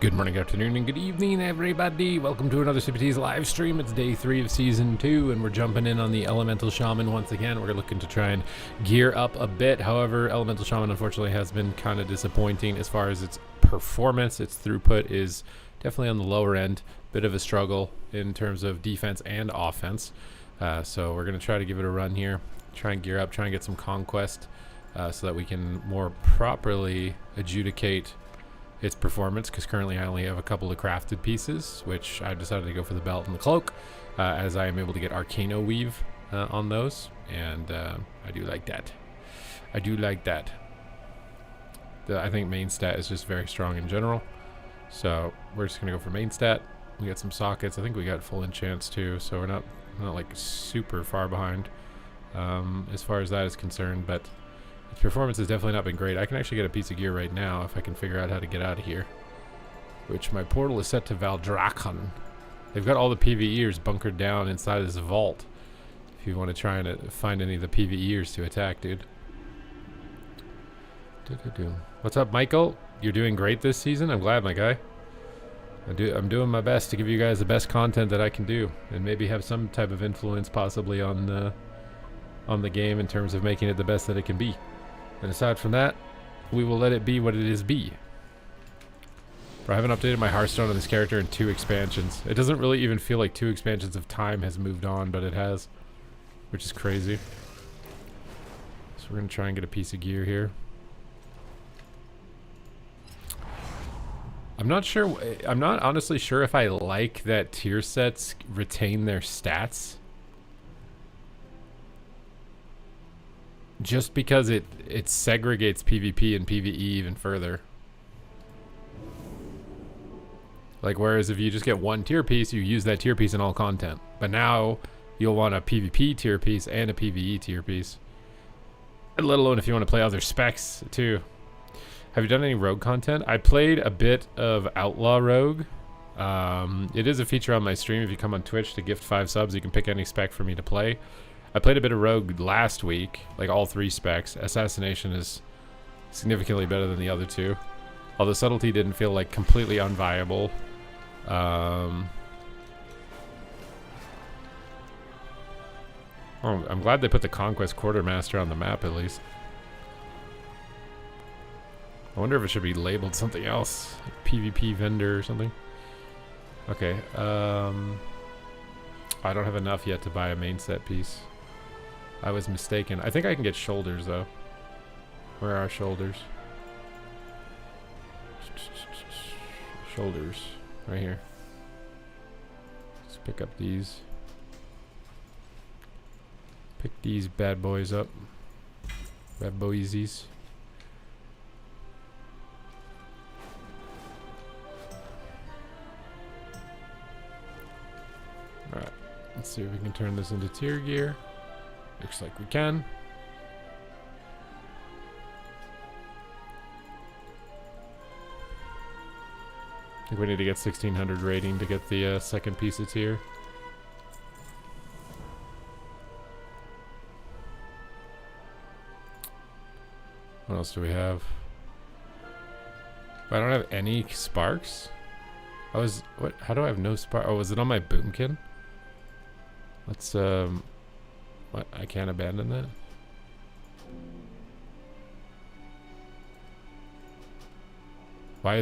Good morning, good afternoon, and good evening, everybody. Welcome to another CPT's live stream. It's day 3 of season 2, and we're jumping in on the Elemental Shaman once again. We're looking to try and gear up a bit. However, Elemental Shaman unfortunately has been kind of disappointing as far as its performance. Its throughput is definitely on the lower end. Bit of a struggle in terms of defense and offense. So we're going to try to give it a run here. Try and gear up, try and get some conquest so that we can more properly adjudicate its performance, because currently I only have a couple of crafted pieces, which I decided to go for the belt and the cloak, as I am able to get Arcano Weave on those, and I do like that. I do like that. I think main stat is just very strong in general, so we're just gonna go for main stat. We got some sockets. I think we got full enchants too, so we're not like super far behind as far as that is concerned, but its performance has definitely not been great. I can actually get a piece of gear right now if I can figure out how to get out of here. Which my portal is set to Valdrakan. They've got all the PvEers bunkered down inside this vault. If you want to try and find any of the PvEers to attack, dude. What's up, Michael? You're doing great this season. I'm glad, my guy. I'm doing my best to give you guys the best content that I can do, and maybe have some type of influence possibly on the game in terms of making it the best that it can be. And aside from that, we will let it be what it is be. But I haven't updated my Hearthstone on this character in 2 expansions. It doesn't really even feel like 2 expansions of time has moved on, but it has, which is crazy. So we're going to try and get a piece of gear here. I'm not honestly sure if I like that tier sets retain their stats. Just because it segregates PvP and PvE even further. Like, whereas if you just get one tier piece, you use that tier piece in all content. But now you'll want a PvP tier piece and a PvE tier piece. And let alone if you want to play other specs too. Have you done any rogue content? I played a bit of Outlaw Rogue. It is a feature on my stream. If you come on Twitch to gift 5 subs, you can pick any spec for me to play. I played a bit of Rogue last week, like all 3 specs. Assassination is significantly better than the other 2. Although Subtlety didn't feel like completely unviable. Oh, I'm glad they put the Conquest Quartermaster on the map at least. I wonder if it should be labeled something else. Like PvP vendor or something. Okay, I don't have enough yet to buy a main set piece. I was mistaken. I think I can get shoulders though. Where are shoulders? Shoulders. Right here. Let's pick up these. Pick these bad boys up. Bad boysies. Alright. Let's see if we can turn this into tier gear. Looks like we can. I think we need to get 1600 rating to get the second piece of tier. What else do we have? I don't have any sparks? What? How do I have no spark? Oh, was it on my boomkin? Let's what? I can't abandon that? Why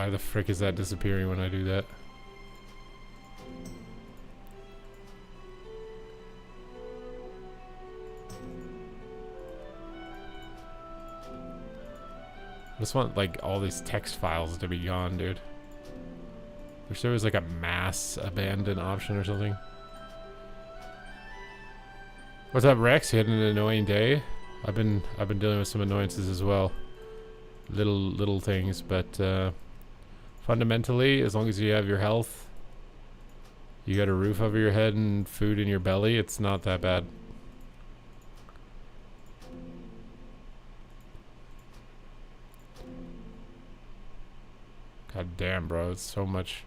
the frick is that disappearing when I do that? I just want like all these text files to be gone, dude. Wish there was like a mass abandon option or something. What's up, Rex? You had an annoying day? I've been dealing with some annoyances as well. Little things, but fundamentally, as long as you have your health, you got a roof over your head and food in your belly, it's not that bad. God damn, bro, it's so much.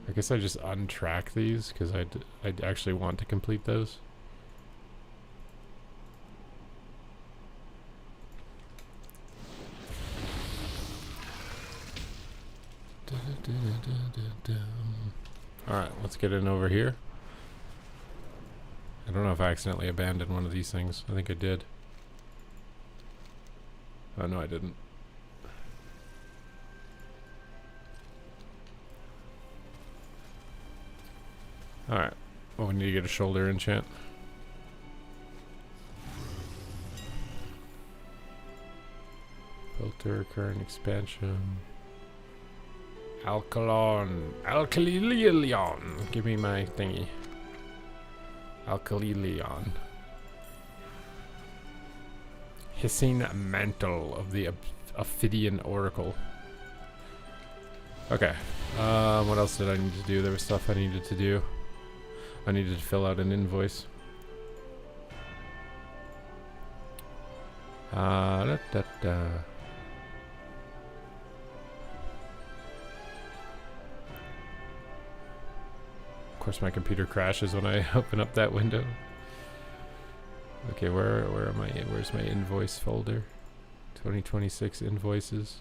I guess I just untrack these because I actually want to complete those. Alright, let's get in over here. I don't know if I accidentally abandoned one of these things. I think I did. Oh, no, I didn't. Alright. Well, we need to get a shoulder enchant. Filter, current expansion. Alkalon. Alkalilion. Give me my thingy. Alkalilion. Hissing Mantle of the Ophidian Oracle. Okay. What else did I need to do? There was stuff I needed to do. I needed to fill out an invoice. Da, da, da. Of course, my computer crashes when I open up that window. Okay, where am I? Where's my invoice folder? 2026 invoices.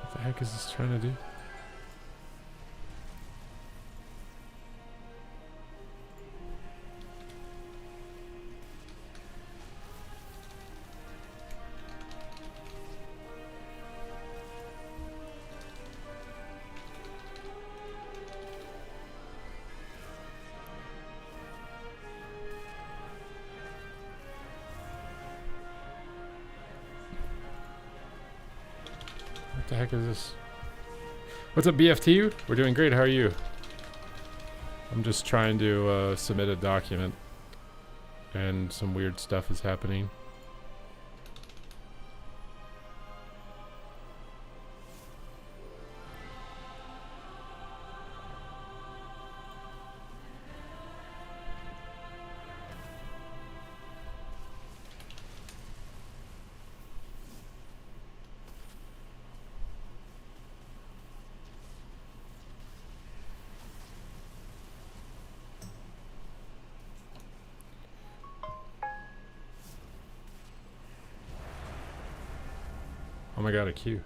What the heck is this trying to do? What the heck is this? What's up, BFT? We're doing great. How are you? I'm just trying to submit a document, and some weird stuff is happening. Oh my god, a queue.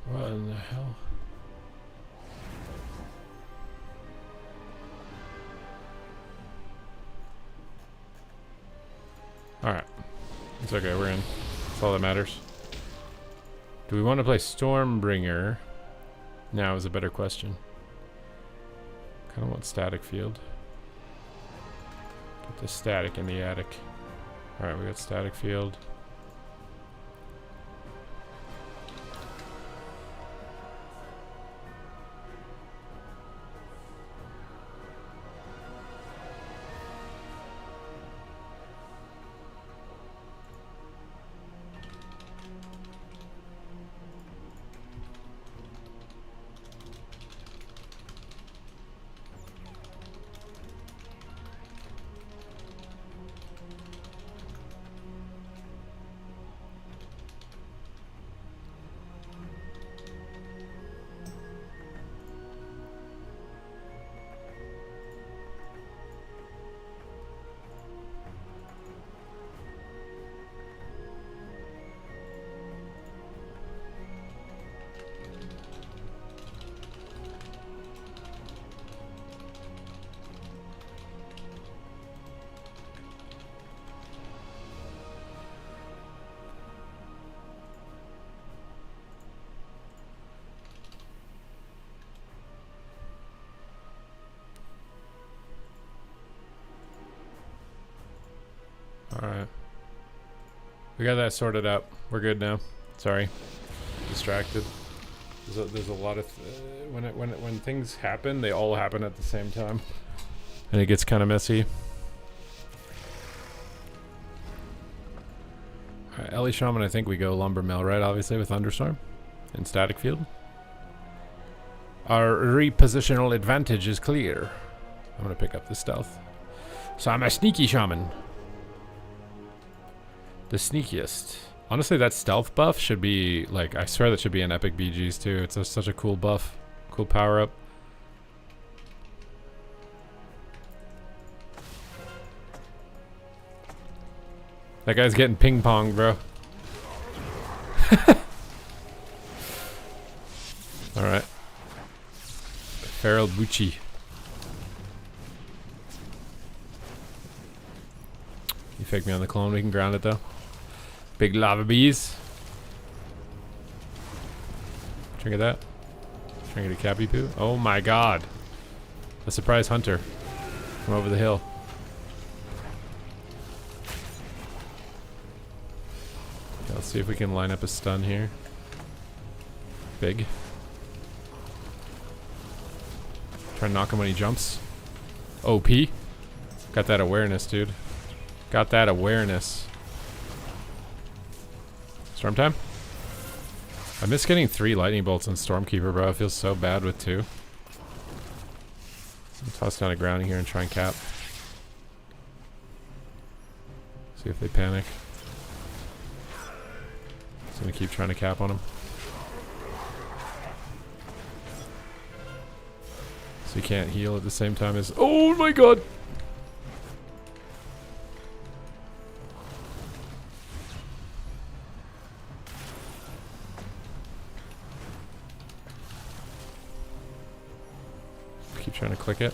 What in the hell? Alright. It's okay, we're in. That's all that matters. Do we want to play Stormbringer? Now is a better question. Kind of want static field. Get the static in the attic. Alright, we got static field. Alright. We got that sorted out. We're good now. Sorry. Distracted. There's a lot of... when things happen, they all happen at the same time. And it gets kind of messy. Alright, Ellie Shaman, I think we go Lumber Mill, right? Obviously with Thunderstorm. And Static Field. Our repositional advantage is clear. I'm gonna pick up the stealth. So I'm a sneaky shaman. The sneakiest. Honestly, that stealth buff should be, like, I swear that should be in Epic BGs too. It's such a cool buff. Cool power up. That guy's getting ping pong, bro. Alright. Feral Bucci. You fake me on the clone, we can ground it though. Big lava bees. Trinket that. Trinket a cappy poo. Oh my god. A surprise hunter from over the hill. Okay, let's see if we can line up a stun here. Big. Try and knock him when he jumps. OP. Got that awareness, dude. Got that awareness. Storm time? I miss getting 3 lightning bolts in Stormkeeper, bro. It feels so bad with 2. I'll toss down a grounding here and try and cap. See if they panic. Just gonna keep trying to cap on them. So you can't heal at the same time as... Oh my god! Keep trying to click it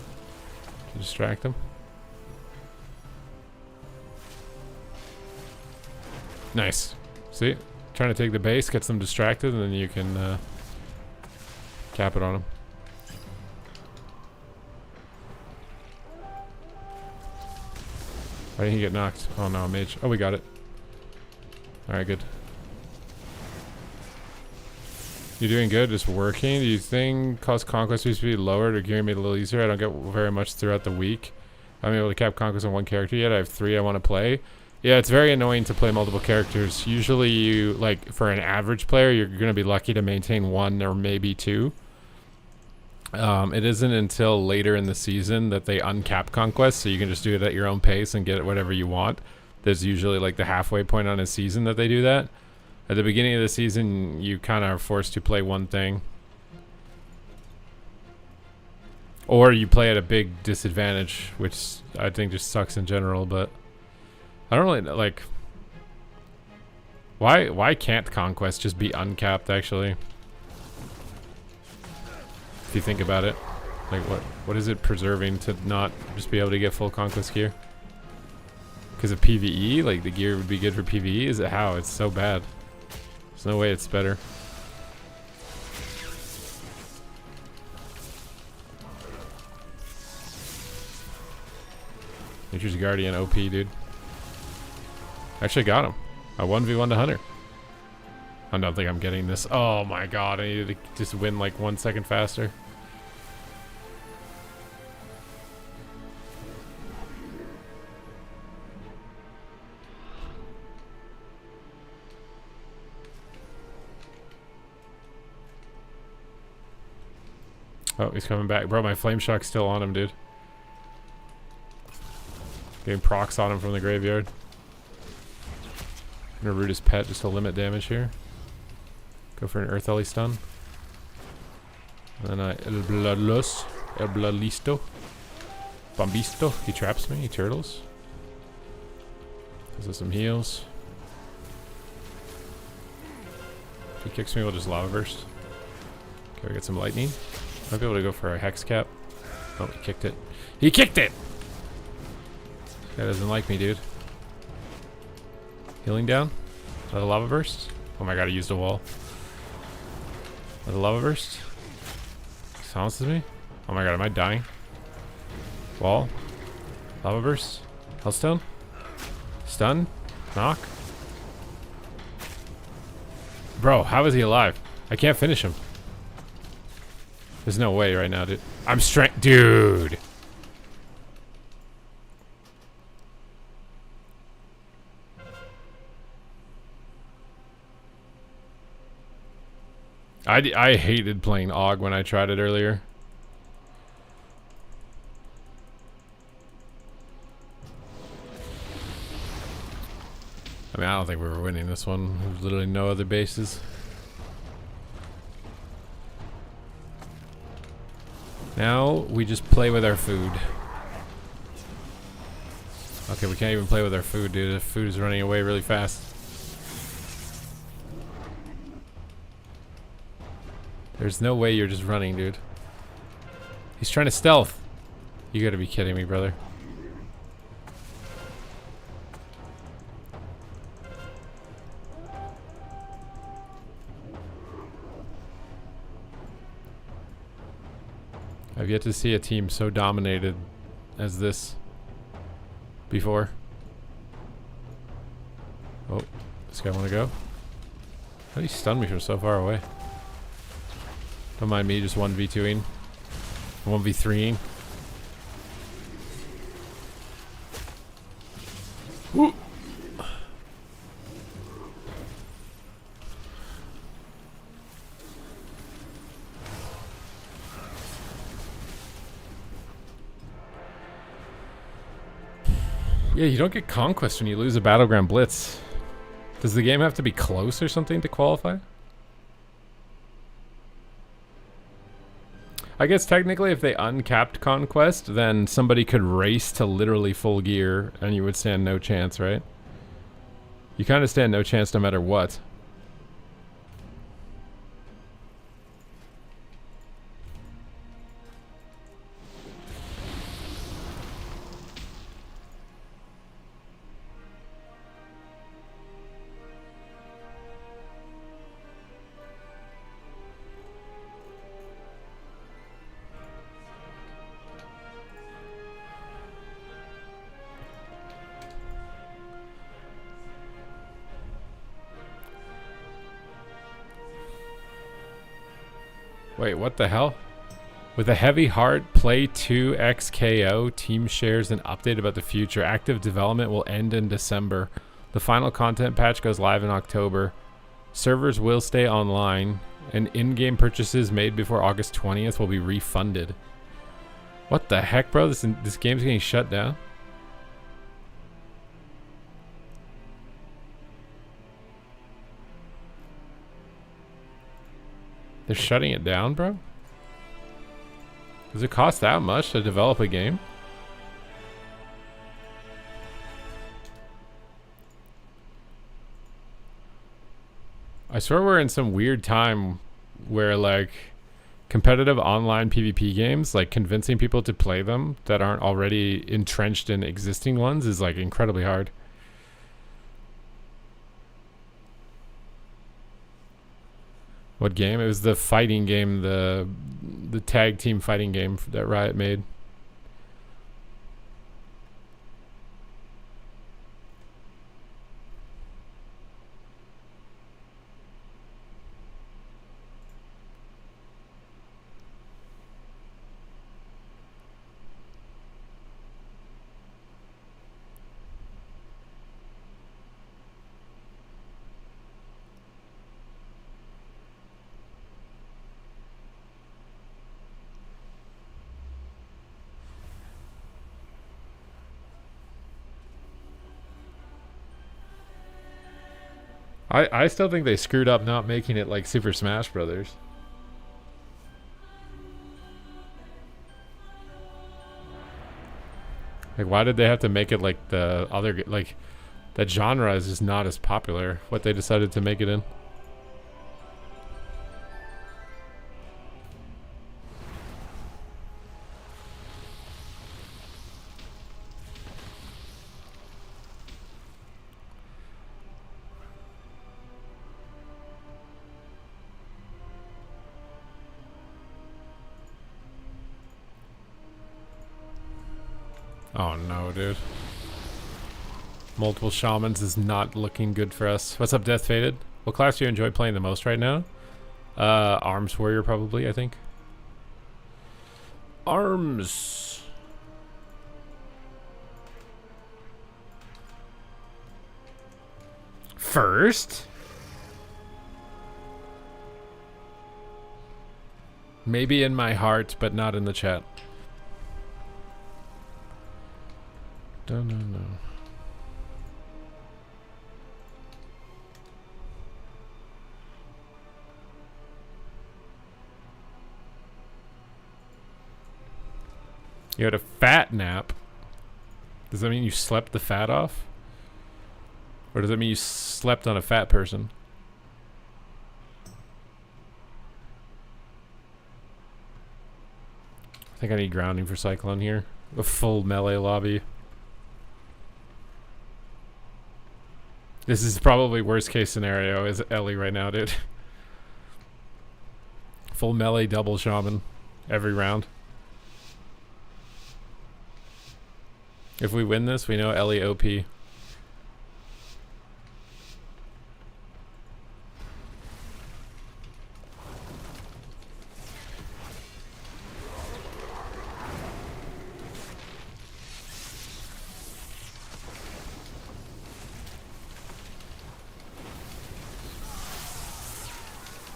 to distract them. Nice. See? Trying to take the base, gets them distracted, and then you can cap it on them. Why didn't he get knocked? Oh no, mage. Oh, we got it. Alright, good. You're doing good, just working. Do you think cost conquest used to be lowered or gearing made it a little easier? I don't get very much throughout the week. I'm able to cap conquest on 1 character yet. I have 3 I want to play. Yeah, it's very annoying to play multiple characters. Usually you, like, for an average player, you're going to be lucky to maintain 1 or maybe 2. It isn't until later in the season that they uncap conquest, so you can just do it at your own pace and get whatever you want. There's usually like the halfway point on a season that they do that. At the beginning of the season, you kind of are forced to play one thing. Or you play at a big disadvantage, which I think just sucks in general, but I don't really, like... Why can't Conquest just be uncapped, actually? If you think about it. Like, what is it preserving to not just be able to get full Conquest gear? Because of PvE? Like, the gear would be good for PvE? Is it how? It's so bad. There's no way it's better. Nature's Guardian OP, dude. Actually got him. A 1v1 to Hunter. I don't think I'm getting this. Oh my god, I needed to just win like 1 second faster. Oh, he's coming back. Bro, my Flame Shock's still on him, dude. Getting procs on him from the graveyard. I'm gonna root his pet just to limit damage here. Go for an Earth Ellie stun. And then El Bloodlisto. Bombisto. He traps me. He turtles. Gives us some heals. If he kicks me, we'll just Lava Burst. Okay, we get some lightning. Might be able to go for a Hex Cap. Oh, he kicked it. He kicked it! Guy doesn't like me, dude. Healing down. Another Lava Burst. Oh my god, I used a wall. Another Lava Burst. Silences me. Oh my god, am I dying? Wall. Lava Burst. Hellstone. Stun. Knock. Bro, how is he alive? I can't finish him. There's no way right now, dude. I'm strength, dude. I hated playing Og when I tried it earlier. I mean, I don't think we were winning this one. There's literally no other bases. Now we just play with our food. Okay, we can't even play with our food, dude. The food is running away really fast. There's no way you're just running, dude. He's trying to stealth. You gotta be kidding me, brother. I've yet to see a team so dominated as this before. Oh, this guy wanna go? How did he stun me from so far away? Don't mind me just 1v2ing. 1v3ing. Woo! Yeah, you don't get Conquest when you lose a Battleground Blitz. Does the game have to be close or something to qualify? I guess technically if they uncapped Conquest, then somebody could race to literally full gear and you would stand no chance, right? You kind of stand no chance no matter what. Wait, what the hell? With a heavy heart, play 2 XKO. Team shares an update about the future. Active development will end in December. The final content patch goes live in October. Servers will stay online, and in-game purchases made before August 20th will be refunded. What the heck, bro? This game's getting shut down? They're shutting it down, bro? Does it cost that much to develop a game? I swear we're in some weird time where like competitive online PvP games, like convincing people to play them that aren't already entrenched in existing ones is like incredibly hard. What game? It was the fighting game, the tag team fighting game that Riot made. I still think they screwed up not making it like Super Smash Brothers. Like, why did they have to make it like the other, like, that genre is just not as popular, what they decided to make it in. Oh no, dude. Multiple shamans is not looking good for us. What's up, Death Faded? What class do you enjoy playing the most right now? Arms Warrior probably, I think. Arms. First? Maybe in my heart, but not in the chat. No. You had a fat nap. Does that mean you slept the fat off? Or does that mean you slept on a fat person? I think I need grounding for Cyclone here. A full melee lobby. This is probably worst case scenario is Ellie right now, dude. Full melee double shaman every round. If we win this, we know Ellie OP.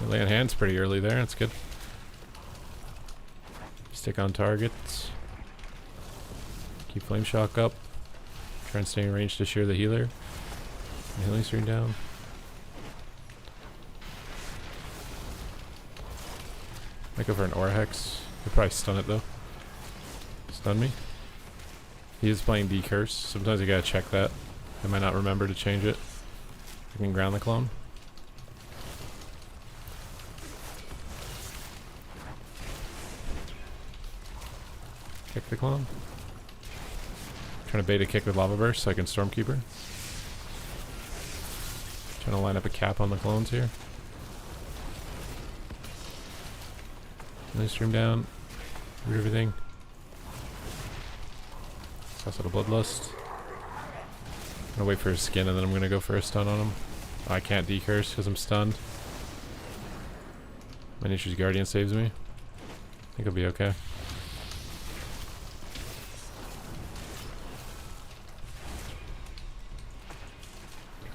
Lay on hands pretty early there, that's good. Stick on targets. Keep Flame Shock up. Try and stay in range to shear the healer. Healing stream down. Might go for an Aura Hex. He'll probably stun it though. Stun me. He is playing D-Curse. Sometimes you gotta check that. I might not remember to change it. I can ground the clone. Kick the clone. Trying to beta kick with Lava Burst so I can Stormkeeper. Trying to line up a cap on the clones here. Nice stream down. Root everything. Toss out a Bloodlust. I'm gonna wait for his skin and then I'm gonna go for a stun on him. Oh, I can't decurse because I'm stunned. My Nature's Guardian saves me. I think I'll be okay.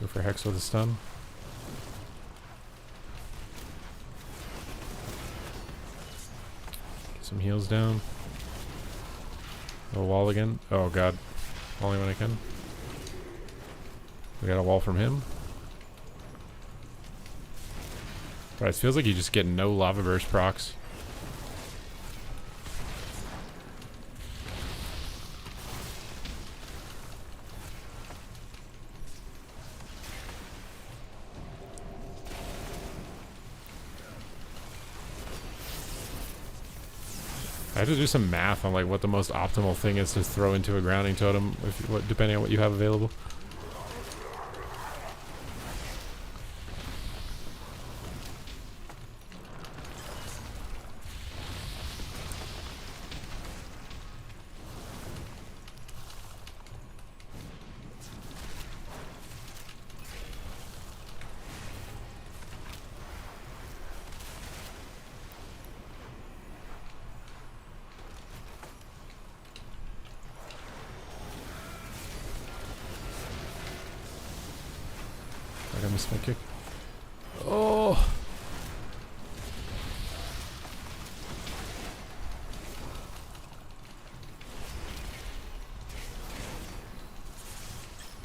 Go for Hex with a stun. Get some heals down. A wall again. Oh god. Only when I can. We got a wall from him. Right, it feels like you just get no Lava Burst procs. I have to do some math on like what the most optimal thing is to throw into a grounding totem, depending on what you have available. I missed my kick. Oh!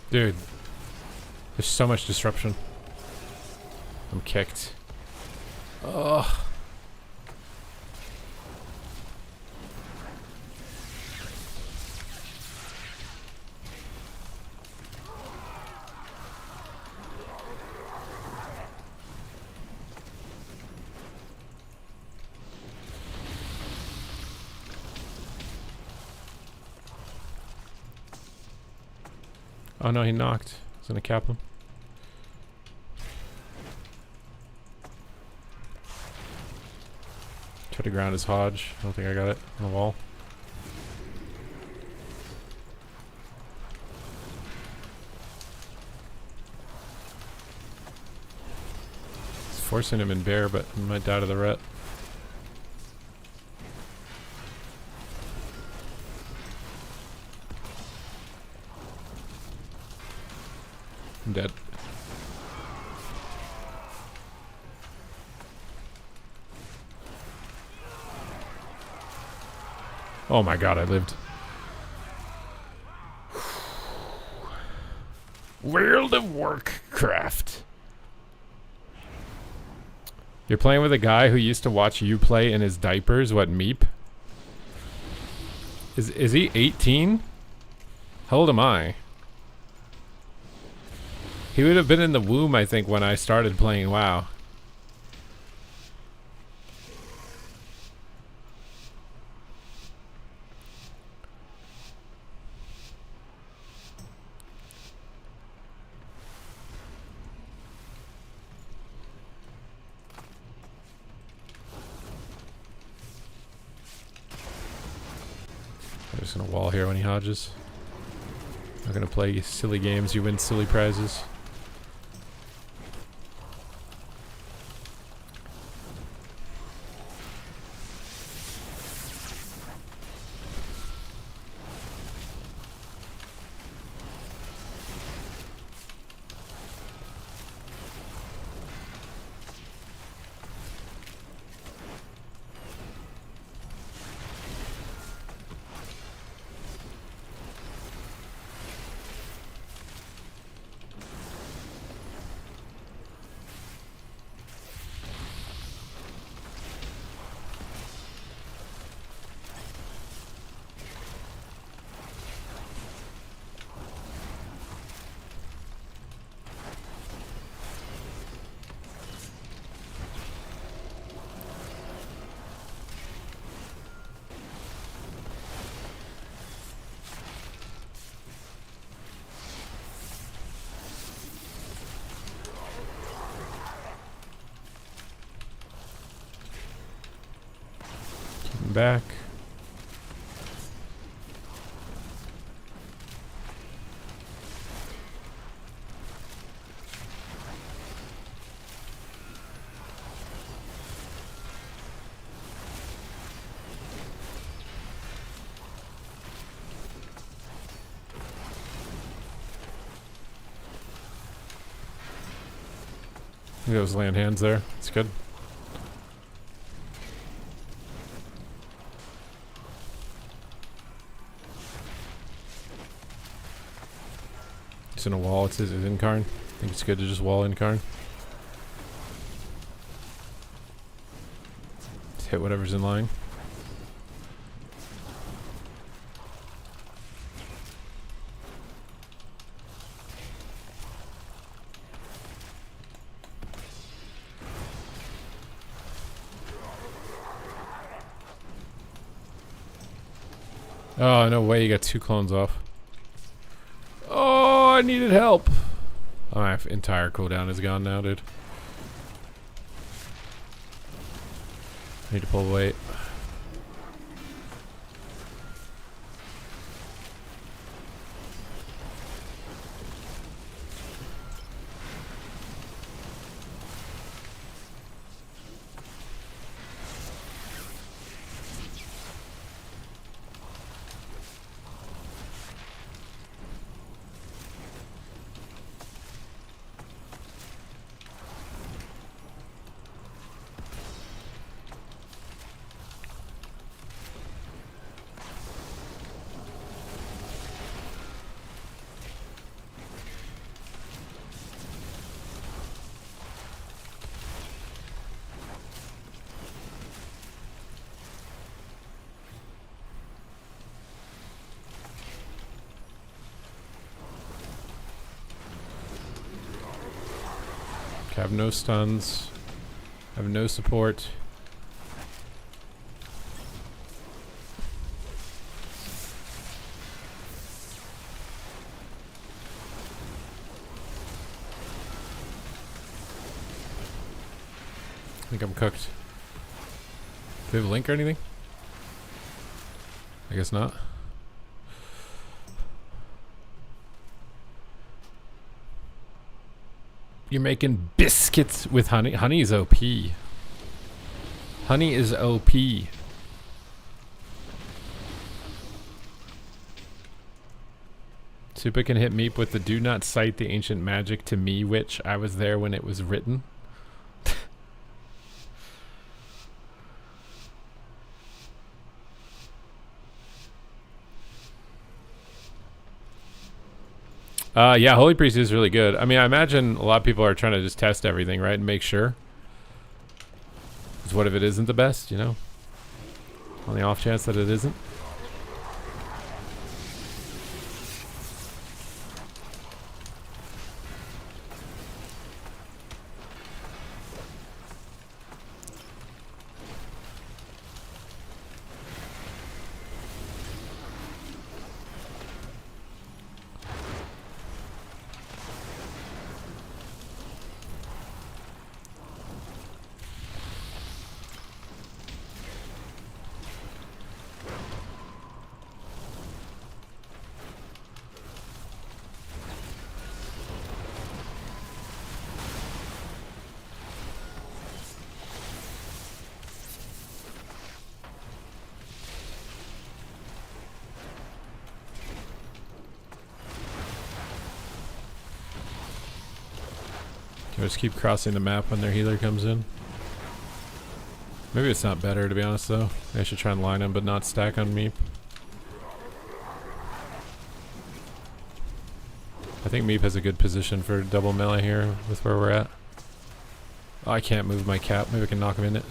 Dude. There's so much disruption. I'm kicked. Ugh. Oh no, he knocked. I was gonna cap him. Try to ground his Hodge. I don't think I got it on the wall. It's forcing him in bear, but I might die to the ret. I'm dead. Oh my god, I lived. World of Warcraft. You're playing with a guy who used to watch you play in his diapers. What, Meep? Is he 18? How old am I? He would have been in the womb, I think, when I started playing WoW. I'm just gonna wall here when he hodges. I'm not gonna play silly games, you win silly prizes. Back. Look at those land hands there. It's good. In a wall, it's his Incarn. I think it's good to just wall Incarn. Just hit whatever's in line. Oh, no way, you got 2 clones off. Oh, I needed help. Oh, my entire cooldown is gone now, dude. I need to pull weight. Have no stuns. Have no support. I think I'm cooked. Do we have a link or anything? I guess not. You're making biscuits with honey. Honey is OP. Honey is OP. Supa can hit Meep with the do not cite the ancient magic to me, which I was there when it was written. Yeah, Holy Priest is really good. I mean, I imagine a lot of people are trying to just test everything, right? And make sure. Because what if it isn't the best, you know? On the off chance that it isn't. Just keep crossing the map when their healer comes in. Maybe it's not better, to be honest, though. I should try and line him, but not stack on Meep. I think Meep has a good position for double melee here with where we're at. Oh, I can't move my cap. Maybe I can knock him in it.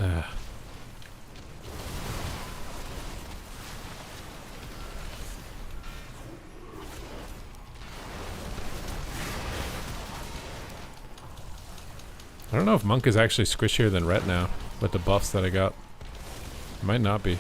I don't know if Monk is actually squishier than Ret now, with the buffs that I got. It might not be.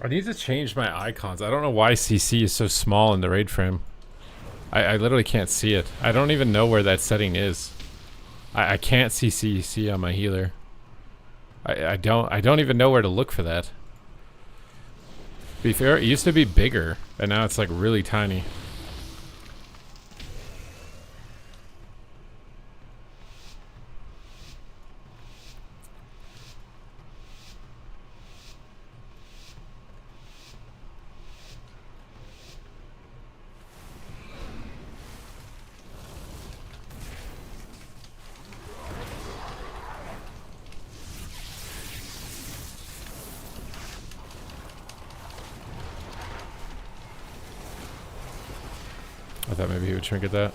I need to change my icons. I don't know why CC is so small in the raid frame. I literally can't see it. I don't even know where that setting is. I can't see CC on my healer. I don't even know where to look for that. To be fair, it used to be bigger, and now it's like really tiny. I thought maybe he would trinket that.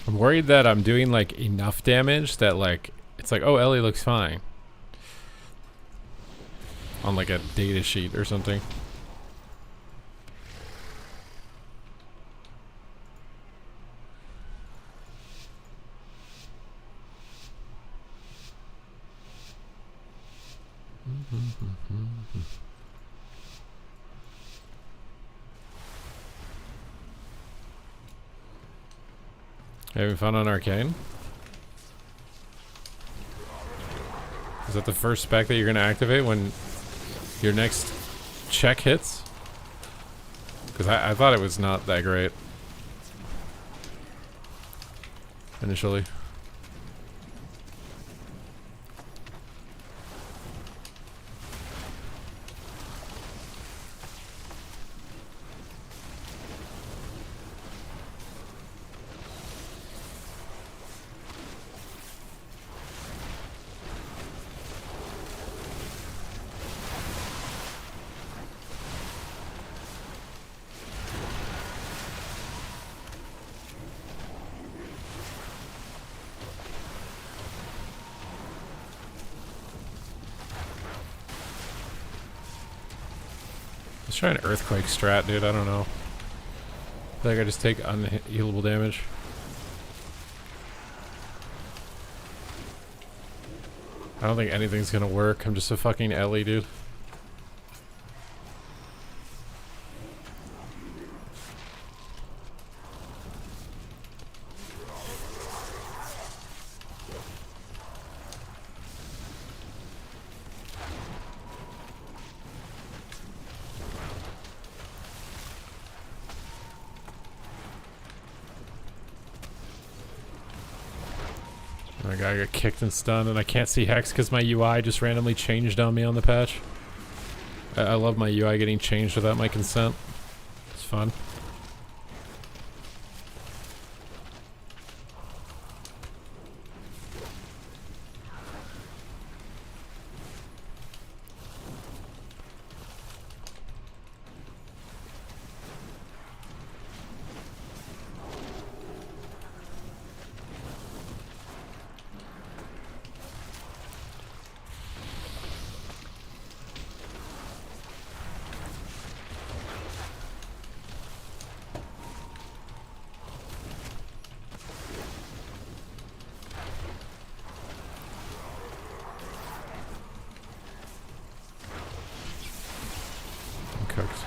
I'm worried that I'm doing like enough damage that like it's like, oh, Ellie looks fine on like a data sheet or something. Having fun on Arcane? Is that the first spec that you're going to activate when your next check hits? Because I thought it was not that great initially. Let's try an Earthquake strat, dude. I don't know. I think I just take unhealable damage. I don't think anything's gonna work. I'm just a fucking Ellie, dude. My guy got kicked and stunned, and I can't see Hex because my UI just randomly changed on me on the patch. I love my UI getting changed without my consent. It's fun. Cooked.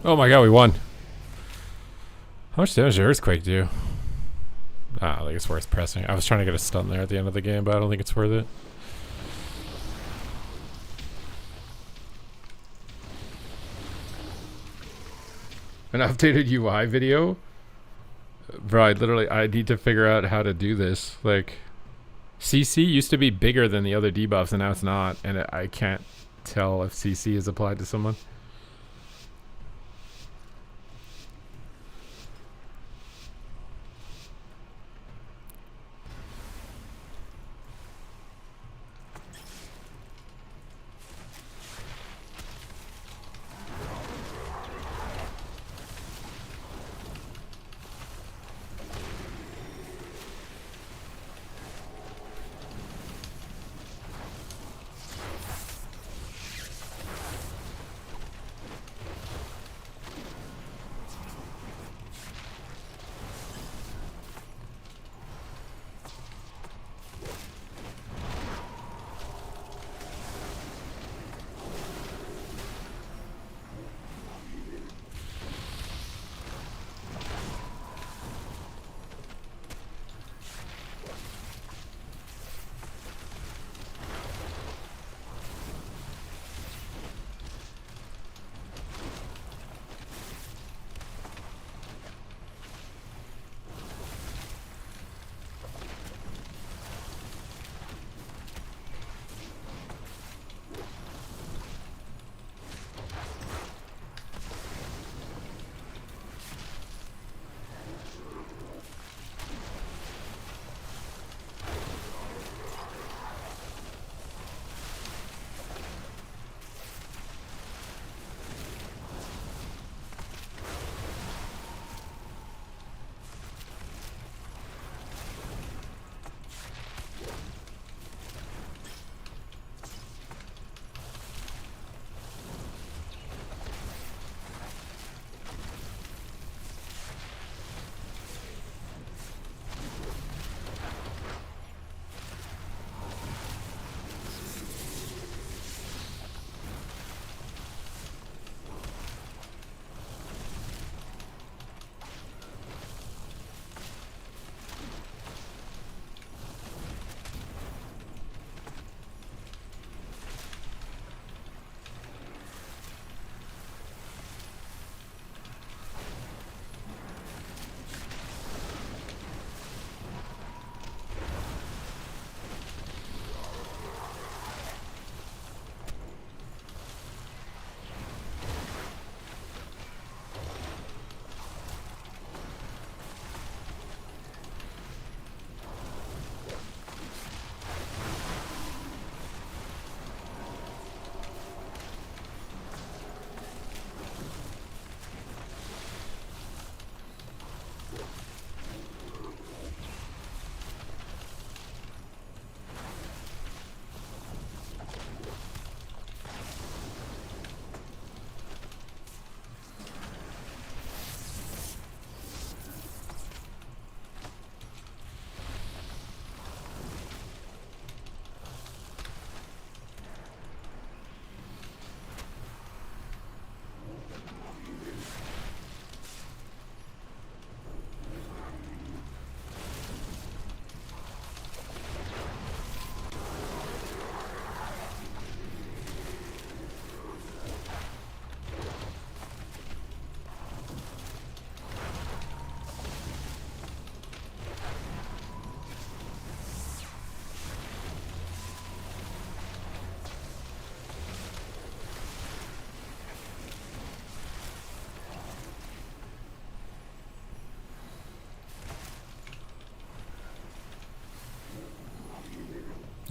Oh my god, we won. How much damage did Earthquake do? I don't think it's worth pressing. I was trying to get a stun there at the end of the game, but I don't think it's worth it. An updated UI video? Bro, I need to figure out how to do this. Like, CC used to be bigger than the other debuffs, and now it's not. And I can't tell if CC is applied to someone.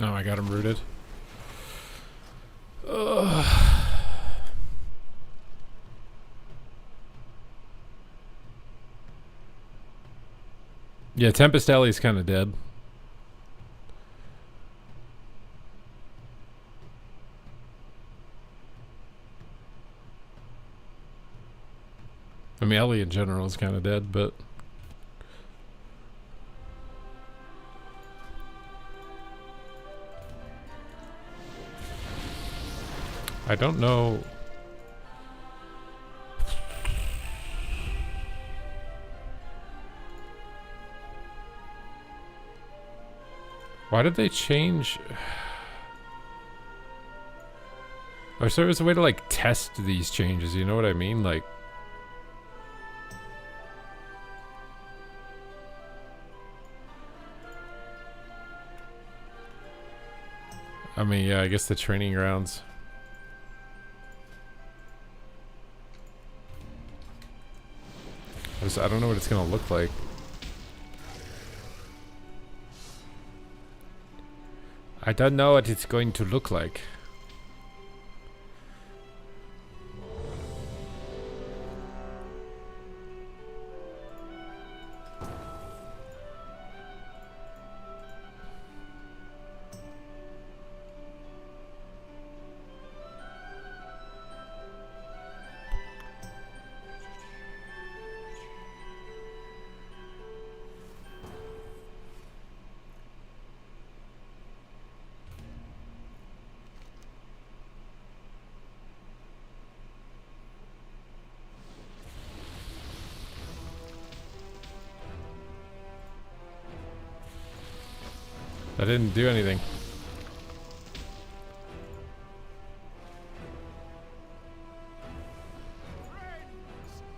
Oh, I got him rooted. Ugh. Yeah, Tempest Ellie's kind of dead. I mean, Ellie in general is kind of dead, but... I don't know... Why did they change... Or so there's a way to, like, test these changes, you know what I mean? Like... I mean, yeah, I guess the training grounds. I don't know what it's gonna look like. I don't know what it's going to look like. I didn't do anything.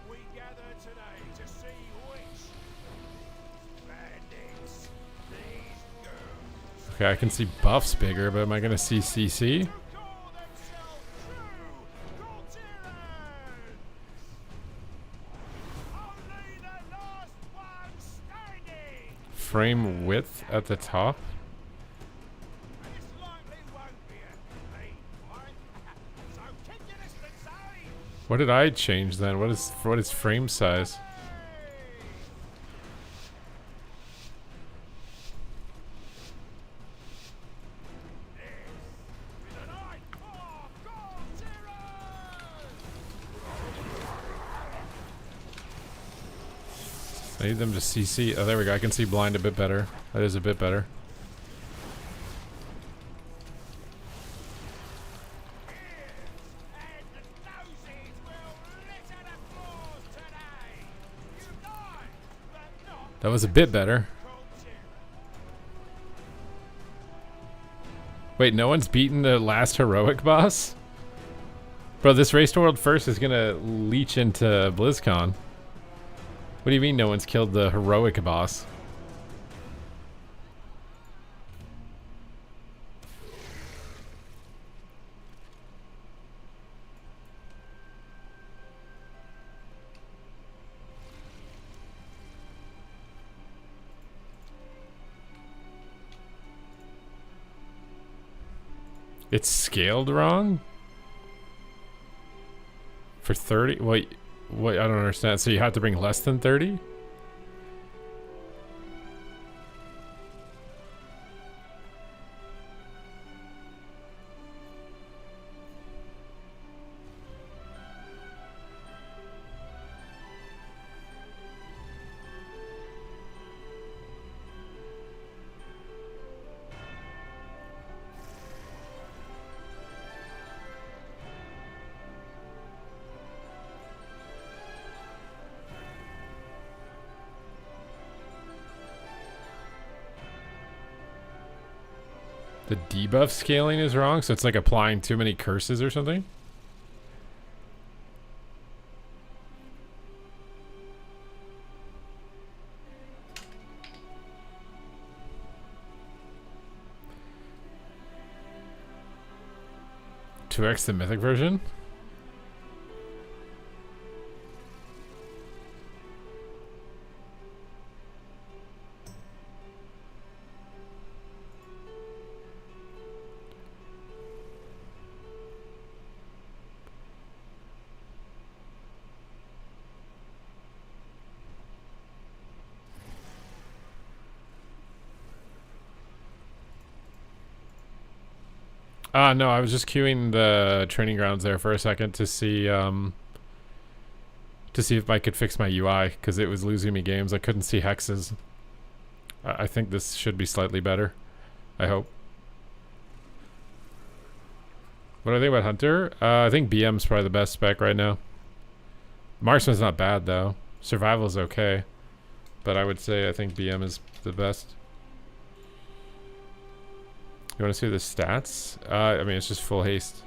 We gather today to see which bandits these girls Okay, I can see buffs bigger, but am I gonna see CC? who call themselves true Galterians. Only the last one standing. Frame width at the top? This likely won't be a clean fight. So keep your distance, eh? What did I change then? What is frame size? I need them to CC. Oh, there we go. I can see blind a bit better. That is a bit better. That was a bit better. Wait, no one's beaten the last heroic boss? Bro, this Race to World First is gonna leech into BlizzCon. What do you mean no one's killed the heroic boss? It's scaled wrong? For 30? Wait, I don't understand. So you have to bring less than 30? The debuff scaling is wrong, so it's like applying too many curses or something? Two X the mythic version? No, I was just queuing the training grounds there for a second to see if I could fix my UI because it was losing me games. I couldn't see hexes. I think this should be slightly better. I hope. What do I think about Hunter? I think BM's probably the best spec right now. Marksman's not bad though. Survival's okay. But I would say I think BM is the best. You want to see the stats? I mean, it's just full haste.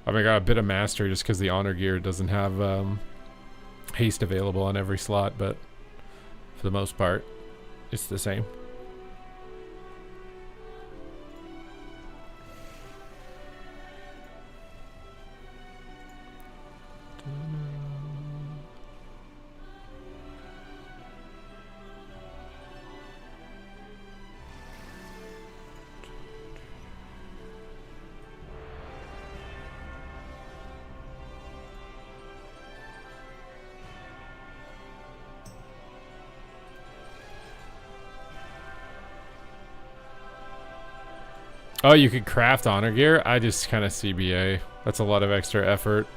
I mean, I got a bit of mastery just because the honor gear doesn't have haste available on every slot, but for the most part, it's the same. Oh, you could craft honor gear? I just kind of CBA. That's a lot of extra effort.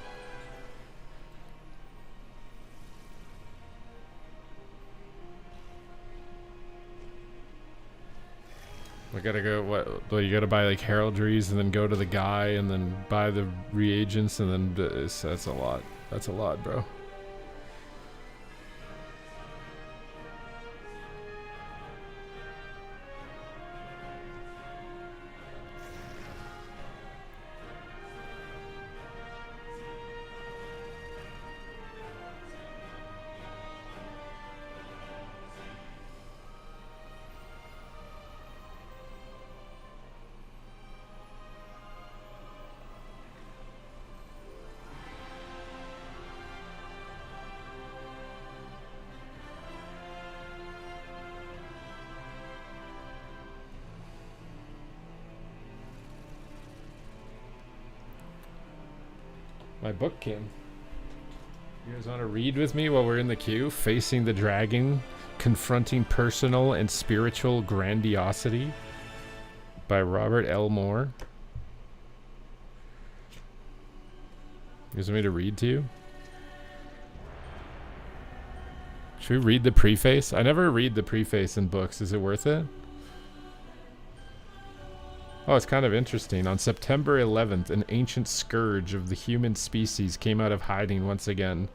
I gotta go, what, well, you gotta buy like heraldries and then go to the guy and then buy the reagents and then that's a lot. That's a lot, bro. My book came. You guys want to read with me while we're in the queue? Facing the Dragon, Confronting Personal and Spiritual Grandiosity by Robert L. Moore. You guys want me to read to you? Should we read the preface? I never read the preface in books. Is it worth it? Oh, it's kind of interesting. On September 11th, an ancient scourge of the human species came out of hiding once again.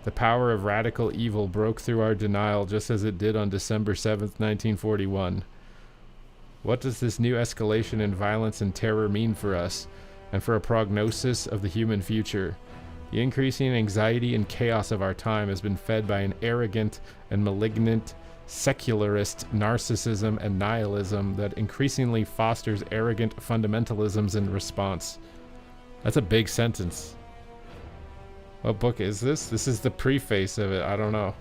The power of radical evil broke through our denial just as it did on December 7th, 1941. What does this new escalation in violence and terror mean for us, and for a prognosis of the human future? The increasing anxiety and chaos of our time has been fed by an arrogant and malignant secularist narcissism and nihilism that increasingly fosters arrogant fundamentalisms in response. That's a big sentence. What book is this? This is the preface of it. I don't know.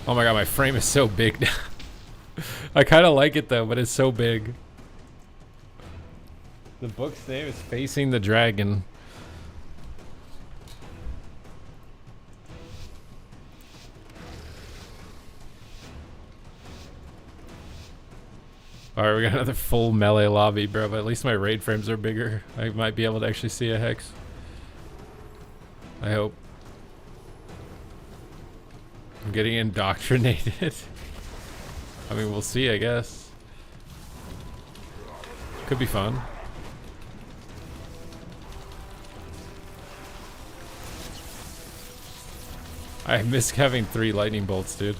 Oh my god, my frame is so big now. I kind of like it though, but it's so big. The book's name is Facing the Dragon. Alright, we got another full melee lobby, bro, but at least my raid frames are bigger. I might be able to actually see a hex. I hope. I'm getting indoctrinated. I mean, we'll see, I guess. Could be fun. I miss having 3 lightning bolts, dude.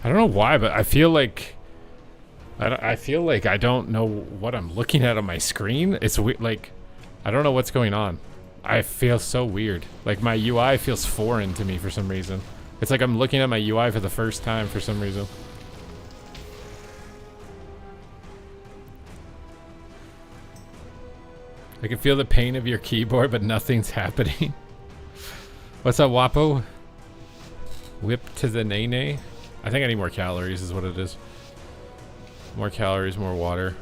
I don't know why, but I feel like I feel like I don't know what I'm looking at on my screen. It's like I don't know what's going on. I feel so weird. Like my UI feels foreign to me for some reason. It's like I'm looking at my UI for the first time for some reason. I can feel the pain of your keyboard, but nothing's happening. What's up, Wapo? Whip to the nay-nay. I think I need more calories is what it is. More calories, more water.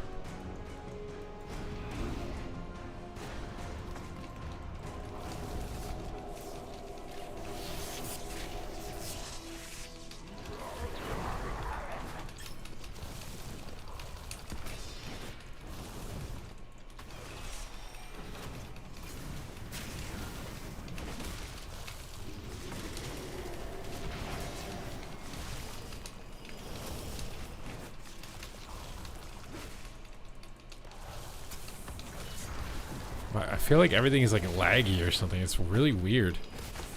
I feel like everything is like laggy or something. It's really weird.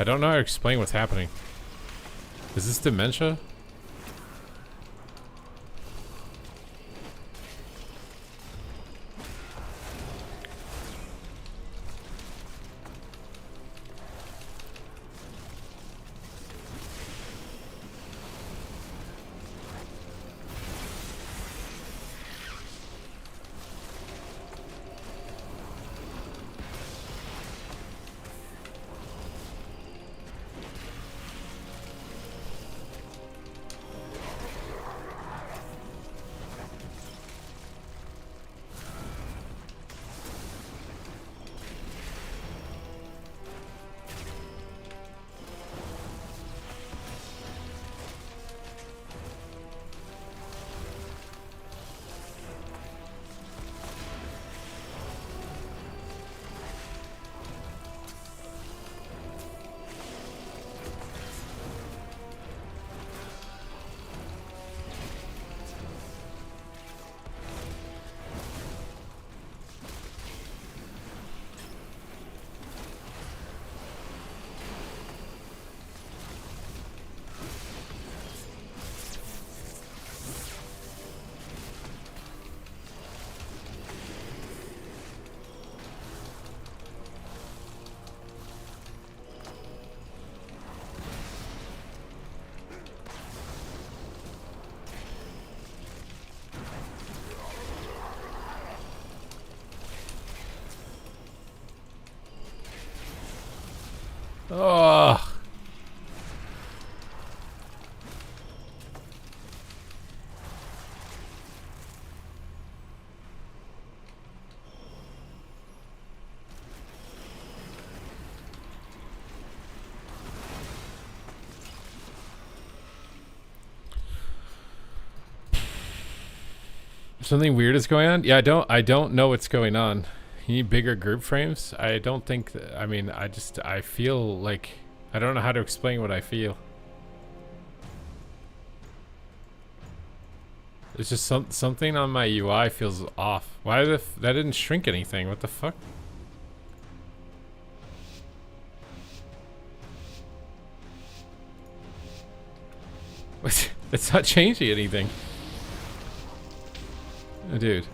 I don't know how to explain what's happening. Is this dementia? Oh. Something weird is going on? Yeah, I don't know what's going on. You need bigger group frames? I don't think I mean, I feel like I don't know how to explain what I feel. It's just something on my UI feels off. Why that didn't shrink anything? What the fuck? It's not changing anything. Oh, dude.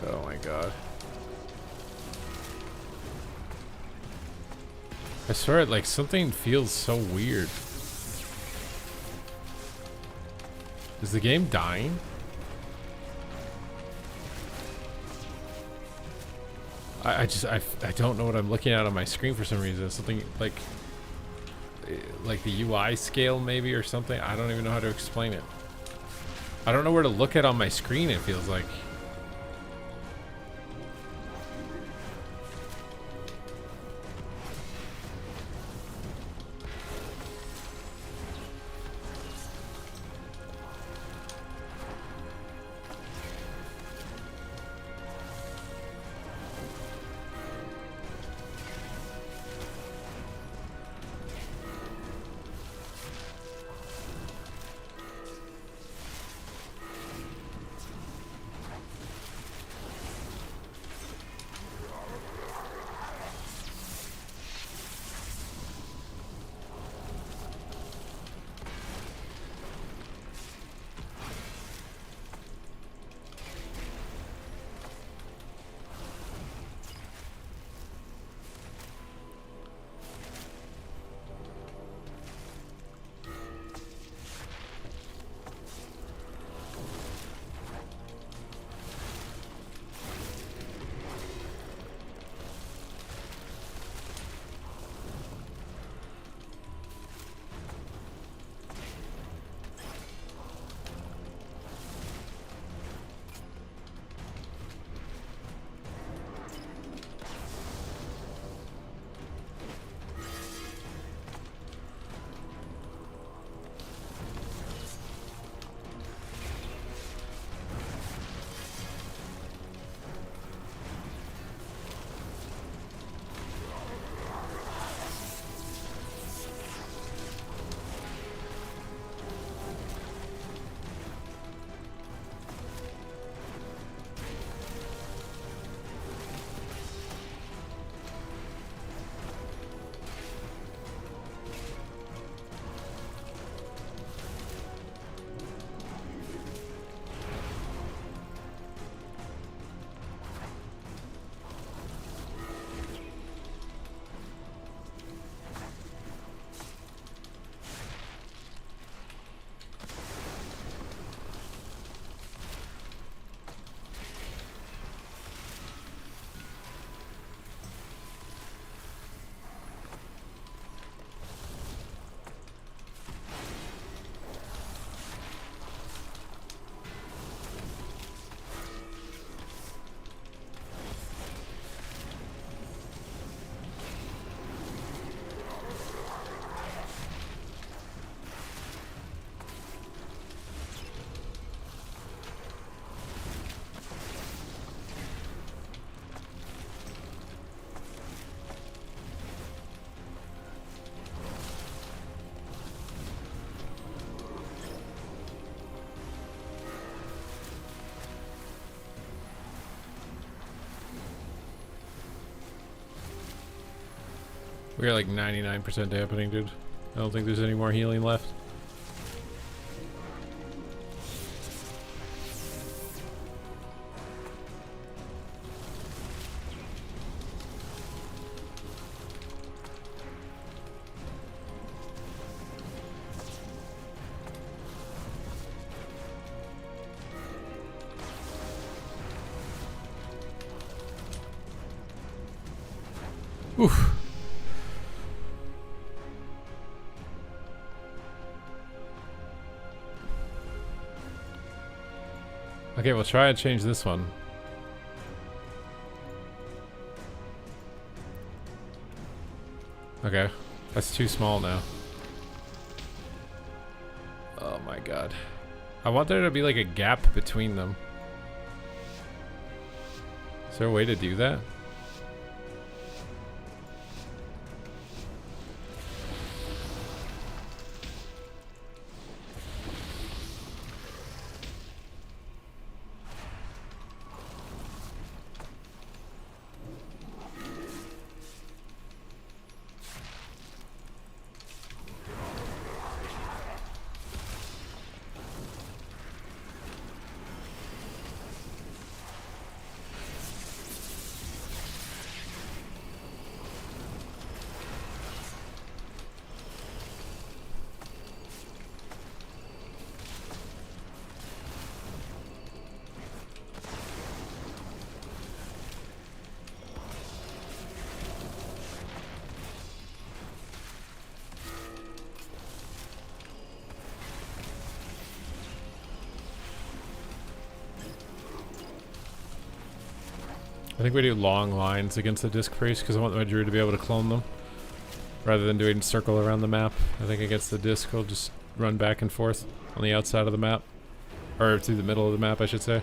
Oh my god. I swear, like, something feels so weird. Is the game dying? I don't know what I'm looking at on my screen for some reason. Something like the UI scale maybe or something. I don't even know how to explain it. I don't know where to look at on my screen, it feels like. We're like 99% dampening, dude. I don't think there's any more healing left. Oof. Okay, we'll try and change this one. Okay, that's too small now. Oh my god. I want there to be like a gap between them. Is there a way to do that? I think we do long lines against the disc priest because I want my druid to be able to clone them rather than doing circle around the map. I think against the disc we'll just run back and forth on the outside of the map, or through the middle of the map I should say.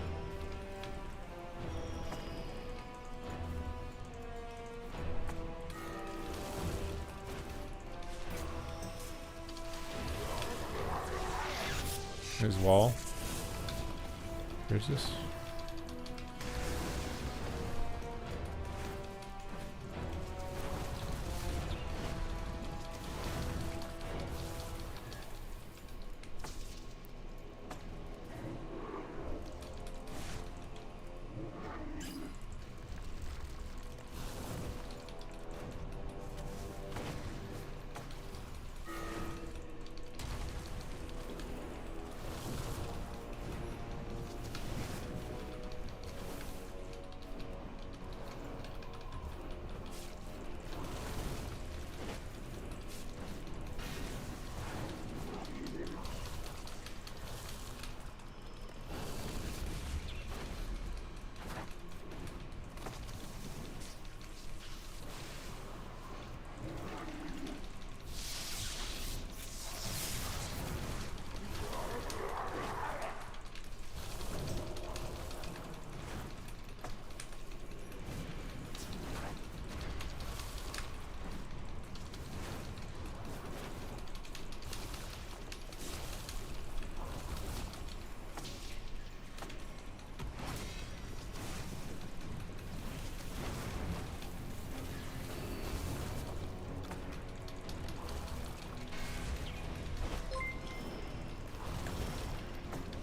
There's wall. Where's this?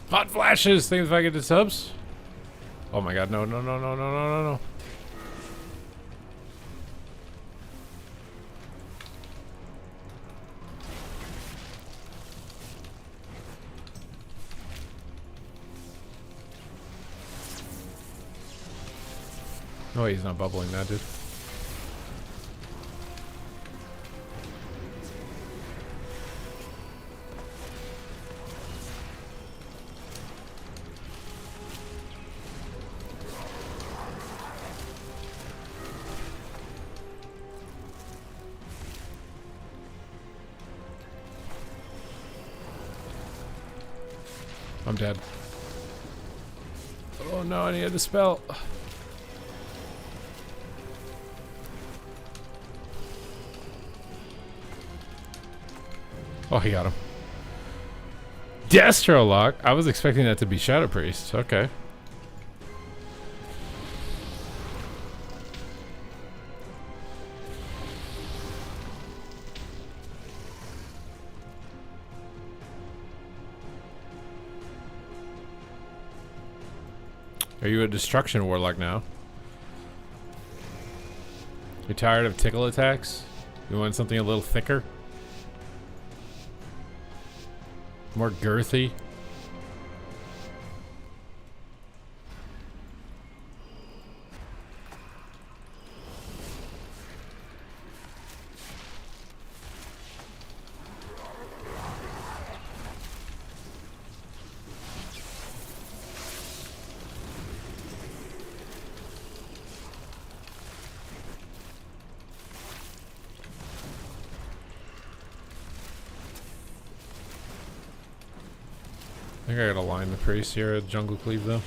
Hot flashes! Think if I get the subs? Oh my god, no, no, no, no, no, no, no, no. Oh, he's not bubbling that, dude. I'm dead. Oh no, I need the spell. Oh, he got him. Destro lock. I was expecting that to be Shadow Priest. Okay. Are you a destruction warlock now? You tired of tickle attacks? You want something a little thicker? More girthy? I think I gotta line the priest here at Jungle Cleave though.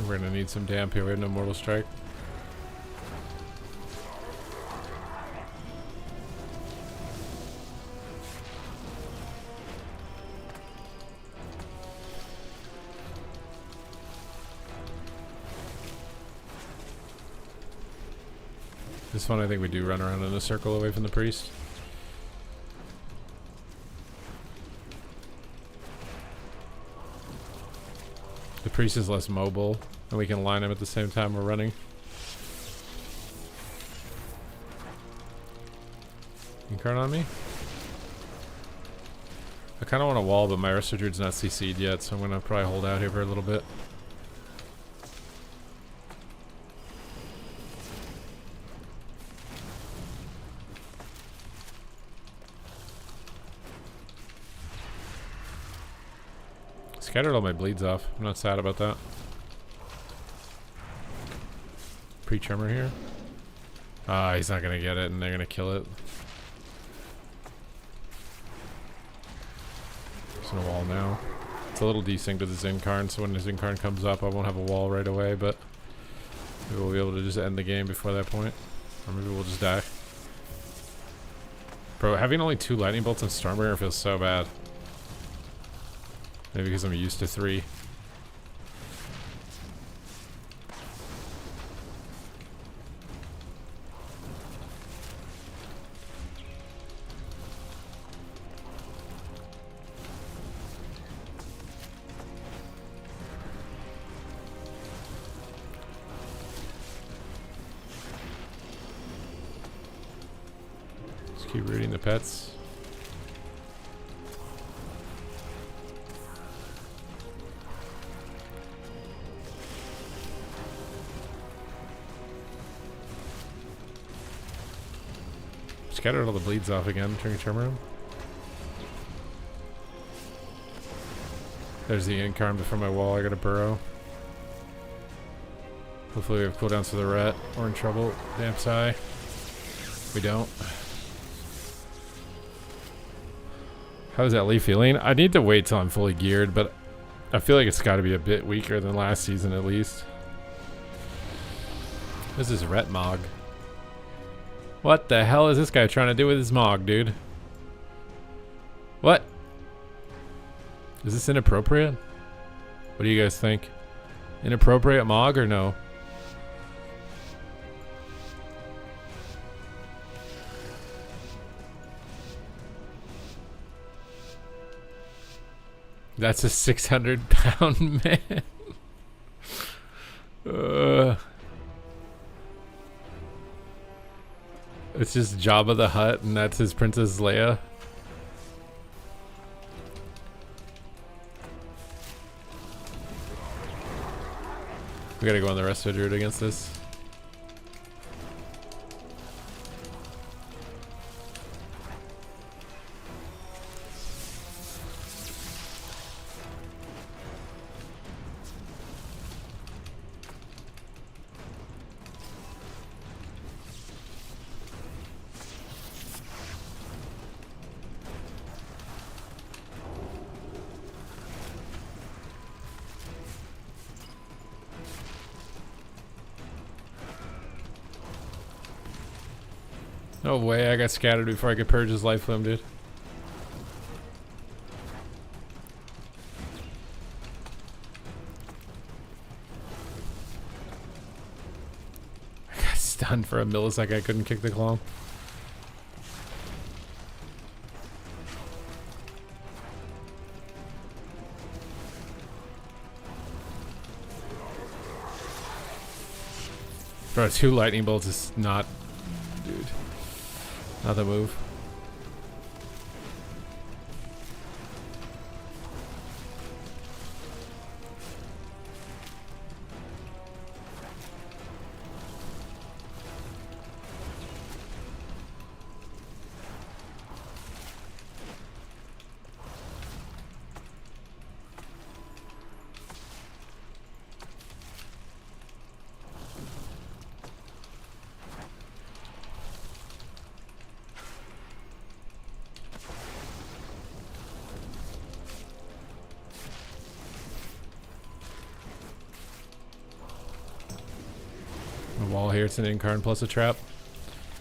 We're gonna need some damp here. We have no Mortal Strike. This one I think we do run around in a circle away from the priest. The priest is less mobile, and we can line him at the same time we're running. Incarn on me? I kind of want a wall, but my Resto Druid's not CC'd yet, so I'm going to probably hold out here for a little bit. Scattered all my bleeds off. I'm not sad about that. Pre-tremor here. Ah, he's not gonna get it, and they're gonna kill it. There's no wall now. It's a little desynced with his Incarn, so when his Incarn comes up, I won't have a wall right away, but maybe we'll be able to just end the game before that point. Or maybe we'll just die. Bro, having only 2 lightning bolts and Stormbringer feels so bad. Maybe because I'm used to 3. Just keep rooting the pets. Scattered all the bleeds off again, turning Tremor. There's the Incarn before my wall. I got a burrow. Hopefully we have cooldowns for the ret. We're in trouble. Damn Psy. We don't. How's that Lee feeling? I need to wait till I'm fully geared, but I feel like it's got to be a bit weaker than last season at least. This is Ret Mog. What the hell is this guy trying to do with his Mog, dude? What? Is this inappropriate? What do you guys think? Inappropriate Mog or no? That's a 600-pound man. It's just Jabba the Hutt, and that's his Princess Leia. We gotta go on the Resto Druid against this. No way, I got scattered before I could purge his life limb, dude. I got stunned for a millisecond, I couldn't kick the claw. Bro, 2 lightning bolts is not... Dude. Not the move. A wall here, it's an incarn plus a trap.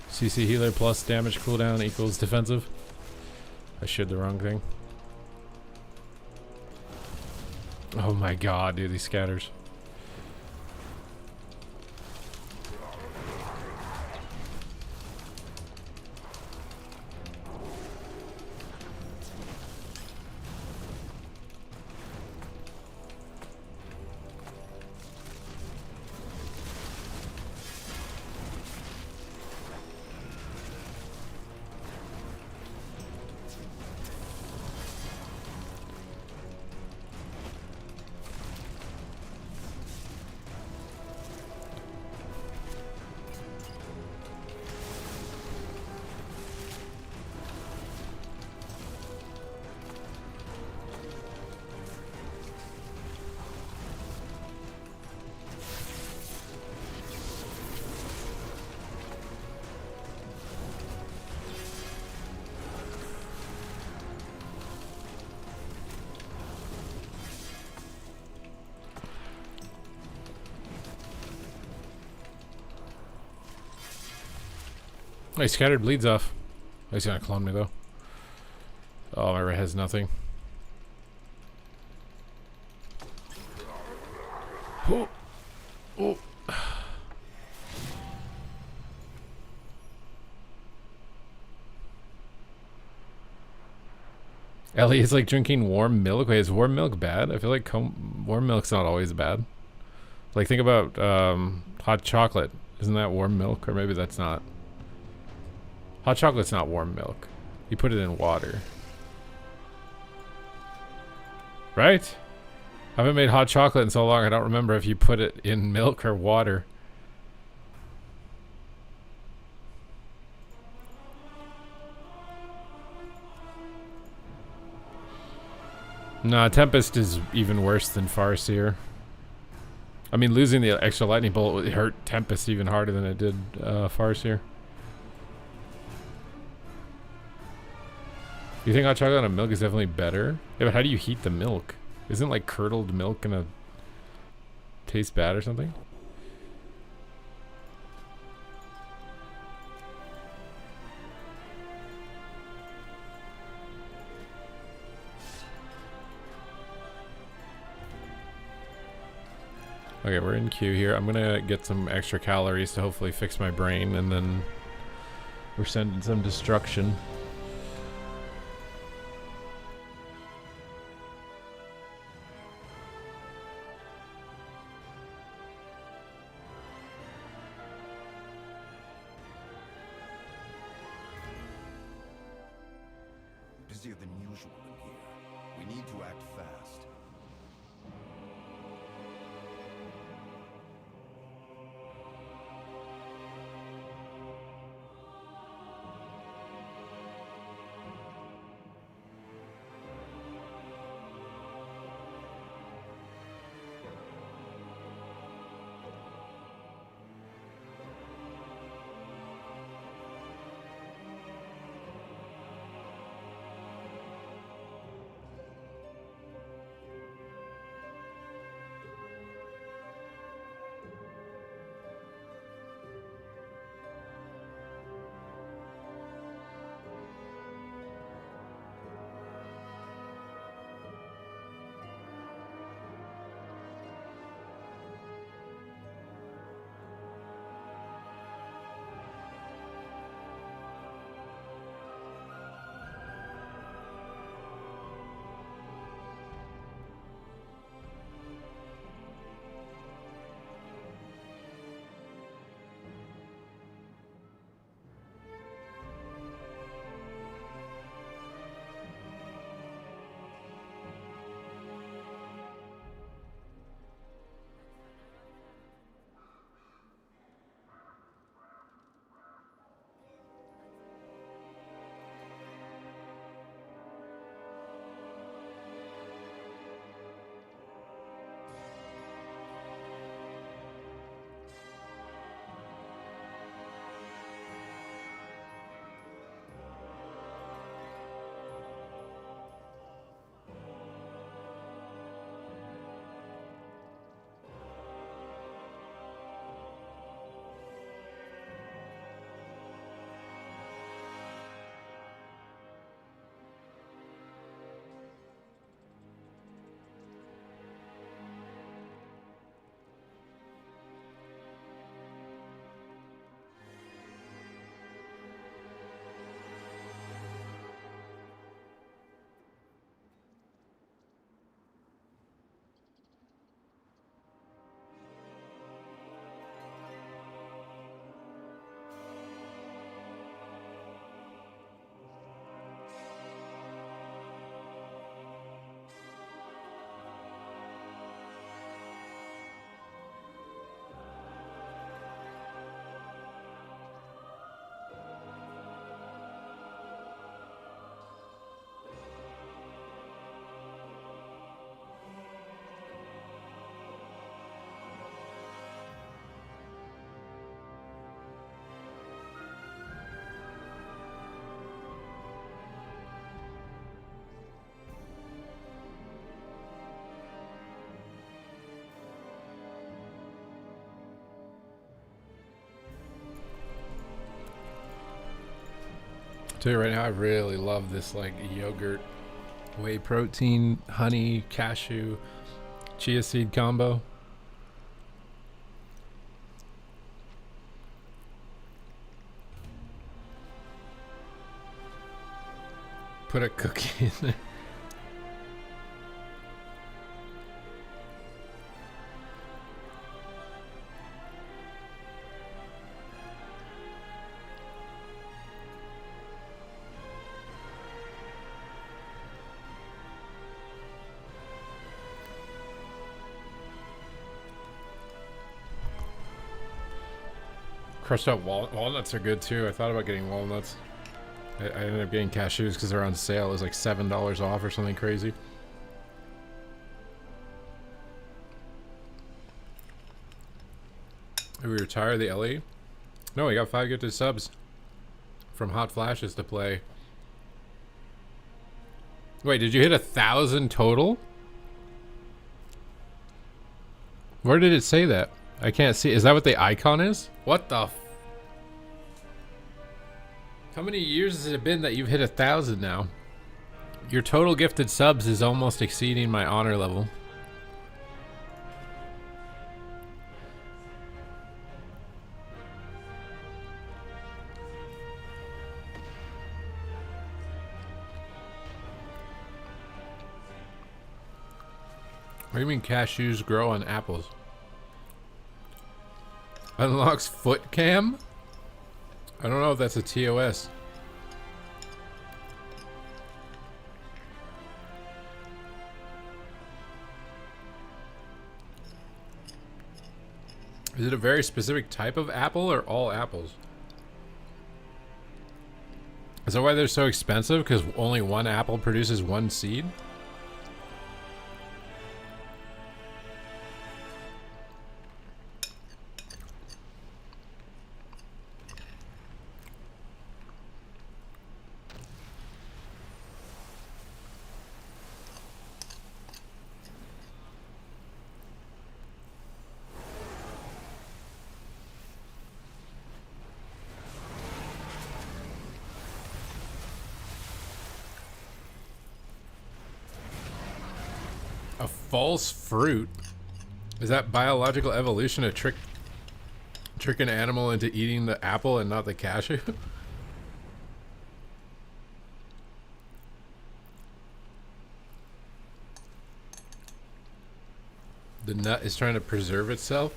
CC healer plus damage cooldown equals defensive. I showed the wrong thing. Oh my god, dude, these scatters. Oh, he scattered bleeds off. Oh, he's gonna clone me though. Oh, my red has nothing. Oh. Oh. Ellie is like drinking warm milk. Wait, is warm milk bad? I feel like warm milk's not always bad. Like think about hot chocolate. Isn't that warm milk? Or maybe that's not. Hot chocolate's not warm milk. You put it in water. Right? I haven't made hot chocolate in so long, I don't remember if you put it in milk or water. Nah, Tempest is even worse than Farseer. I mean, losing the extra lightning bolt would hurt Tempest even harder than it did Farseer. You think hot chocolate on milk is definitely better? Yeah, but how do you heat the milk? Isn't like curdled milk gonna taste bad or something? Okay, we're in queue here. I'm gonna get some extra calories to hopefully fix my brain, and then we're sending some destruction. Busier than usual in here. We need to act fast. tell you right now, I really love this like yogurt, whey protein, honey, cashew, chia seed combo. Put a cookie in there. Crushed up walnuts are good too. I thought about getting walnuts. I ended up getting cashews because they're on sale. It was like $7 off or something crazy. Did we retire the LE? No, we got 5 gifted subs from Hot Flashes to play. Wait, did you hit 1,000 total? Where did it say that? I can't see. Is that what the icon is? What the How many years has it been that you've hit 1,000 now? Your total gifted subs is almost exceeding my honor level. What do you mean cashews grow on apples? Unlocks foot cam? I don't know if that's a TOS. Is it a very specific type of apple or all apples? Is that why they're so expensive? Because only one apple produces one seed? A false fruit? Is that biological evolution to trick an animal into eating the apple and not the cashew? The nut is trying to preserve itself?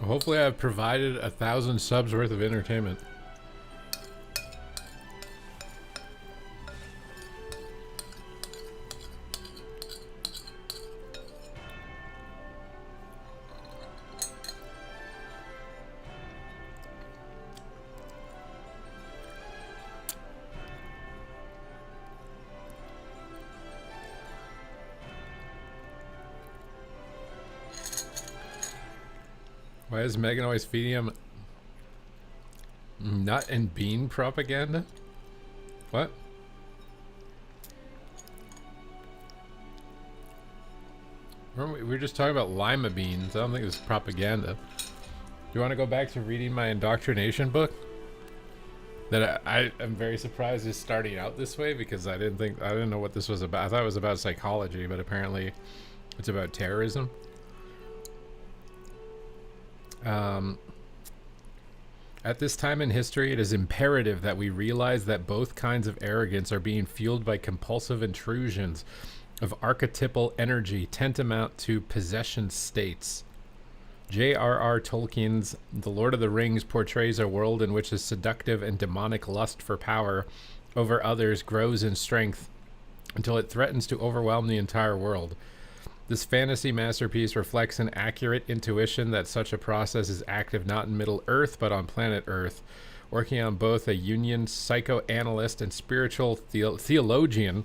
Hopefully I've provided 1,000 subs worth of entertainment. Why is Megan always feeding him nut and bean propaganda? What? We were just talking about lima beans. I don't think it's propaganda. Do you want to go back to reading my indoctrination book? That I am very surprised is starting out this way because I didn't know what this was about. I thought it was about psychology, but apparently it's about terrorism. At this time in history, it is imperative that we realize that both kinds of arrogance are being fueled by compulsive intrusions of archetypal energy tantamount to possession states. J.R.R. Tolkien's The Lord of the Rings portrays a world in which a seductive and demonic lust for power over others grows in strength until it threatens to overwhelm the entire world. This fantasy masterpiece reflects an accurate intuition that such a process is active not in Middle Earth, but on planet Earth. Working on both a Jungian psychoanalyst and spiritual theologian,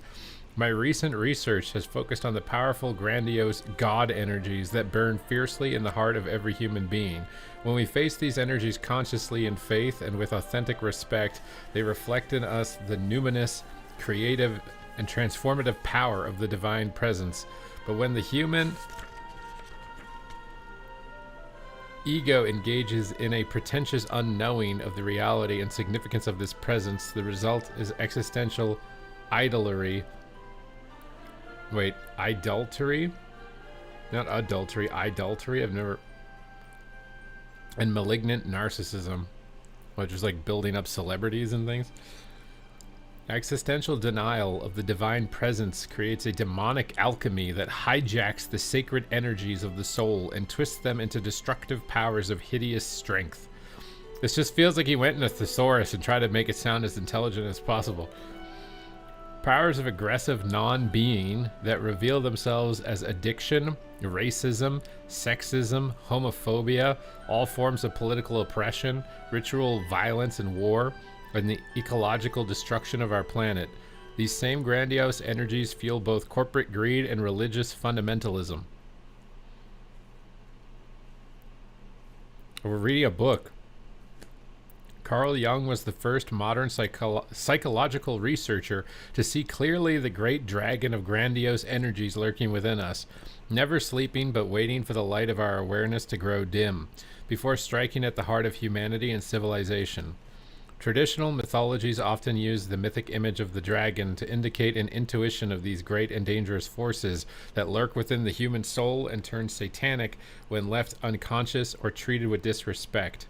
my recent research has focused on the powerful, grandiose God energies that burn fiercely in the heart of every human being. When we face these energies consciously in faith and with authentic respect, they reflect in us the numinous, creative, and transformative power of the divine presence. But when the human ego engages in a pretentious unknowing of the reality and significance of this presence, the result is existential idolatry. Wait, idolatry? Not adultery, idolatry. I've never. And malignant narcissism, which is like building up celebrities and things. Existential denial of the divine presence creates a demonic alchemy that hijacks the sacred energies of the soul and twists them into destructive powers of hideous strength. This just feels like he went in a thesaurus and tried to make it sound as intelligent as possible. Powers of aggressive non-being that reveal themselves as addiction, racism, sexism, homophobia, all forms of political oppression, ritual violence and war, and the ecological destruction of our planet. These same grandiose energies fuel both corporate greed and religious fundamentalism. We're reading a book. Carl Jung was the first modern psychological researcher to see clearly the great dragon of grandiose energies lurking within us, never sleeping but waiting for the light of our awareness to grow dim, before striking at the heart of humanity and civilization. Traditional mythologies often use the mythic image of the dragon to indicate an intuition of these great and dangerous forces that lurk within the human soul and turn satanic when left unconscious or treated with disrespect.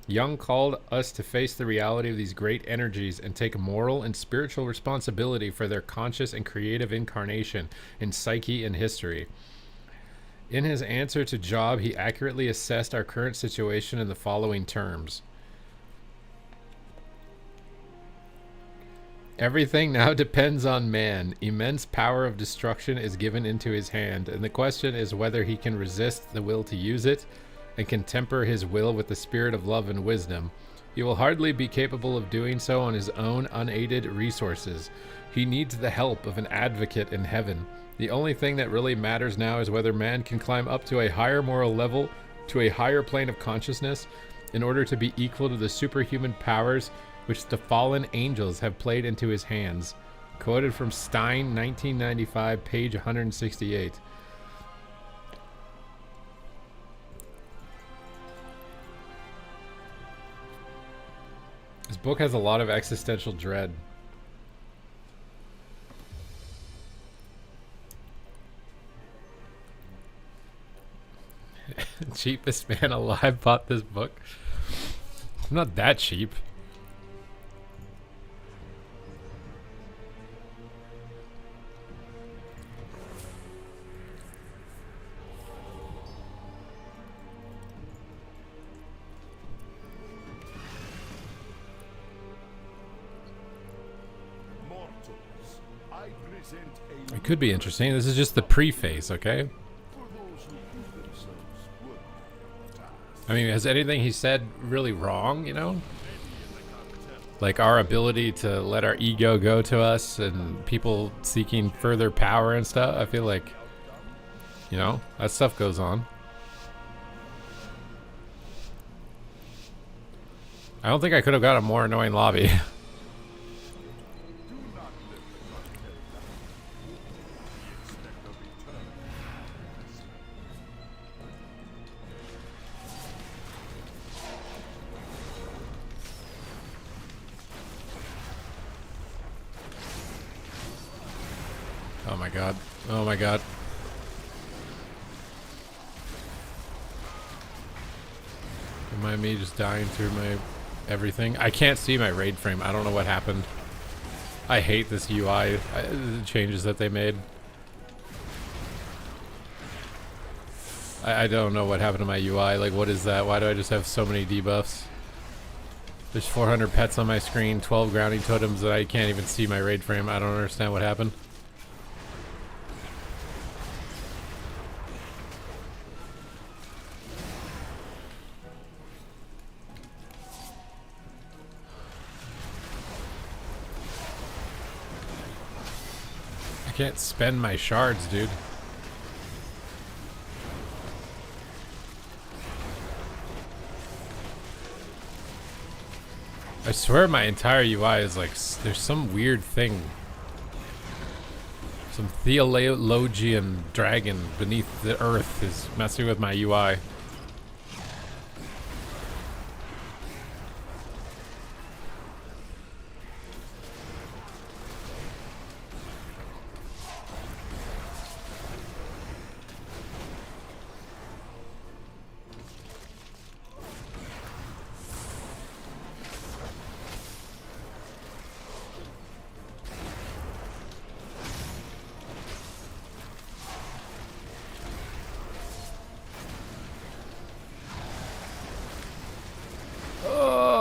Jung called us to face the reality of these great energies and take moral and spiritual responsibility for their conscious and creative incarnation in psyche and history. In his answer to Job, he accurately assessed our current situation in the following terms. Everything now depends on man. Immense power of destruction is given into his hand, and the question is whether he can resist the will to use it and can temper his will with the spirit of love and wisdom. He will hardly be capable of doing so on his own unaided resources. He needs the help of an advocate in heaven. The only thing that really matters now is whether man can climb up to a higher moral level, to a higher plane of consciousness, in order to be equal to the superhuman powers which the fallen angels have played into his hands. Quoted from Stein, 1995, page 168. This book has a lot of existential dread. Cheapest man alive bought this book. I'm not that cheap. It could be interesting. This is just the preface, okay? I mean, has anything he said really wrong, you know? Like our ability to let our ego go to us and people seeking further power and stuff. I feel like, you know, that stuff goes on. I don't think I could have got a more annoying lobby. Oh my god. Oh my god. Don't mind me just dying through my everything. I can't see my raid frame. I don't know what happened. I hate this UI the changes that they made. I don't know what happened to my UI. Like, what is that? Why do I just have so many debuffs? There's 400 pets on my screen, 12 grounding totems that I can't even see my raid frame. I don't understand what happened. can't spend my shards, dude. I swear my entire UI is like, there's some weird thing. Some theologian dragon beneath the earth is messing with my UI.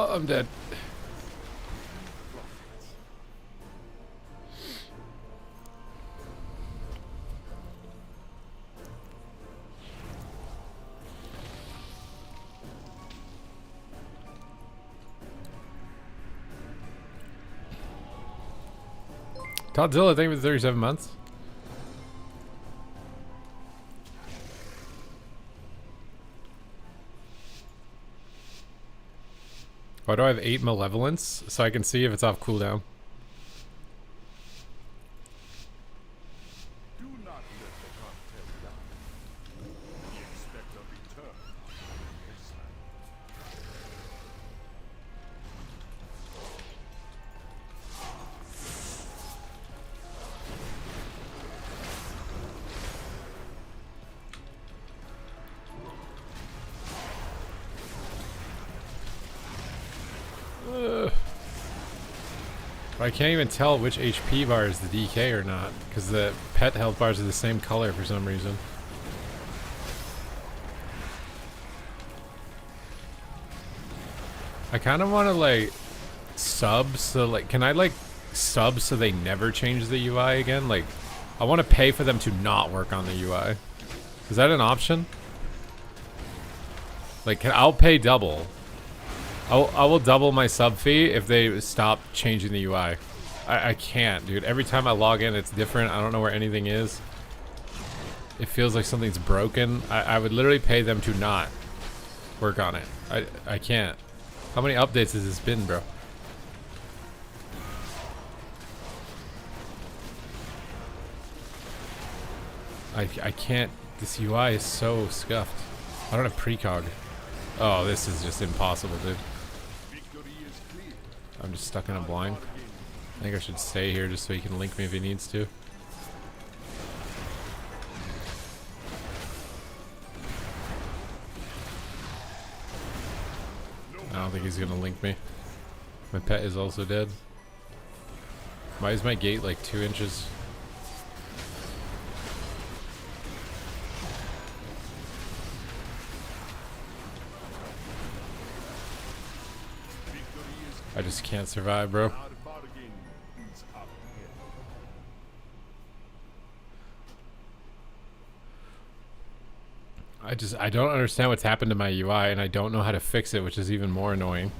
I'm dead. Toddzilla, thank you for 37 months. Why do I have 8 malevolence? So I can see if it's off cooldown. Do not let the cartel down. We expect a return this time. I can't even tell which HP bar is the DK or not, because the pet health bars are the same color for some reason. I kind of want to like sub, so like, can I like sub so they never change the UI again? Like, I want to pay for them to not work on the UI. Is that an option? Like, I'll pay double. I will double my sub fee if they stop changing the UI. I can't, dude. Every time I log in, it's different. I don't know where anything is. It feels like something's broken. I would literally pay them to not work on it. I can't. How many updates has this been, bro? I can't. This UI is so scuffed. I don't have precog. Oh, this is just impossible, dude. I'm just stuck in a blind. I think I should stay here just so he can link me if he needs to. I don't think he's gonna link me. My pet is also dead. Why is my gate like 2 inches? I just can't survive, bro. I don't understand what's happened to my UI, and I don't know how to fix it, which is even more annoying.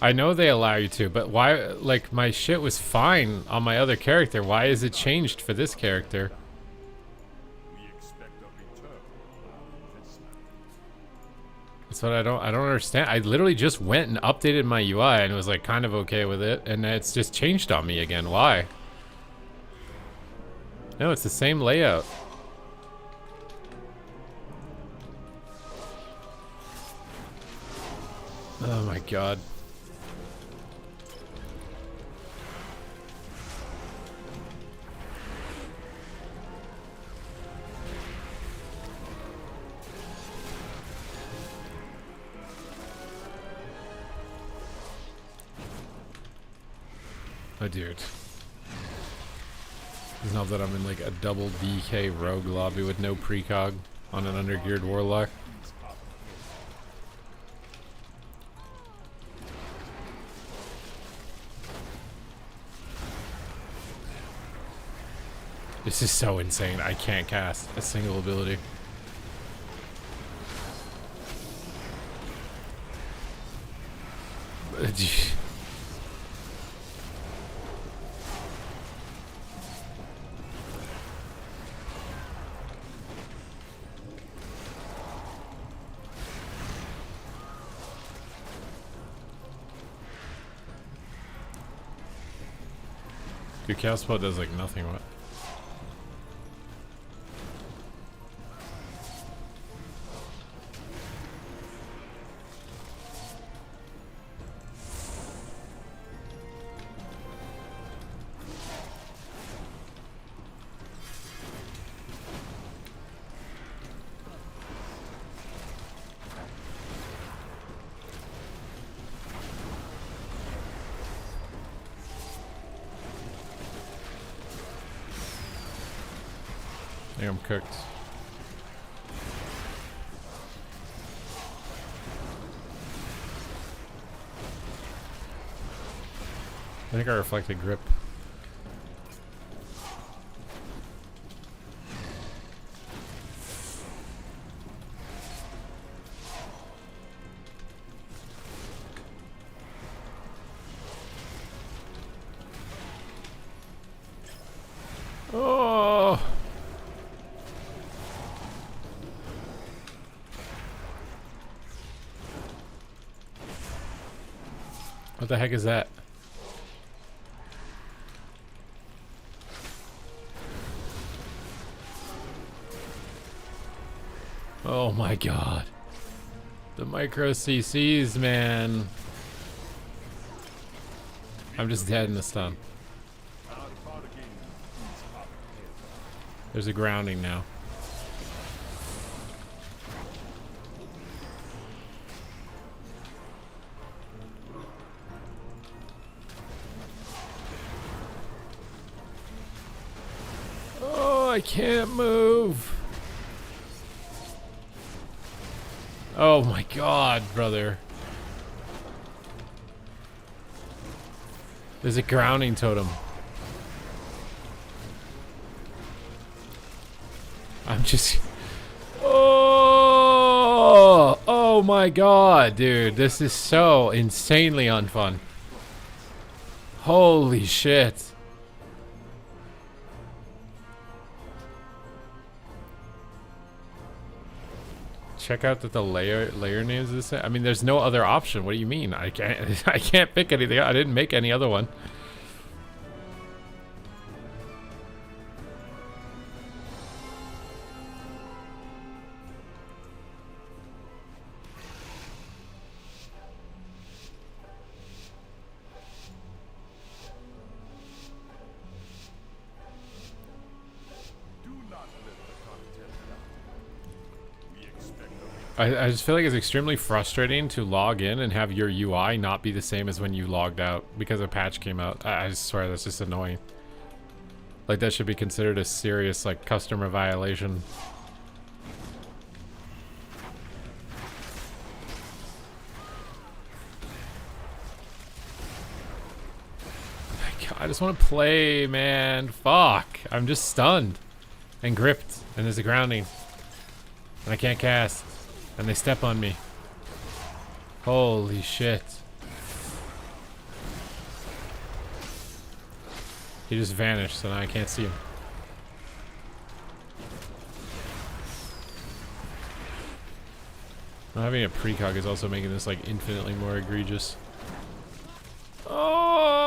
I know they allow you to, but why? Like, my shit was fine on my other character. Why is it changed for this character? That's what I don't understand. I literally just went and updated my UI and was like kind of okay with it, and it's just changed on me again. Why? No, it's the same layout. Oh my god. Oh, dude. It's not that I'm in like a double DK rogue lobby with no precog on an undergeared warlock. This is so insane. I can't cast a single ability. Dude, Chaos Spell does like nothing. What? I think I'm cooked. I think I reflected grip. Oh! What the heck is that? Oh my god. The micro CCs, man. I'm just dead in the stun. There's a grounding now. Oh, I can't move. Oh my god, brother. There's a grounding totem. I'm just... Oh! Oh my god, dude. This is so insanely unfun. Holy shit. Check out that the layer names is the same. I mean, there's no other option. What do you mean? I can't pick anything. I didn't make any other one. I just feel like it's extremely frustrating to log in and have your UI not be the same as when you logged out because a patch came out. I swear that's just annoying. Like that should be considered a serious like customer violation. God, I just want to play, man. Fuck. I'm just stunned and gripped and there's a grounding and I can't cast. And they step on me. Holy shit. He just vanished, so now I can't see him. Not having a precog is also making this like infinitely more egregious. Oh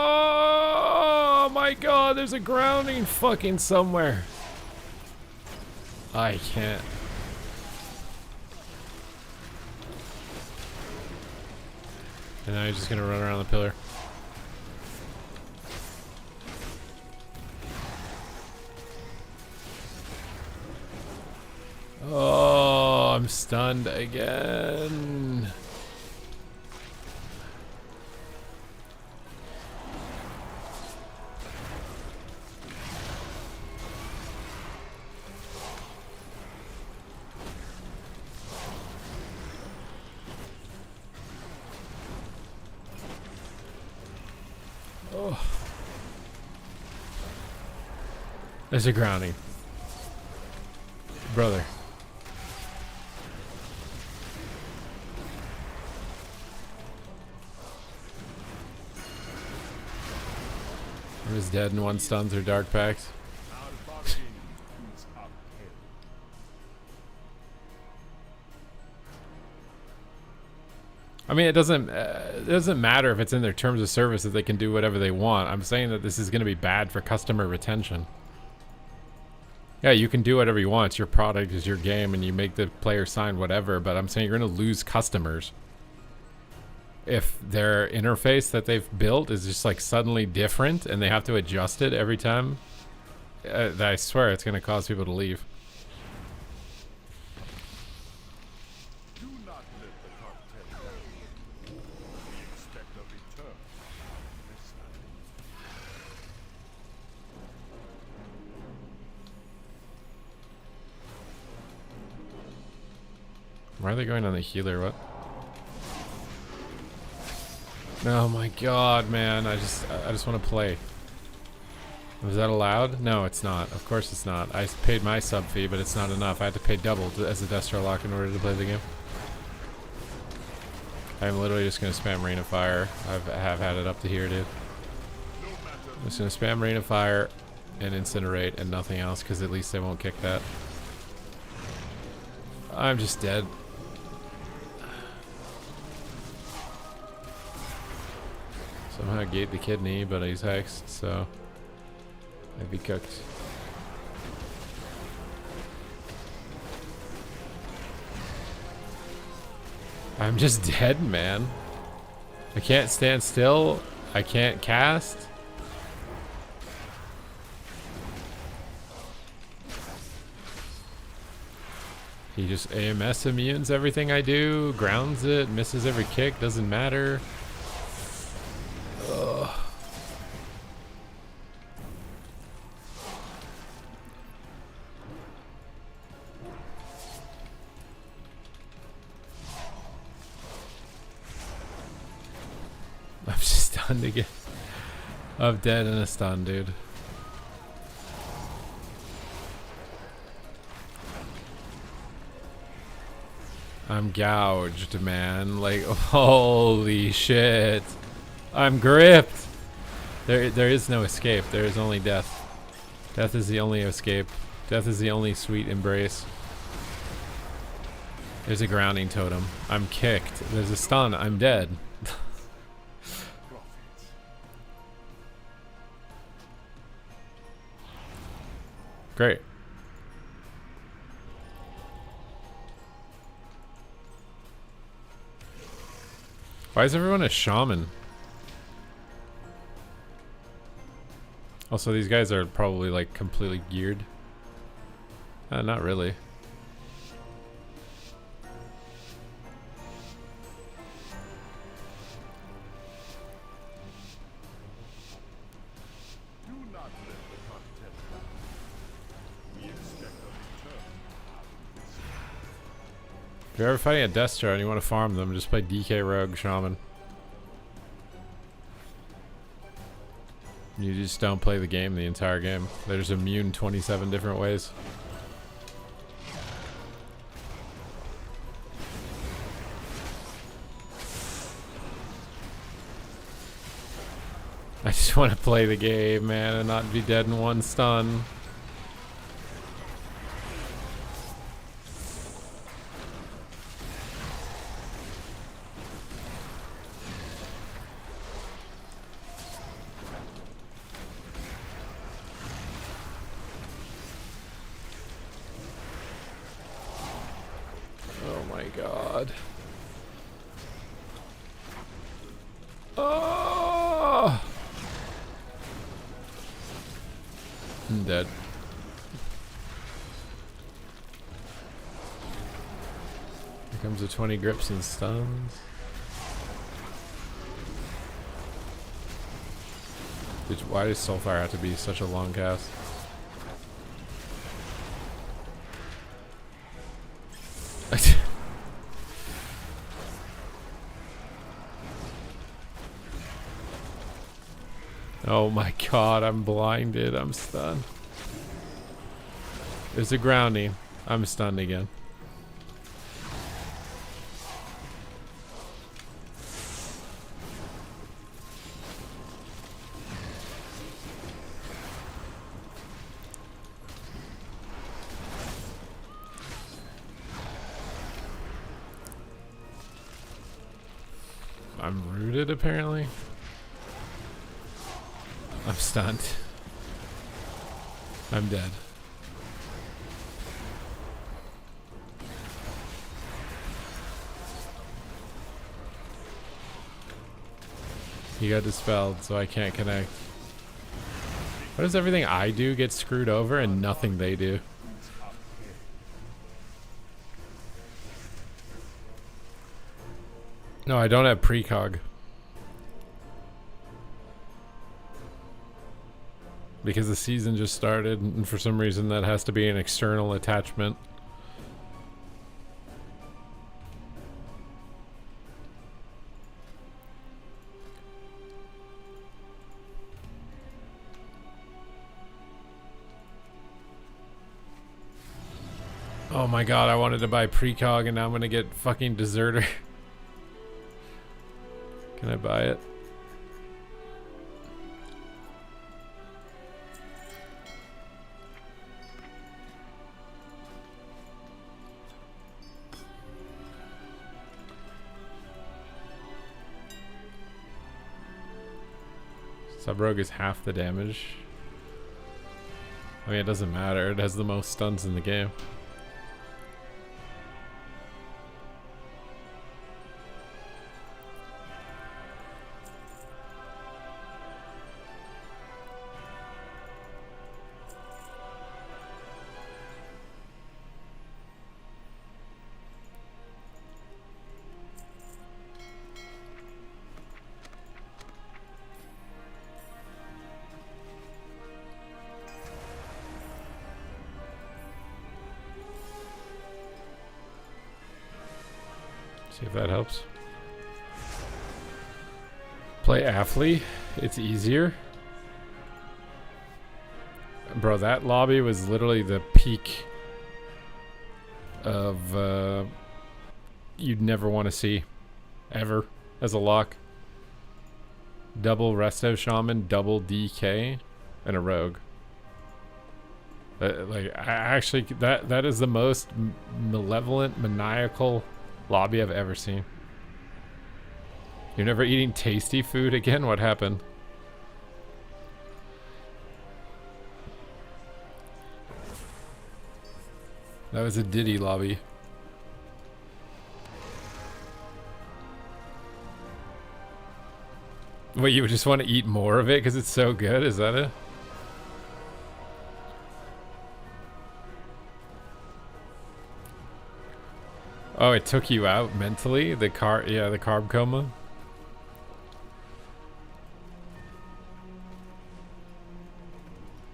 my god, there's a grounding fucking somewhere. I can't. And now he's just gonna run around the pillar. Oh, I'm stunned again. There's a grounding. Brother. He was dead in one stun through Dark Pact. I mean, it doesn't matter if it's in their terms of service that they can do whatever they want. I'm saying that this is going to be bad for customer retention. Yeah, you can do whatever you want. It's your product, it's your game, and you make the player sign whatever, but I'm saying you're going to lose customers if their interface that they've built is just like suddenly different and they have to adjust it every time. I swear it's going to cause people to leave. Do not let the cartel down. We expect a return this time. Why are they going on the healer? What? Oh my god, man. I just want to play. Was that allowed? No, it's not. Of course it's not. I paid my sub fee, but it's not enough. I had to pay double as a Destro lock in order to play the game. I'm literally just going to spam Rain of Fire. I have had it up to here, dude. I'm just going to spam Rain of Fire and Incinerate and nothing else, because at least they won't kick that. I'm just dead. Somehow gate the kidney, but he's hexed, so I'd be cooked. I'm just dead, man. I can't stand still. I can't cast. He just AMS immunes everything I do, grounds it, misses every kick, doesn't matter. Ugh. I'm just stunned again. I'm dead in a stun, dude. I'm gouged, man. Like, holy shit. I'm gripped. There is no escape. There is only death. Death is the only escape. Death is the only sweet embrace. There's a grounding totem. I'm kicked. There's a stun. I'm dead. Great. Why is everyone a shaman? Also, these guys are probably like completely geared. Not really. Do not let the cartel down. We expect a return this time. If you're ever fighting a Destro and you want to farm them, just play DK Rogue Shaman. You just don't play the game the entire game. There's immune 27 different ways. I just want to play the game, man, and not be dead in one stun. Oh my god. Oh! I'm dead. Here comes the 20 grips and stuns. Why does Soulfire have to be such a long cast? Oh my god, I'm blinded. I'm stunned. There's a grounding. I'm stunned again. I'm rooted, apparently. I'm stunned. I'm dead. He got dispelled, so I can't connect. Why does everything I do get screwed over and nothing they do? No, I don't have precog. Because the season just started, and for some reason that has to be an external attachment. Oh my god, I wanted to buy precog and now I'm gonna get fucking deserter. Can I buy it? Subrogue is half the damage. I mean, it doesn't matter. It has the most stuns in the game. See if that helps. Play Aphly. It's easier. Bro, that lobby was literally the peak of you'd never want to see ever as a lock. Double Resto Shaman, double DK, and a Rogue. Like, I actually, that is the most malevolent, maniacal lobby I've ever seen. You're never eating tasty food again? What happened? That was a Diddy lobby. What, you would just want to eat more of it because it's so good? Is that it? Oh, it took you out mentally? The carb coma?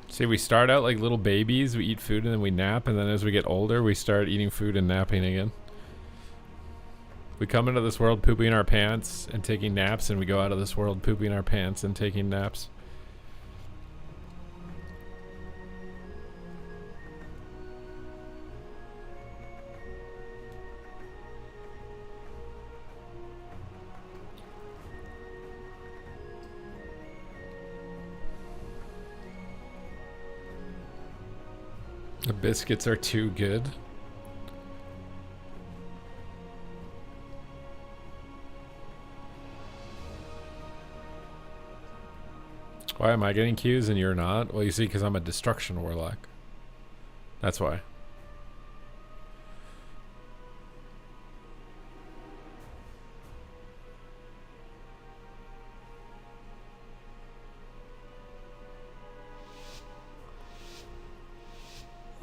See, we start out like little babies, we eat food and then we nap, and then as we get older, we start eating food and napping again. We come into this world pooping our pants and taking naps, and we go out of this world pooping our pants and taking naps. The biscuits are too good. Why am I getting cues and you're not? Well, you see, because I'm a destruction warlock. That's why.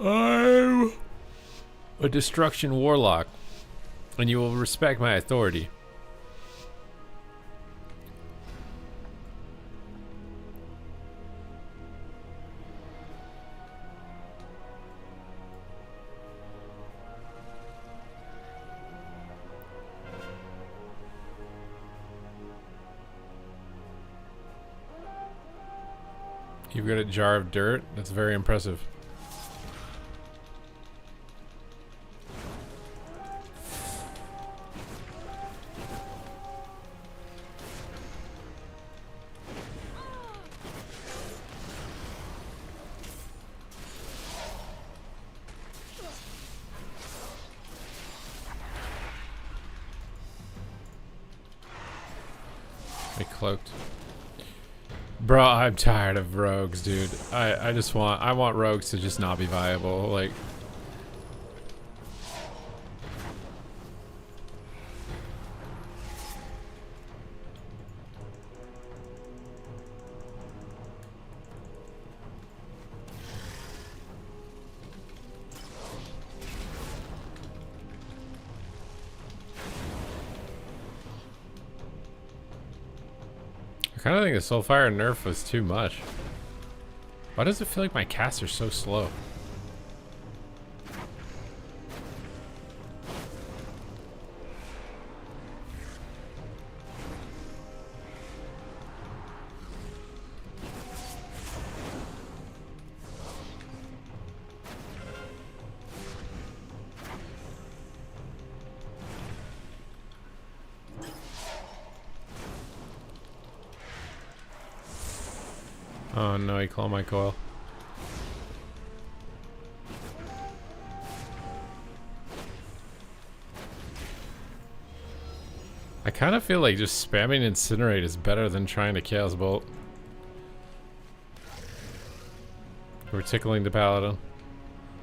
I'm a destruction warlock, and you will respect my authority. You've got a jar of dirt? That's very impressive. cloaked. Bro, I'm tired of rogues, dude. I want rogues to just not be viable. Like, I kind of think the Soulfire nerf was too much. Why does it feel like my casts are so slow? Oh no, he clawed my coil. I kind of feel like just spamming Incinerate is better than trying to Chaos Bolt. We're tickling the Paladin.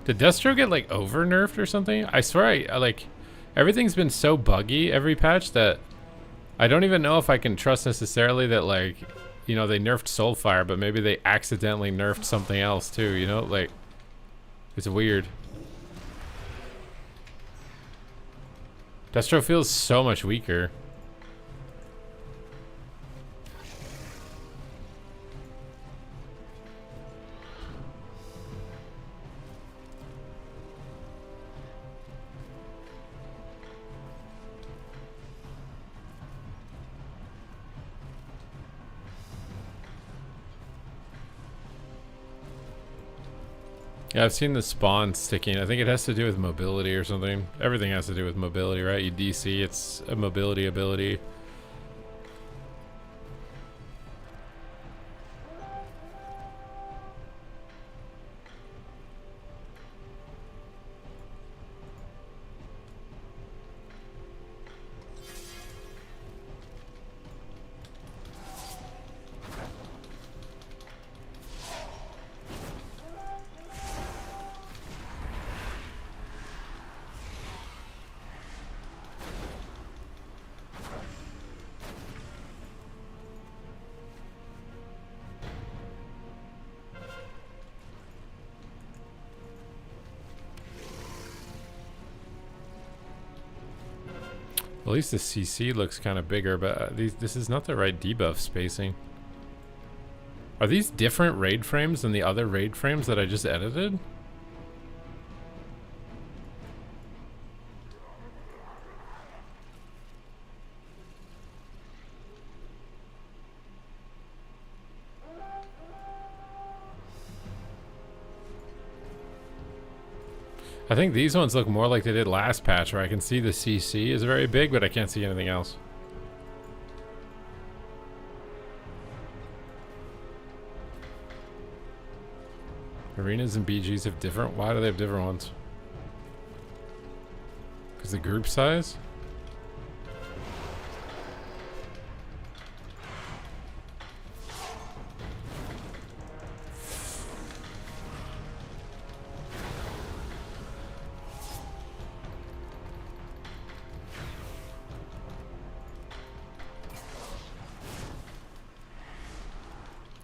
Did Destro get like over nerfed or something? I swear I like everything's been so buggy every patch that I don't even know if I can trust necessarily that, like, you know, they nerfed Soulfire, but maybe they accidentally nerfed something else too, you know? Like, it's weird. Destro feels so much weaker. Yeah, I've seen the spawn sticking. I think it has to do with mobility or something. Everything has to do with mobility, right? You DC, it's a mobility ability. At least the CC looks kind of bigger, but this is not the right debuff spacing. Are these different raid frames than the other raid frames that I just edited? I think these ones look more like they did last patch, where I can see the CC is very big, but I can't see anything else. Arenas and BGs have different... Why do they have different ones? Because the group size?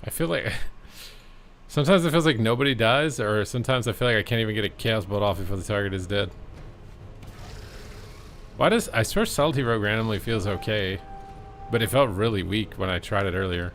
I feel like... Sometimes it feels like nobody dies, or sometimes I feel like I can't even get a Chaos Bolt off before the target is dead. Why does... I swear Subtlety Rogue randomly feels okay, but it felt really weak when I tried it earlier.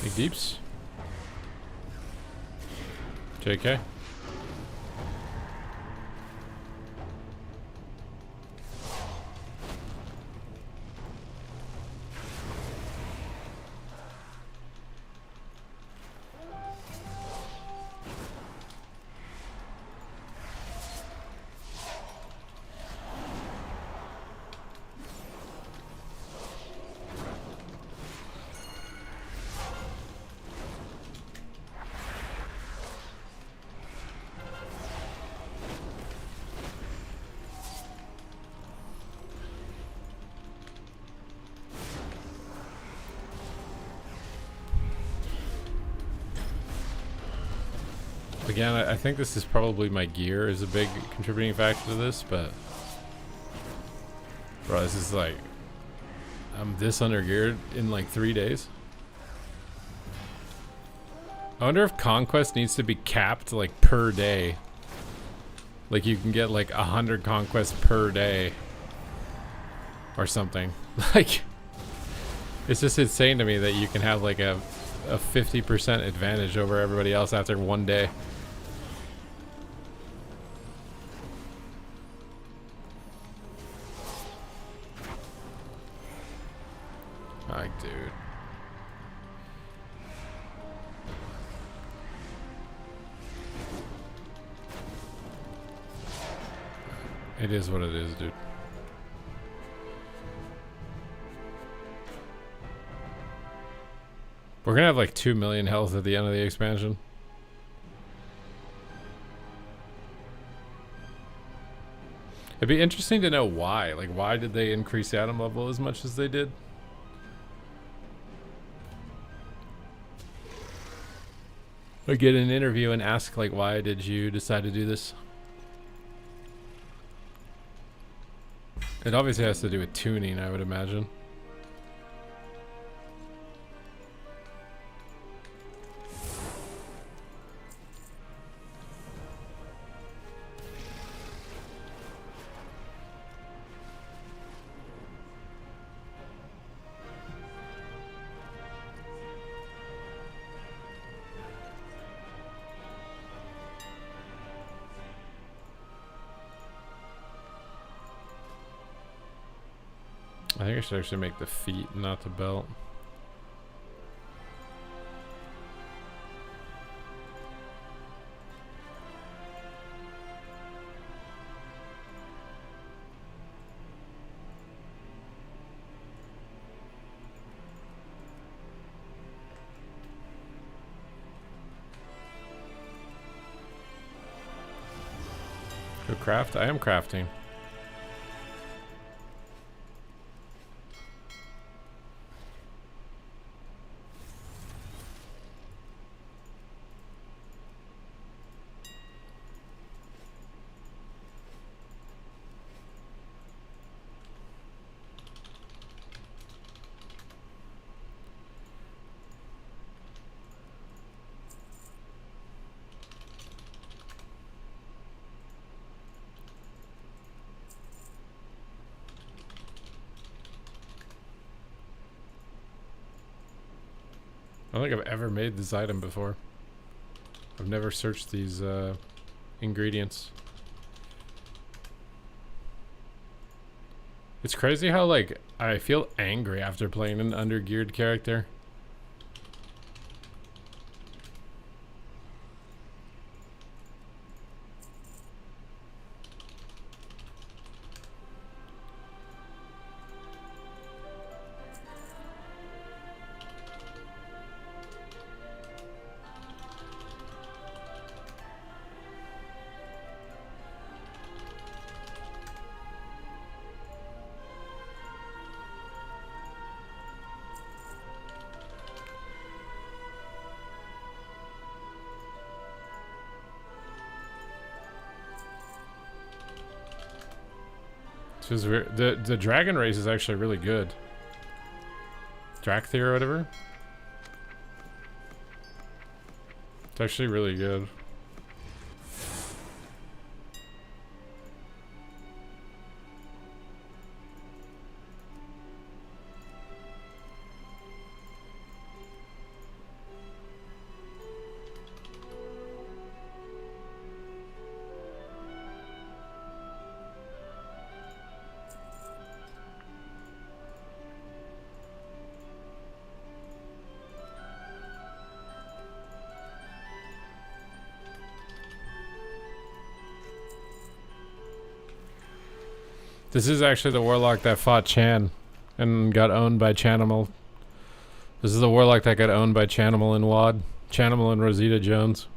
Big deeps. JK. Again, I think this is probably my gear is a big contributing factor to this, but bro, this is like I'm this under geared in like 3 days. I wonder if conquest needs to be capped like per day. Like you can get like 100 conquests per day or something. Like it's just insane to me that you can have like a 50% advantage over everybody else after 1 day. Like, dude. It is what it is, dude. We're gonna have like 2 million health at the end of the expansion. It'd be interesting to know why. Like, why did they increase the item level as much as they did? Or get an interview and ask, like, why did you decide to do this? It obviously has to do with tuning, I would imagine. I think I should actually make the feet, not the belt. Go craft? I am crafting. I don't think I've ever made this item before. I've never searched these ingredients. It's crazy how like I feel angry after playing an undergeared character. The dragon race is actually really good. Drakthir or whatever. It's actually really good. This is actually the warlock that fought Chan and got owned by Chanimal. This is the warlock that got owned by Chanimal and WoD. Chanimal and Rosita Jones.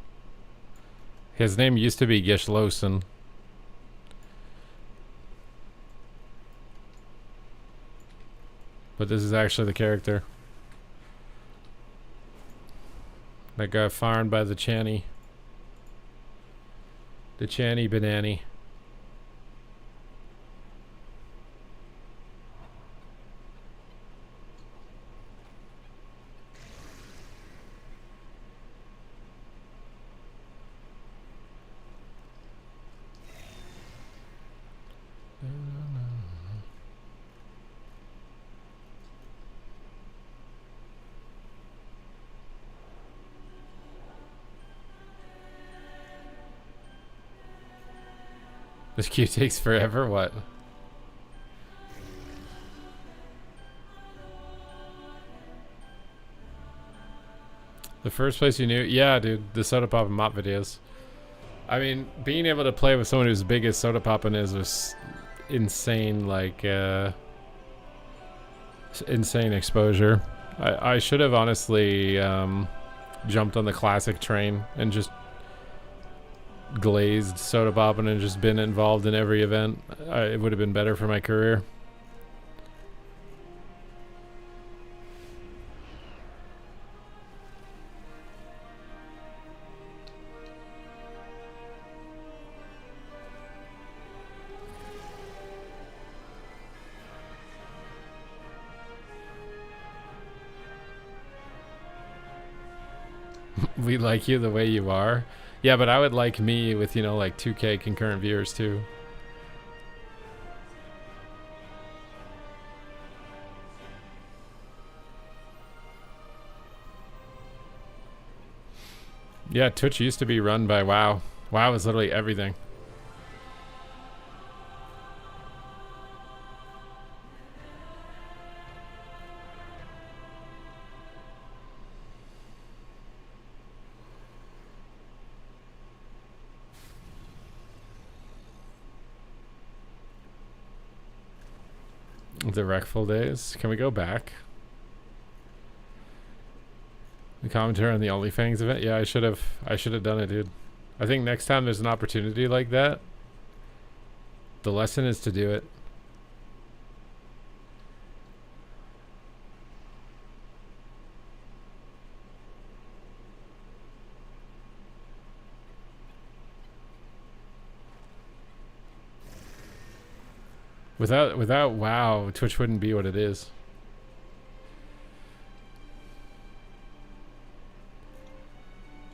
His name used to be Gish Losen. But this is actually the character that got farmed by the Channy. The Channy Banani. This queue takes forever, what? The first place you knew? Yeah, dude, the Soda Pop and Mop videos. I mean, being able to play with someone who's big as Soda Poppin' is was insane, like, insane exposure. I should have honestly jumped on the classic train and just glazed Soda Poppin' and just been involved in every event. It would have been better for my career. We like you the way you are. Yeah, but I would like me with, you know, like 2K concurrent viewers too. Yeah, Twitch used to be run by WoW. WoW is literally everything. The Wreckful days. Can we go back? The commentary on the OnlyFans event? Yeah, I should have done it, dude. I think next time there's an opportunity like that, the lesson is to do it. Without WoW, Twitch wouldn't be what it is.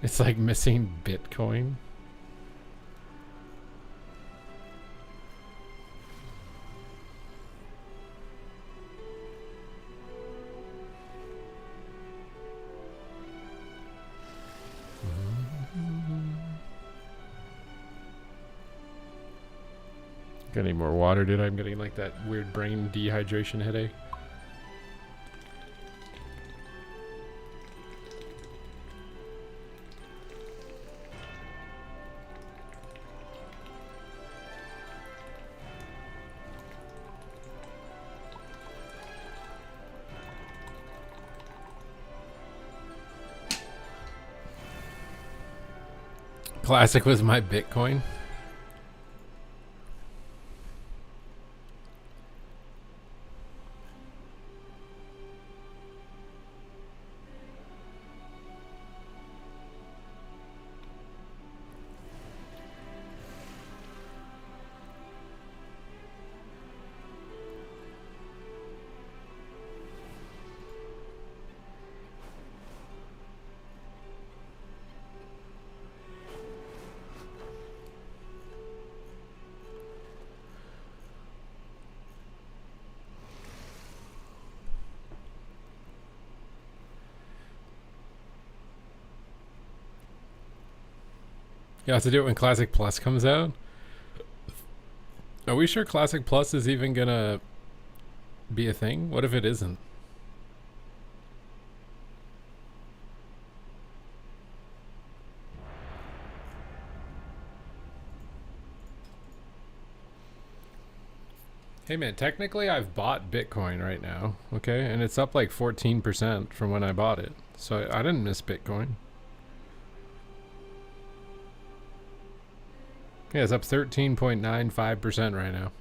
It's like missing Bitcoin. Got any more water, dude? I'm getting like that weird brain dehydration headache. Classic was my Bitcoin. You have to do it when Classic Plus comes out? Are we sure Classic Plus is even gonna be a thing? What if it isn't? Hey man, technically I've bought Bitcoin right now, okay? And it's up like 14% from when I bought it. So I didn't miss Bitcoin. Yeah, it's up 13.95% right now.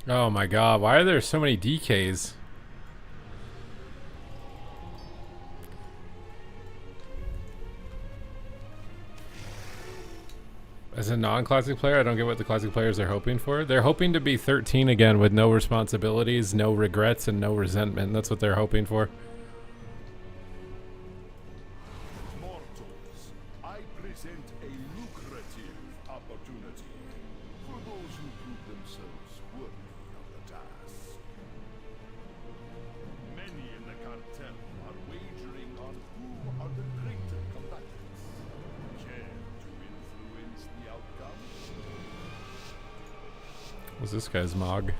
Oh my god, why are there so many DKs? As a non-classic player, I don't get what the classic players are hoping for. They're hoping to be 13 again with no responsibilities, no regrets, and no resentment. That's what they're hoping for. Mortals, I present a lucrative opportunity for those who prove themselves worthy of the task. Many in the cartel are wagering on who are the greater combatants. Care to influence the outcome? What's this guy's Mog?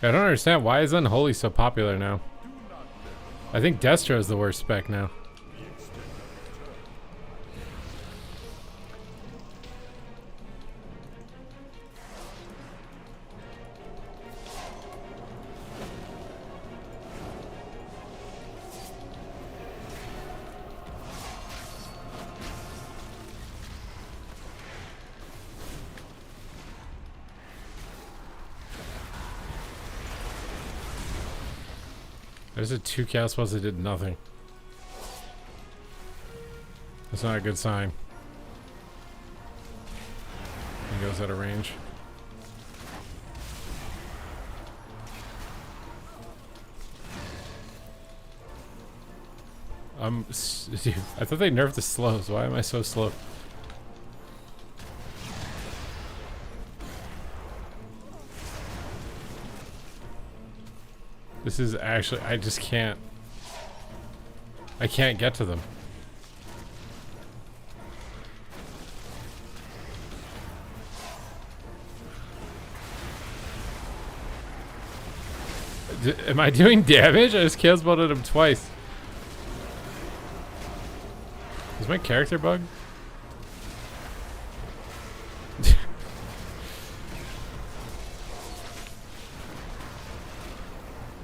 I don't understand. Why is Unholy so popular now? Do not let them I think Destro is the worst spec now. the extent of return. There's a 2 chaos spells that did nothing. That's not a good sign. He goes out of range. Dude, I thought they nerfed the slows. Why am I so slow? This is actually, I just can't. I can't get to them. Am I doing damage? I just chaos bolted him twice. Is my character bug?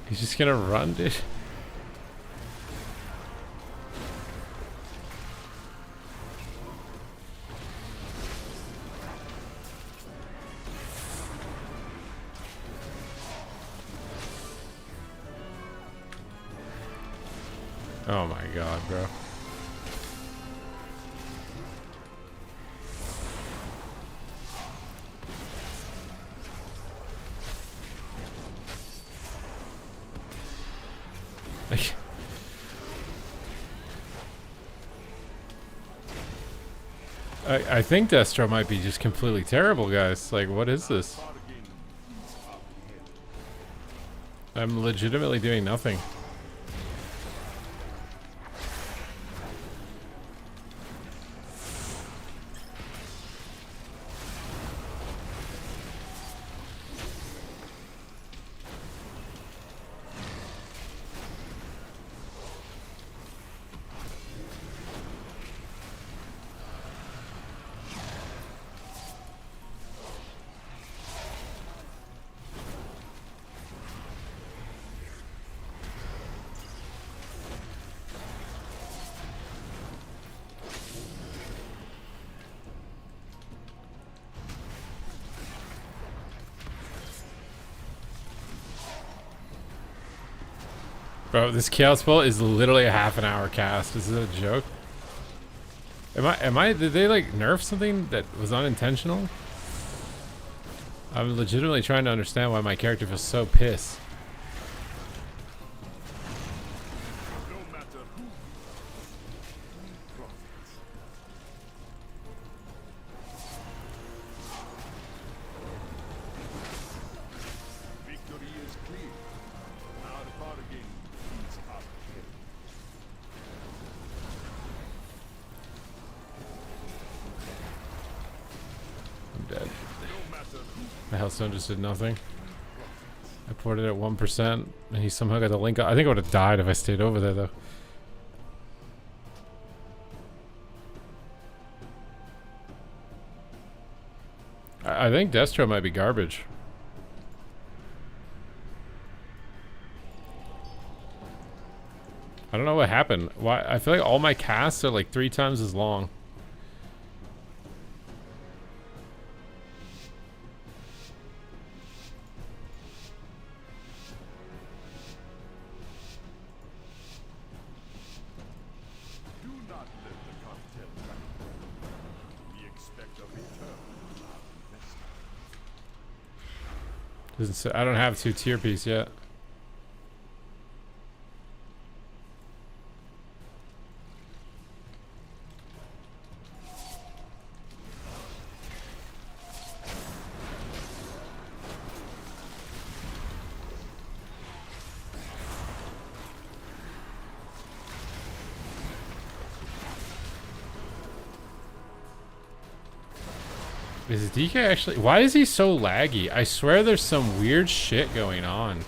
He's just gonna run, dude. Oh my god, bro. I think Destro might be just completely terrible, guys. Like, what is this? Bargain is up ahead. I'm legitimately doing nothing. Bro, this chaos spell is literally a half an hour cast. Is this a joke? Did they like nerf something that was unintentional? I'm legitimately trying to understand why my character feels so pissed. No matter who you are, profits. Victory is clear. Our bargain is up ahead. I'm dead. No matter who My healthstone just did nothing. I poured it at 1%, and he somehow got the link up. I think I would have died if I stayed over there, though. I think Destro might be garbage. I don't know what happened. Why? I feel like all my casts are like 3 times as long. Do not let the cartel back. We expect a return on our investment. Doesn't say, I don't have 2 tier piece yet. Is DK actually... Why is he so laggy? I swear there's some weird shit going on.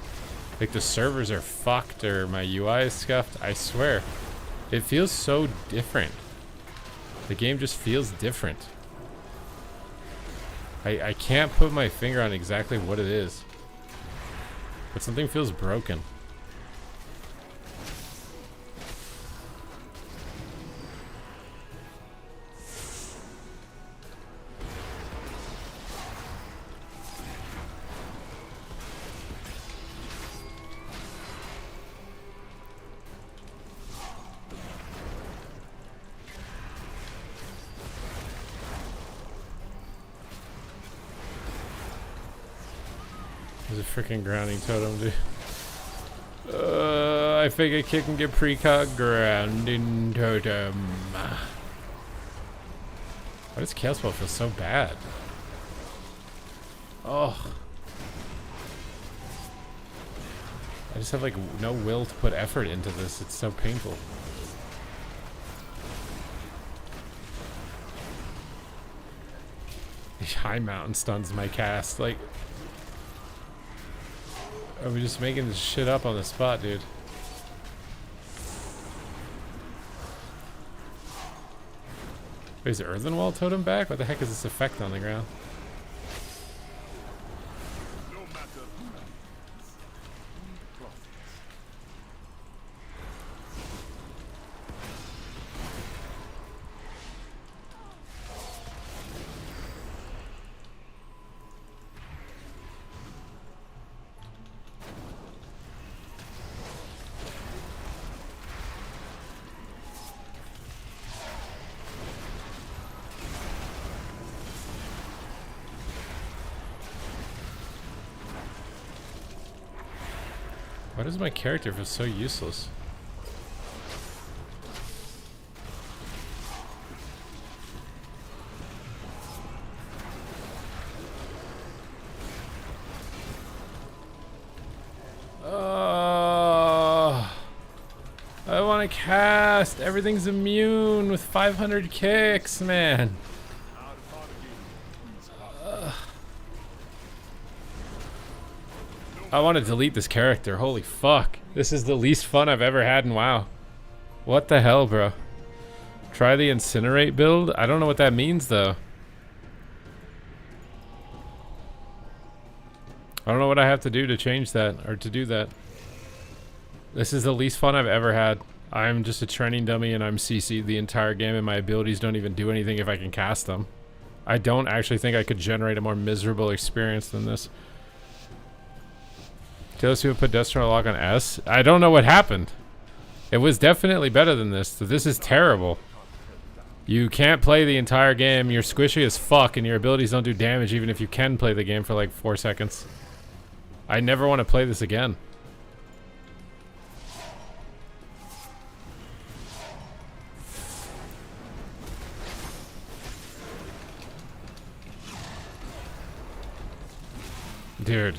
Like the servers are fucked or my UI is scuffed. I swear. It feels so different. The game just feels different. I can't put my finger on exactly what it is. But something feels broken. There's a freaking grounding totem, dude. I think a kid can get precog grounding totem. Why does Chaos Ball feel so bad? Oh. I just have like no will to put effort into this. It's so painful. High mountain stuns my cast. Like, are we just making this shit up on the spot, dude? Wait, is the Earthen Wall totem back? What the heck is this effect on the ground? No matter who leads, who profits. Why does my character feel so useless? I want to cast. Everything's immune with 500 kicks, man. I want to delete this character. Holy fuck. This is the least fun I've ever had in WoW. What the hell, bro? Try the Incinerate build? I don't know what that means, though. I don't know what I have to do to change that, or to do that. This is the least fun I've ever had. I'm just a training dummy and I'm CC'd the entire game and my abilities don't even do anything if I can cast them. I don't actually think I could generate a more miserable experience than this. Those who put Destro lock on S? I don't know what happened. It was definitely better than this. So this is terrible. You can't play the entire game. You're squishy as fuck and your abilities don't do damage even if you can play the game for like 4 seconds. I never want to play this again. Dude.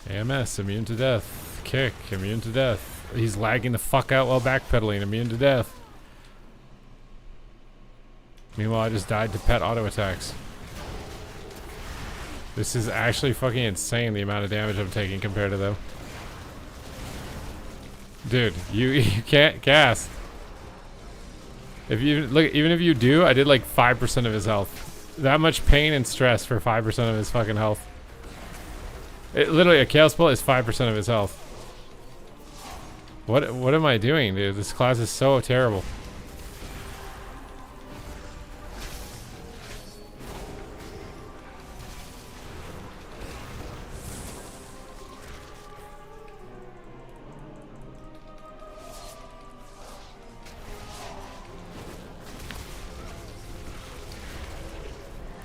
AMS, immune to death. Kick, immune to death. He's lagging the fuck out while backpedaling, immune to death. Meanwhile, I just died to pet auto attacks. This is actually fucking insane, the amount of damage I'm taking compared to them. Dude, you can't cast. If you look, even if you do, I did like 5% of his health. That much pain and stress for 5% of his fucking health. Literally, a Chaos Bolt is 5% of his health. What am I doing, dude? This class is so terrible.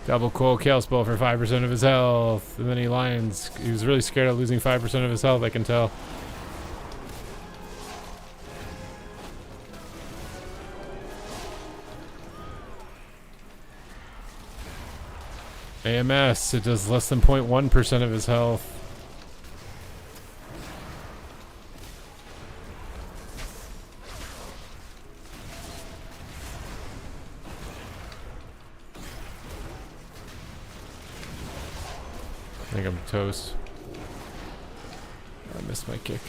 Double coil Chaos Bolt for 5% of his health. And then he lands. He was really scared of losing 5% of his health, I can tell. AMS, it does less than 0.1% of his health. I think I'm toast. I missed my kick.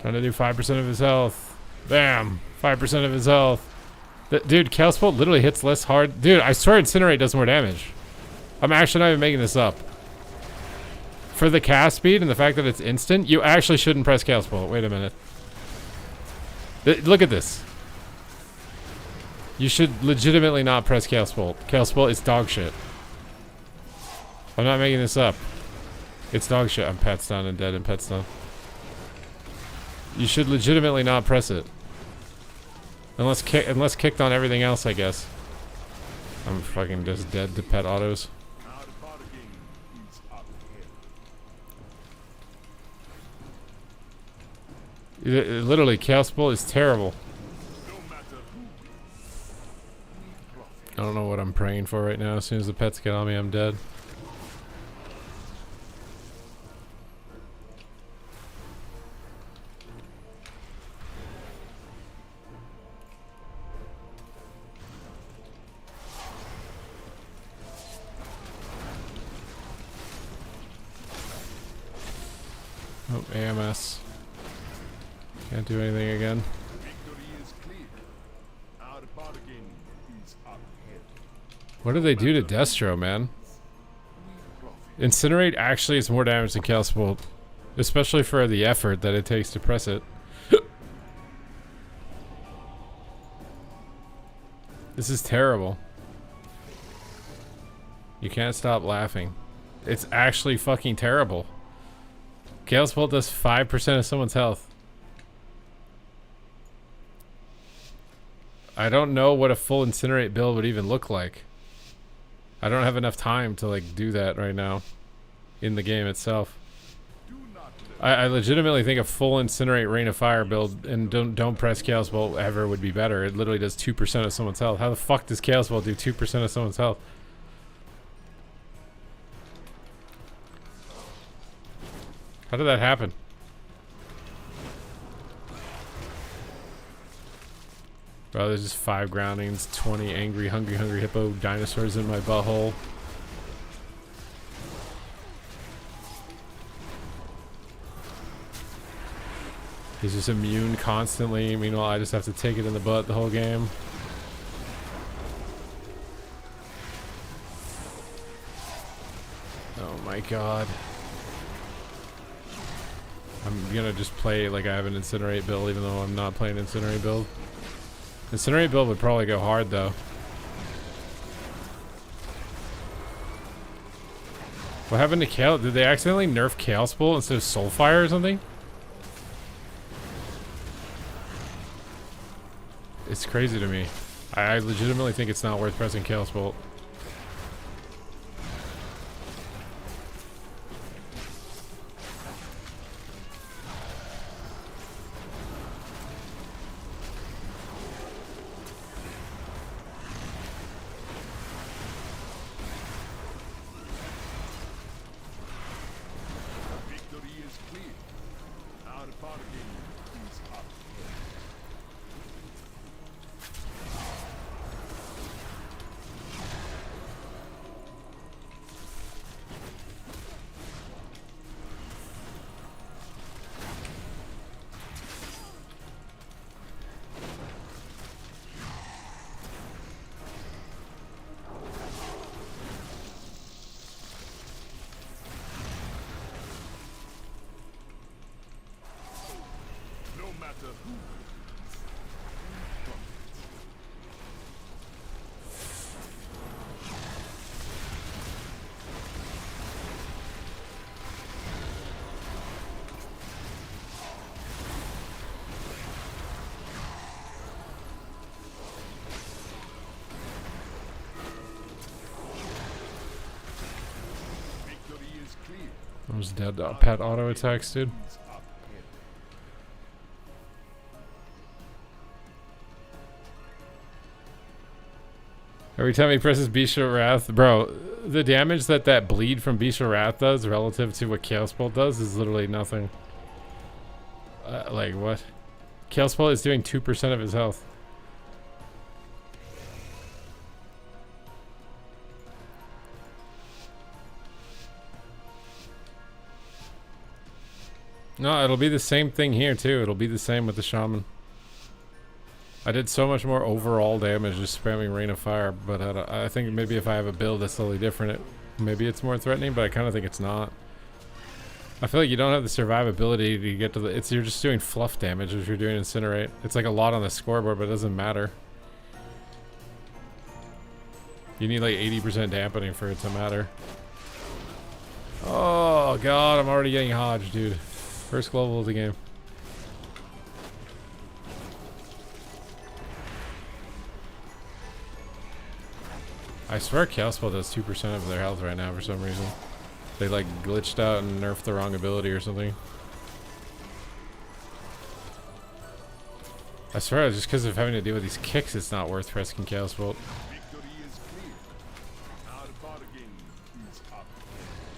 Trying to do 5% of his health. Bam! 5% of his health. Dude, Chaos Bolt literally hits less hard. Dude, I swear Incinerate does more damage. I'm actually not even making this up. For the cast speed and the fact that it's instant, you actually shouldn't press Chaos Bolt. Wait a minute. Look at this. You should legitimately not press Chaos Bolt. Chaos Bolt is dog shit. I'm not making this up. It's dog shit. I'm Pets down and dead and Pets down. You should legitimately not press it. Unless kicked on everything else, I guess. I'm fucking just dead to pet autos. Literally, Chaos Bolt is terrible. I don't know what I'm praying for right now. As soon as the pets get on me, I'm dead. Oh, AMS. Can't do anything again. What do they do to Destro, man? Incinerate actually is more damage than Chaos Bolt. Especially for the effort that it takes to press it. This is terrible. You can't stop laughing. It's actually fucking terrible. Chaos Bolt does 5% of someone's health. I don't know what a full Incinerate build would even look like. I don't have enough time to like do that right now in the game itself. I legitimately think a full Incinerate Rain of Fire build and don't press Chaos Bolt ever would be better. It literally does 2% of someone's health. How the fuck does Chaos Bolt do 2% of someone's health? How did that happen? Bro, there's just 5 groundings, 20 angry, hungry hippo dinosaurs in my butthole. He's just immune constantly. Meanwhile, I just have to take it in the butt the whole game. Oh my god. I'm gonna just play like I have an Incinerate build even though I'm not playing Incinerate build. Incinerate build would probably go hard though. What happened to Chaos? Did they accidentally nerf Chaos Bolt instead of Soulfire or something? It's crazy to me. I legitimately think it's not worth pressing Chaos Bolt. matter who wins, profits. Victory is clear. I'm just dead. Pet auto attacks, dude. Is up ahead. Every time he presses Bestial Wrath, bro, the damage that bleed from Bestial Wrath does relative to what Chaos Bolt does is literally nothing. Like, what? Chaos Bolt is doing 2% of his health. No, it'll be the same thing here, too. It'll be the same with the Shaman. I did so much more overall damage just spamming Rain of Fire, but I think maybe if I have a build that's slightly different, maybe it's more threatening, but I kind of think it's not. I feel like you don't have the survivability to get to the... You're just doing fluff damage if you're doing Incinerate. It's like a lot on the scoreboard, but it doesn't matter. You need like 80% dampening for it to matter. Oh god, I'm already getting Hodge, dude. First global of the game. I swear Chaos Bolt does 2% of their health right now for some reason. They like glitched out and nerfed the wrong ability or something. I swear just because of having to deal with these kicks it's not worth pressing Chaos Bolt. Victory is clear. Our bargain is up.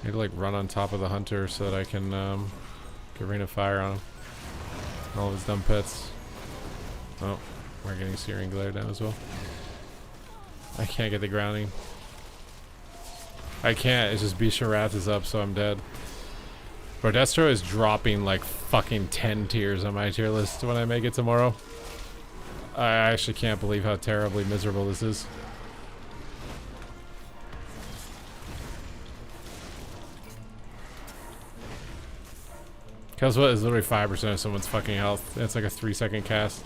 Need to like run on top of the hunter so that I can get Ring of Fire on him. All of his dumb pets. Oh, we're getting Searing Glare down as well. I can't get the grounding. I can't, it's just Bestial Wrath is up so I'm dead. Bro, Destro is dropping like fucking 10 tiers on my tier list when I make it tomorrow. I actually can't believe how terribly miserable this is. Chaos Bolt is literally 5% of someone's fucking health. It's like a 3-second cast.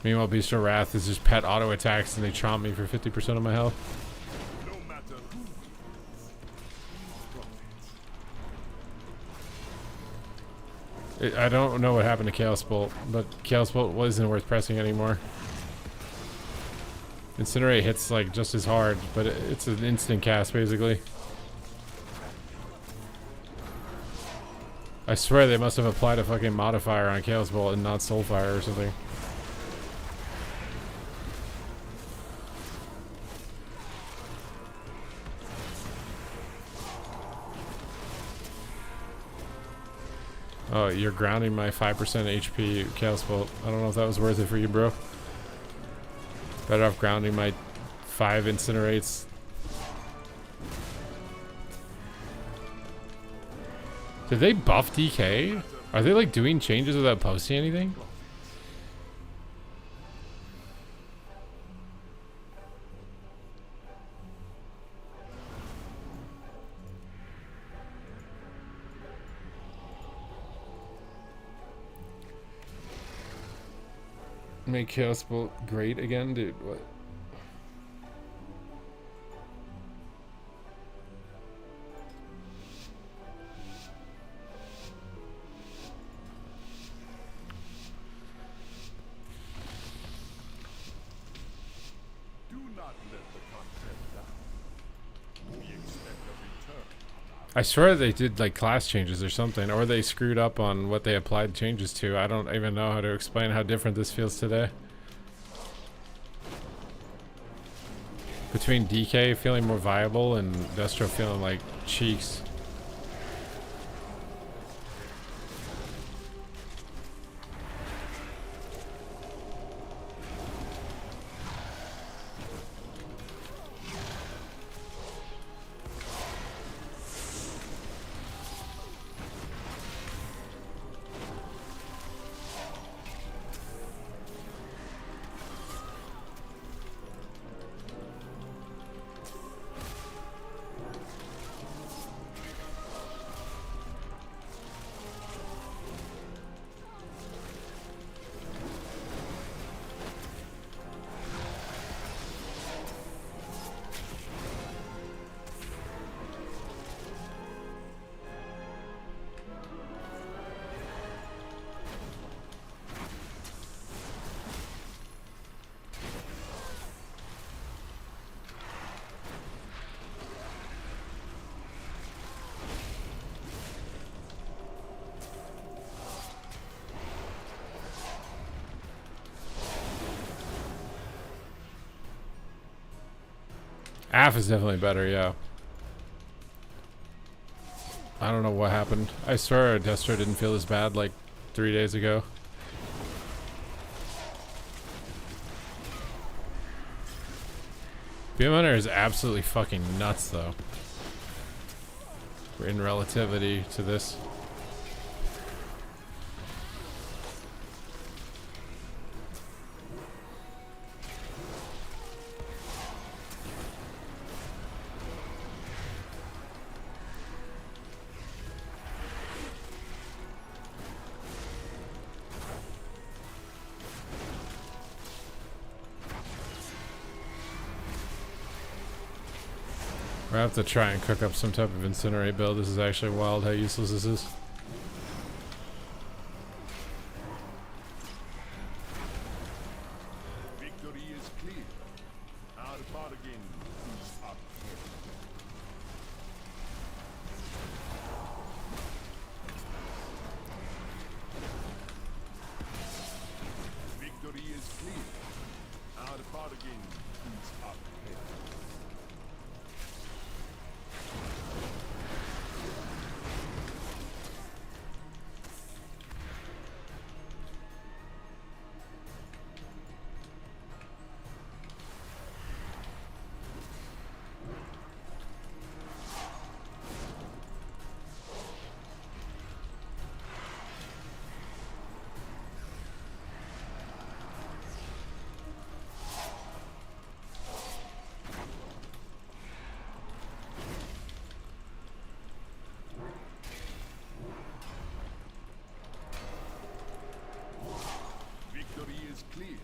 Meanwhile, Bestial Wrath is just pet auto attacks and they chomp me for 50% of my health. No matter who wins, profits. I don't know what happened to Chaos Bolt, but Chaos Bolt wasn't worth pressing anymore. Incinerate hits like just as hard, but it's an instant cast basically. I swear they must have applied a fucking modifier on Chaos Bolt and not Soulfire or something. Oh, you're grounding my 5% HP Chaos Bolt. I don't know if that was worth it for you, bro. Better off grounding my 5 Incinerates. Did they buff DK? Are they like doing changes without posting anything? Make Chaos Bolt great again, dude. What? Do not let the content down. We expect a return on our I swear they did like class changes or something, or they screwed up on what they applied changes to. I don't even know how to explain how different this feels today. Between DK feeling more viable and Destro feeling like cheeks. AF is definitely better, yeah. I don't know what happened. I swear Destro didn't feel as bad like 3 days ago. BM Hunter is absolutely fucking nuts though. In relativity to this. I have to try and cook up some type of incinerate build. This is actually wild how useless this is. Victory is clear. Our bargain is up. Victory is clear. Our bargain is up. Victory is clear.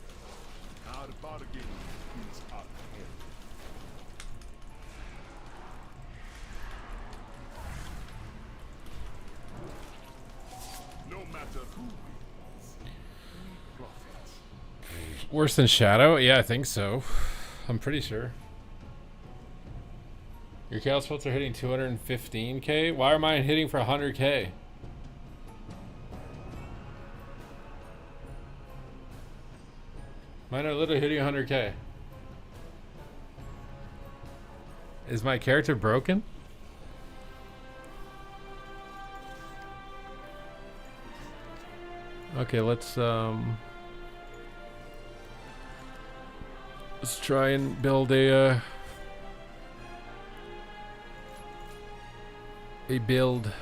Our bargain is up. No matter who wins, we profit. Worse than Shadow? Yeah, I think so. I'm pretty sure. Your chaos spots are hitting 215k? Why are mine hitting for 100k? Mine are literally hitting 100k. Is my character broken? Okay, let's try and build a build.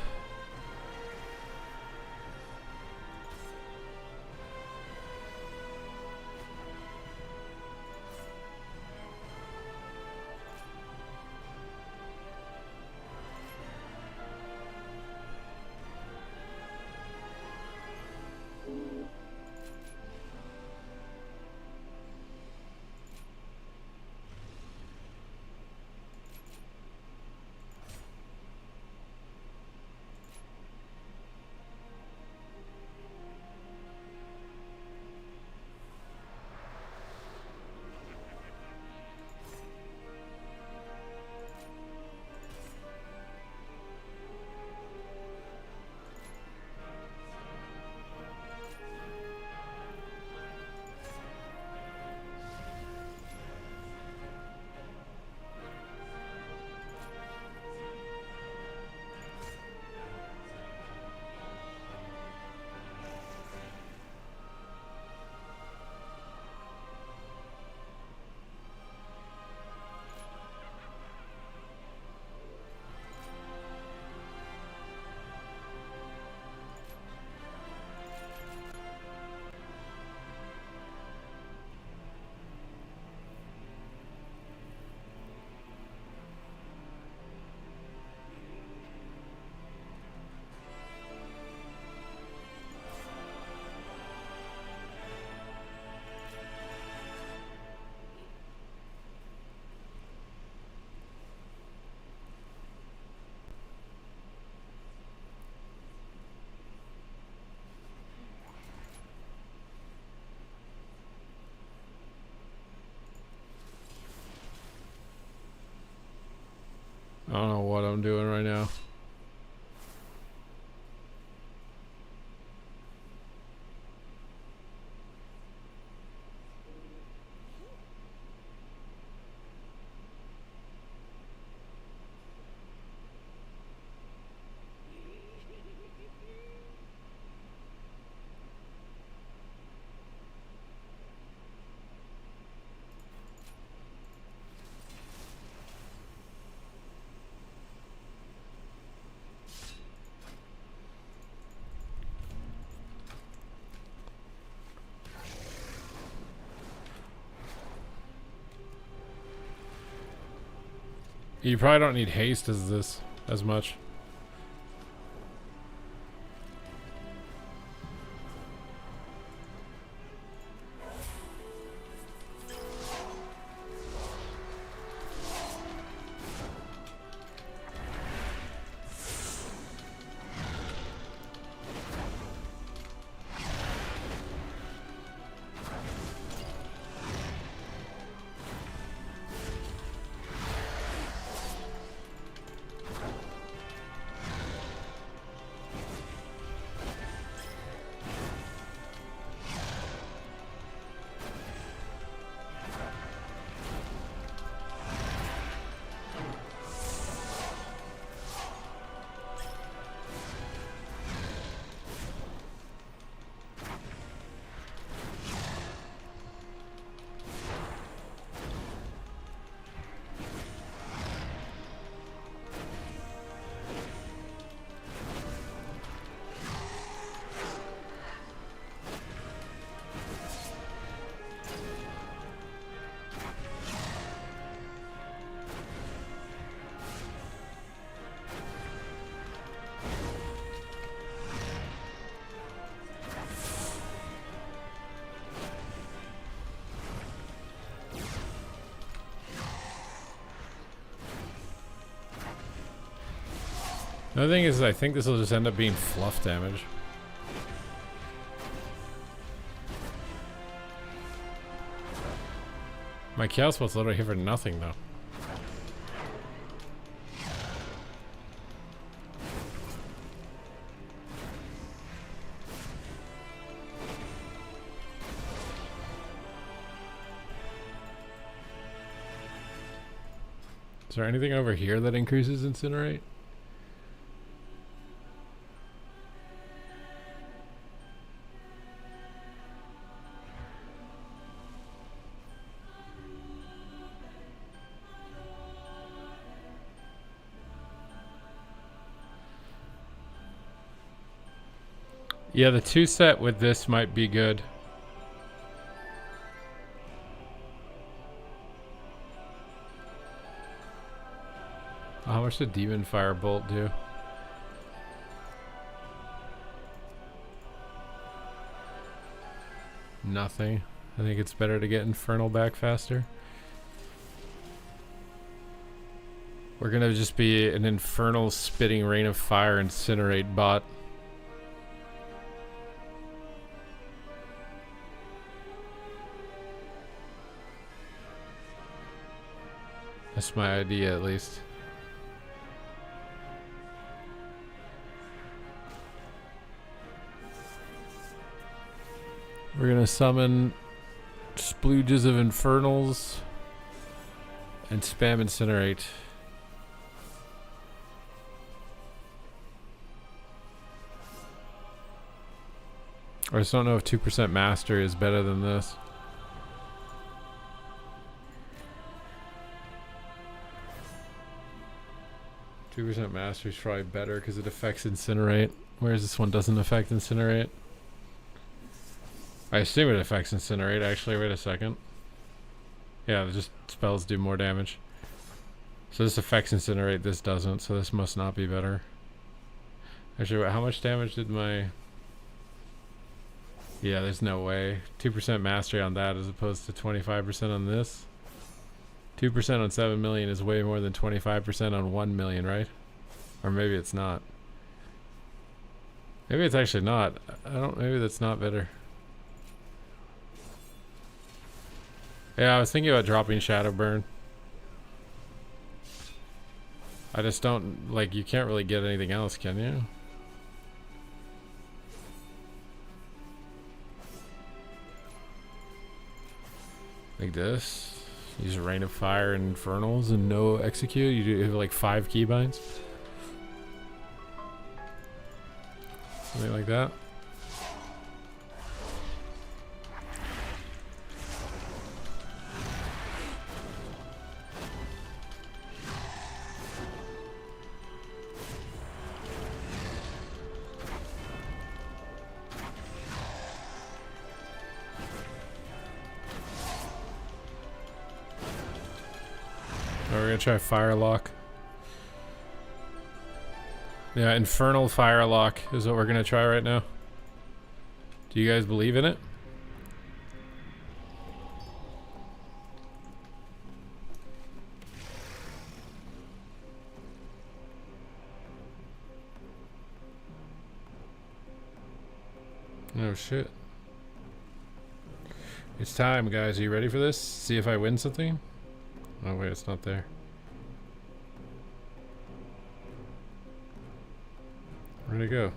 I don't know what I'm doing right now. You probably don't need haste as much. The thing is, I think this will just end up being fluff damage. My Chaos Spell's literally here for nothing, though. Is there anything over here that increases Incinerate? Yeah, the 2 set with this might be good. How much did Demon Firebolt do? Nothing. I think it's better to get Infernal back faster. We're gonna just be an Infernal spitting rain of fire incinerate bot. That's my idea, at least. We're gonna summon splooges of Infernals and spam Incinerate. I just don't know if 2% Mastery is better than this. Mastery is probably better because it affects Incinerate, whereas this one doesn't affect Incinerate. I assume it affects Incinerate, actually. Wait a second. Yeah, just spells do more damage. So this affects Incinerate, this doesn't, so this must not be better. Actually, how much damage did my... Yeah, there's no way. 2% Mastery on that as opposed to 25% on this. 2% on 7 million is way more than 25% on 1 million, right? Or maybe it's not. Maybe it's actually not. Maybe that's not better. Yeah, I was thinking about dropping Shadowburn. I just don't, like, you can't really get anything else, can you? Like this. Use a Rain of Fire and Infernals and no execute. You have like 5 keybinds. Something like that. we're gonna try Firelock. Yeah, Infernal Firelock is what we're gonna try right now. Do you guys believe in it? Oh shit. It's time, guys. Are you ready for this? See if I win something? Oh wait, it's not there. Where'd it go?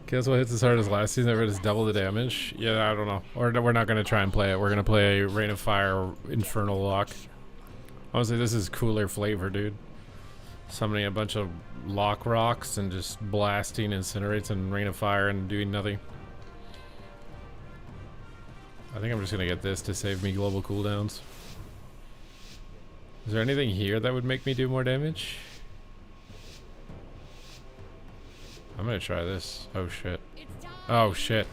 Guess what hits as hard as last season? I read it's double the damage. Yeah, I don't know. Or we're not gonna try and play it. We're gonna play Rain of Fire Infernal Lock. Honestly, this is cooler flavor, dude. Summoning a bunch of lock rocks and just blasting incinerates and Rain of Fire and doing nothing. I think I'm just gonna get this to save me global cooldowns. Is there anything here that would make me do more damage? I'm gonna try this. Oh shit. Oh shit.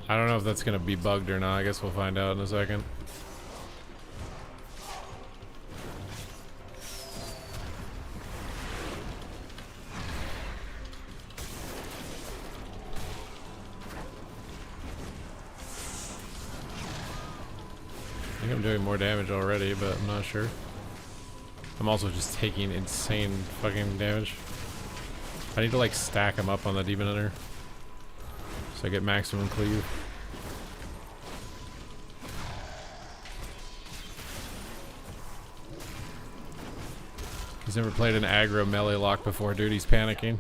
I don't know if that's gonna be bugged or not. I guess we'll find out in a second. I think I'm doing more damage already, but I'm not sure. I'm also just taking insane fucking damage. I need to like stack them up on the Demon Hunter so I get maximum cleave. He's never played an aggro melee lock before, dude. He's panicking.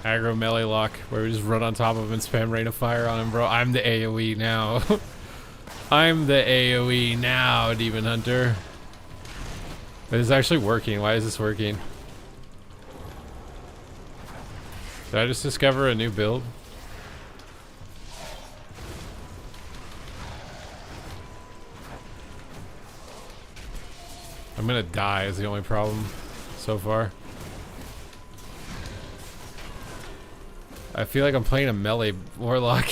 Aggro melee lock where we just run on top of him and spam Rain of Fire on him, bro. I'm the AoE now. I'm the AoE now, Demon Hunter. But it's actually working. Why is this working? Did I just discover a new build? I'm gonna die is the only problem so far. I feel like I'm playing a melee warlock.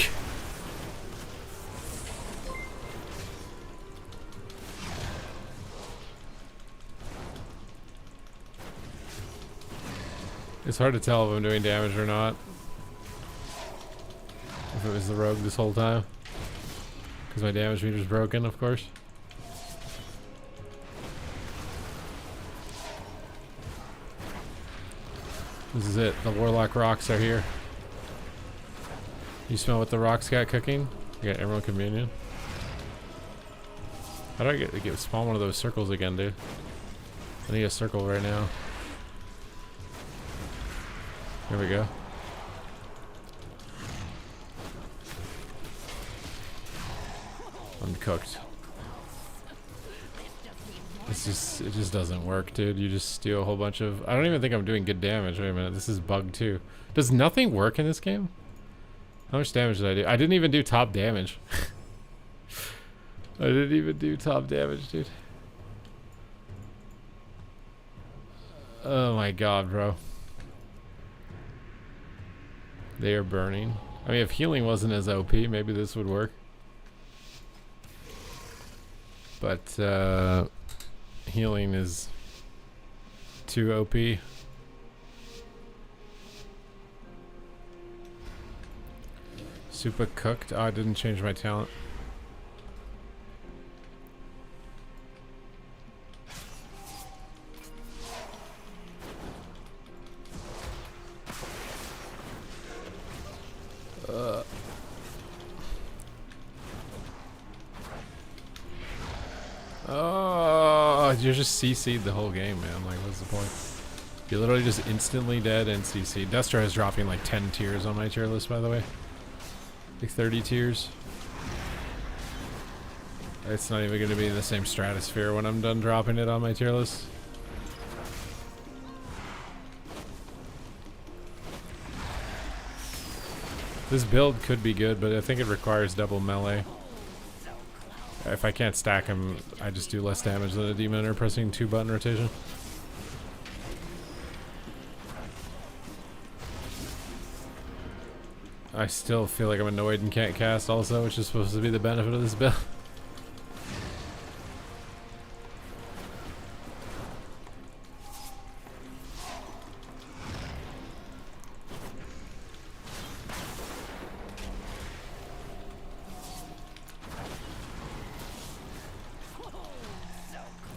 It's hard to tell if I'm doing damage or not. If it was the rogue this whole time. Because my damage meter's broken, of course. This is it. The warlock rocks are here. You smell what the rocks got cooking? You got Emerald Communion. How do I get spawn one of those circles again, dude? I need a circle right now. Here we go. Uncooked. It just doesn't work, dude. You just steal a whole bunch of... I don't even think I'm doing good damage. Wait a minute, this is bugged too. Does nothing work in this game? How much damage did I do? I didn't even do top damage. I didn't even do top damage, dude. Oh my god, bro. They are burning. I mean, if healing wasn't as OP, maybe this would work. But, healing is too OP. Super cooked. Oh, I didn't change my talent. Oh, you're just CC'd the whole game, man. Like, what's the point? You're literally just instantly dead and CC'd. Destra is dropping like 10 tiers on my tier list, by the way. Like 30 tiers. It's not even going to be in the same stratosphere when I'm done dropping it on my tier list. This build could be good, but I think it requires double melee. If I can't stack him, I just do less damage than a Demon Hunter pressing 2-button rotation. I still feel like I'm annoyed and can't cast also, which is supposed to be the benefit of this build.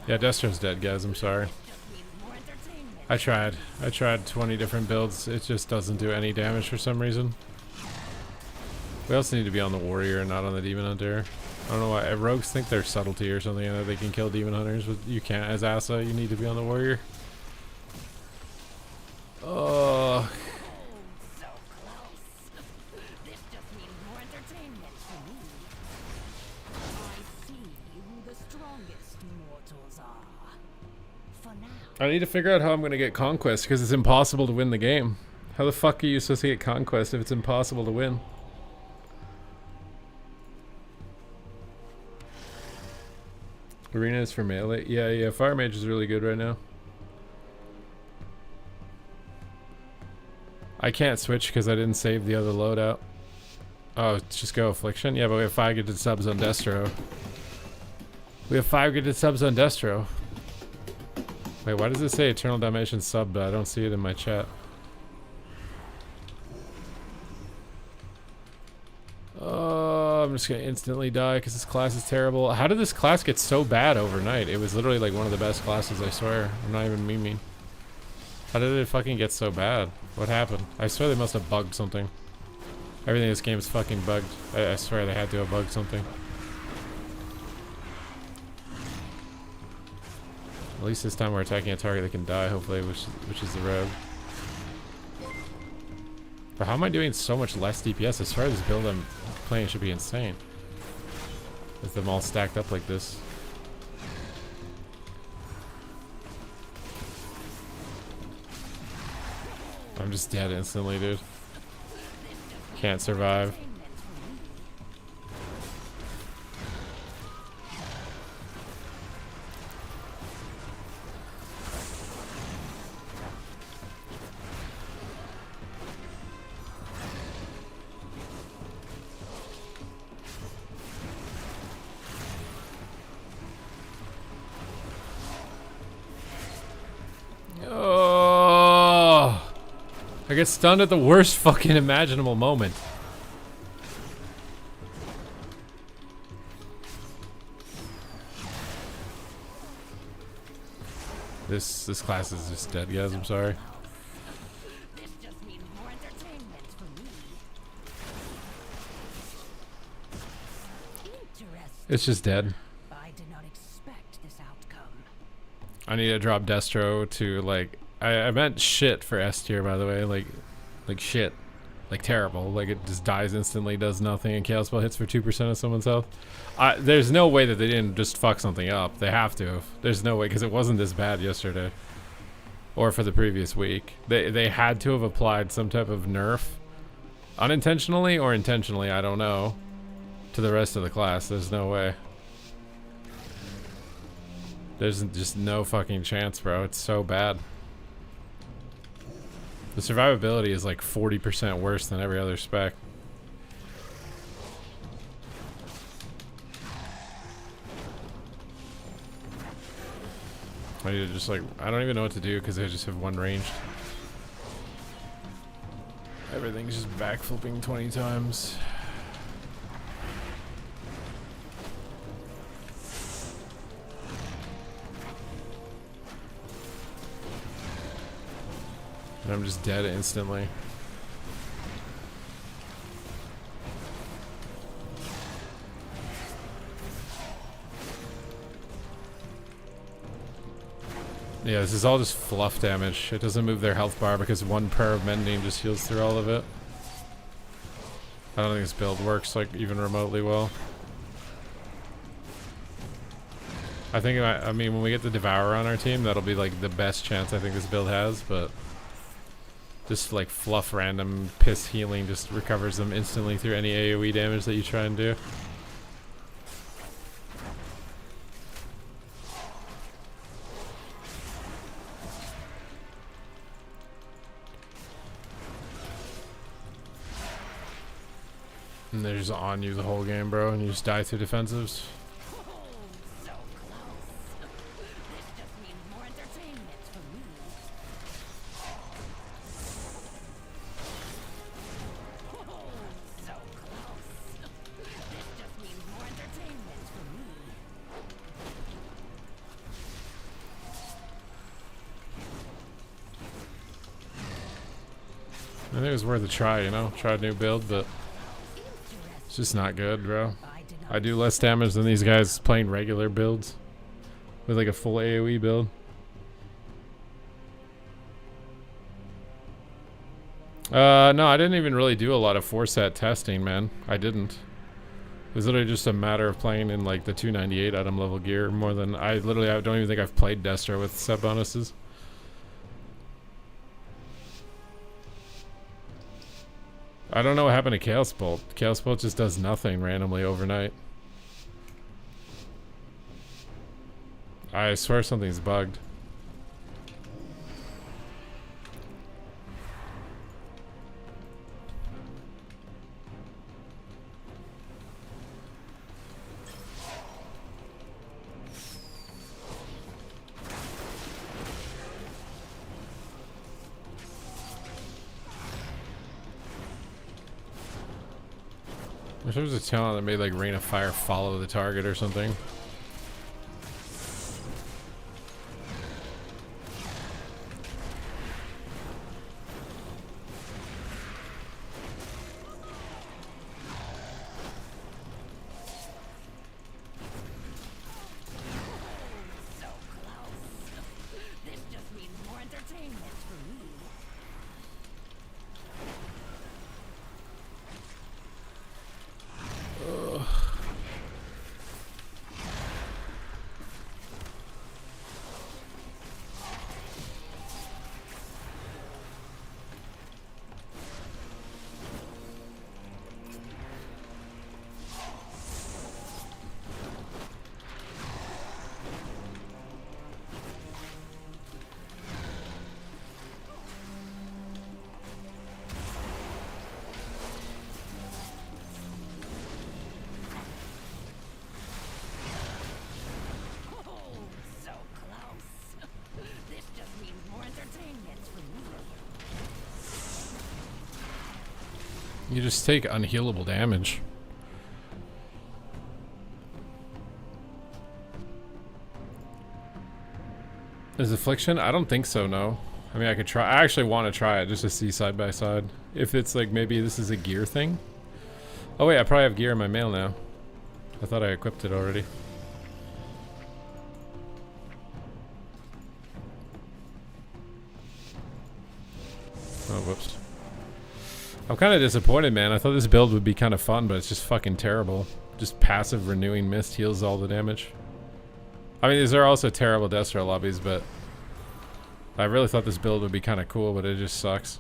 Yeah, Destro's dead, guys. I'm sorry. I tried 20 different builds. It just doesn't do any damage for some reason. We also need to be on the warrior and not on the demon hunter. I don't know why. Rogues think they're subtlety or something and that they can kill demon hunters, but you can't. As Asa, you need to be on the warrior. Oh. So close. This just means more entertainment for me. I see who the strongest mortals are. For now. I need to figure out how I'm going to get Conquest because it's impossible to win the game. How the fuck are you supposed to get Conquest if it's impossible to win? Arena is for melee. Yeah, Fire Mage is really good right now. I can't switch because I didn't save the other loadout. Oh, just go Affliction? Yeah, but we have 5 gifted subs on Destro. We have 5 gifted subs on Destro. Wait, why does it say Eternal Damnation sub, but I don't see it in my chat? Oh, I'm just gonna instantly die because this class is terrible. How did this class get so bad overnight? It was literally like one of the best classes, I swear. I'm not even memeing. How did it fucking get so bad? What happened? I swear they must have bugged something. Everything in this game is fucking bugged. I swear they had to have bugged something. At least this time we're attacking a target that can die, hopefully, which is the rogue. But how am I doing so much less DPS? As far as this build I'm playing should be insane. With them all stacked up like this. I'm just dead instantly, dude. Can't survive. I get stunned at the worst fucking imaginable moment. This class is just dead, guys. I'm sorry. This just means more entertainment for me. Interesting. It's just dead. I did not expect this outcome. I need to drop Destro to like I meant shit for S tier, by the way, like shit, like terrible, like it just dies instantly, does nothing, and Chaos Spell hits for 2% of someone's health. There's no way that they didn't just fuck something up. They have to have. There's no way, because it wasn't this bad yesterday or for the previous week. They had to have applied some type of nerf, unintentionally or intentionally, I don't know, to the rest of the class. There's no way. There's just no fucking chance, bro. It's so bad. The survivability is like 40% worse than every other spec. I need to just like, I don't even know what to do because I just have one ranged. Everything's just backflipping 20 times. And I'm just dead instantly. Yeah, this is all just fluff damage. It doesn't move their health bar because one prayer of mending just heals through all of it. I don't think this build works like even remotely well. I think, I mean, when we get the Devourer on our team, that'll be like the best chance I think this build has, but just like fluff random piss healing just recovers them instantly through any AoE damage that you try and do. And they're just on you the whole game, bro, and you just die through defensives. Oh, so close. This just means more entertainment for me. Oh, so close. This just means more entertainment for me. I think it was worth a try, you know? Try a new build, but it's just not good, bro. I did not I do less damage than these guys playing regular builds with like a full AoE build. No, I didn't even really do a lot of 4-set testing, man. I didn't. It was literally just a matter of playing in like the 298 item level gear more than I don't even think I've played Destro with set bonuses. I don't know what happened to Chaos Bolt. Chaos Bolt just does nothing randomly overnight. I swear something's bugged. I wish there was a talent that made like Rain of Fire follow the target or something. so close. This just means more entertainment for me. Oh, so close. This just means more entertainment for me. You just take unhealable damage. Is Affliction? I don't think so, no. I mean, I could try. I actually want to try it just to see side by side. If it's like maybe this is a gear thing. Oh wait, I probably have gear in my mail now. I thought I equipped it already. Oh, whoops. I'm kind of disappointed, man. I thought this build would be kind of fun, but it's just fucking terrible. Just passive renewing mist heals all the damage. I mean, these are also terrible Destro lobbies, but I really thought this build would be kind of cool, but it just sucks.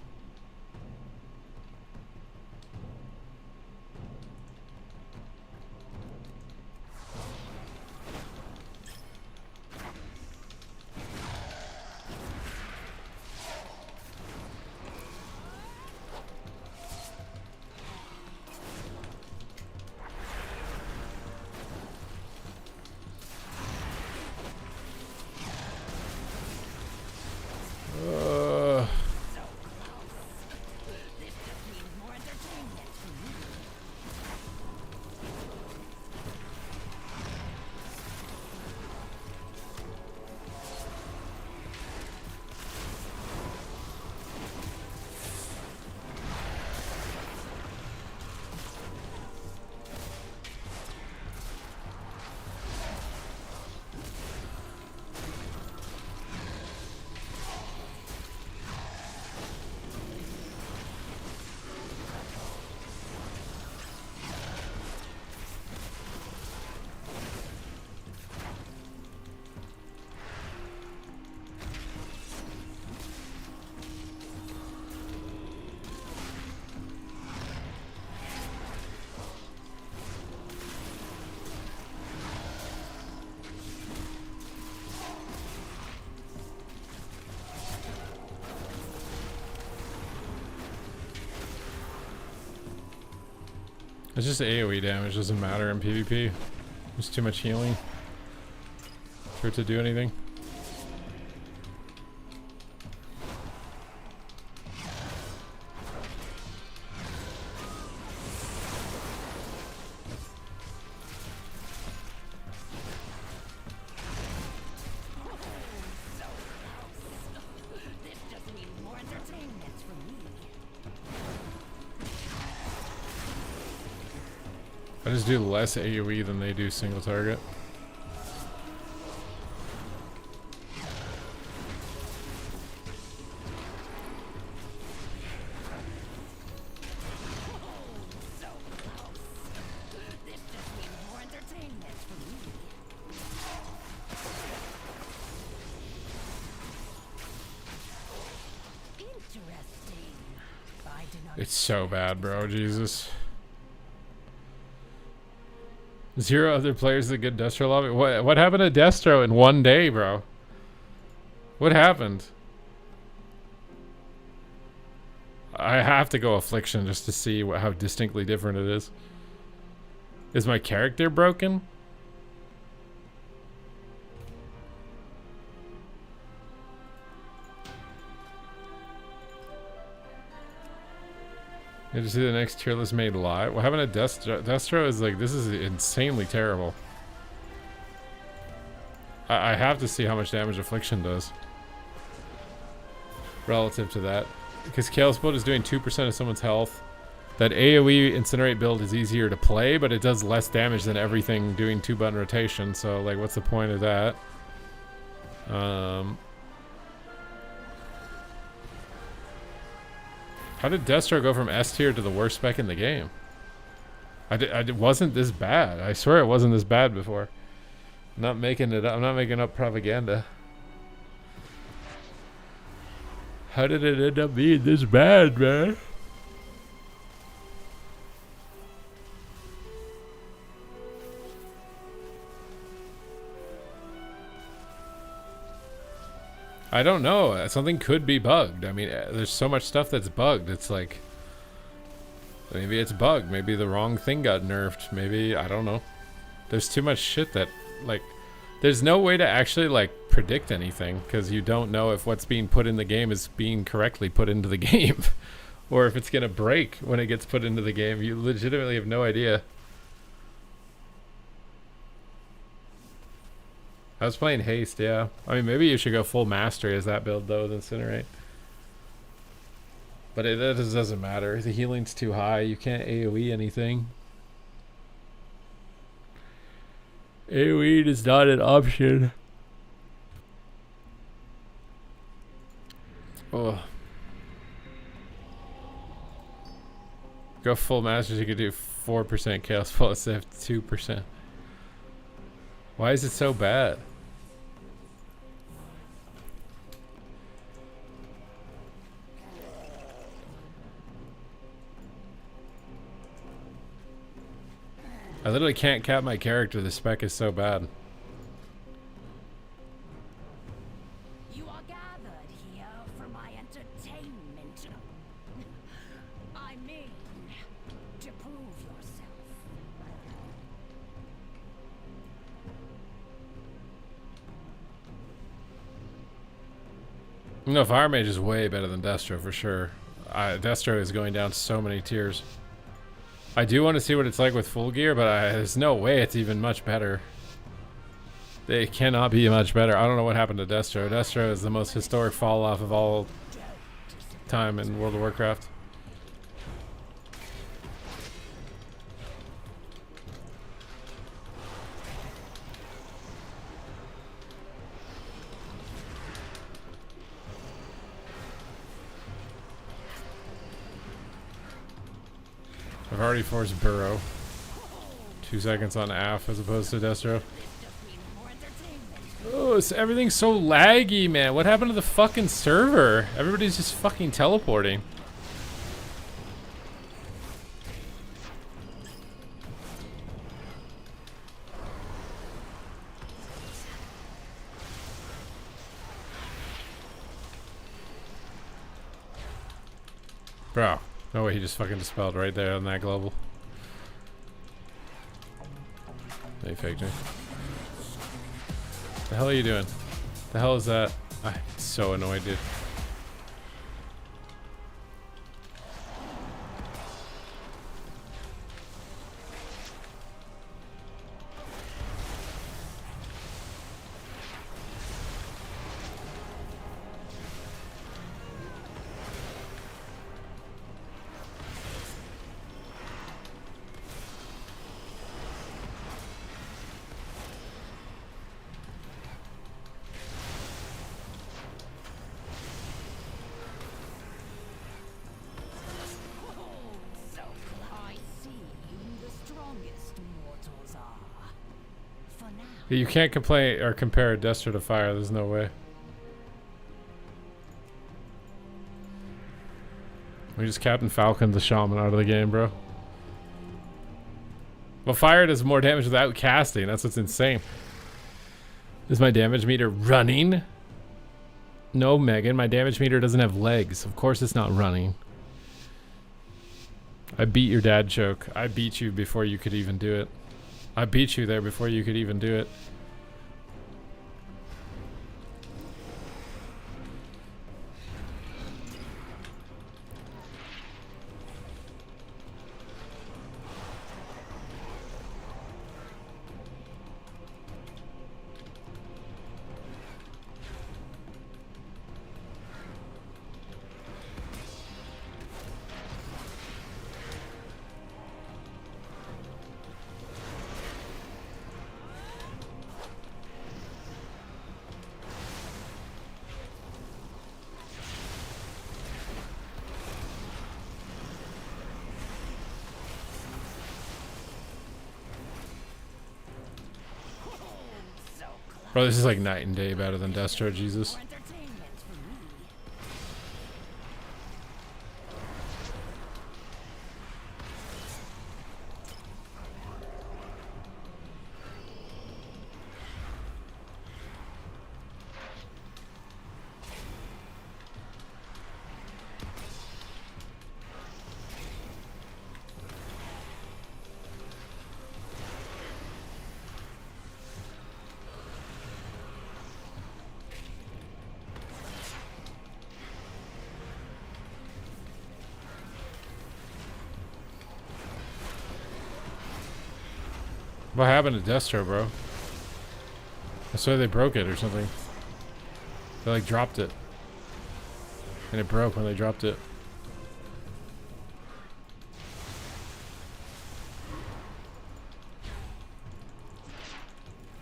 It's just AoE damage, doesn't matter in PvP. There's too much healing for it to do anything. This just means more entertainment for me. I just do less AoE than they do single target. So close. This just means more entertainment for me. Interesting. I do not. It's so bad, bro. Jesus. 0 other players that get Destro lobby. What happened to Destro in one day, bro? What happened? I have to go Affliction just to see how distinctly different it is. Is my character broken? Did you see the next tier list made live? What happened to Destro? Destro is like, this is insanely terrible. I have to see how much damage Affliction does. Relative to that. Because Chaos Bolt is doing 2% of someone's health. That AoE Incinerate build is easier to play, but it does less damage than everything doing 2-button rotation. So, like, what's the point of that? How did Destro go from S tier to the worst spec in the game? It wasn't this bad. I swear it wasn't this bad before. I'm not making it up. I'm not making up propaganda. How did it end up being this bad, man? I don't know. Something could be bugged. I mean, there's so much stuff that's bugged. It's like, maybe it's bugged. Maybe the wrong thing got nerfed. Maybe, I don't know. There's too much shit that, like, there's no way to actually, like, predict anything because you don't know if what's being put in the game is being correctly put into the game or if it's going to break when it gets put into the game. You legitimately have no idea. I was playing Haste, yeah. I mean, maybe you should go full Mastery as that build, though, with Incinerate. But that just doesn't matter. The healing's too high. You can't AoE anything. AoE is not an option. Oh. Go full Masters, you could do 4% Chaos Bolt instead of 2%. Why is it so bad? I literally can't cap my character. The spec is so bad. You are gathered here for my entertainment. I mean, to prove yourself. No, Fire Mage is way better than Destro for sure. Destro is going down so many tiers. I do want to see what it's like with full gear, but there's no way it's even much better. They cannot be much better. I don't know what happened to Destro. Destro is the most historic fall off of all time in World of Warcraft. I've already forced Burrow. 2 seconds on AF as opposed to Destro. Oh, everything's so laggy, man. What happened to the fucking server? Everybody's just fucking teleporting. Bro, no way he just fucking dispelled right there on that global. he faked me. The hell are you doing? The hell is that? I'm so annoyed, dude. So I see you the strongest mortals are. For now. You can't complain or compare a Destro to fire. There's no way. We just Captain Falcon the Shaman out of the game, bro. Well, fire does more damage without casting. That's what's insane. Is my damage meter running? No, Megan. My damage meter doesn't have legs. Of course it's not running. I beat your dad joke. I beat you before you could even do it. I beat you there before you could even do it. So close. Bro, this is like night and day better than Destro, Jesus. More entertainment for me. What happened to Destro, bro? I swear they broke it or something. They like dropped it. And it broke when they dropped it.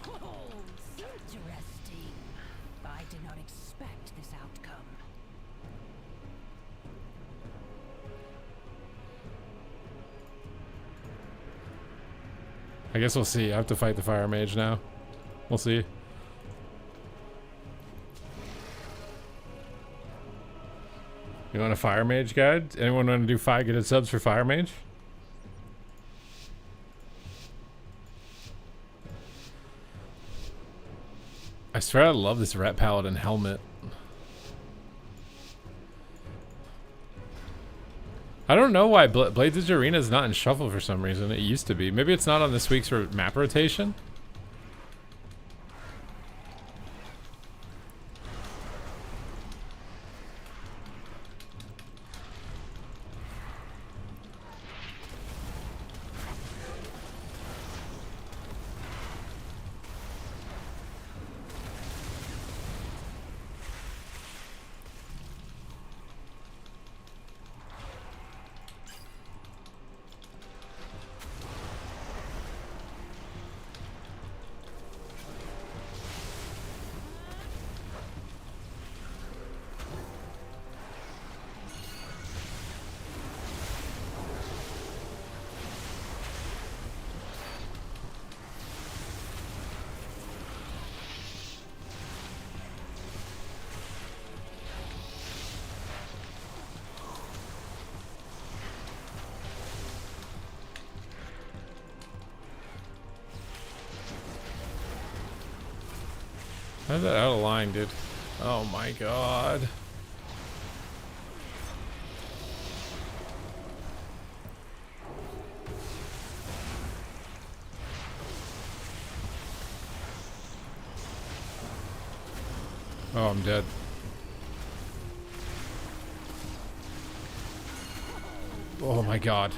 Oh, interesting. I did not expect this outcome. I guess we'll see. I have to fight the fire mage now. We'll see. You want a fire mage guide? Anyone want to do 5 good subs for fire mage? I swear I love this Ret Paladin helmet. I don't know why Blades of Arena is not in shuffle for some reason. It used to be. Maybe it's not on this week's map rotation. How's that out of line, dude? Oh my god. Oh, I'm dead. Oh my god.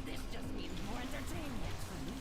This just means more entertainment for me.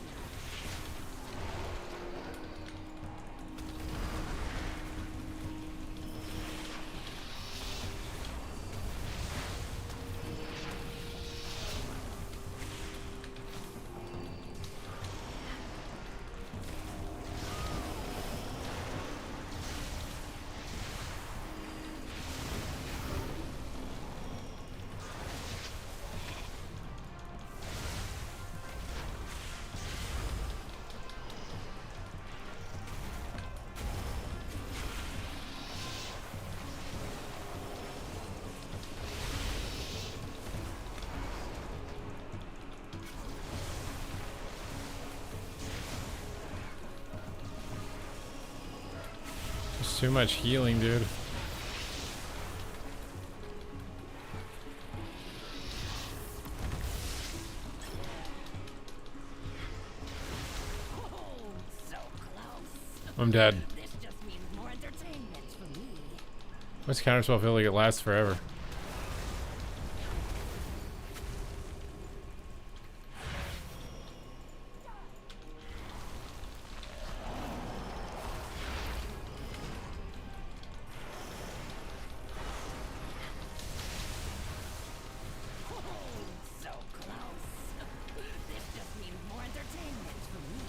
There's too much healing, dude. Oh, so close. I'm dead. This just means more entertainment for me. Why's counterspell feel like it lasts forever? So close. This just means more entertainment for me.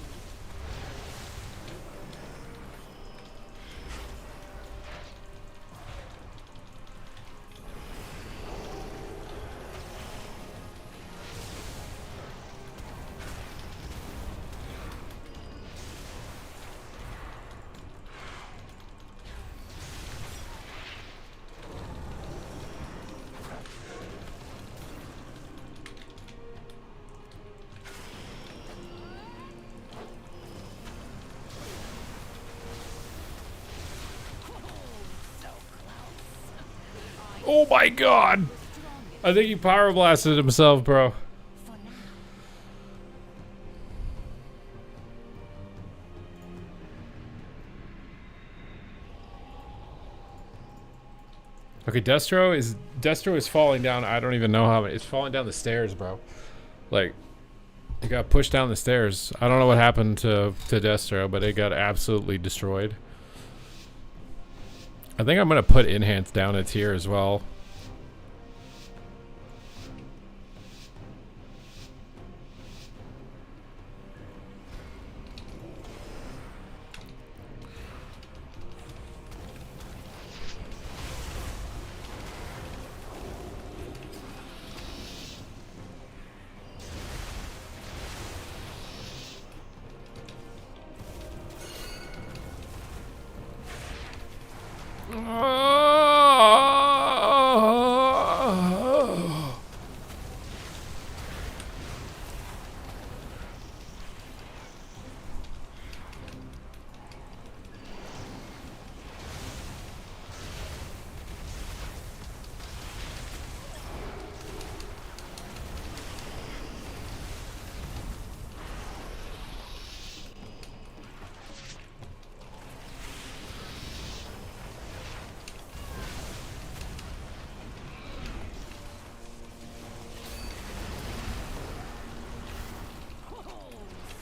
So close. Oh my god! I think he power blasted himself, bro. For now. Okay, Destro is falling down. I don't even know how many. It's falling down the stairs, bro. Like, it got pushed down the stairs. I don't know what happened to Destro, but it got absolutely destroyed. I think I'm gonna put Enhance down a tier as well. Oh,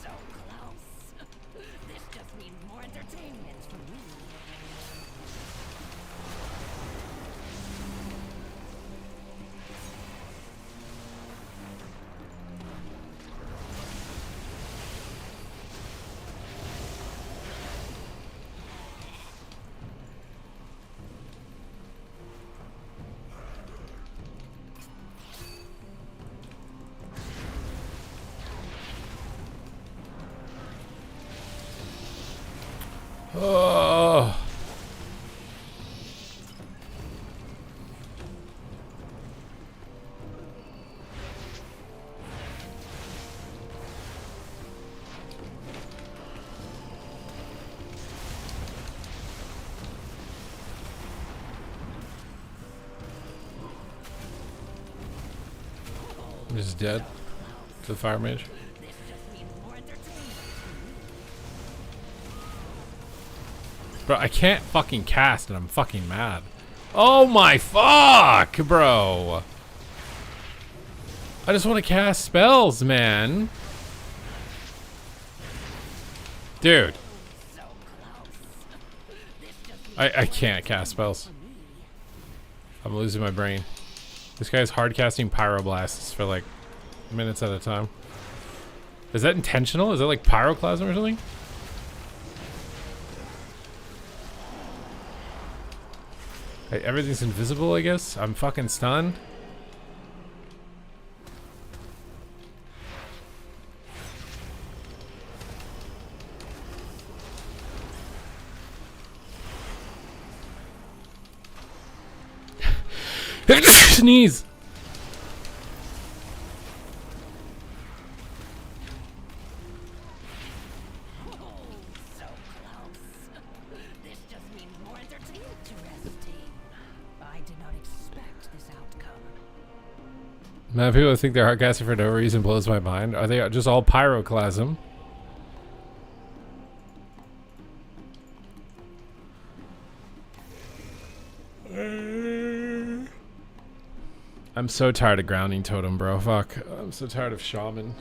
so close. This just means more entertainment for me. Oh. I'm just dead to the fire mage. This just means more entertainment for me. Bro, I can't fucking cast and I'm fucking mad. Oh my fuck, bro. I just want to cast spells, man. Dude. So close. This just I can't cast spells. I'm losing my brain. This guy's hard casting pyroblasts for like minutes at a time. Is that intentional? Is that like pyroclasm or something? Hey, everything's invisible, I guess. I'm fucking stunned. Sneeze. so close. This just means more entertainment. Interesting. I did not expect this outcome. Man, people think they're hardcasting for no reason blows my mind. Are they just all pyroclasm? I'm so tired of grounding totem, bro. Fuck. I'm so tired of shaman.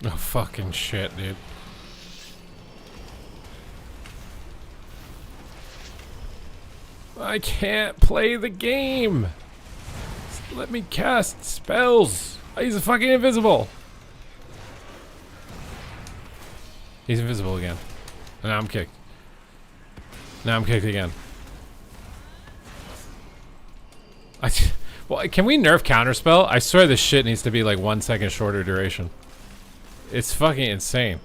Oh, fucking shit, dude. I can't play the game. Just let me cast spells. He's fucking invisible. He's invisible again. Now I'm kicked. Now I'm kicked again. Well, can we nerf counterspell? I swear this shit needs to be like 1 second shorter duration. It's fucking insane.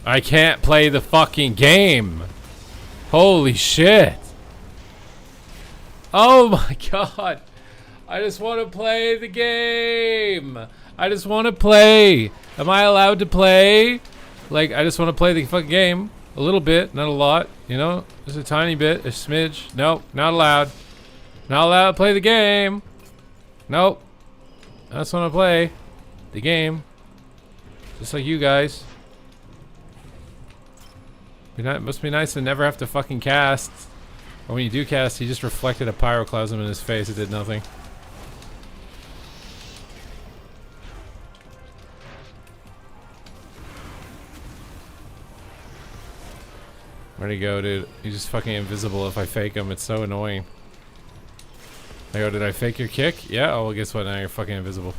I can't play the fucking game. Holy shit. Oh my god. I just want to play the game. I just want to play. Am I allowed to play? Like, I just want to play the fucking game. A little bit, not a lot. You know, just a tiny bit, a smidge. Nope, not allowed. Not allowed to play the game. Nope. I just want to play the game. Just like you guys. It must be nice to never have to fucking cast. Or when you do cast, he just reflected a pyroclasm in his face. It did nothing. Where'd he go, dude? He's just fucking invisible if I fake him. It's so annoying. I go, did I fake your kick? Yeah? Oh, well, guess what? Now you're fucking invisible.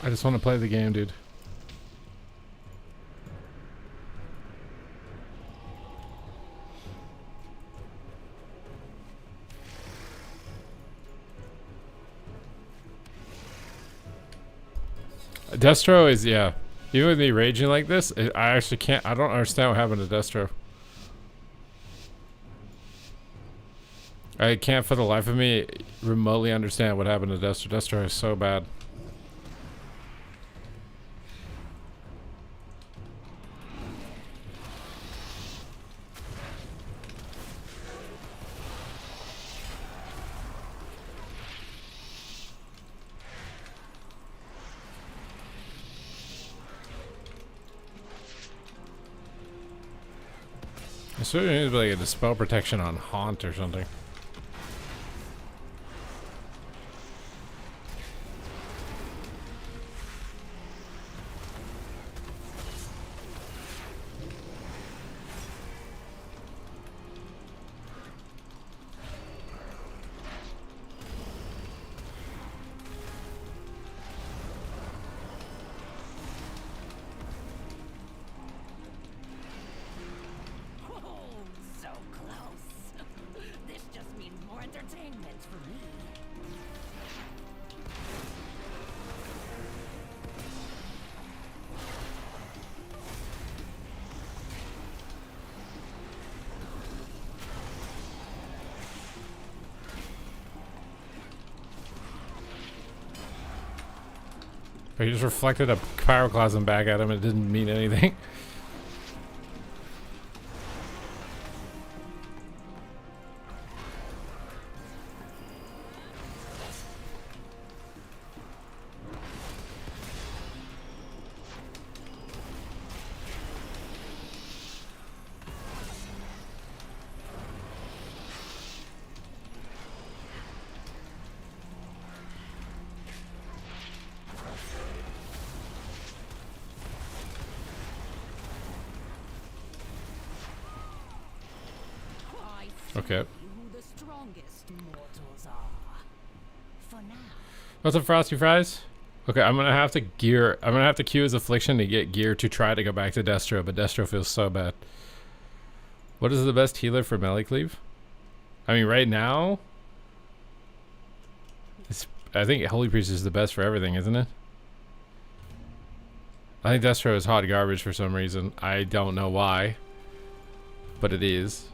I just want to play the game, dude. Destro is, yeah. Even with me raging like this, I actually can't. I don't understand what happened to Destro. I can't for the life of me remotely understand what happened to Destro. Destro is so bad. I sort of need like a dispel protection on Haunt or something. So close. This just means more entertainment for me. But he just reflected a pyroclasm back at him. It didn't mean anything. Okay. Who the strongest mortals are. For now. What's up, Frosty Fries? Okay, I'm gonna have to gear. I'm gonna have to queue his affliction to get gear to try to go back to Destro, but Destro feels so bad. What is the best healer for melee cleave? I mean, right now, I think Holy Priest is the best for everything, isn't it? I think Destro is hot garbage for some reason. I don't know why, but it is.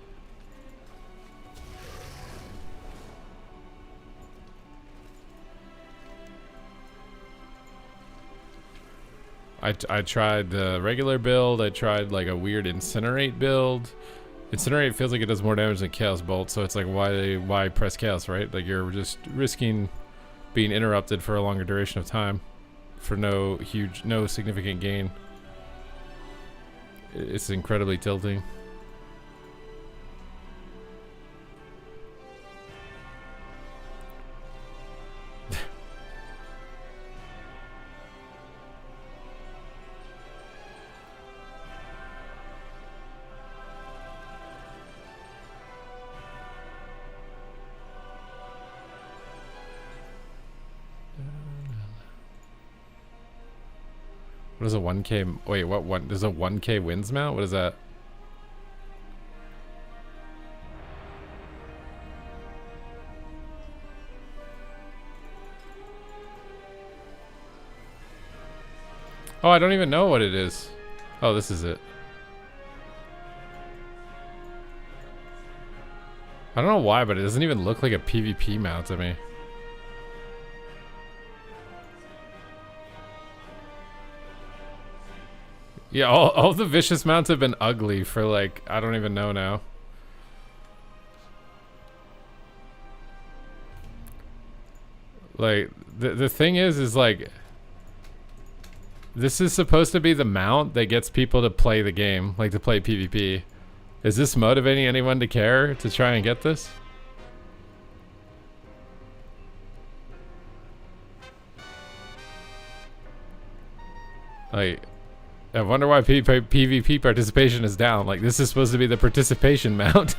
I tried the regular build. I tried like a weird Incinerate build. Incinerate feels like it does more damage than Chaos Bolt, so it's like why press Chaos, right? Like you're just risking being interrupted for a longer duration of time for no significant gain. It's incredibly tilting. What is a 1k? Wait, what? There's a 1k wins mount? What is that? Oh, I don't even know what it is. Oh, this is it. I don't know why, but it doesn't even look like a PvP mount to me. Yeah, all the vicious mounts have been ugly for like, I don't even know now. Like, the thing is like, this is supposed to be the mount that gets people to play the game, like to play PvP. Is this motivating anyone to care to try and get this? Like, I wonder why PvP participation is down. Like, this is supposed to be the participation mount.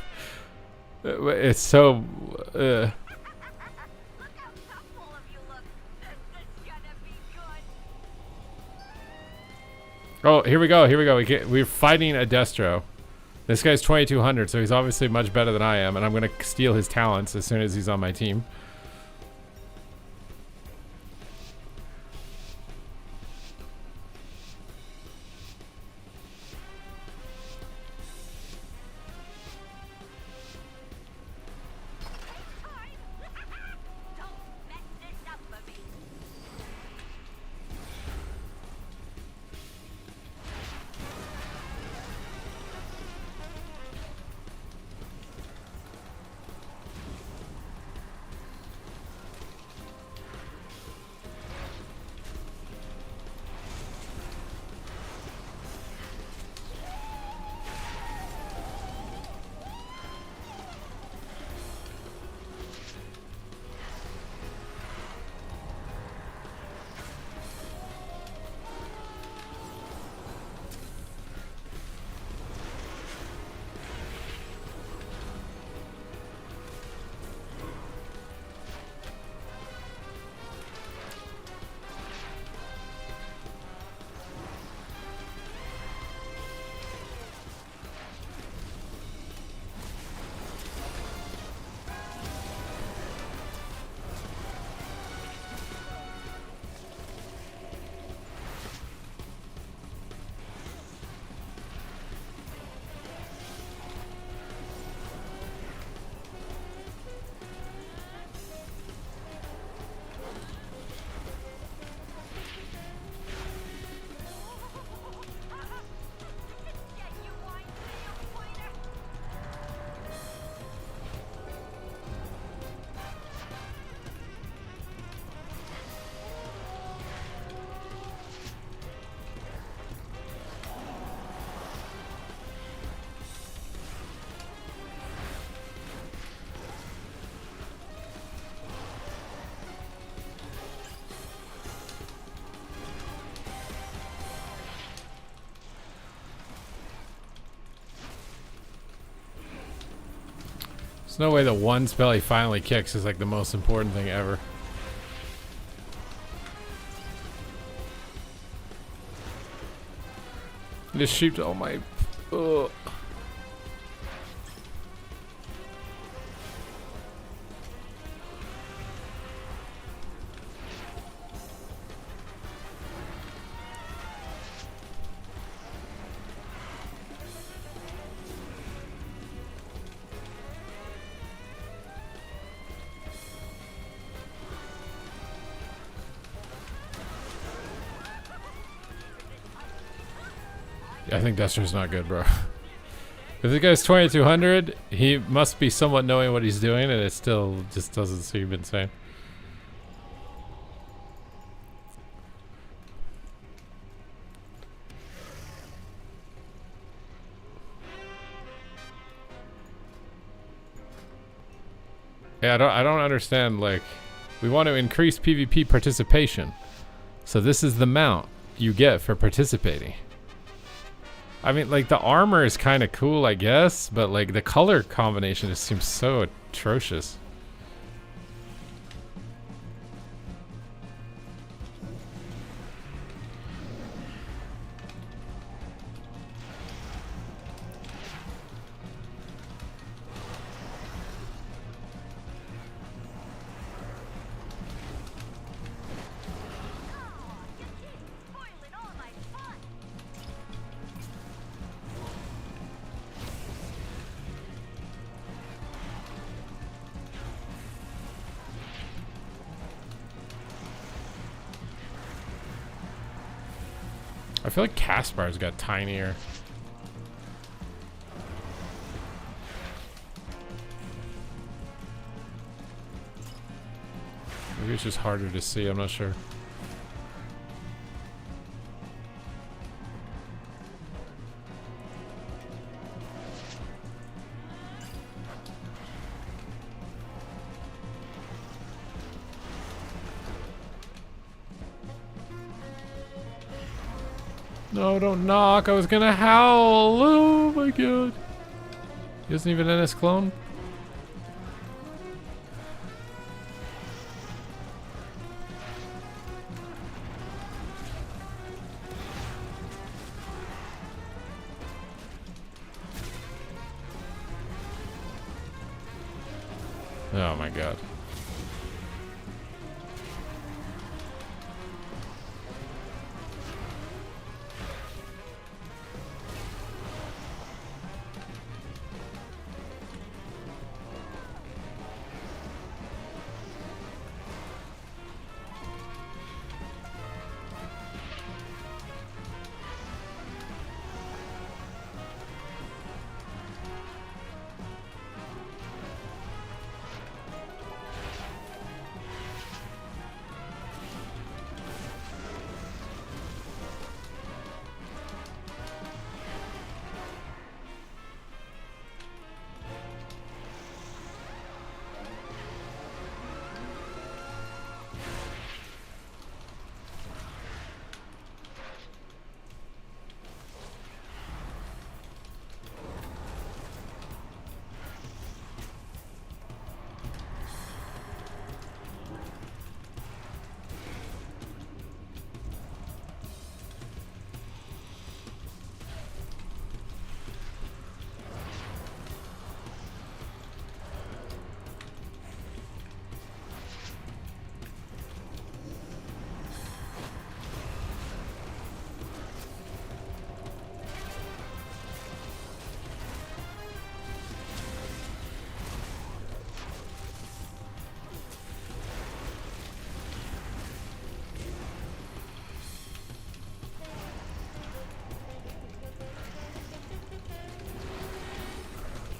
It's so... Look how full of you look. This is gonna be good. Oh, here we go. Here we go. We're fighting a Destro. This guy's 2200, so he's obviously much better than I am, and I'm going to steal his talents as soon as he's on my team. There's no way the one spell he finally kicks is like the most important thing ever. Just shoot all my... Ugh. I think Destro's not good, bro. If the guy's 2200, he must be somewhat knowing what he's doing, and it still just doesn't seem insane. Yeah, I don't understand. Like, we want to increase PvP participation, so this is the mount you get for participating. I mean, like, the armor is kind of cool, I guess, but, like, the color combination just seems so atrocious. I feel like Caspar's got tinier. Maybe it's just harder to see, I'm not sure. No, don't knock. I was gonna howl. Oh my god. He isn't even in his clone. Oh my god.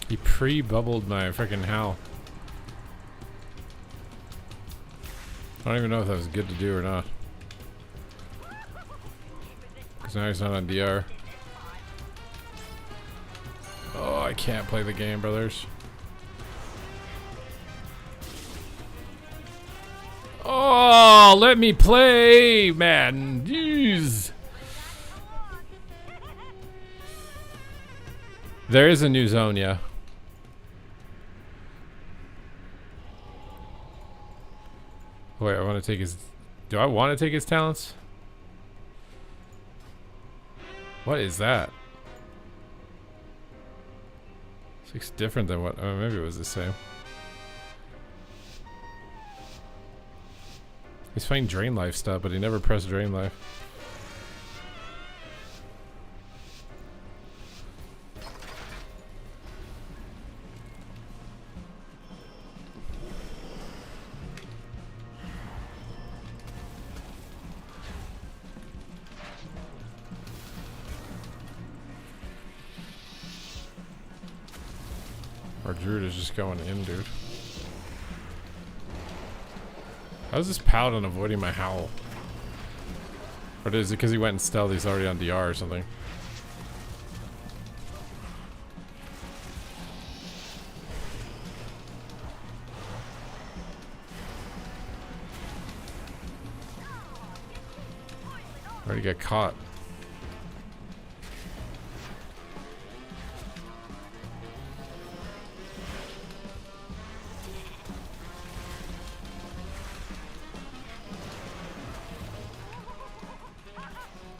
He pre-bubbled my freaking Hal. I don't even know if that was good to do or not. Because now he's not on DR. Oh, I can't play the game, brothers. Oh, let me play, man. Jeez. There is a new zone, yeah. Wait, I want to take his... Do I want to take his talents? What is that? This looks different than what... Oh, maybe it was the same. He's fighting Drain Life stuff, but he never pressed Drain Life. Our Druid is just going in, dude. How's this Paladin avoiding my Howl? Or is it because he went in stealth, he's already on DR or something? Already got caught.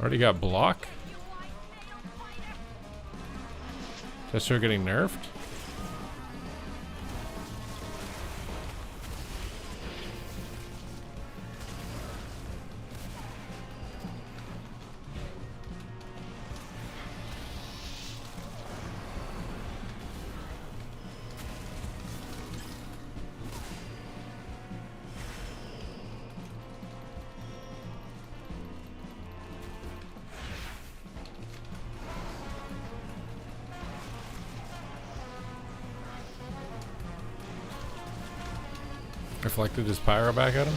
Already got block? Just her getting nerfed? Reflected his pyro back at him.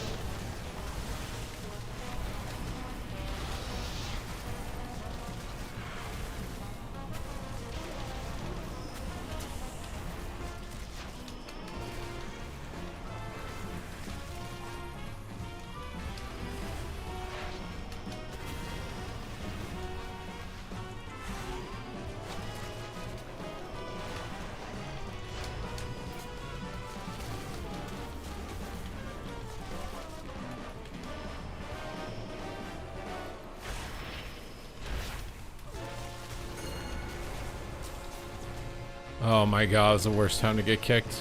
Oh my god, it's the worst time to get kicked.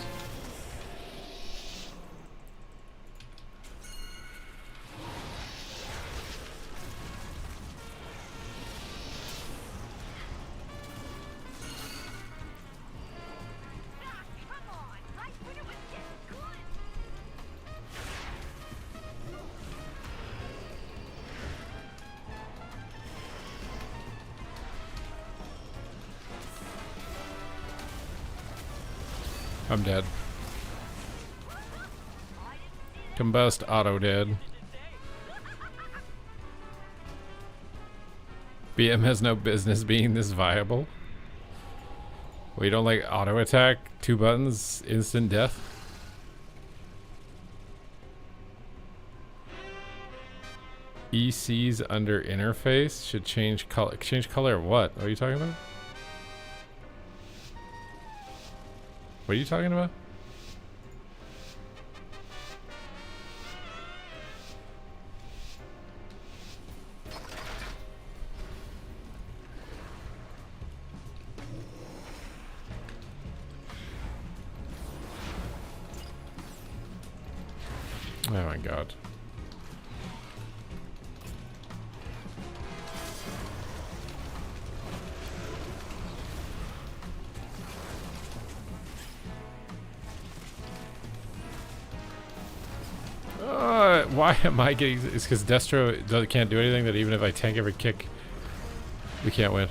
I'm dead. Combust, auto dead. BM has no business being this viable. We don't like auto attack, 2 buttons, instant death. ECs under interface should change color. Change color of what? What are you talking about? What are you talking about? Oh my god. Why am I getting... It's because Destro can't do anything, that even if I tank every kick, we can't win.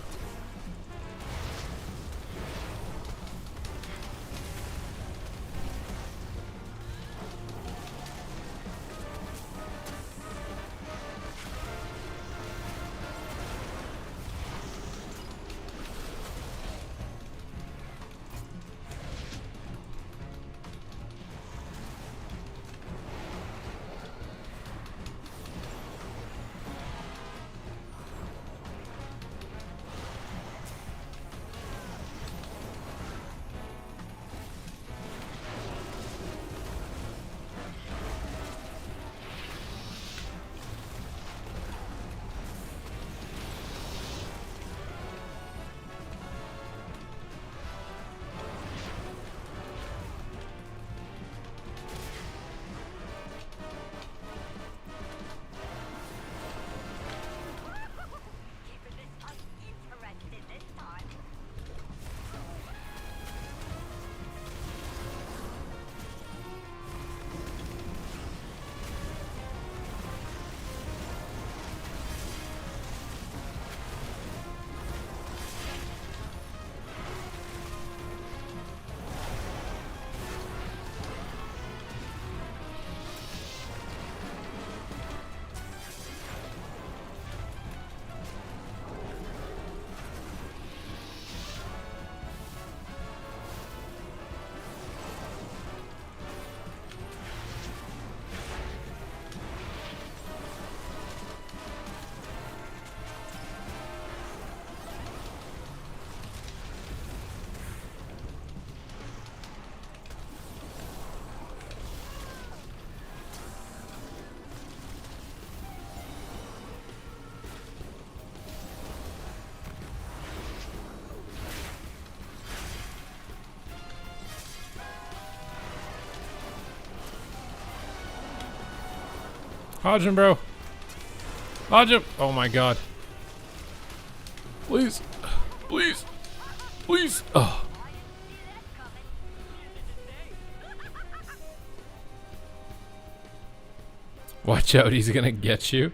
Hodge him, bro. Hodge him. Oh my god. Please. Please. Please. Oh. Watch out, he's gonna get you.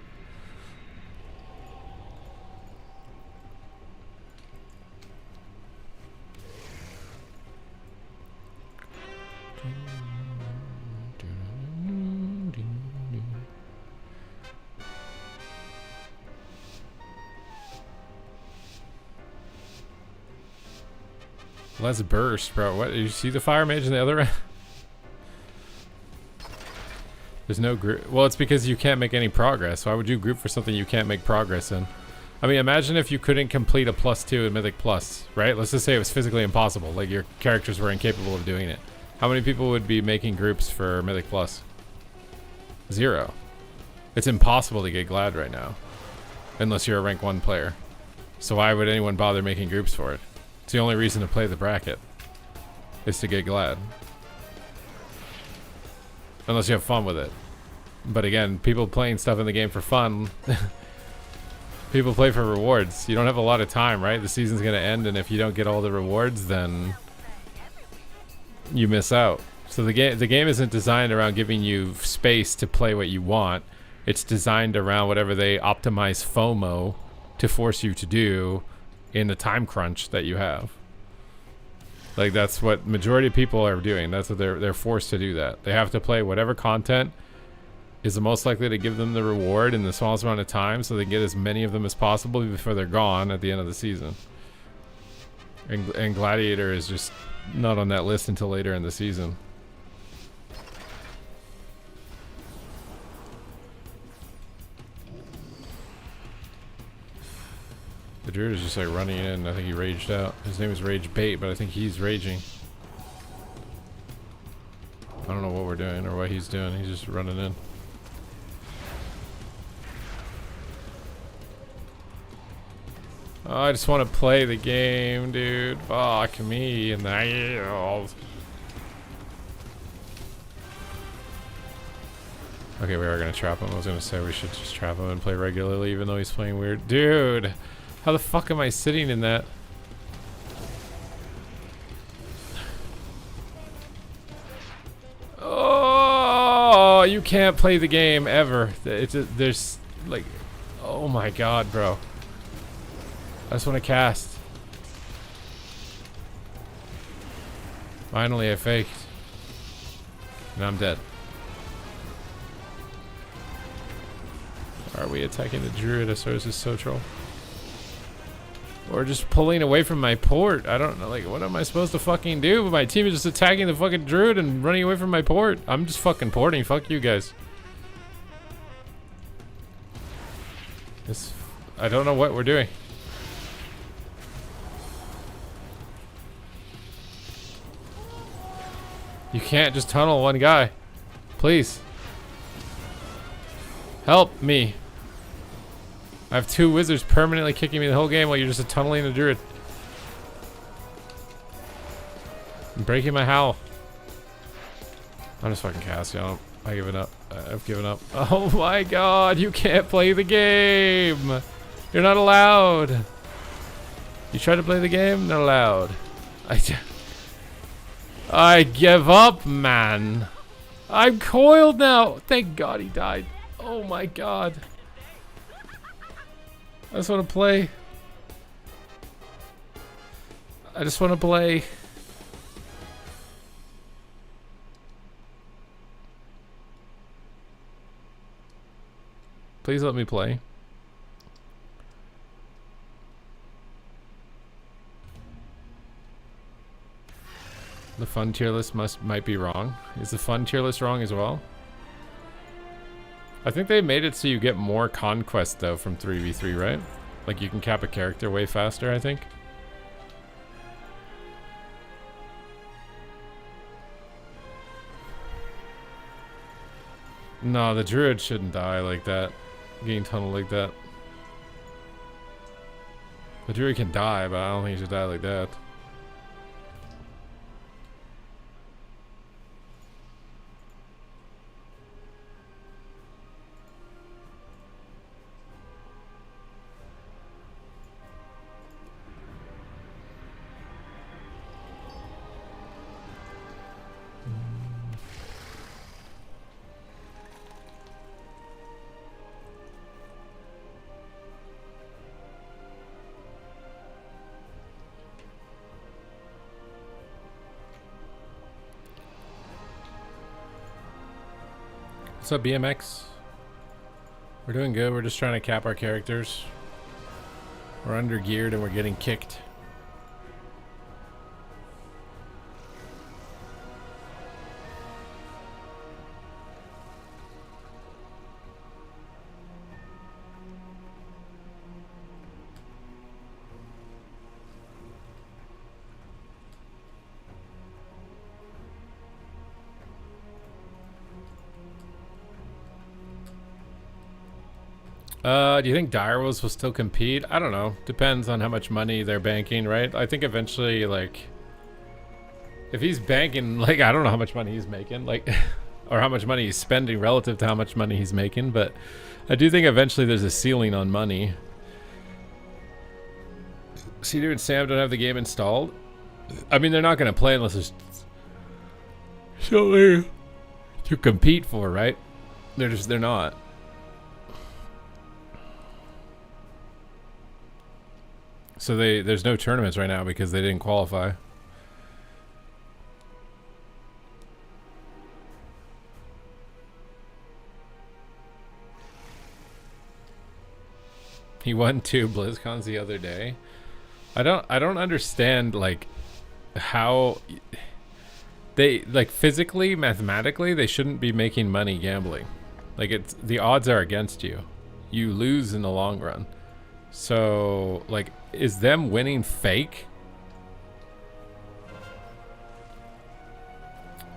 Let's burst, bro. What? You see the fire mage in the other end? There's no group. Well, it's because you can't make any progress. Why would you group for something you can't make progress in? I mean, imagine if you couldn't complete a +2 in Mythic Plus, right? Let's just say it was physically impossible. Like, your characters were incapable of doing it. How many people would be making groups for Mythic Plus? 0. It's impossible to get Glad right now. Unless you're a rank 1 player. So why would anyone bother making groups for it? It's the only reason to play the bracket. Is to get Glad. Unless you have fun with it. But again, people playing stuff in the game for fun. People play for rewards. You don't have a lot of time, right? The season's going to end, and if you don't get all the rewards, then you miss out. So the game isn't designed around giving you space to play what you want. It's designed around whatever they optimize FOMO to force you to do in the time crunch that you have. Like that's what majority of people are doing. That's what they're forced to do. That they have to play whatever content is the most likely to give them the reward in the smallest amount of time, so they get as many of them as possible before they're gone at the end of the season. And Gladiator is just not on that list until later in the season. The druid is just like running in. I think he raged out. His name is Rage Bait, but I think he's raging. I don't know what we're doing or what he's doing. He's just running in. Oh, I just want to play the game, dude. Fuck me and the Okay, we are gonna trap him. I was gonna say we should just trap him and play regularly, even though he's playing weird. Dude, how the fuck am I sitting in that? Oh, you can't play the game ever. There's like, oh my god, bro. I just want to cast. Finally, I faked. And I'm dead. Are we attacking the druid? I suppose is so troll. Or just pulling away from my port. I don't know. Like, what am I supposed to fucking do? My team is just attacking the fucking druid and running away from my port. I'm just fucking porting. Fuck you guys. I don't know what we're doing. You can't just tunnel one guy. Please. Help me. I have two wizards permanently kicking me the whole game while you're just tunneling a druid. I'm breaking my howl. I'm just fucking casting on him. I've given up. I've given up. Oh my god, you can't play the game. You're not allowed. You try to play the game? Not allowed. I give up, man. I'm coiled now. Thank God he died. Oh my god. I just want to play. I just want to play. Please let me play. The fun tier list might be wrong. Is the fun tier list wrong as well? I think they made it so you get more conquest though from 3v3, right? Like you can cap a character way faster, I think. No, the druid shouldn't die like that. Getting tunneled like that. The druid can die, but I don't think he should die like that. What's up, BMX? We're doing good. We're just trying to cap our characters. We're under geared and we're getting kicked. Do you think Direwolves will still compete? I don't know. Depends on how much money they're banking, right? I think eventually, like, if he's banking, like, I don't know how much money he's making, like, or how much money he's spending relative to how much money he's making, but I do think eventually there's a ceiling on money. Cedar and Sam don't have the game installed. I mean, they're not going to play unless there's something to compete for, right? They're not. So there's no tournaments right now because they didn't qualify. He won 2 BlizzCons the other day. I don't understand like how they like physically, mathematically, they shouldn't be making money gambling. Like it's the odds are against you. You lose in the long run. So like is them winning fake?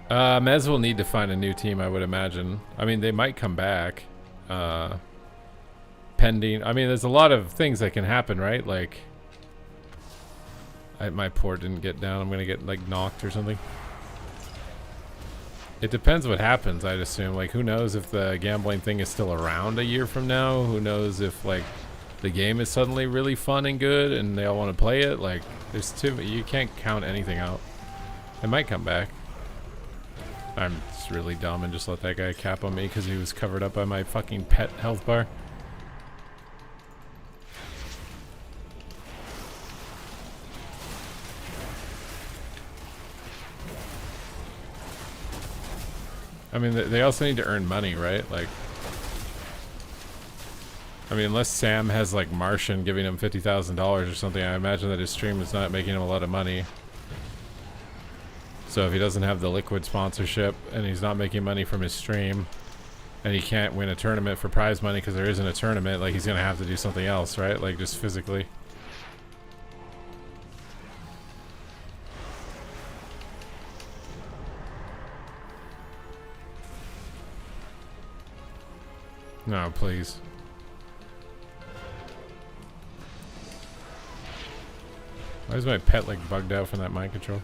Mez will need to find a new team, I would imagine. I mean, they might come back. Pending. I mean, there's a lot of things that can happen, right? Like, my port didn't get down. I'm gonna get like knocked or something. It depends what happens, I'd assume. Like, who knows if the gambling thing is still around a year from now? Who knows if like the game is suddenly really fun and good and they all want to play it? Like, there's too. You can't count anything out. It might come back. I'm just really dumb and just let that guy cap on me because he was covered up by my fucking pet health bar. I mean, they also need to earn money, right? Like, I mean, unless Sam has like Martian giving him $50,000 or something, I imagine that his stream is not making him a lot of money. So if he doesn't have the Liquid sponsorship and he's not making money from his stream and he can't win a tournament for prize money because there isn't a tournament, like he's gonna have to do something else, right? Like just physically. No, please. Why is my pet like bugged out from that mind control?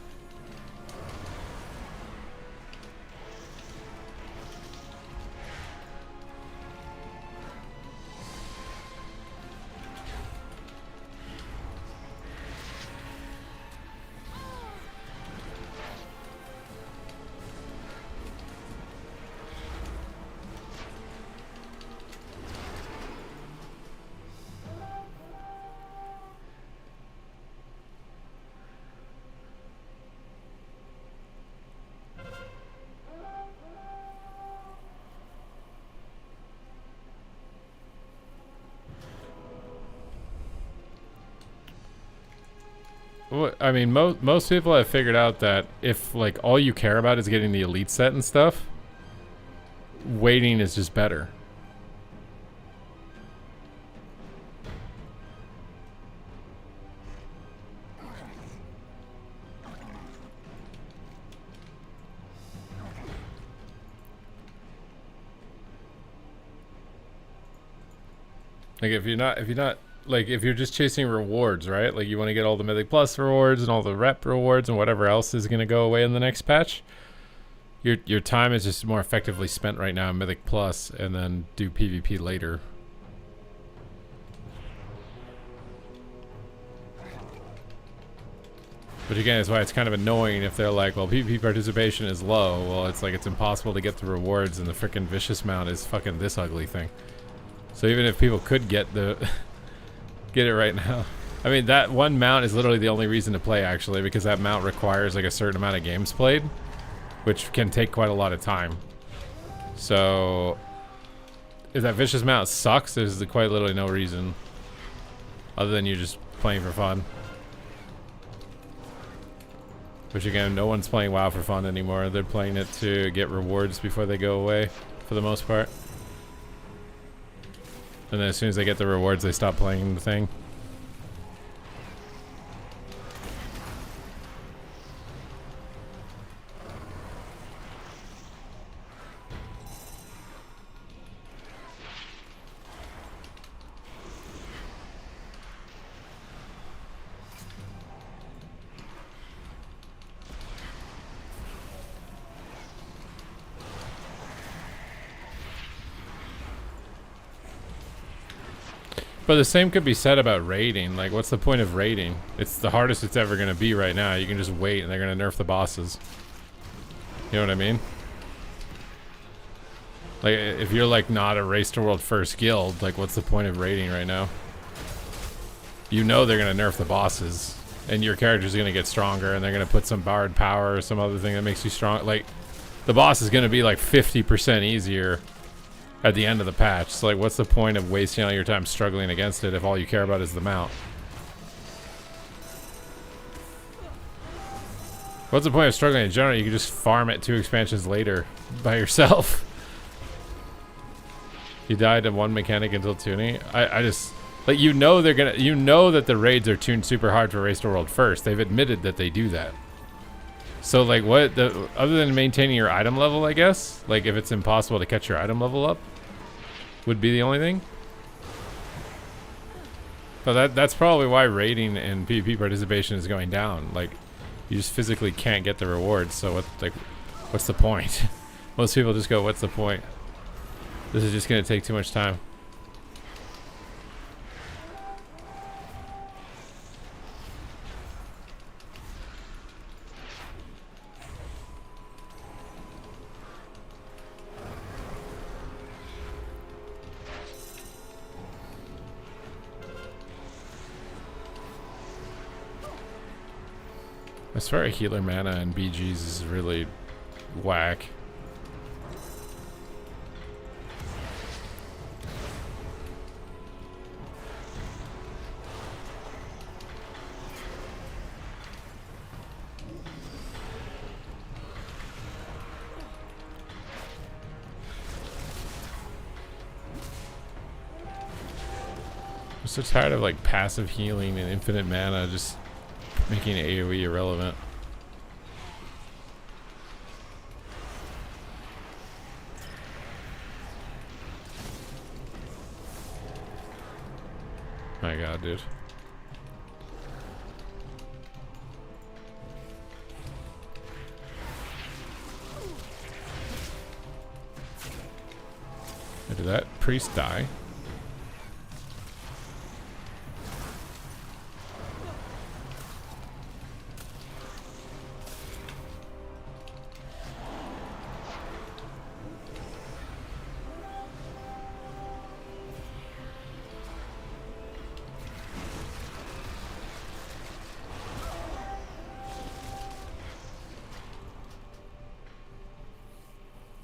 I mean, most people have figured out that if like all you care about is getting the elite set and stuff, waiting is just better. Like if you're not like if you're just chasing rewards, right? Like you want to get all the Mythic Plus rewards and all the rep rewards and whatever else is going to go away in the next patch. Your time is just more effectively spent right now in Mythic Plus and then do PvP later. Which again is why it's kind of annoying if they're like, well, PvP participation is low. Well, it's like it's impossible to get the rewards and the frickin' Vicious mount is fucking this ugly thing. So even if people could get the get it right now, I mean that one mount is literally the only reason to play actually, because that mount requires like a certain amount of games played, which can take quite a lot of time. So if that Vicious mount sucks, there's quite literally no reason other than you're just playing for fun. Which again, no one's playing WoW for fun anymore. They're playing it to get rewards before they go away for the most part. And then as soon as they get the rewards, they stop playing the thing. But the same could be said about raiding. Like, what's the point of raiding? It's the hardest it's ever going to be right now. You can just wait and they're going to nerf the bosses. You know what I mean? Like, if you're like not a Race to World first guild, like what's the point of raiding right now? You know they're going to nerf the bosses. And your character's going to get stronger and they're going to put some Bard power or some other thing that makes you strong. Like, the boss is going to be like 50% easier at the end of the patch. So like, what's the point of wasting all your time struggling against it if all you care about is the mount? What's the point of struggling in general? You can just farm it 2 expansions later by yourself. You died to 1 mechanic until tuning. I just like, you know, they're gonna, you know that the raids are tuned super hard for Race to World first. They've admitted that they do that. So like, what the, other than maintaining your item level, I guess, like if it's impossible to catch your item level up, would be the only thing. But that's probably why raiding and PvP participation is going down. Like, you just physically can't get the rewards. So what, like, what's the point? Most people just go, what's the point? This is just gonna take too much time. As far as healer mana and BGs is really whack. I'm so tired of like passive healing and infinite mana just making AoE irrelevant. My god, dude. Did that priest die?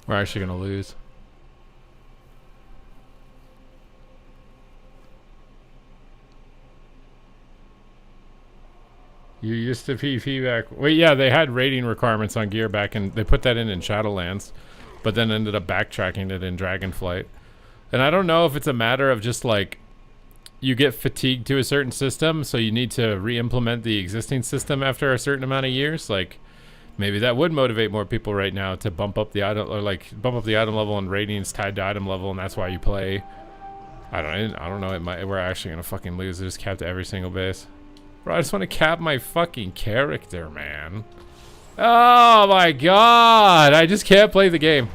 We're actually gonna lose. You used to PvP back. Wait, yeah, they had rating requirements on gear back, and they put that in Shadowlands, but then ended up backtracking it in Dragonflight. And I don't know if it's a matter of just like you get fatigued to a certain system, so you need to re-implement the existing system after a certain amount of years. Like, maybe that would motivate more people right now to bump up the item, or like bump up the item level, and ratings tied to item level, and that's why you play. I don't know. It might. We're actually gonna fucking lose. I just capped every single base. Bro, I just want to cap my fucking character, man. Oh my god! I just can't play the game.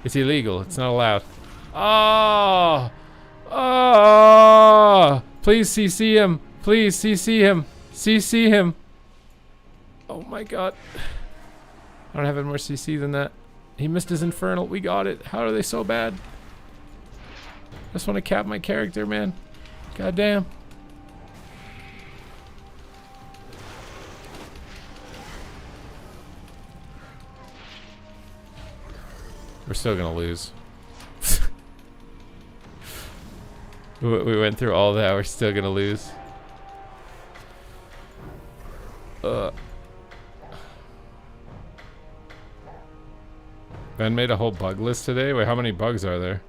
It's illegal. It's not allowed. Oh, oh! Please CC him. Please CC him. CC him. Oh my god. I don't have any more CC than that. He missed his infernal. We got it. How are they so bad? I just want to cap my character, man. God damn. We're still gonna lose. We went through all that. We're still gonna lose. Ben made a whole bug list today. Wait, how many bugs are there?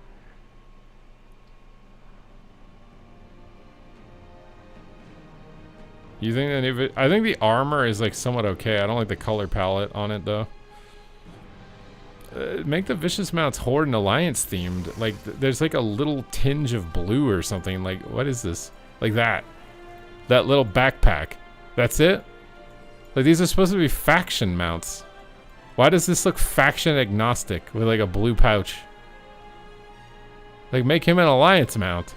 You think any of it? I think the armor is like somewhat okay. I don't like the color palette on it though. Make the Vicious Mounts Horde and Alliance themed. Like, there's like a little tinge of blue or something. Like, what is this? Like that. That little backpack. That's it? Like, these are supposed to be faction mounts. Why does this look faction agnostic with like a blue pouch? Like, make him an Alliance mount.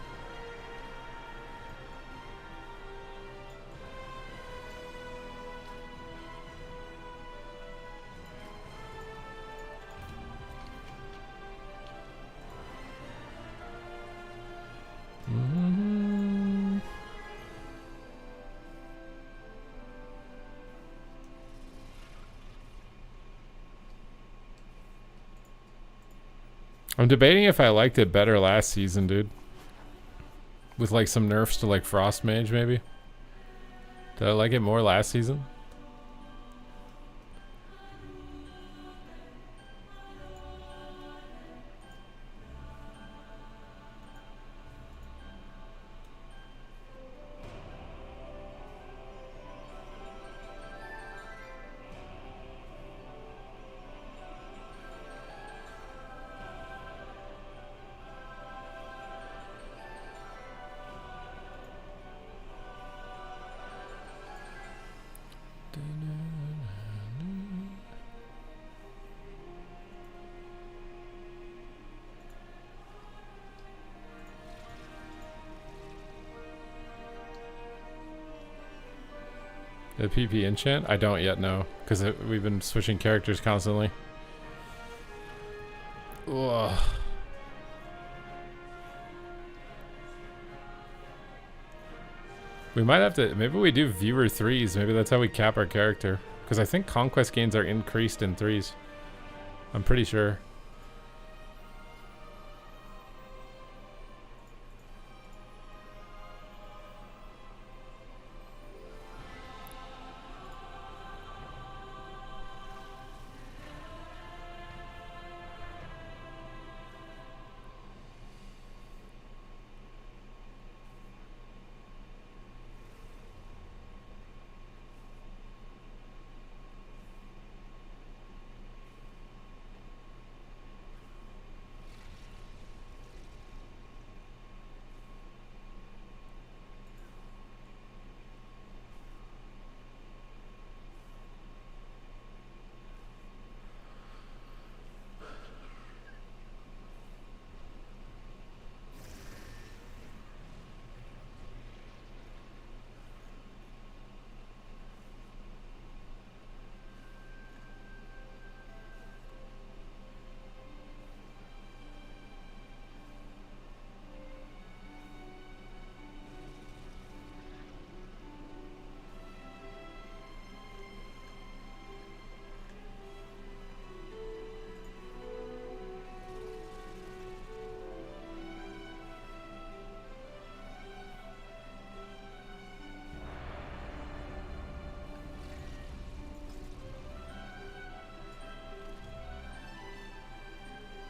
I'm debating if I liked it better last season, dude. With like some nerfs to like Frost Mage, maybe. Did I like it more last season? The PP enchant? I don't yet know, because we've been switching characters constantly. Ugh. We might have to, maybe we do viewer 3s, maybe that's how we cap our character. Because I think conquest gains are increased in 3s. I'm pretty sure.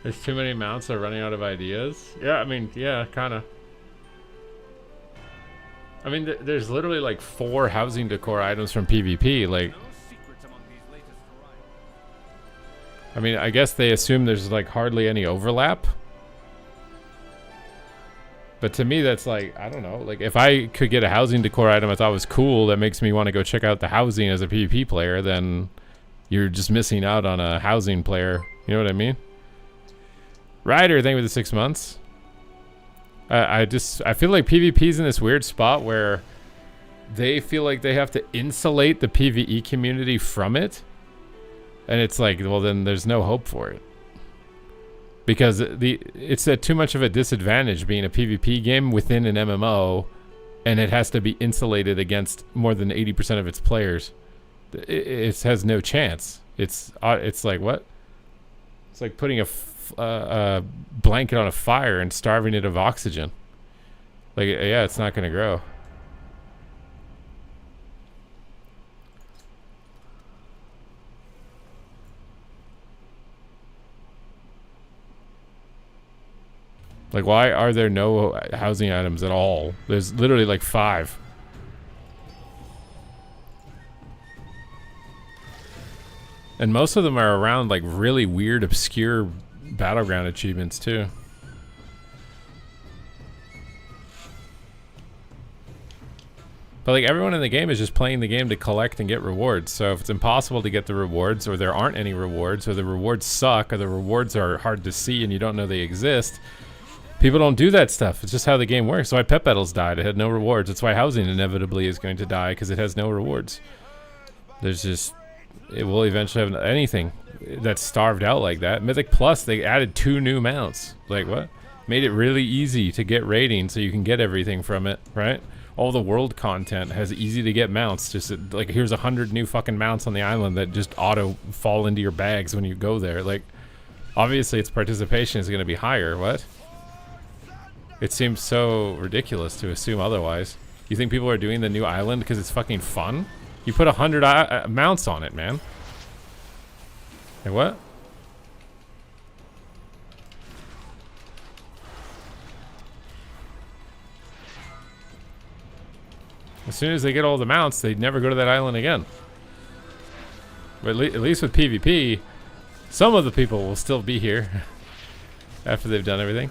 There's too many mounts, they're running out of ideas. Yeah, I mean, yeah, kind of. I mean, there's literally like 4 housing decor items from PvP. Like, I mean, I guess they assume there's like hardly any overlap. But to me, that's like, I don't know. Like, if I could get a housing decor item I thought was cool that makes me want to go check out the housing as a PvP player, then you're just missing out on a housing player. You know what I mean? Ryder, thank you for the 6 months. I feel like PvP's in this weird spot where they feel like they have to insulate the PvE community from it. And it's like, well, then there's no hope for it. Because it's at too much of a disadvantage being a PvP game within an MMO, and it has to be insulated against more than 80% of its players. It has no chance. It's like, what? It's like putting a blanket on a fire and starving it of oxygen. Like, yeah, it's not gonna grow. Like, why are there no housing items at all? There's literally like 5. And most of them are around like really weird, obscure battleground achievements too. But like, everyone in the game is just playing the game to collect and get rewards. So if it's impossible to get the rewards, or there aren't any rewards, or the rewards suck, or the rewards are hard to see and you don't know they exist, people don't do that stuff. It's just how the game works. So why Pet Battles died. It had no rewards. That's why housing inevitably is going to die, because it has no rewards. There's just, it will eventually have anything that's starved out like that. Mythic Plus, they added 2 new mounts. Like, what? Made it really easy to get ratings so you can get everything from it, right? All the world content has easy to get mounts. Just like, here's 100 new fucking mounts on the island that just auto fall into your bags when you go there. Like, Obviously, its participation is going to be higher. What? It seems so ridiculous to assume otherwise. You think people are doing the new island because it's fucking fun? You put 100 mounts on it, man. Hey, what? As soon as they get all the mounts, they'd never go to that island again. But at least with PvP, some of the people will still be here after they've done everything.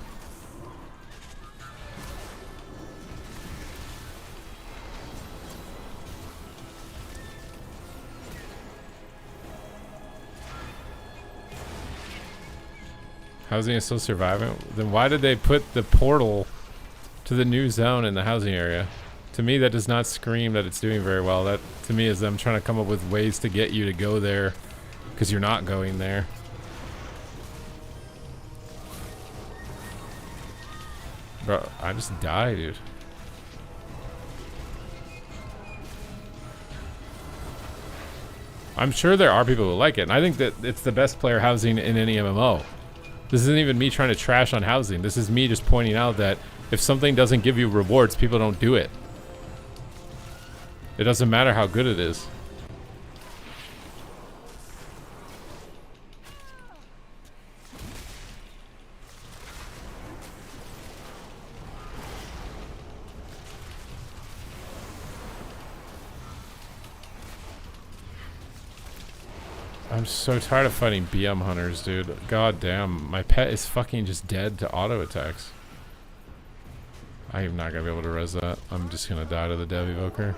Housing is still surviving. Then why did they put the portal to the new zone in the housing area? To me, that does not scream that it's doing very well. That, to me, is them trying to come up with ways to get you to go there because you're not going there. Bro, I just died, dude. I'm sure there are people who like it, and I think that it's the best player housing in any MMO. This isn't even me trying to trash on housing. This is me just pointing out that if something doesn't give you rewards, people don't do it. It doesn't matter how good it is. I'm so tired of fighting BM hunters, dude. God damn, my pet is fucking just dead to auto attacks. I am not gonna be able to res that. I'm just gonna die to the Dev Evoker.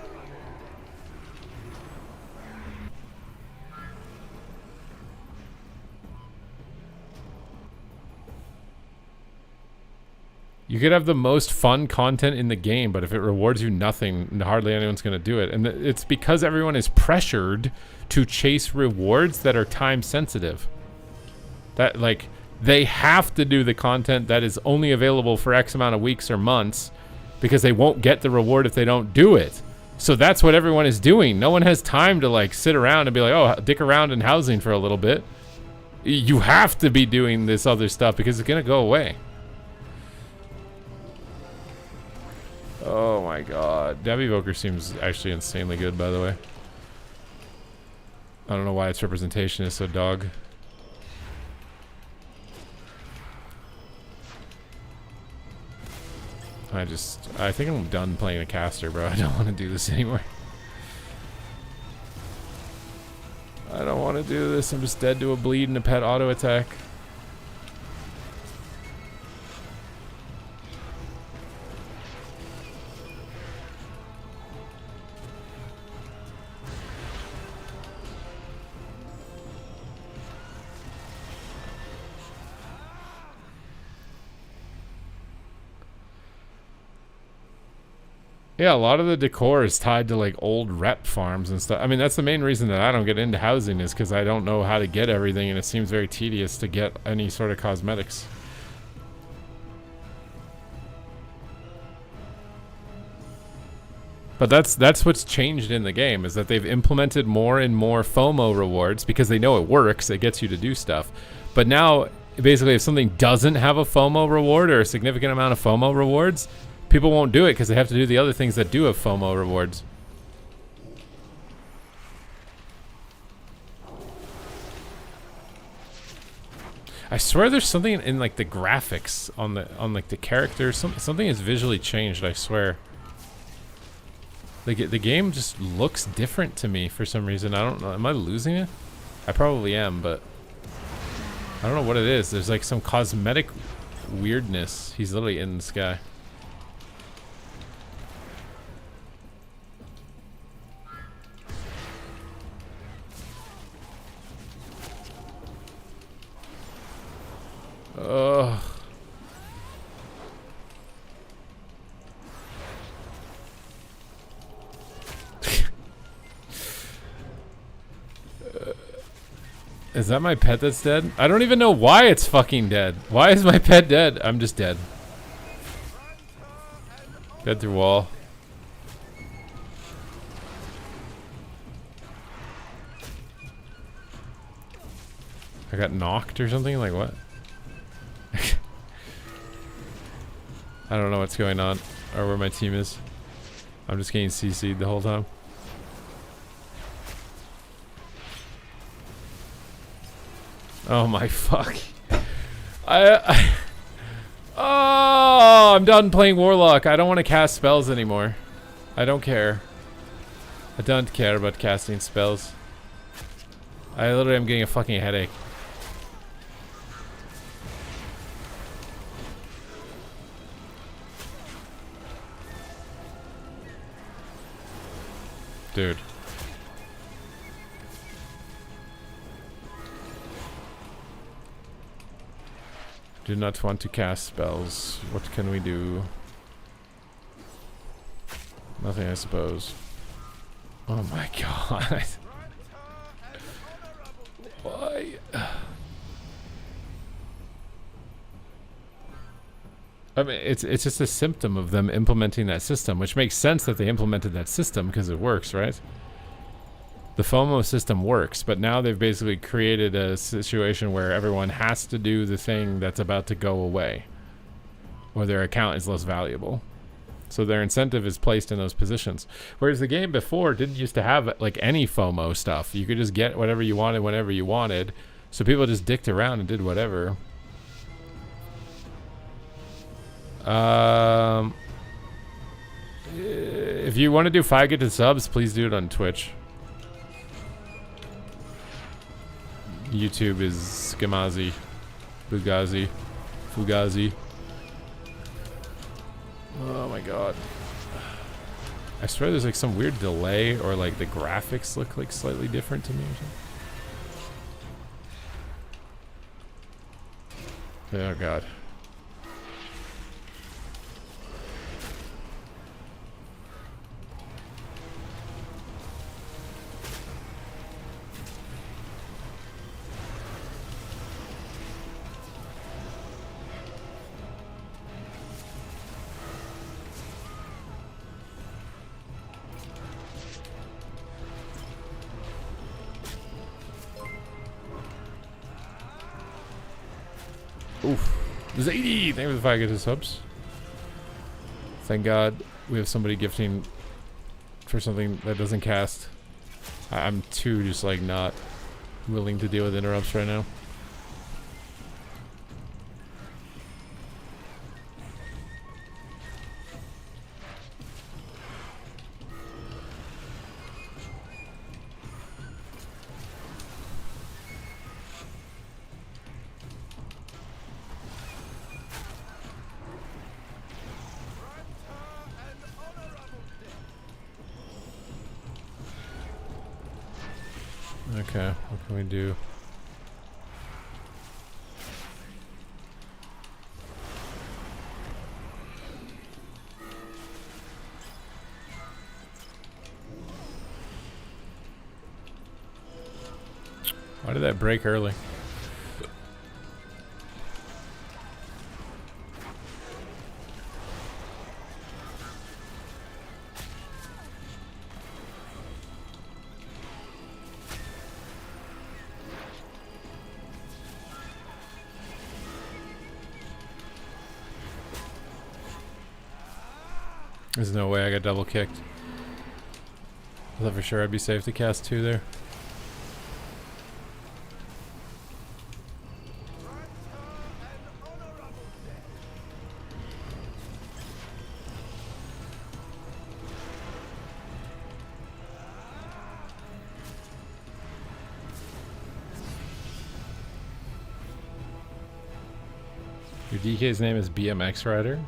You could have the most fun content in the game, but if it rewards you nothing, hardly anyone's going to do it. And it's because everyone is pressured to chase rewards that are time sensitive. That, like, they have to do the content that is only available for X amount of weeks or months because they won't get the reward if they don't do it. So that's what everyone is doing. No one has time to, like, sit around and be like, oh, dick around in housing for a little bit. You have to be doing this other stuff because it's going to go away. Oh my god. Dev Evoker seems actually insanely good, by the way. I don't know why its representation is so dog. I think I'm done playing a caster, bro. I don't want to do this anymore. I don't want to do this. I'm just dead to a bleed and a pet auto attack. Yeah, a lot of the decor is tied to like old rep farms and stuff. I mean, that's the main reason that I don't get into housing is because I don't know how to get everything and it seems very tedious to get any sort of cosmetics. But that's what's changed in the game is that they've implemented more and more FOMO rewards because they know it works. It gets you to do stuff. But now, basically, if something doesn't have a FOMO reward or a significant amount of FOMO rewards, people won't do it because they have to do the other things that do have FOMO rewards. I swear there's something in like the graphics on like the characters. Something is visually changed, I swear. Like the game just looks different to me for some reason. I don't know. Am I losing it? I probably am, but I don't know what it is. There's like some cosmetic weirdness. He's literally in the sky. Ugh. Is that my pet that's dead? I don't even know why it's fucking dead. Why is my pet dead? I'm just dead. Dead through wall. I got knocked or something? Like what? I don't know what's going on or where my team is. I'm just getting CC'd the whole time. Oh my fuck. Oh, I'm done playing Warlock. I don't want to cast spells anymore. I don't care. I don't care about casting spells. I literally am getting a fucking headache. Dude. Do not want to cast spells. What can we do? Nothing, I suppose. Oh my god. Why? I mean, it's just a symptom of them implementing that system, which makes sense that they implemented that system because it works, right? The FOMO system works, but now they've basically created a situation where everyone has to do the thing that's about to go away, or their account is less valuable. So their incentive is placed in those positions. Whereas the game before didn't used to have like any FOMO stuff. You could just get whatever you wanted whenever you wanted. So people just dicked around and did whatever. If you want to do 5 gifted subs, please do it on Twitch. YouTube is Skamazi. Fugazi. Oh my god. I swear there's like some weird delay or like the graphics look like slightly different to me or something. Oh god. Oof. Zadie! Thank you for the 5 gifted subs. Thank God we have somebody gifting for something that doesn't cast. I'm too just like not willing to deal with interrupts right now. Okay, what can we do? Why did that break early? There's no way I got double kicked. I thought for sure I'd be safe to cast 2 there. Your DK's name is BMX Rider?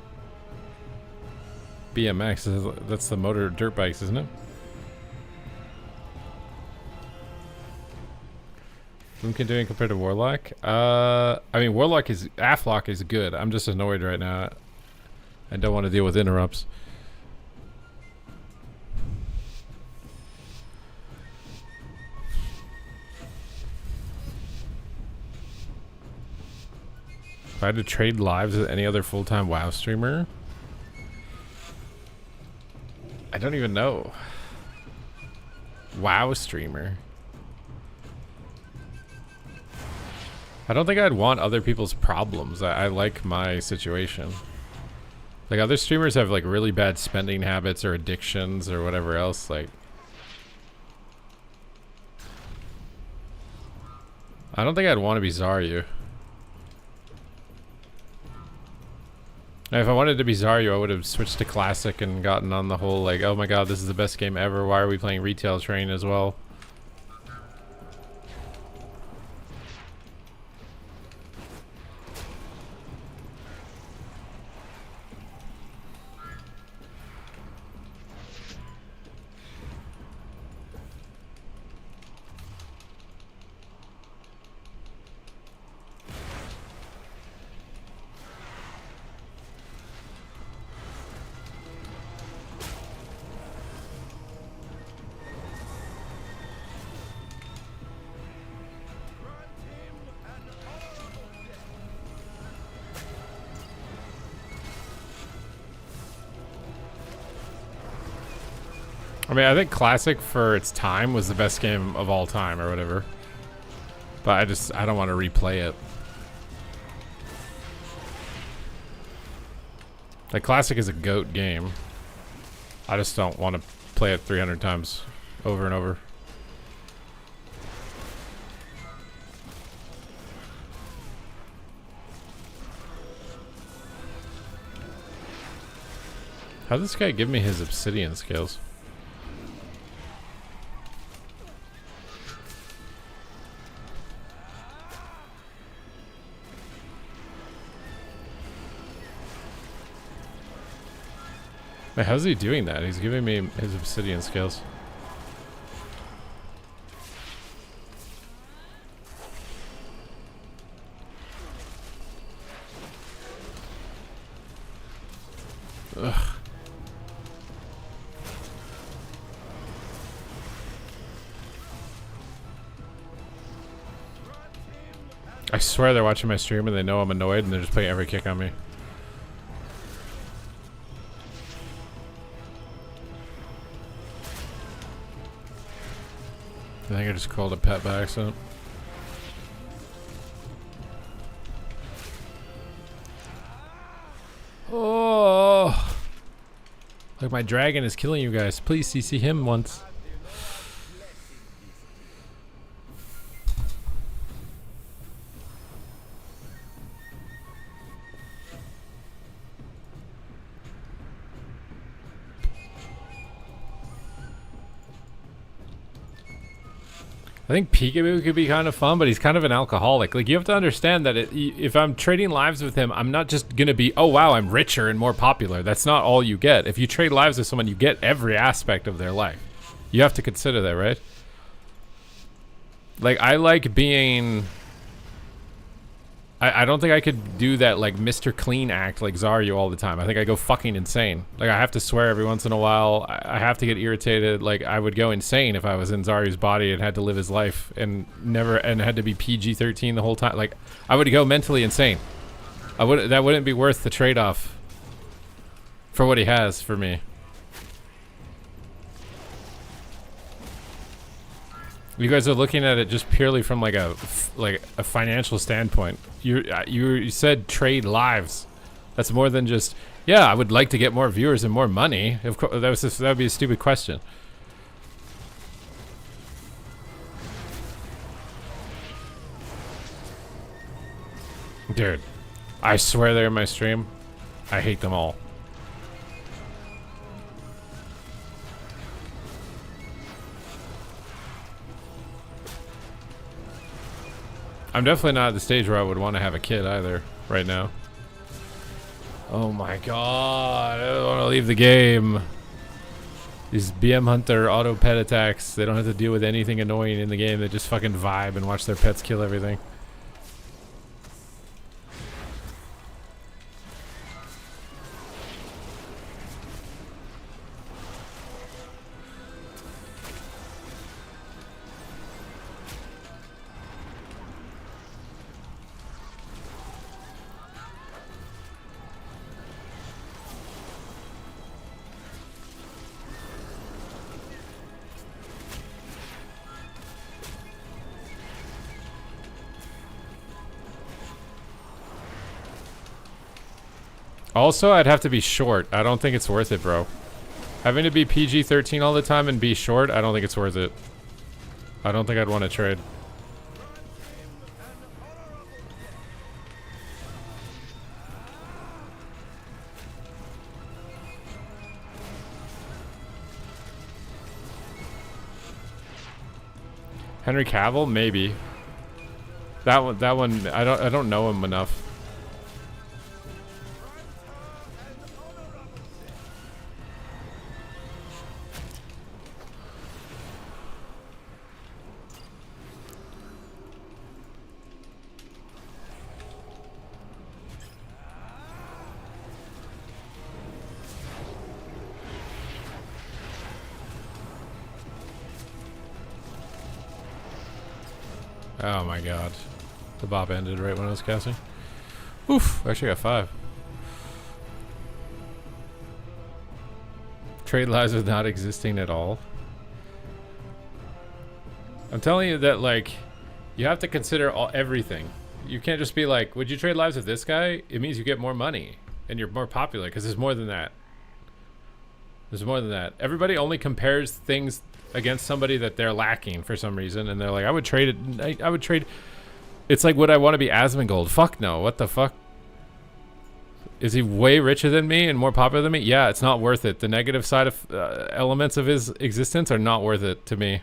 BMX, that's the motor dirt bikes, isn't it? Boomkin doing compared to Warlock? I mean, Warlock is... Aflock is good. I'm just annoyed right now. I don't want to deal with interrupts. If I had to trade lives with any other full-time WoW streamer... I don't even know. WoW streamer. I don't think I'd want other people's problems. I like my situation. Like other streamers have like really bad spending habits or addictions or whatever else. Like, I don't think I'd want to be Zaryu. Now, if I wanted to be Zaryu, I would have switched to Classic and gotten on the whole like, oh my god, this is the best game ever. Why are we playing Retail Train as well? I mean, I think Classic for its time was the best game of all time or whatever. But I don't want to replay it. Like, Classic is a GOAT game. I just don't want to play it 300 times over and over. How'd this guy give me his obsidian skills? Wait, how's he doing that? He's giving me his obsidian skills. Ugh. I swear they're watching my stream and they know I'm annoyed and they're just playing every kick on me. I think I just called a pet by accident. Oh, like my dragon is killing you guys. Please CC him once. I think Peekaboo could be kind of fun, but he's kind of an alcoholic. Like, you have to understand that if I'm trading lives with him, I'm not just going to be, oh wow, I'm richer and more popular. That's not all you get. If you trade lives with someone, you get every aspect of their life. You have to consider that, right? Like, I like being... I don't think I could do that, like, Mr. Clean act like Zaryu all the time. I think I go fucking insane. Like, I have to swear every once in a while. I have to get irritated. Like, I would go insane if I was in Zaryu's body and had to live his life and had to be PG-13 the whole time. Like, I would go mentally insane. That wouldn't be worth the trade-off for what he has for me. You guys are looking at it just purely from like a financial standpoint. You said trade lives. That's more than just, yeah, I would like to get more viewers and more money. Of course, that would be a stupid question. Dude, I swear they're in my stream. I hate them all. I'm definitely not at the stage where I would want to have a kid either right now. Oh my god, I don't want to leave the game. These BM Hunter auto pet attacks, they don't have to deal with anything annoying in the game. They just fucking vibe and watch their pets kill everything. Also, I'd have to be short. I don't think it's worth it, bro. Having to be PG-13 all the time and be short, I don't think it's worth it. I don't think I'd want to trade. Henry Cavill, maybe. That one. I don't know him enough. Oh my god. The bop ended right when I was casting. Oof, I actually got 5. Trade lies with not existing at all. I'm telling you that, like, you have to consider everything. You can't just be like, would you trade lives with this guy? It means you get more money and you're more popular, because there's more than that. There's more than that. Everybody only compares things against somebody that they're lacking for some reason, and they're like, I would trade it. I would trade. It's like, would I want to be Asmongold? Fuck no. What the fuck? Is he way richer than me and more popular than me? Yeah, it's not worth it. The negative side of elements of his existence are not worth it to me.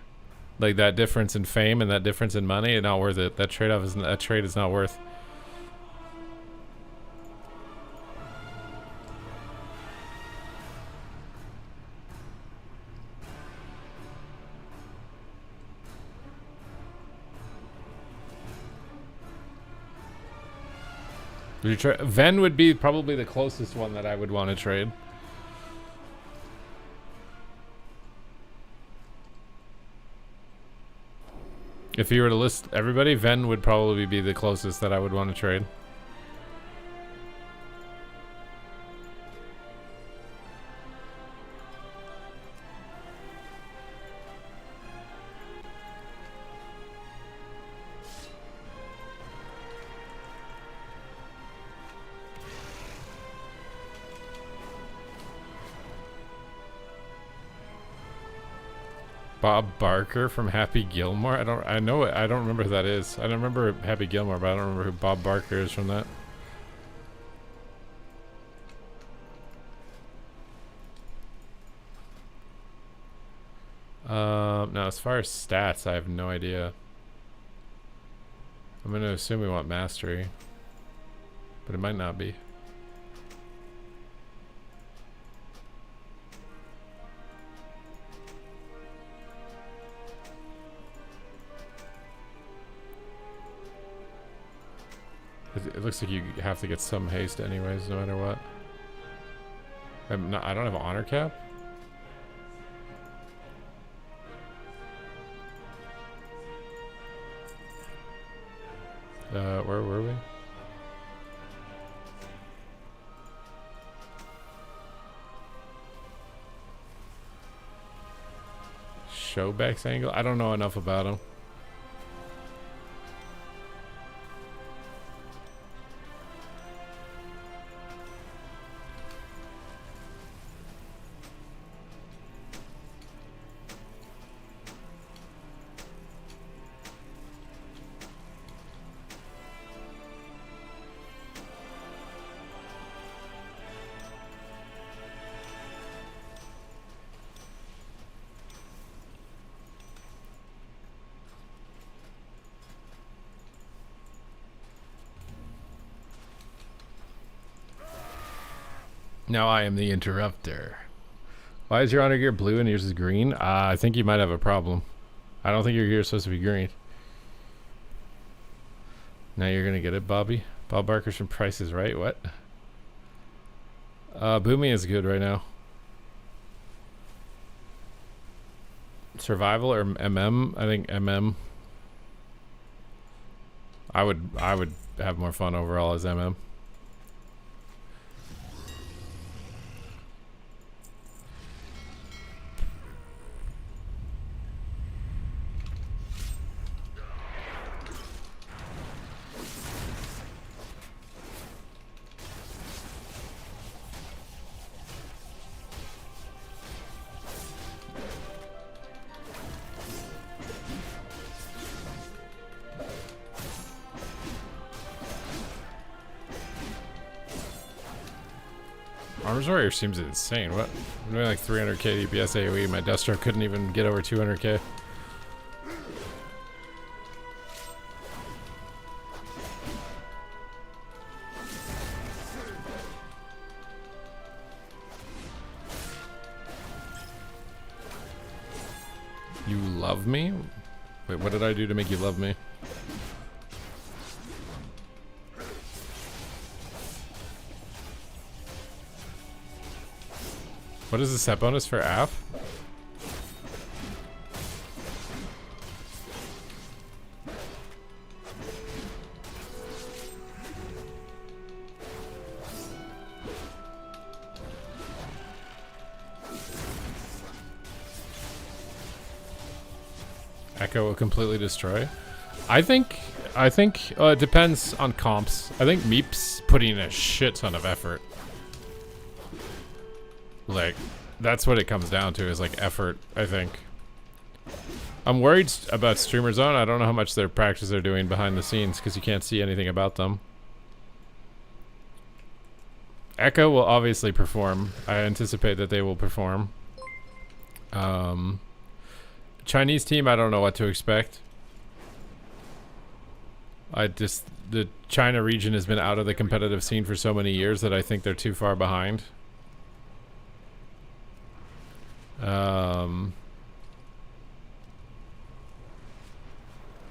Like that difference in fame and that difference in money, it's not worth it. That trade is not worth. Would you trade? Ven would be probably the closest one that I would want to trade. If you were to list everybody, Ven would probably be the closest that I would want to trade. Bob Barker from Happy Gilmore? I don't remember who that is. I don't remember Happy Gilmore, but I don't remember who Bob Barker is from that. No, as far as stats, I have no idea. I'm gonna assume we want mastery, but it might not be. It looks like you have to get some haste anyways, no matter what. I don't have an honor cap. Where were we? Showbacks angle? I don't know enough about him. Now I am the interrupter. Why is your honor gear blue and yours is green? I think you might have a problem. I don't think your gear is supposed to be green. Now you're gonna get it, Bobby. Bob Barker's from Price is Right. What? Boomy is good right now. Survival or MM? I think MM. I would have more fun overall as MM. Arms Warrior seems insane. What? I'm doing like 300k DPS AoE. My Deathstroke couldn't even get over 200k. You love me? Wait, what did I do to make you love me? What is the set bonus for AF? Echo will completely destroy. I think it depends on comps. I think Meep's putting in a shit ton of effort. Like, that's what it comes down to, is like effort, I think. I'm worried about Streamer Zone. I don't know how much their practice they're doing behind the scenes because you can't see anything about them. Echo will obviously perform. I anticipate that they will perform. Chinese team, I don't know what to expect. The China region has been out of the competitive scene for so many years that I think they're too far behind.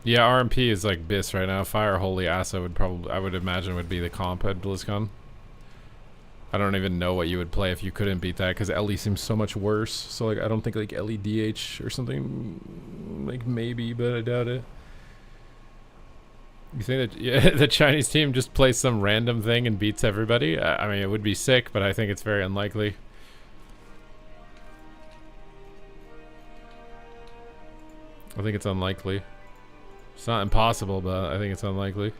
Yeah, RMP is like BIS right now. Fire Holy Asa would probably, I would imagine, would be the comp at BlizzCon. I don't even know what you would play if you couldn't beat that, because Ellie seems so much worse. So like, I don't think like Ellie DH or something, like maybe, but I doubt it. You think that, yeah, the Chinese team just plays some random thing and beats everybody? I mean, it would be sick, but I think it's very unlikely. I think it's unlikely. It's not impossible, but I think it's unlikely.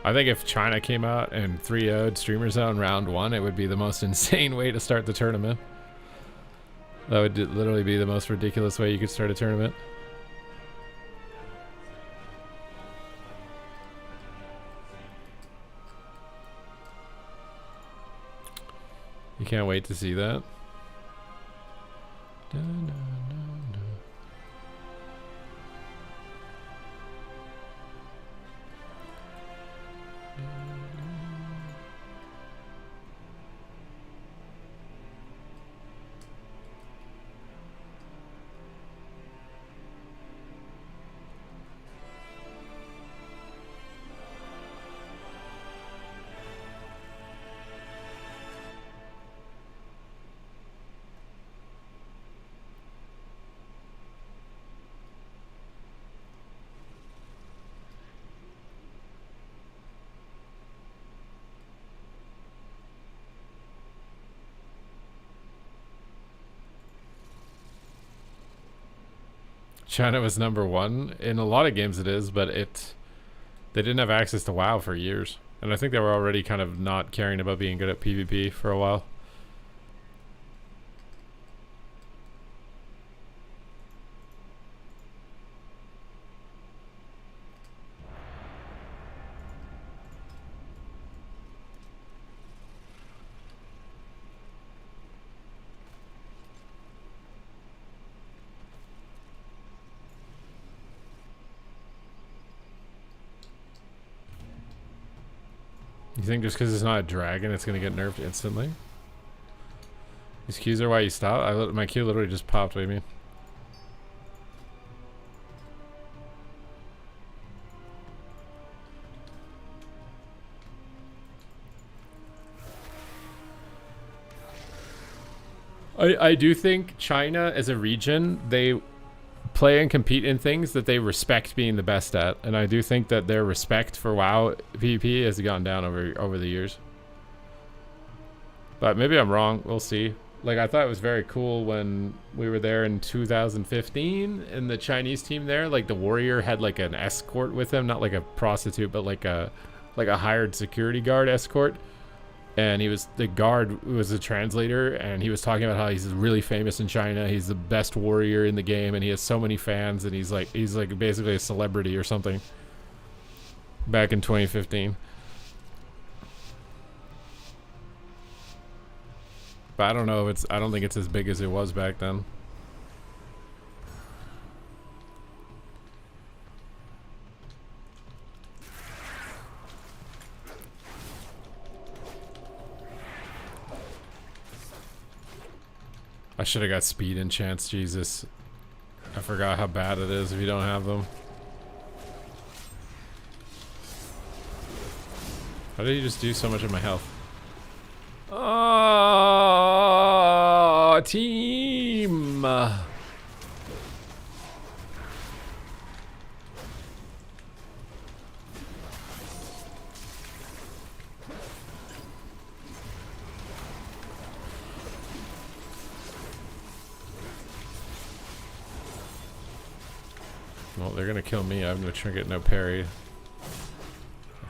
I think if China came out and 3-0'd Streamer Zone round 1, it would be the most insane way to start the tournament. That would literally be the most ridiculous way you could start a tournament. You can't wait to see that. Da, da, da, da. China was #1 in a lot of games. It is, but they didn't have access to WoW for years, and I think they were already kind of not caring about being good at PvP for a while. You think just because it's not a dragon, it's gonna get nerfed instantly? These Qs are why you stop? My Q literally just popped. What do you mean? I do think China as a region, they play and compete in things that they respect being the best at, and I do think that their respect for WoW PvP has gone down over the years. But maybe I'm wrong. We'll see. Like, I thought it was very cool when we were there in 2015, and the Chinese team there, like the warrior had like an escort with him, not like a prostitute, but like a hired security guard escort. And the guard was a translator, and he was talking about how he's really famous in China. He's the best warrior in the game, and he has so many fans, and he's like basically a celebrity or something. Back in 2015. But I don't know if it's, I don't think it's as big as it was back then. I should have got speed enchants, Jesus. I forgot how bad it is if you don't have them. How did you just do so much of my health? Oh, team! Well, they're gonna kill me. I have no trinket, no parry. I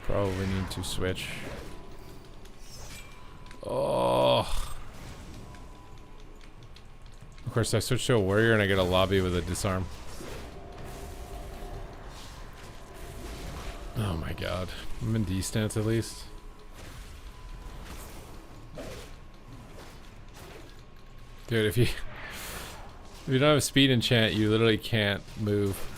probably need to switch. Oh. Of course, I switch to a warrior and I get a lobby with a disarm. Oh my god. I'm in D stance at least. Dude, if you don't have speed enchant, you literally can't move.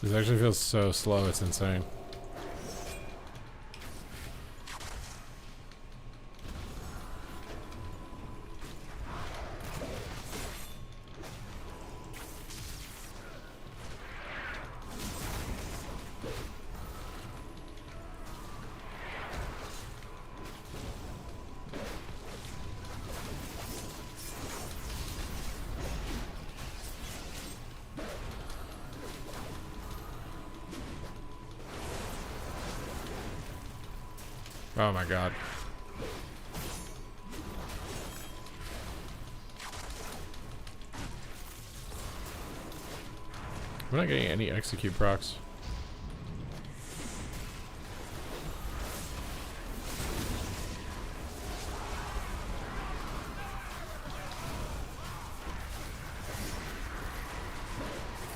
This actually feels so slow, it's insane. Oh my god. We're not getting any execute procs.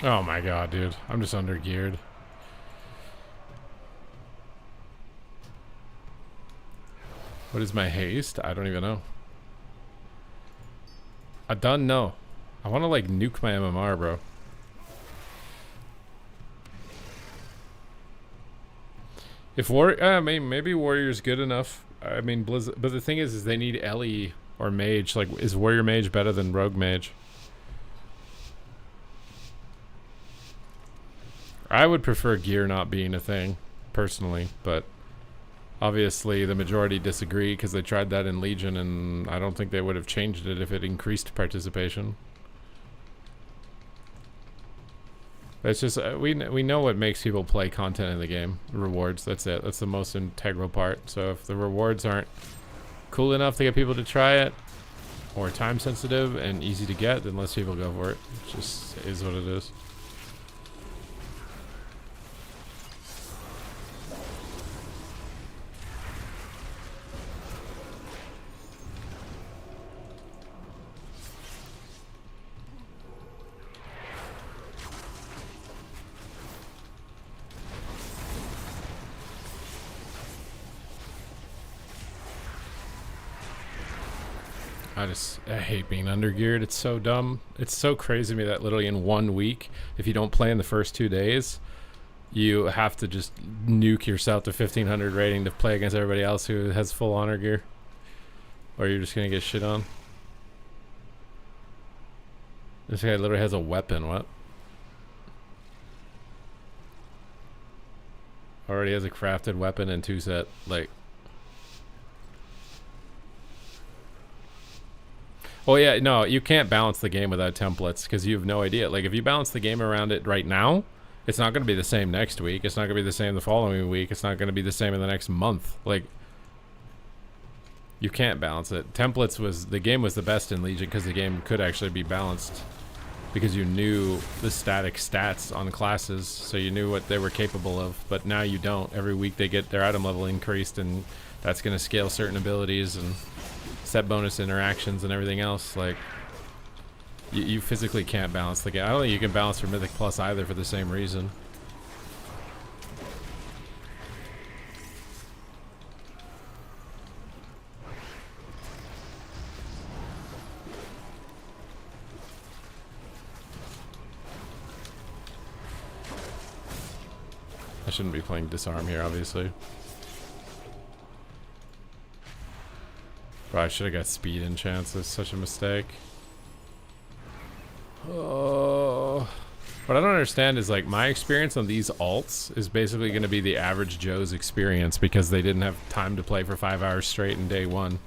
Oh my god, dude. I'm just under geared. What is my haste? I don't even know. I don't know. I want to like nuke my MMR, bro. If maybe Warrior's good enough. I mean, Blizzard, but the thing is they need Ellie or Mage. Like, is Warrior Mage better than Rogue Mage? I would prefer gear not being a thing, personally, but obviously the majority disagree because they tried that in Legion, and I don't think they would have changed it if it increased participation. It's just we know what makes people play content in the game. Rewards, that's it. That's the most integral part. So if the rewards aren't cool enough to get people to try it, or time sensitive and easy to get, then less people go for it. It just is what it is. I hate being undergeared. It's so dumb. It's so crazy to me that literally in 1 week, if you don't play in the first 2 days, you have to just nuke yourself to 1500 rating to play against everybody else who has full honor gear. Or you're just gonna get shit on. This guy literally has a weapon. What? Already has a crafted weapon and 2-set. Like, oh yeah, no, you can't balance the game without templates because you have no idea. Like, if you balance the game around it right now, it's not going to be the same next week. It's not going to be the same the following week. It's not going to be the same in the next month. Like, You can't balance it. Templates was the game was the best in Legion because the game could actually be balanced because you knew the static stats on classes, so you knew what they were capable of. But now you don't. Every week they get their item level increased, and that's going to scale certain abilities and set bonus interactions and everything else. Like you physically can't balance the game. I don't think you can balance for Mythic Plus either for the same reason. I shouldn't be playing Disarm here, obviously. Bro, I should have got speed enchants. That's such a mistake. Oh. What I don't understand is, like, my experience on these alts is basically going to be the average Joe's experience because they didn't have time to play for 5 hours straight in day one.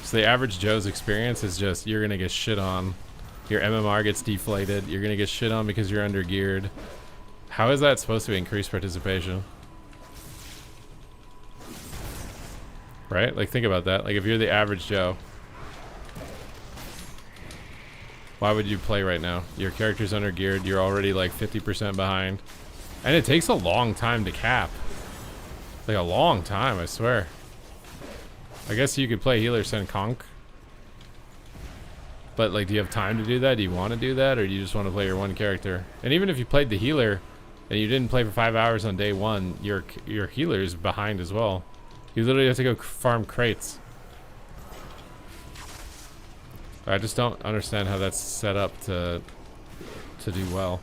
So the average Joe's experience is just, you're going to get shit on. Your MMR gets deflated. You're going to get shit on because you're under geared. How is that supposed to increase participation? Right? Like, think about that. Like, if you're the average Joe, why would you play right now? Your character's under geared. You're already like 50% behind. And it takes a long time to cap. Like, a long time, I swear. I guess you could play Healer Send Conk. But, like, do you have time to do that? Do you want to do that? Or do you just want to play your one character? And even if you played the healer and you didn't play for 5 hours on day one, your healer is behind as well. You literally have to go farm crates. I just don't understand how that's set up to do well.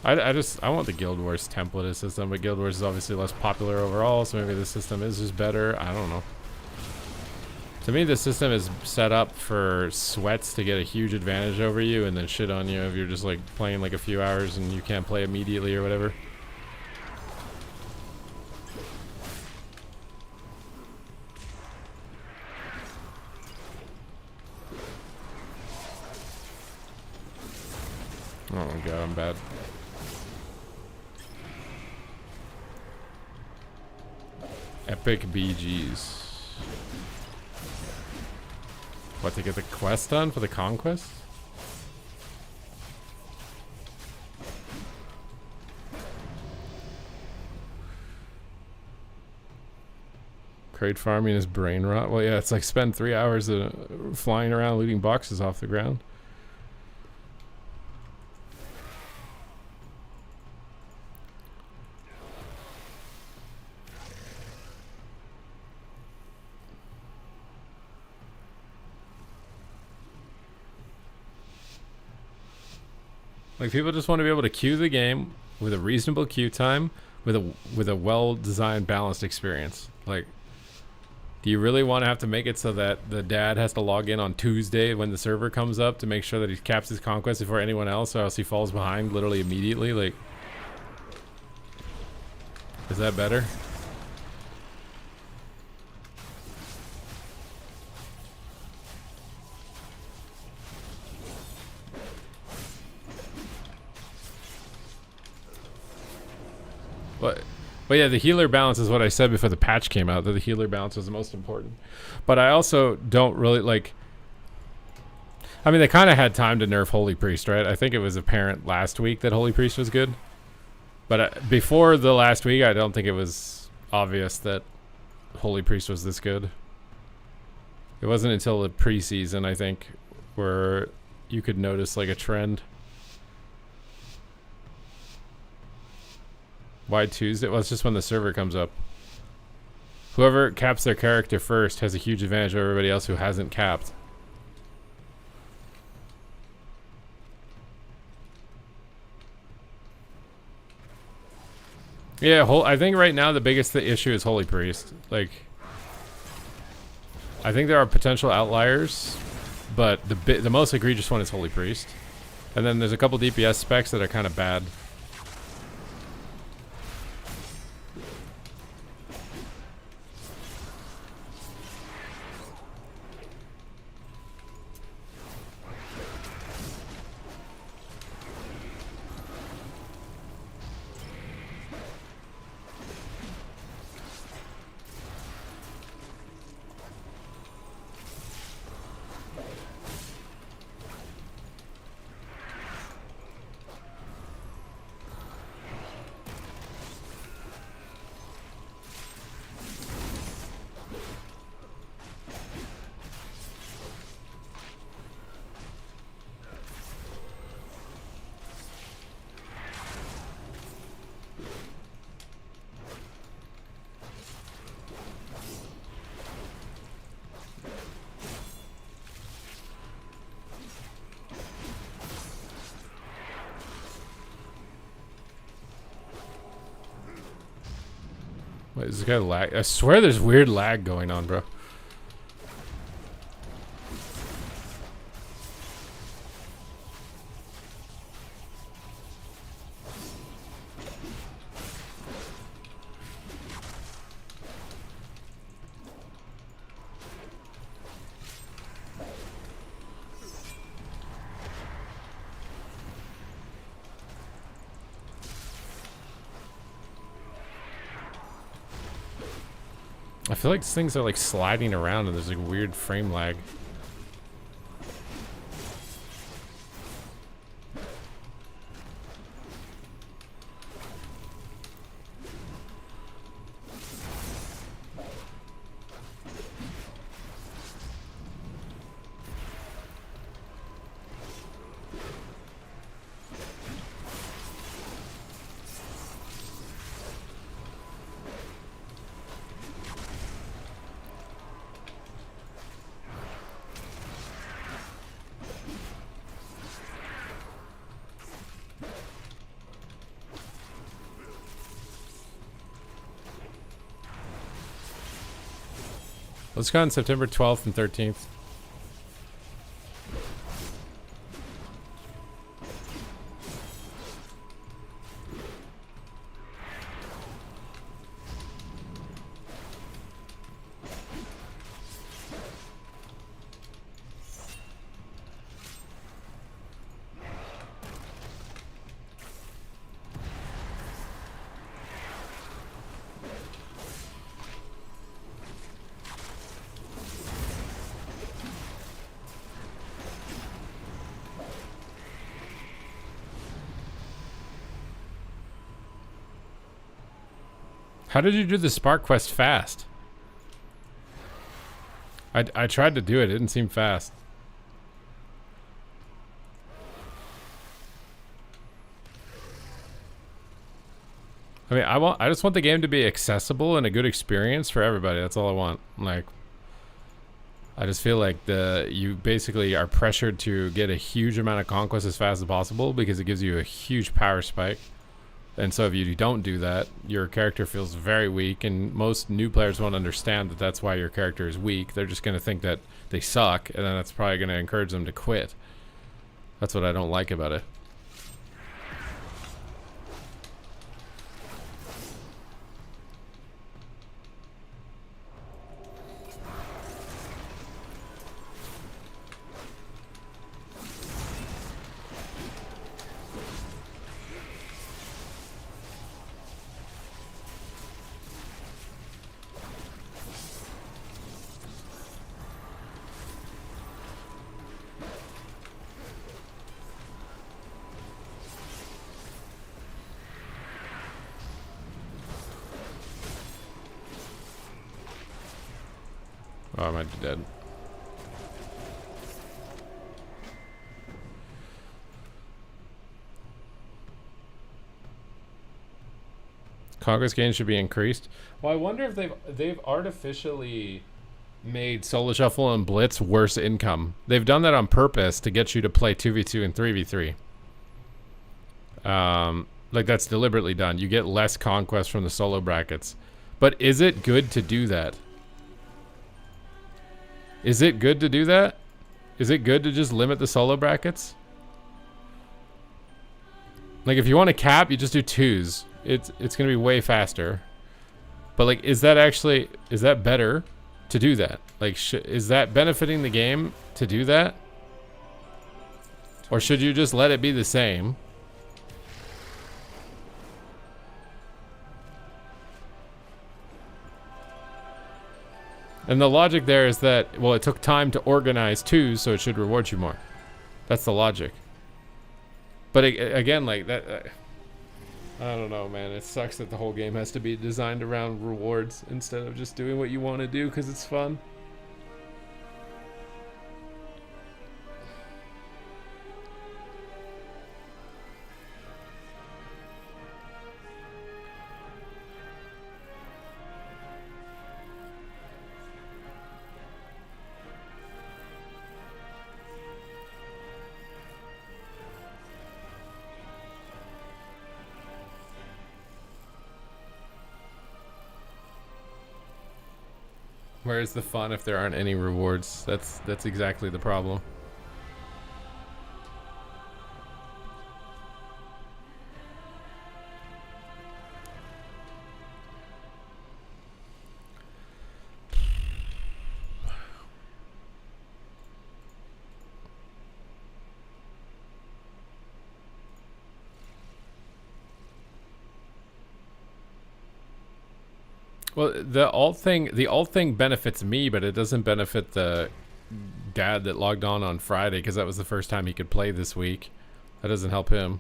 I want the Guild Wars template system, but Guild Wars is obviously less popular overall, so maybe the system is just better. I don't know. To me, the system is set up for sweats to get a huge advantage over you and then shit on you if you're just like playing like a few hours and you can't play immediately or whatever. Oh my god, I'm bad. Epic BGs. What, to get the quest done for the conquest? Crate farming is brain rot. Well, yeah, it's like spend 3 hours flying around looting boxes off the ground. Like, people just want to be able to queue the game with a reasonable queue time, with a well-designed, balanced experience. Like, do you really want to have to make it so that the dad has to log in on Tuesday when the server comes up to make sure that he caps his conquest before anyone else, or else he falls behind literally immediately? Like, is that better? But yeah, the healer balance is what I said before the patch came out, that the healer balance was the most important. But I also don't really like... I mean, they kind of had time to nerf Holy Priest, right? I think it was apparent last week that Holy Priest was good. But before the last week, I don't think it was obvious that Holy Priest was this good. It wasn't until the preseason, I think, where you could notice like a trend. Why Tuesday? Well, it's just when the server comes up. Whoever caps their character first has a huge advantage over everybody else who hasn't capped. Yeah, I think right now the biggest issue is Holy Priest. Like, I think there are potential outliers, but the most egregious one is Holy Priest. And then there's a couple DPS specs that are kind of bad. Is this guy lag? I swear there's weird lag going on, bro. I feel like things are like sliding around and there's like weird frame lag. Let's go on September 12th and 13th. How did you do the Spark Quest fast? I tried to do it. It didn't seem fast. I mean, I just want the game to be accessible and a good experience for everybody. That's all I want. Like, I just feel like you basically are pressured to get a huge amount of conquest as fast as possible because it gives you a huge power spike. And so if you don't do that, your character feels very weak, and most new players won't understand that that's why your character is weak. They're just going to think that they suck, and then that's probably going to encourage them to quit. That's what I don't like about it. Oh, I might be dead. Conquest gains should be increased. Well, I wonder if they've artificially made Solo Shuffle and Blitz worse income. They've done that on purpose to get you to play 2v2 and 3v3. Like, that's deliberately done. You get less conquest from the solo brackets. But is it good to do that? Is it good to do that? Is it good to just limit the solo brackets? Like, if you want to cap, you just do 2s. It's going to be way faster. But, like, is that better to do that? Like, is that benefiting the game to do that? Or should you just let it be the same? And the logic there is that, well, it took time to organize 2s, so it should reward you more. That's the logic. But again, like that, I don't know, man. It sucks that the whole game has to be designed around rewards instead of just doing what you want to do because it's fun. Where's the fun if there aren't any rewards? That's exactly the problem. Well, the alt thing benefits me, but it doesn't benefit the dad that logged on Friday because that was the first time he could play this week. That doesn't help him.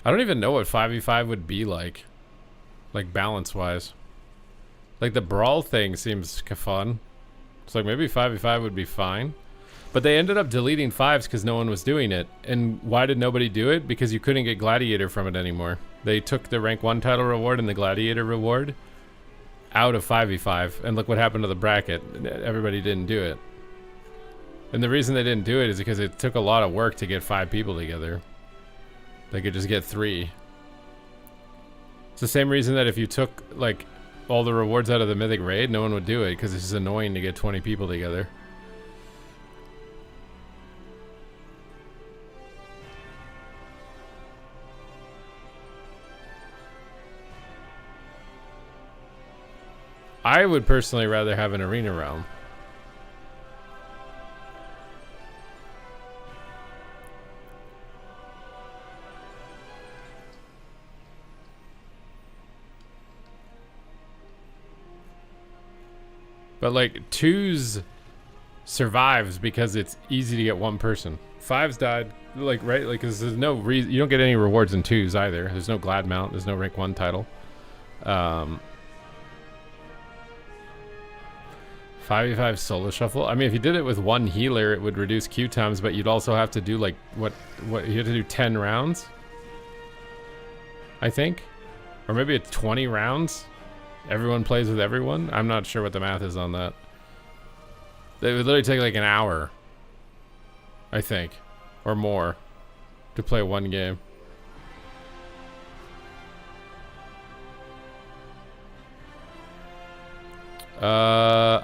I don't even know what 5v5 would be like balance-wise. Like, the brawl thing seems fun. It's like, maybe 5v5 would be fine. But they ended up deleting 5s because no one was doing it. And why did nobody do it? Because you couldn't get Gladiator from it anymore. They took the rank 1 title reward and the Gladiator reward out of 5v5. And look what happened to the bracket. Everybody didn't do it. And the reason they didn't do it is because it took a lot of work to get 5 people together. They could just get 3. It's the same reason that if you took, like, all the rewards out of the Mythic Raid, no one would do it because it's just annoying to get 20 people together. I would personally rather have an arena realm. But like 2s survives because it's easy to get one person. 5s died, like, right? Like, cause there's no reason, you don't get any rewards in 2s either. There's no Glad mount, there's no rank 1 title. 5v5 solo shuffle. I mean, if you did it with 1 healer, it would reduce queue times, but you'd also have to do like what you have to do 10 rounds, I think, or maybe it's 20 rounds. Everyone plays with everyone. I'm not sure what the math is on that. It would literally take like an hour, I think, or more, to play 1 game.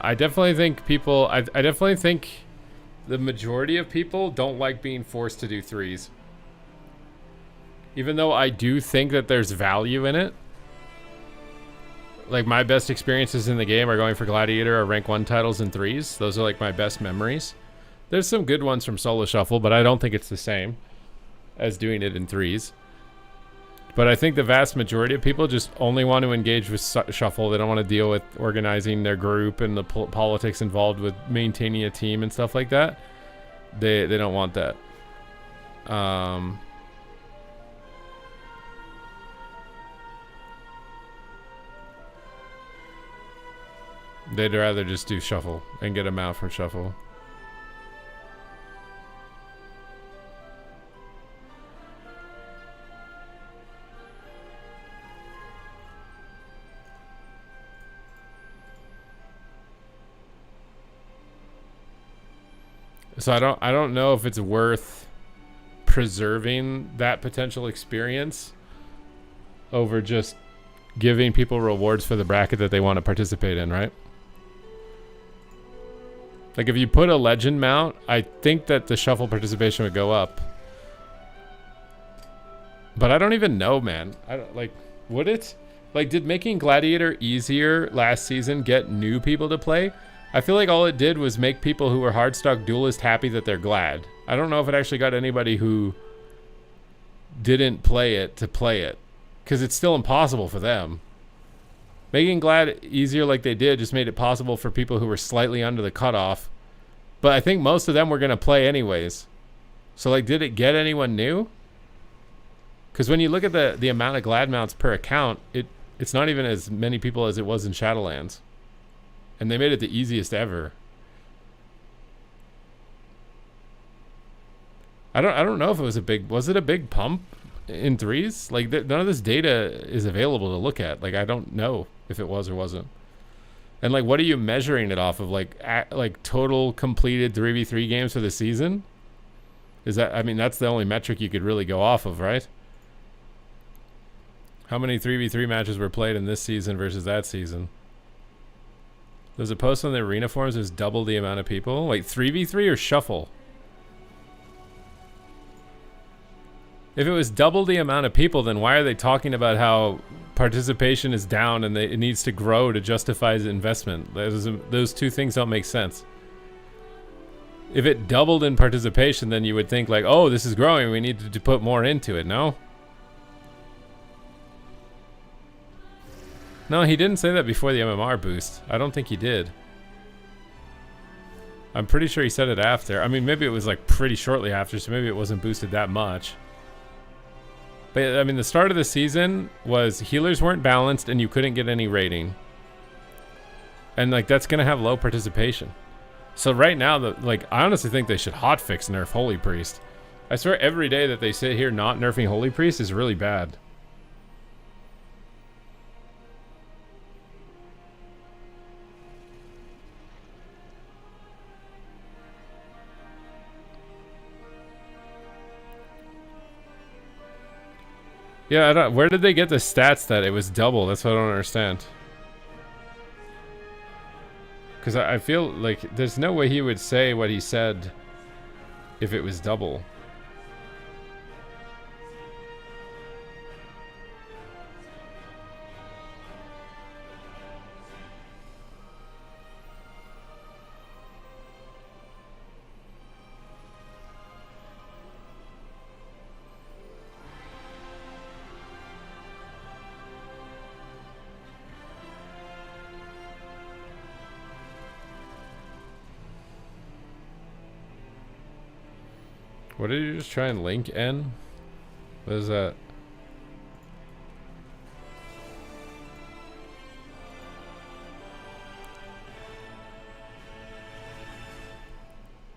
I definitely think people, I definitely think the majority of people don't like being forced to do 3s. Even though I do think that there's value in it. Like, my best experiences in the game are going for Gladiator or rank 1 titles in 3s. Those are like my best memories. There's some good ones from Solo Shuffle, but I don't think it's the same as doing it in 3s. But I think the vast majority of people just only want to engage with Shuffle. They don't want to deal with organizing their group and the politics involved with maintaining a team and stuff like that. They don't want that. They'd rather just do Shuffle and get them out from Shuffle. So I don't know if it's worth preserving that potential experience over just giving people rewards for the bracket that they want to participate in, right? Like, if you put a legend mount, I think that the shuffle participation would go up. But I don't even know, man. I don't, like, would it? Like, did making Gladiator easier last season get new people to play? I feel like all it did was make people who were hardstock duelist happy that they're glad. I don't know if it actually got anybody who didn't play it to play it, because it's still impossible for them. Making Glad easier like they did just made it possible for people who were slightly under the cutoff. But I think most of them were going to play anyways. So, like, did it get anyone new? Because when you look at the amount of Glad mounts per account, it's not even as many people as it was in Shadowlands. And they made it the easiest ever. I don't know if it was was it a big pump in 3s? Like, none of this data is available to look at. Like, I don't know if it was or wasn't. And like, what are you measuring it off of? Like, total completed 3v3 games for the season? Is that, I mean, that's the only metric you could really go off of, right? How many 3v3 matches were played in this season versus that season? Does it post on the arena forums is double the amount of people? Like 3v3 or shuffle? If it was double the amount of people, then why are they talking about how participation is down and it needs to grow to justify the investment? Those two things don't make sense. If it doubled in participation, then you would think like, oh, this is growing, we need to put more into it, no? No, he didn't say that before the MMR boost. I don't think he did. I'm pretty sure he said it after. I mean, maybe it was like pretty shortly after, so maybe it wasn't boosted that much. But I mean, the start of the season was healers weren't balanced and you couldn't get any rating. And like, that's gonna have low participation. So right now, I honestly think they should hotfix nerf Holy Priest. I swear every day that they sit here not nerfing Holy Priest is really bad. Yeah, I don't. Where did they get the stats that it was double? That's what I don't understand. Because I feel like there's no way he would say what he said if it was double. What did you just try and link N? What is that?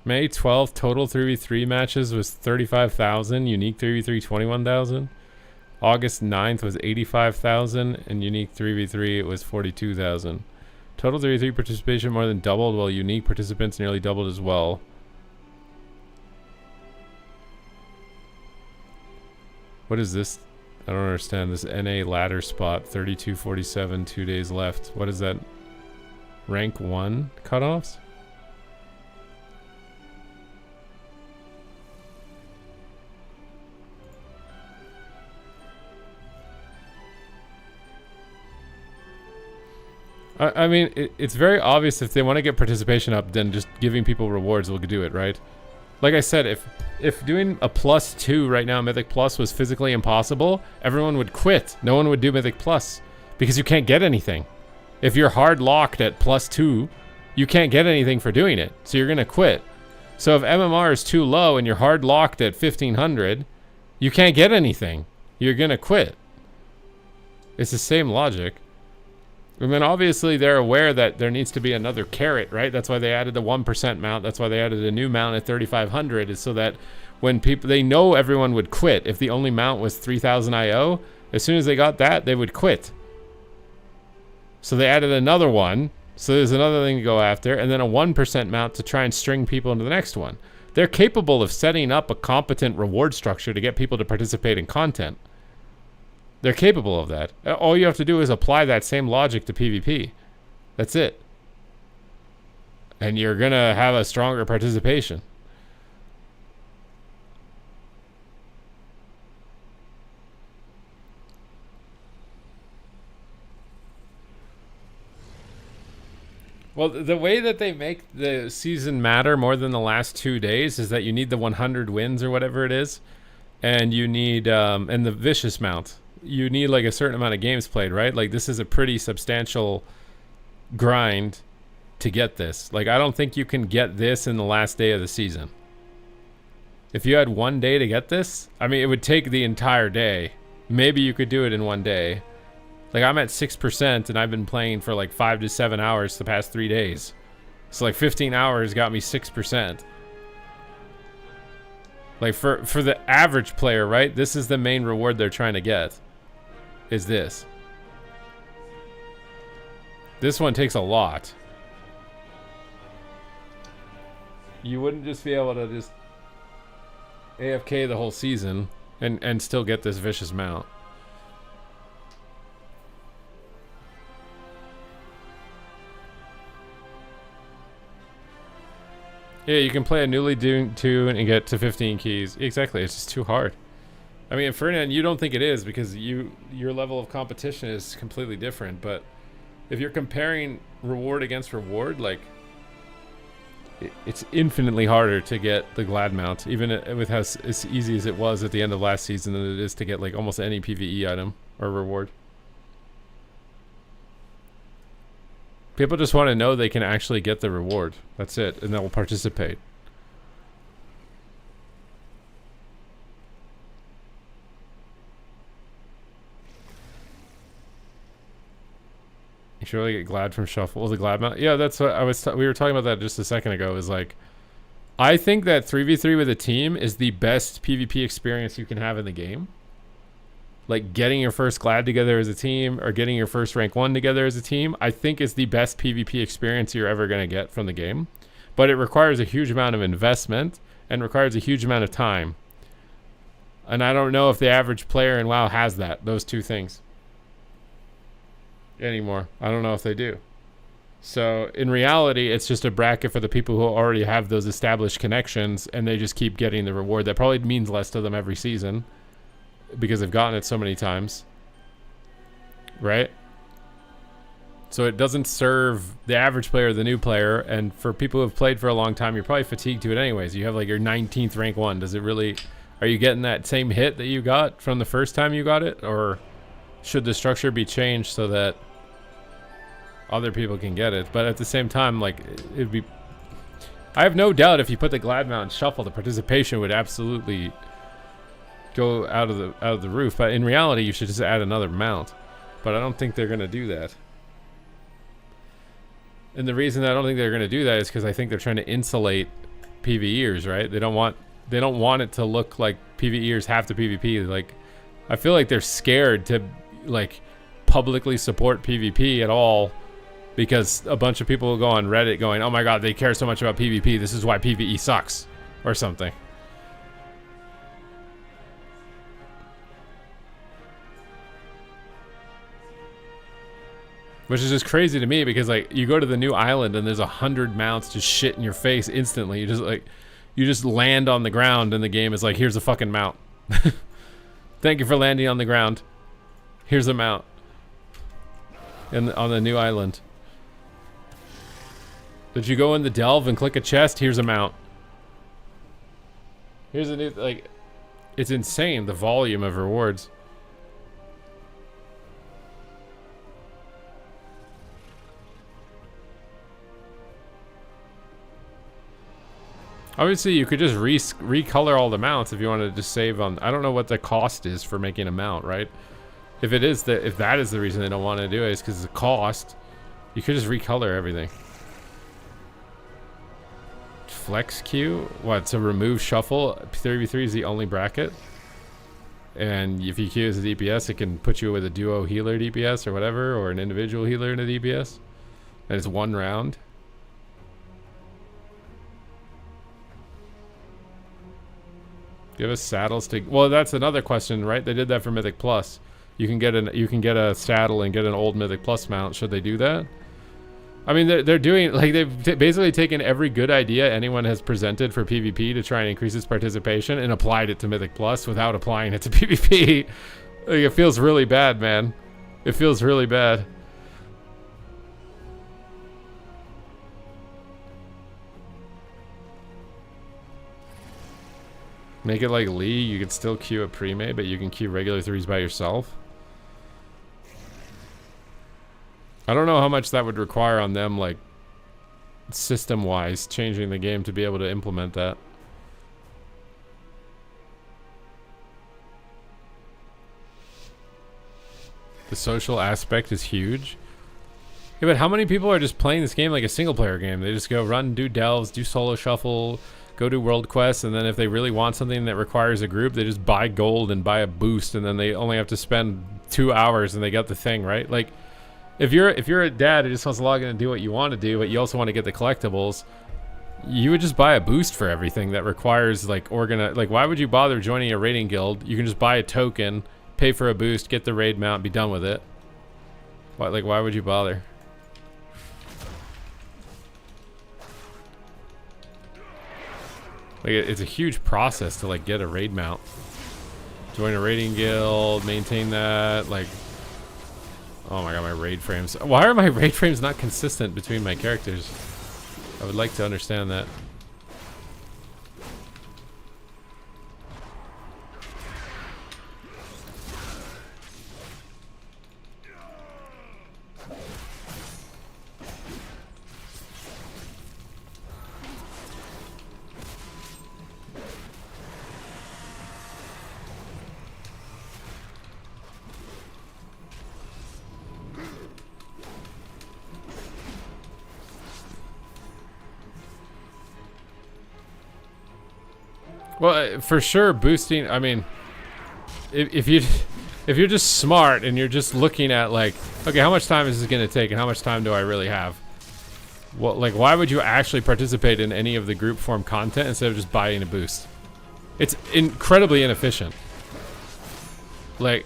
May 12th total 3v3 matches was 35,000, unique 3v3 21,000. August 9th was 85,000 and unique 3v3 was 42,000. Total 3v3 participation more than doubled while unique participants nearly doubled as well. What is this? I don't understand. This NA ladder spot, 3247, 2 days left. What is that? Rank 1 cutoffs? I mean, it's very obvious if they want to get participation up, then just giving people rewards will do it, right? Like I said, if doing a +2 right now, Mythic Plus, was physically impossible, everyone would quit. No one would do Mythic Plus because you can't get anything. If you're hard locked at +2, you can't get anything for doing it, so you're gonna quit. So if MMR is too low and you're hard locked at 1500, you can't get anything. You're gonna quit. It's the same logic. And then obviously they're aware that there needs to be another carrot, right? That's why they added the 1% mount. That's why they added a new mount at 3,500, is so that when people, they know everyone would quit. If the only mount was 3,000 IO, as soon as they got that, they would quit. So they added another one. So there's another thing to go after, and then a 1% mount to try and string people into the next one. They're capable of setting up a competent reward structure to get people to participate in content. They're capable of that. All you have to do is apply that same logic to PvP. That's it. And you're gonna have a stronger participation. Well, the way that they make the season matter more than the last 2 days is that you need the 100 wins or whatever it is, and you need and the vicious mount. You need like a certain amount of games played, right? Like this is a pretty substantial grind to get this. Like I don't think you can get this in the last day of the season. If you had 1 day to get this, I mean, it would take the entire day. Maybe you could do it in 1 day. Like I'm at 6% and I've been playing for like 5 to 7 hours the past 3 days. So like 15 hours got me 6%. Like for the average player, right? This is the main reward they're trying to get. Is this. This one takes a lot. You wouldn't just be able to just AFK the whole season and still get this vicious mount. Yeah, you can play a newly tuned tune and get to 15 keys. Exactly, it's just too hard. I mean, Ferdinand, you don't think it is because your level of competition is completely different. But if you're comparing reward against reward, like it's infinitely harder to get the Glad mount, even with how as easy as it was at the end of last season, than it is to get like almost any PvE item or reward. People just want to know they can actually get the reward. That's it, and they'll participate. You should really get Glad from Shuffle. Well, the Glad mount. Yeah, that's what I was. We were talking about that just a second ago. Is like, I think that 3v3 with a team is the best PvP experience you can have in the game. Like getting your first Glad together as a team or getting your first rank 1 together as a team, I think is the best PvP experience you're ever going to get from the game. But it requires a huge amount of investment and requires a huge amount of time. And I don't know if the average player in WoW has those two things anymore. I don't know if they do. So in reality, it's just a bracket for the people who already have those established connections, and they just keep getting the reward. That probably means less to them every season because they've gotten it so many times, right? So it doesn't serve the average player or the new player. And for people who have played for a long time, you're probably fatigued to it anyways. You have like your 19th rank 1. Does it really, are you getting that same hit that you got from the first time you got it? Or should the structure be changed so that other people can get it? But at the same time, like, it'd be, I have no doubt if you put the Glad mount and Shuffle, the participation would absolutely go out of the roof. But in reality, you should just add another mount. But I don't think they're gonna do that. And the reason I don't think they're gonna do that is because I think they're trying to insulate PvEers, right? They don't want it to look like PvEers have to PvP. Like, I feel like they're scared to like publicly support PvP at all because a bunch of people will go on Reddit going, oh my god, they care so much about PvP, this is why PvE sucks, or something. Which is just crazy to me because like you go to the new island and there's 100 mounts just shit in your face instantly. You just land on the ground and the game is like, here's a fucking mount. Thank you for landing on the ground. Here's a mount. On the new island. Did you go in the delve and click a chest? Here's a mount. Here's a new, like, it's insane the volume of rewards. Obviously, you could just recolor all the mounts if you wanted to just save on. I don't know what the cost is for making a mount, right? If that is the reason they don't want to do it, is because of the cost. You could just recolor everything. Flex queue? What? So remove Shuffle. 3v3 is the only bracket. And if you queue as a DPS, it can put you with a duo healer DPS or whatever, or an individual healer in a DPS. And it's 1 round. Give us saddles to. Well, that's another question, right? They did that for Mythic Plus. You can get a saddle and get an old Mythic Plus mount. Should they do that? I mean, they're doing, like, they've basically taken every good idea anyone has presented for PvP to try and increase its participation and applied it to Mythic Plus without applying it to PvP. Like, it feels really bad, man. It feels really bad. Make it like League. You can still queue a pre-made, but you can queue regular 3s by yourself. I don't know how much that would require on them, like, system-wise, changing the game to be able to implement that. The social aspect is huge. Yeah, but how many people are just playing this game like a single-player game? They just go run, do delves, do solo shuffle, go do world quests, and then if they really want something that requires a group, they just buy gold and buy a boost, and then they only have to spend 2 hours and they got the thing, right? Like, if you're a dad who just wants to log in and do what you want to do, but you also want to get the collectibles, you would just buy a boost for everything that requires, like, like, why would you bother joining a raiding guild? You can just buy a token, pay for a boost, get the raid mount, be done with it. Why would you bother? Like it's a huge process to like get a raid mount. Join a raiding guild, maintain that, like oh my god, my raid frames. Why are my raid frames not consistent between my characters? I would like to understand that. Well, for sure, boosting. I mean, if you're just smart and you're just looking at like, okay, how much time is this going to take, and how much time do I really have? Well, like, why would you actually participate in any of the group form content instead of just buying a boost? It's incredibly inefficient. Like,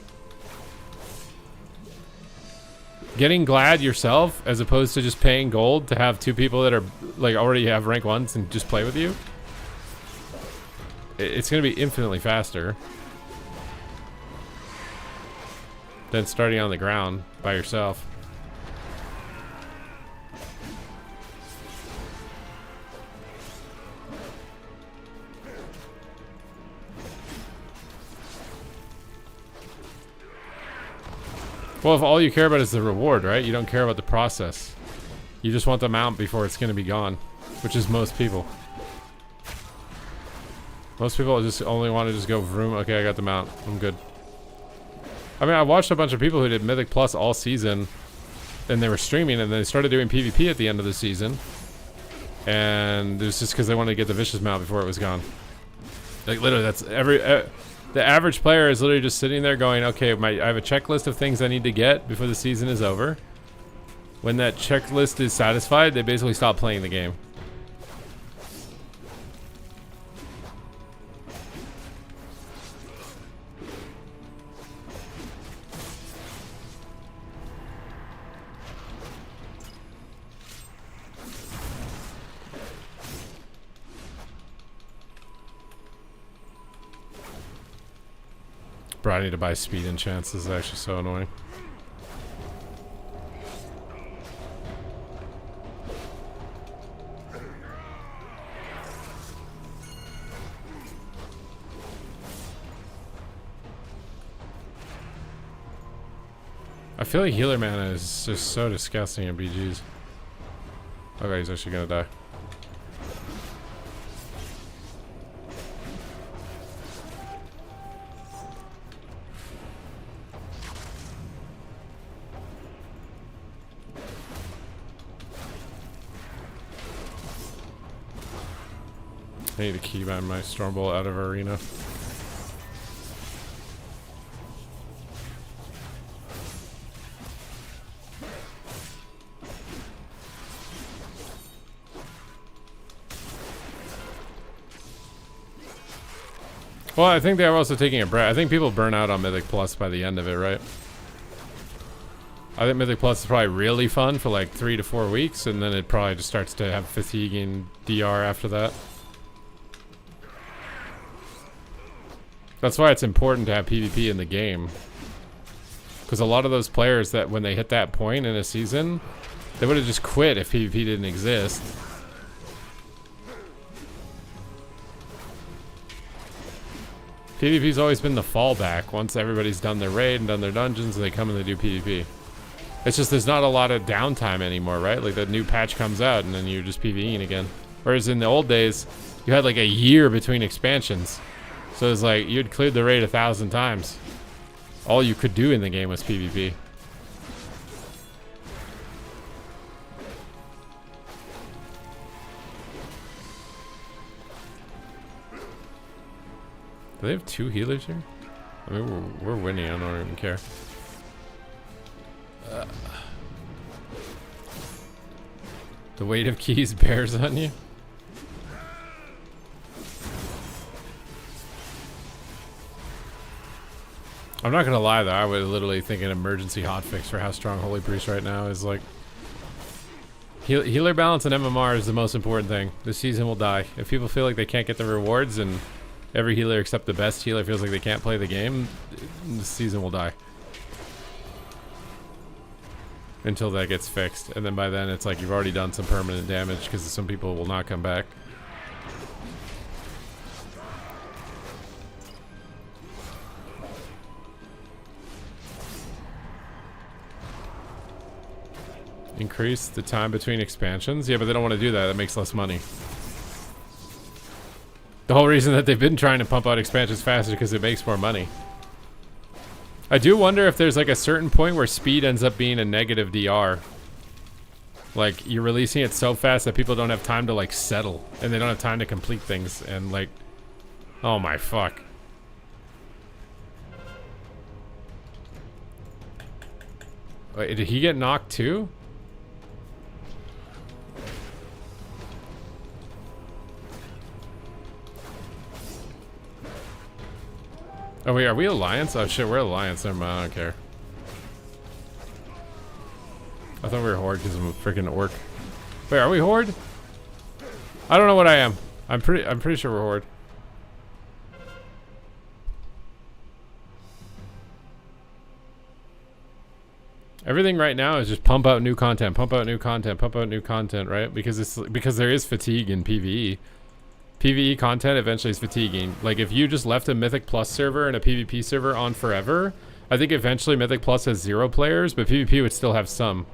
getting glad yourself as opposed to just paying gold to have two people that are like already have rank 1s and just play with you. It's going to be infinitely faster than starting on the ground by yourself. Well, if all you care about is the reward, right? You don't care about the process. You just want the mount before it's going to be gone, which is most people. Most people just only want to just go vroom. Okay, I got the mount. I'm good. I mean, I watched a bunch of people who did Mythic Plus all season, and they were streaming, and they started doing PvP at the end of the season. And it was just because they wanted to get the Vicious mount before it was gone. Like, literally, that's the average player is literally just sitting there going, okay, I have a checklist of things I need to get before the season is over. When that checklist is satisfied, they basically stop playing the game. Bro, I need to buy speed enchants. This is actually so annoying. I feel like healer mana is just so disgusting in BGs. Okay, he's actually gonna die. I need to keybind my Stormbolt out of arena. Well, I think they're also taking a break. I think people burn out on Mythic Plus by the end of it, right? I think Mythic Plus is probably really fun for like 3 to 4 weeks, and then it probably just starts to have fatigue in DR after that. That's why it's important to have PvP in the game. Because a lot of those players that when they hit that point in a season, they would have just quit if PvP didn't exist. PvP's always been the fallback. Once everybody's done their raid and done their dungeons, they come and they do PvP. It's just there's not a lot of downtime anymore, right? Like the new patch comes out and then you're just PvEing again. Whereas in the old days, you had like a year between expansions. So it's like you'd cleared the raid 1,000 times. All you could do in the game was PvP. Do they have 2 healers here? I mean, we're winning. I don't even care. The weight of keys bears on you. I'm not gonna lie though, I would literally think an emergency hotfix for how strong Holy Priest right now is like Healer balance and MMR is the most important thing. This season will die. If people feel like they can't get the rewards and every healer except the best healer feels like they can't play the game, this season will die. Until that gets fixed. And then by then it's like you've already done some permanent damage because some people will not come back. Increase the time between expansions? Yeah, but they don't want to do that. That makes less money. The whole reason that they've been trying to pump out expansions faster because it makes more money. I do wonder if there's like a certain point where speed ends up being a negative DR. Like, you're releasing it so fast that people don't have time to like settle. And they don't have time to complete things. And like, oh my fuck. Wait, did he get knocked too? Oh wait, are we Alliance? Oh shit, we're Alliance. Never mind, I don't care. I thought we were Horde because I'm a freaking orc. Wait, are we Horde? I don't know what I am. I'm pretty sure we're Horde. Everything right now is just pump out new content, pump out new content, pump out new content, right? Because there is fatigue in PvE. PvE content eventually is fatiguing. Like, if you just left a Mythic Plus server and a PvP server on forever, I think eventually Mythic Plus has 0 players, but PvP would still have some.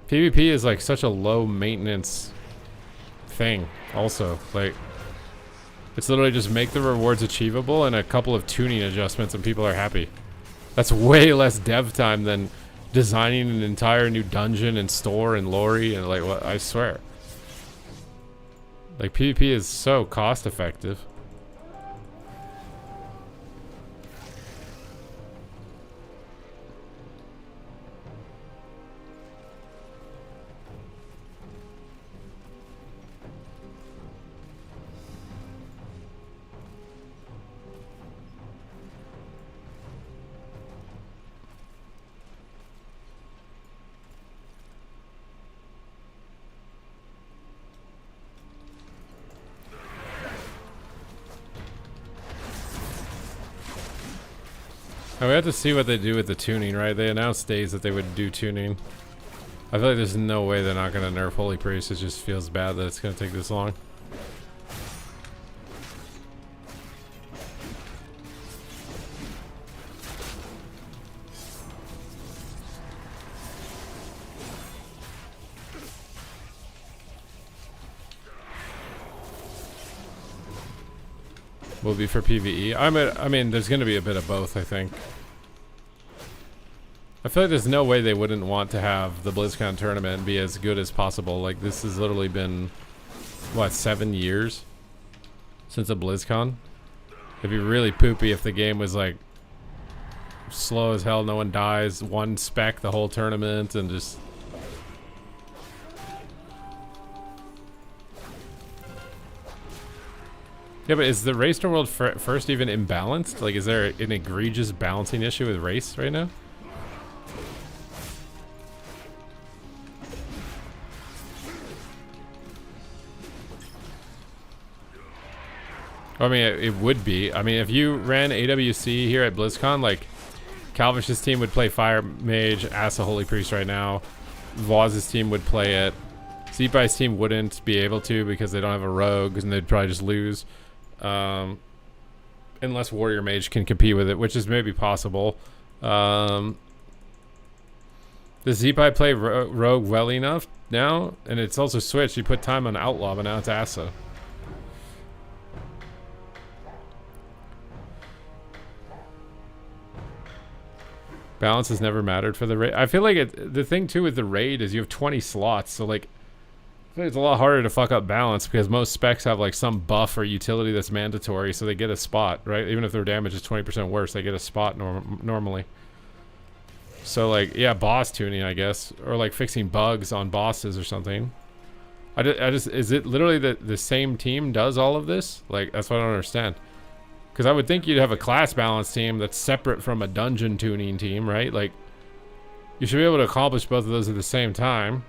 PvP is like such a low maintenance thing also. Like, it's literally just make the rewards achievable and a couple of tuning adjustments and people are happy. That's way less dev time than designing an entire new dungeon and store and lorry and like what, I swear. Like, PvP is so cost effective. Oh, we have to see what they do with the tuning, right? They announced days that they would do tuning. I feel like there's no way they're not going to nerf Holy Priest. It just feels bad that it's going to take this long. Will be for PvE. I mean, there's going to be a bit of both, I think. I feel like there's no way they wouldn't want to have the BlizzCon tournament be as good as possible. Like, this has literally been, what, 7 years since a BlizzCon? It'd be really poopy if the game was, like, slow as hell, no one dies, one spec the whole tournament, and just... Yeah, but is the race to world first even imbalanced? Like, is there an egregious balancing issue with race right now? I mean, it would be. I mean, if you ran AWC here at BlizzCon, like, Calvish's team would play Fire Mage, Asa Holy Priest right now. Voz's team would play it. Zeepai's team wouldn't be able to because they don't have a rogue, and they'd probably just lose. Unless Warrior Mage can compete with it, which is maybe possible. Does Zeepai play Rogue well enough now? And it's also switched. You put time on Outlaw, but now it's Asa. Balance has never mattered for the raid. I feel like the thing too with the raid is you have 20 slots, so like I think it's a lot harder to fuck up balance because most specs have like some buff or utility that's mandatory, so they get a spot, right? Even if their damage is 20% worse, they get a spot normally. So like, yeah, boss tuning, I guess, or like fixing bugs on bosses or something. I just is it literally the same team does all of this? Like, that's what I don't understand. Because I would think you'd have a class balance team that's separate from a dungeon tuning team, right? Like, you should be able to accomplish both of those at the same time.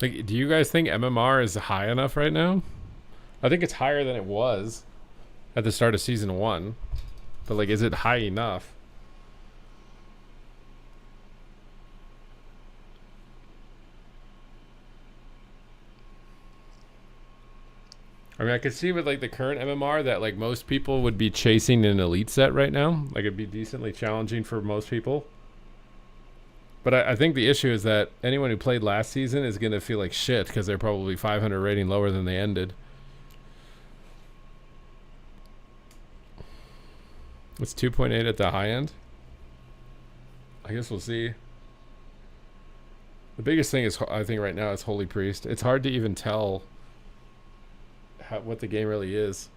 Like, do you guys think MMR is high enough right now? I think it's higher than it was at the start of season 1. But, like, is it high enough? I mean, I could see with, like, the current MMR that, like, most people would be chasing an elite set right now. Like, it'd be decently challenging for most people. But I think the issue is that anyone who played last season is going to feel like shit because they're probably 500 rating lower than they ended. It's 2.8 at the high end. I guess we'll see. The biggest thing is, I think right now, is Holy Priest. It's hard to even tell what the game really is.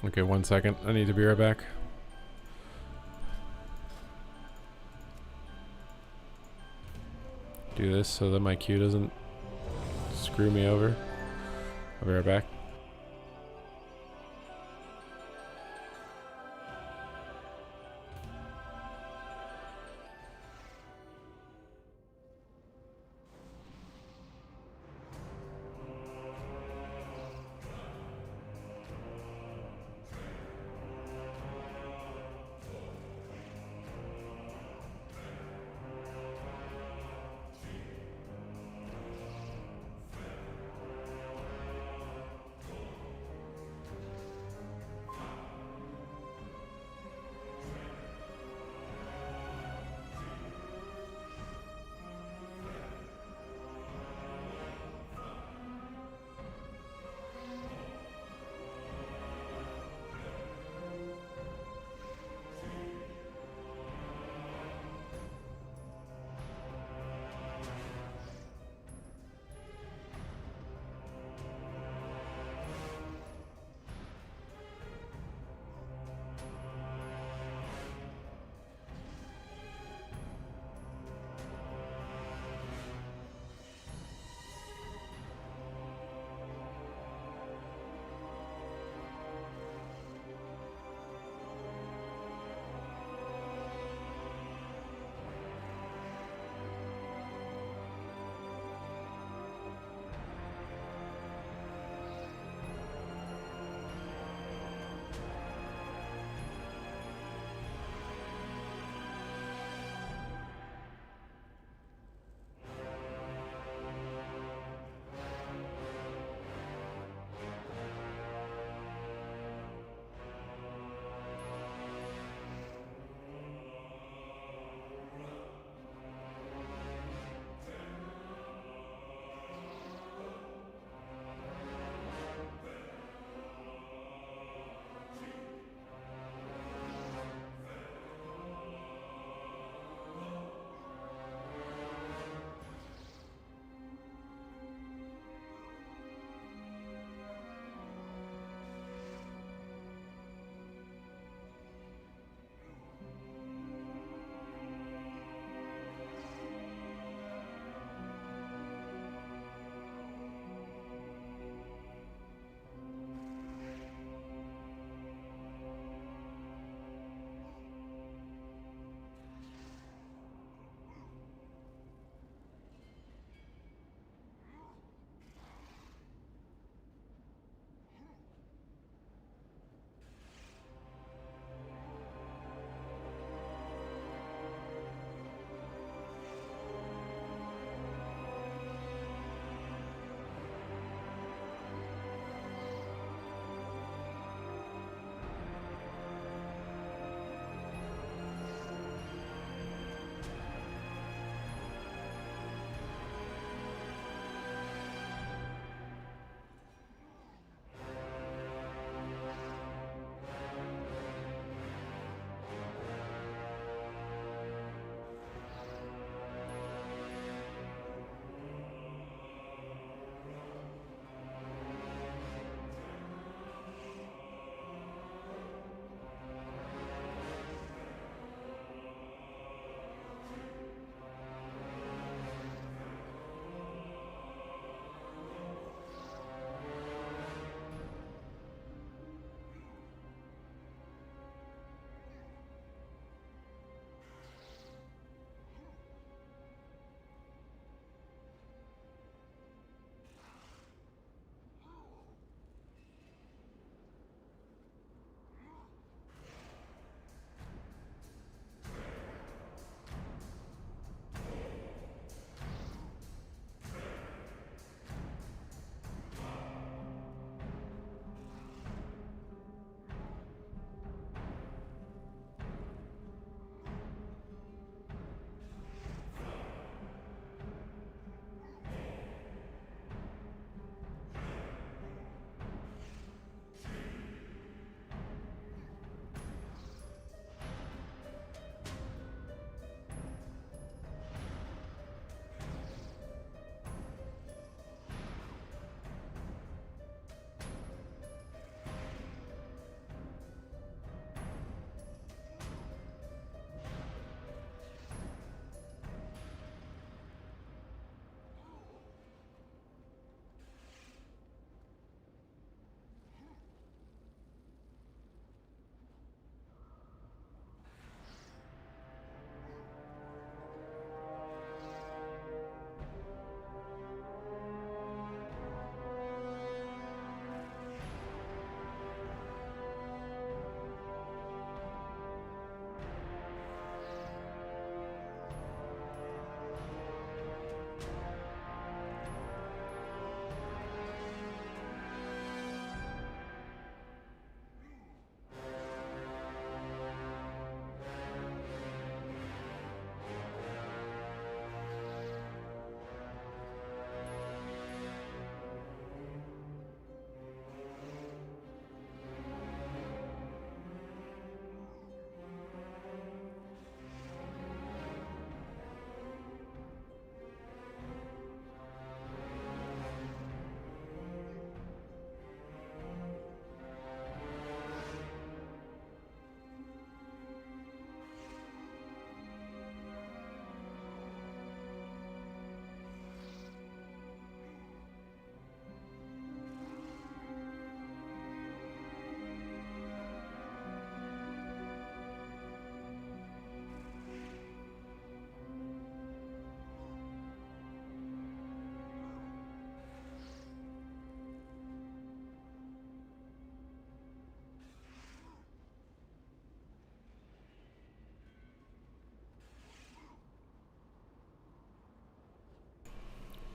Okay, 1 second. I need to be right back. Do this so that my queue doesn't screw me over. I'll be right back.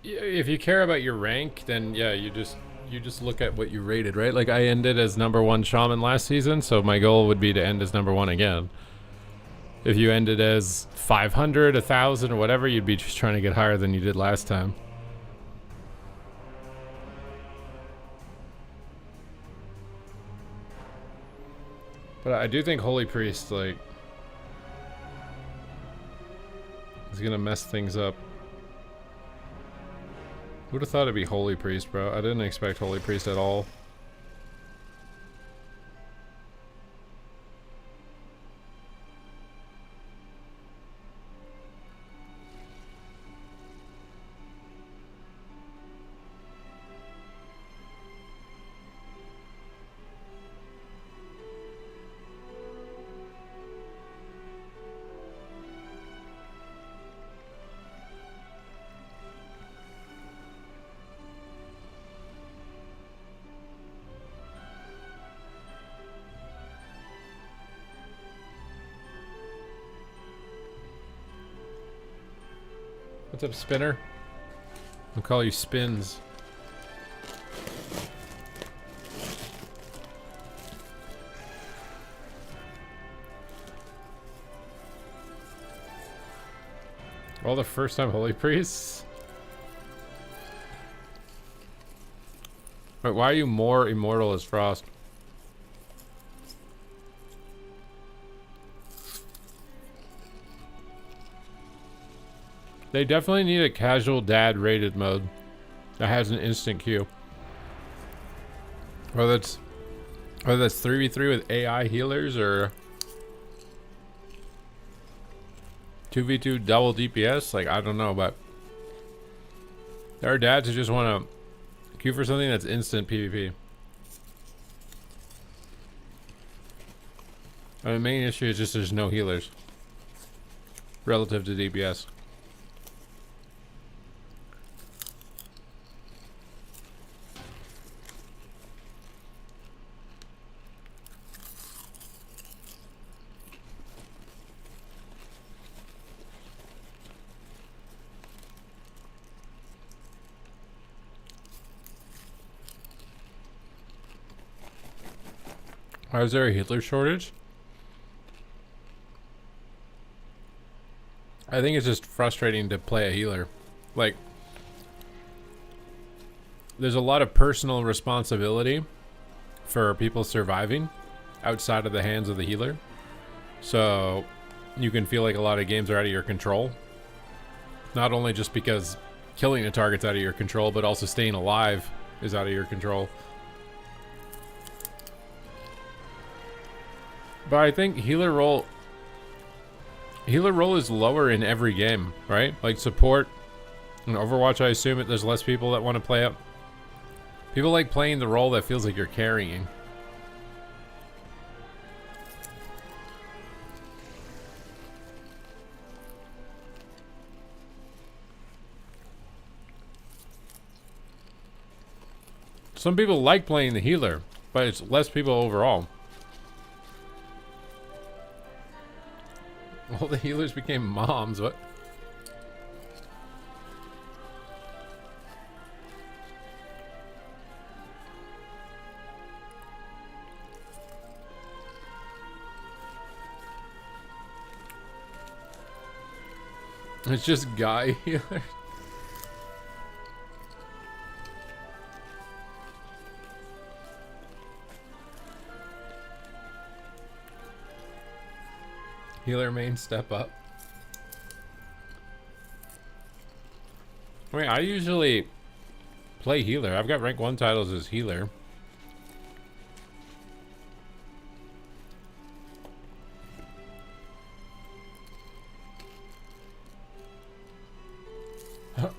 if you care about your rank, then yeah, you just look at what you rated, right? Like I ended as #1 shaman last season, so my goal would be to end as #1 again. If you ended as 500, 1,000, or whatever, you'd be just trying to get higher than you did last time. But I do think Holy Priest, like, is gonna mess things up. Who'd have thought it'd be Holy Priest, bro? I didn't expect Holy Priest at all. What's up, Spinner? I'll call you Spins. All the first time Holy Priests? Wait, why are you more immortal as Frost? They definitely need a casual dad rated mode that has an instant queue. Whether that's 3v3 with AI healers or 2v2 double DPS, like I don't know, but there are dads who just want to queue for something that's instant PvP. And the main issue is just there's no healers relative to DPS. Why is there a healer shortage? I think it's just frustrating to play a healer. Like, there's a lot of personal responsibility for people surviving outside of the hands of the healer. So you can feel like a lot of games are out of your control. Not only just because killing a target's out of your control, but also staying alive is out of your control. But I think healer role is lower in every game, right? Like support in Overwatch, I assume there's less people that want to play it. People like playing the role that feels like you're carrying. Some people like playing the healer, but it's less people overall. All the healers became moms. What? It's just guy healers. Healer main step up. I mean, I usually play healer. I've got rank 1 titles as healer. Have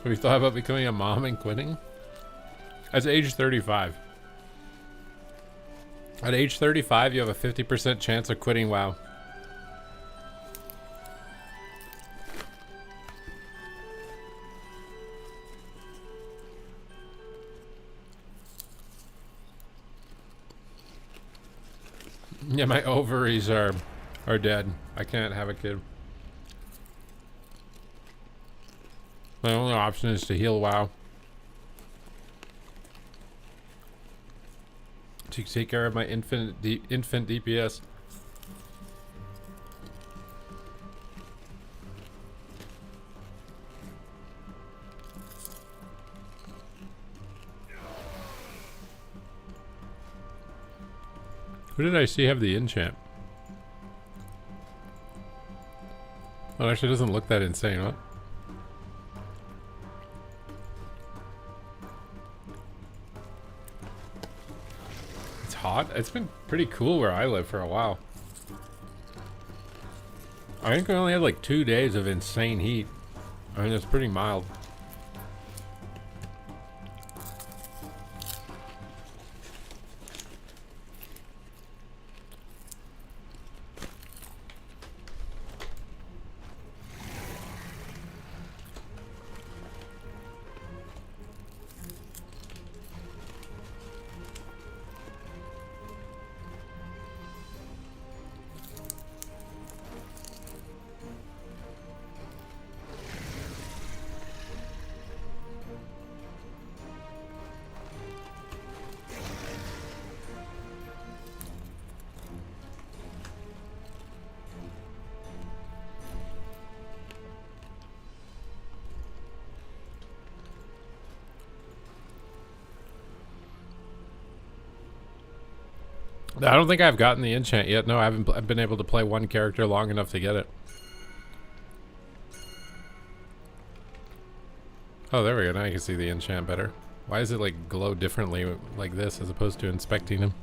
you thought about becoming a mom and quitting? At age 35. At age 35, you have a 50% chance of quitting WoW. Yeah, my ovaries are dead. I can't have a kid. My only option is to heal WoW. To take care of my infant DPS. Who did I see have the enchant? Oh, it actually doesn't look that insane, what? It's hot. It's been pretty cool where I live for a while. I think we only had like 2 days of insane heat. I mean, it's pretty mild. I don't think I've gotten the enchant yet. No, I haven't I've been able to play one character long enough to get it. Oh, there we go. Now you can see the enchant better. Why does it like glow differently like this as opposed to inspecting him?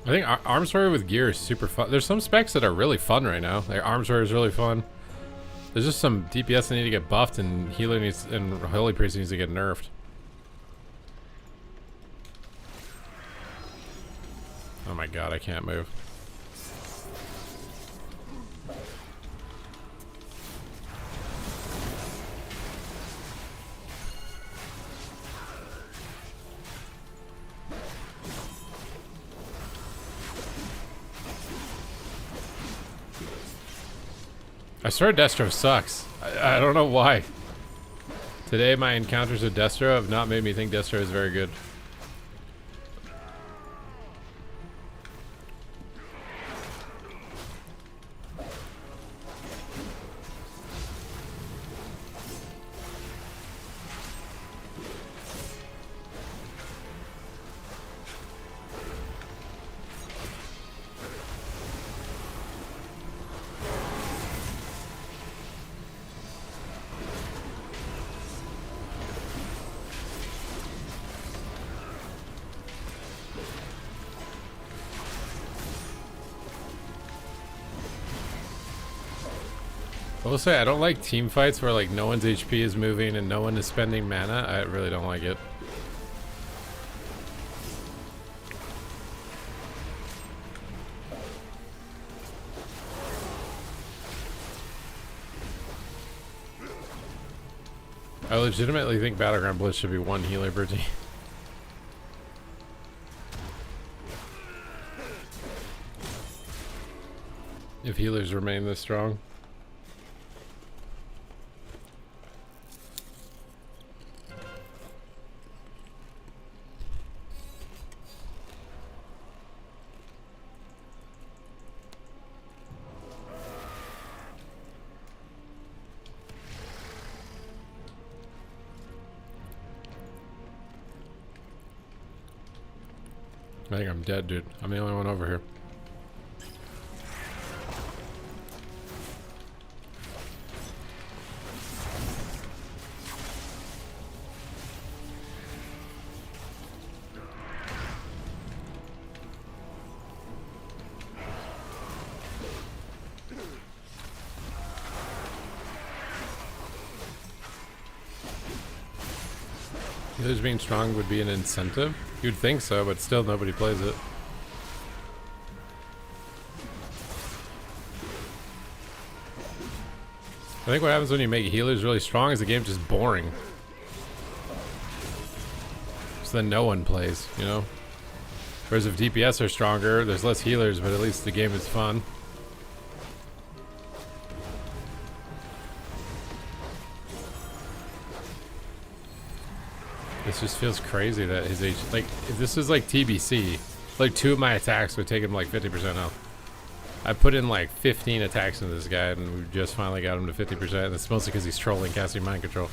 I think Arms Warrior with gear is super fun. There's some specs that are really fun right now. Like Arms Warrior is really fun. There's just some DPS that need to get buffed, and healer needs, and Holy Priest needs to get nerfed. Oh my god, I can't move. I swear Destro sucks. I don't know why. Today my encounters with Destro have not made me think Destro is very good. I will say I don't like team fights where like no one's HP is moving and no one is spending mana. I really don't like it. I legitimately think Battleground Blitz should be one healer per team. If healers remain this strong. I think I'm dead, dude. I'm the only one over here. Healers being strong would be an incentive? You'd think so, but still nobody plays it. I think what happens when you make healers really strong is the game's just boring. So then no one plays, you know? Whereas if DPS are stronger, there's less healers, but at least the game is fun. This just feels crazy that his age, like, if this was like TBC, like 2 of my attacks would take him like 50% health. I put in like 15 attacks into this guy and we just finally got him to 50%, and it's mostly because he's trolling casting mind control.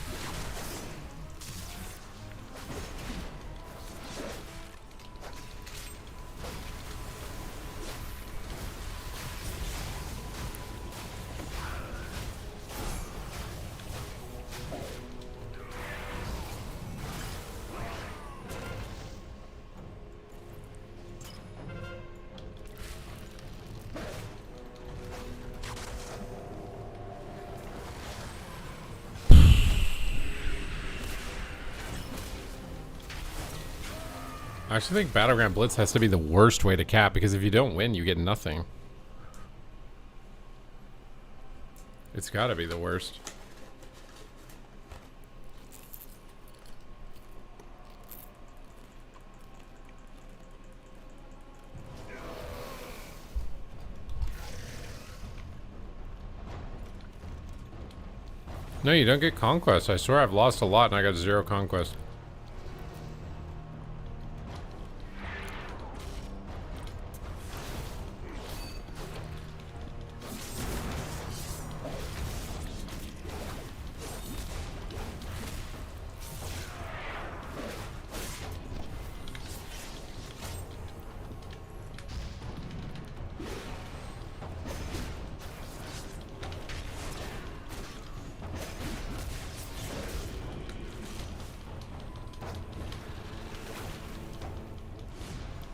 I actually think Battleground Blitz has to be the worst way to cap, because if you don't win, you get nothing. It's gotta be the worst. No, you don't get conquest. I swear I've lost a lot and I got 0 conquest.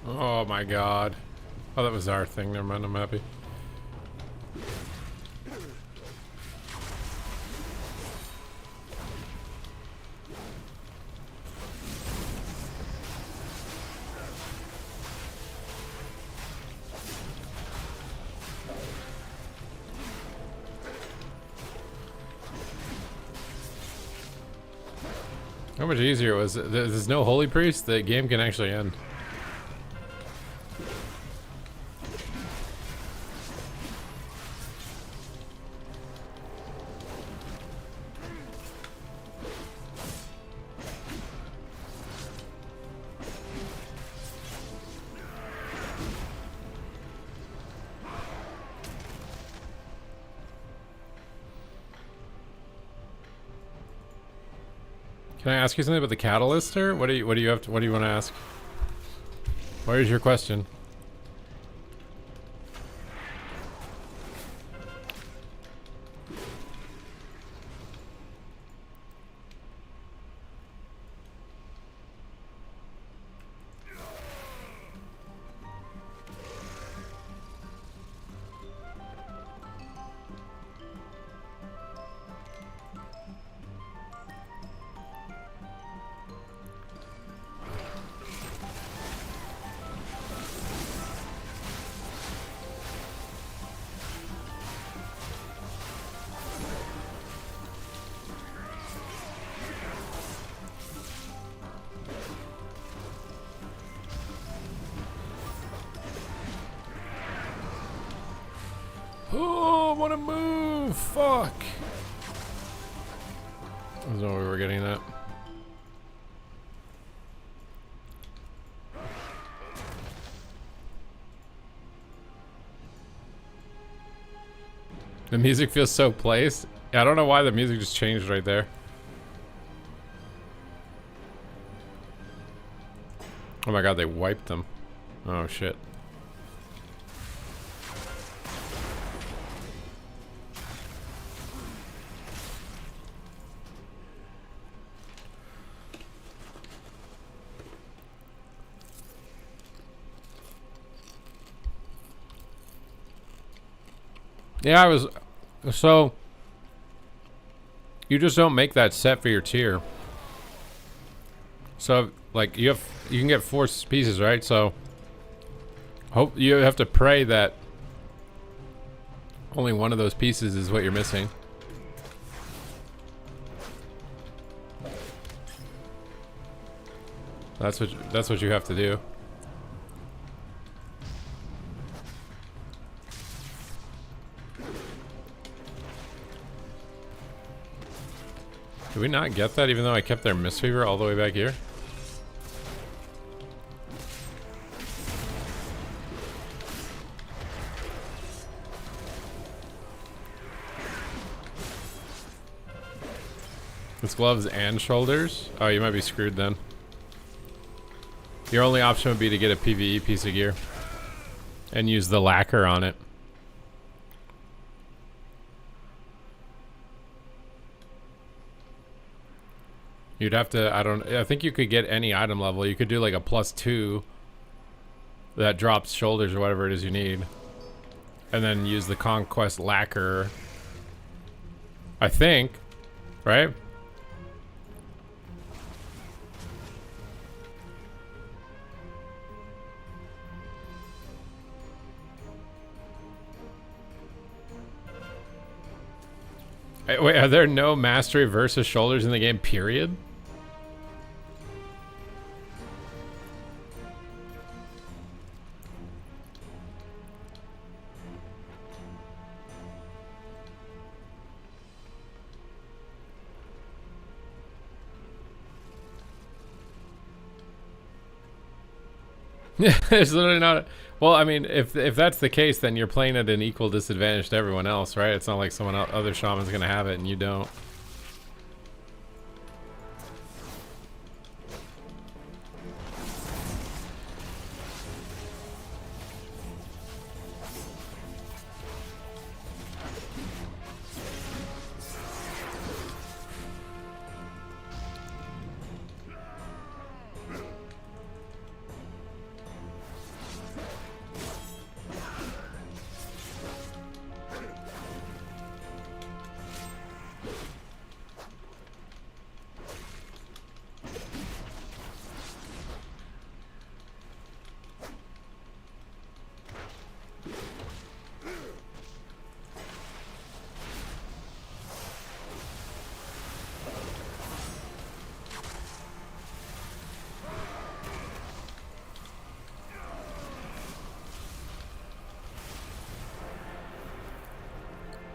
Oh my god. Oh, that was our thing. Never mind, I'm happy. How much easier it was. There's no Holy Priest, the game can actually end. Can I ask you something about the catalyst, or what do you want to ask? What is your question? Oh, I want to move! Fuck! There's no way we were getting that. The music feels so placed. Yeah, I don't know why the music just changed right there. Oh my god, they wiped them. Oh shit. Yeah, I was... So... You just don't make that set for your tier. So, like, you can get 4 pieces, right? So... You have to pray that... only one of those pieces is what you're missing. That's what you have to do. Did we not get that even though I kept their Mistweaver all the way back here? It's gloves and shoulders? Oh, you might be screwed then. Your only option would be to get a PvE piece of gear and use the lacquer on it. You'd have to, I think you could get any item level. You could do like a +2 that drops shoulders or whatever it is you need. And then use the Conquest lacquer. I think, right? Wait, are there no mastery versus shoulders in the game, period? There's literally not. Well, I mean, if that's the case, then you're playing at an equal disadvantage to everyone else, right? It's not like someone other shaman's gonna have it and you don't.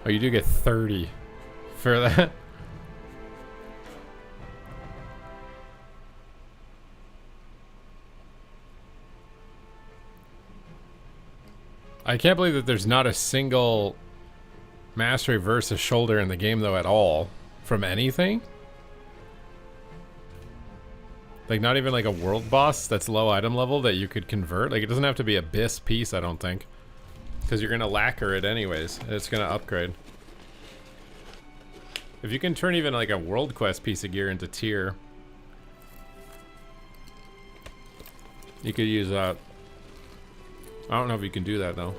Oh, you do get 30 for that. I can't believe that there's not a single mastery versus shoulder in the game though at all from anything. Like not even like a world boss that's low item level that you could convert. Like it doesn't have to be a BIS piece, I don't think. Because you're going to lacquer it anyways. And it's going to upgrade. If you can turn even like a world quest piece of gear into tier. You could use that. I don't know if you can do that though.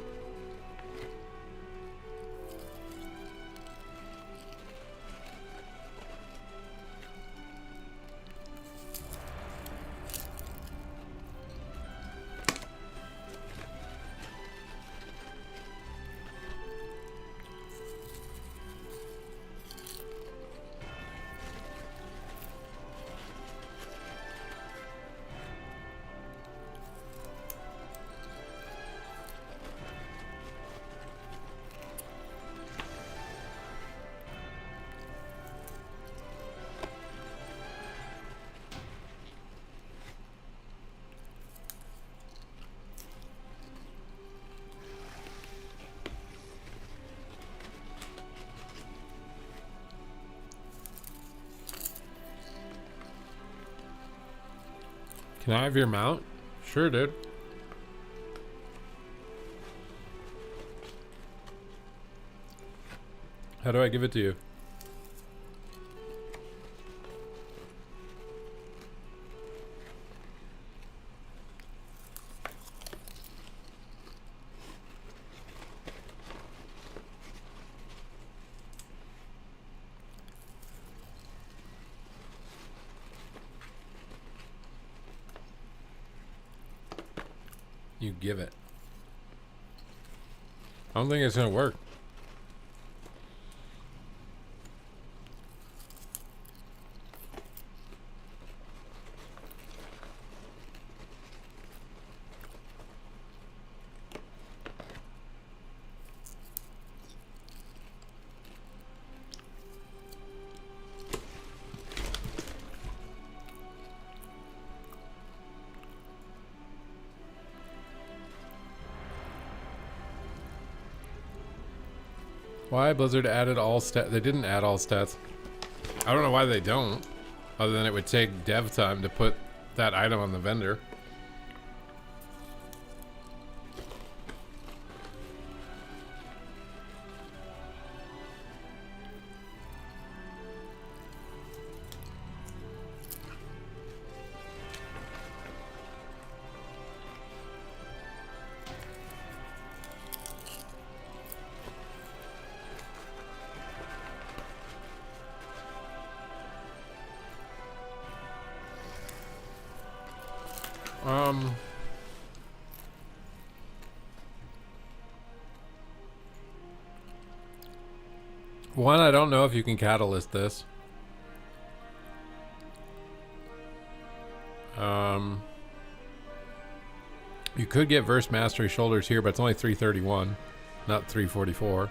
Can I have your mount? Sure, dude. How do I give it to you? You give it. I don't think it's gonna work. Why Blizzard added all stats? They didn't add all stats. I don't know why they don't, other than it would take dev time to put that item on the vendor. One, I don't know if you can catalyst this. You could get Verse Mastery Shoulders here, but it's only 331, not 344.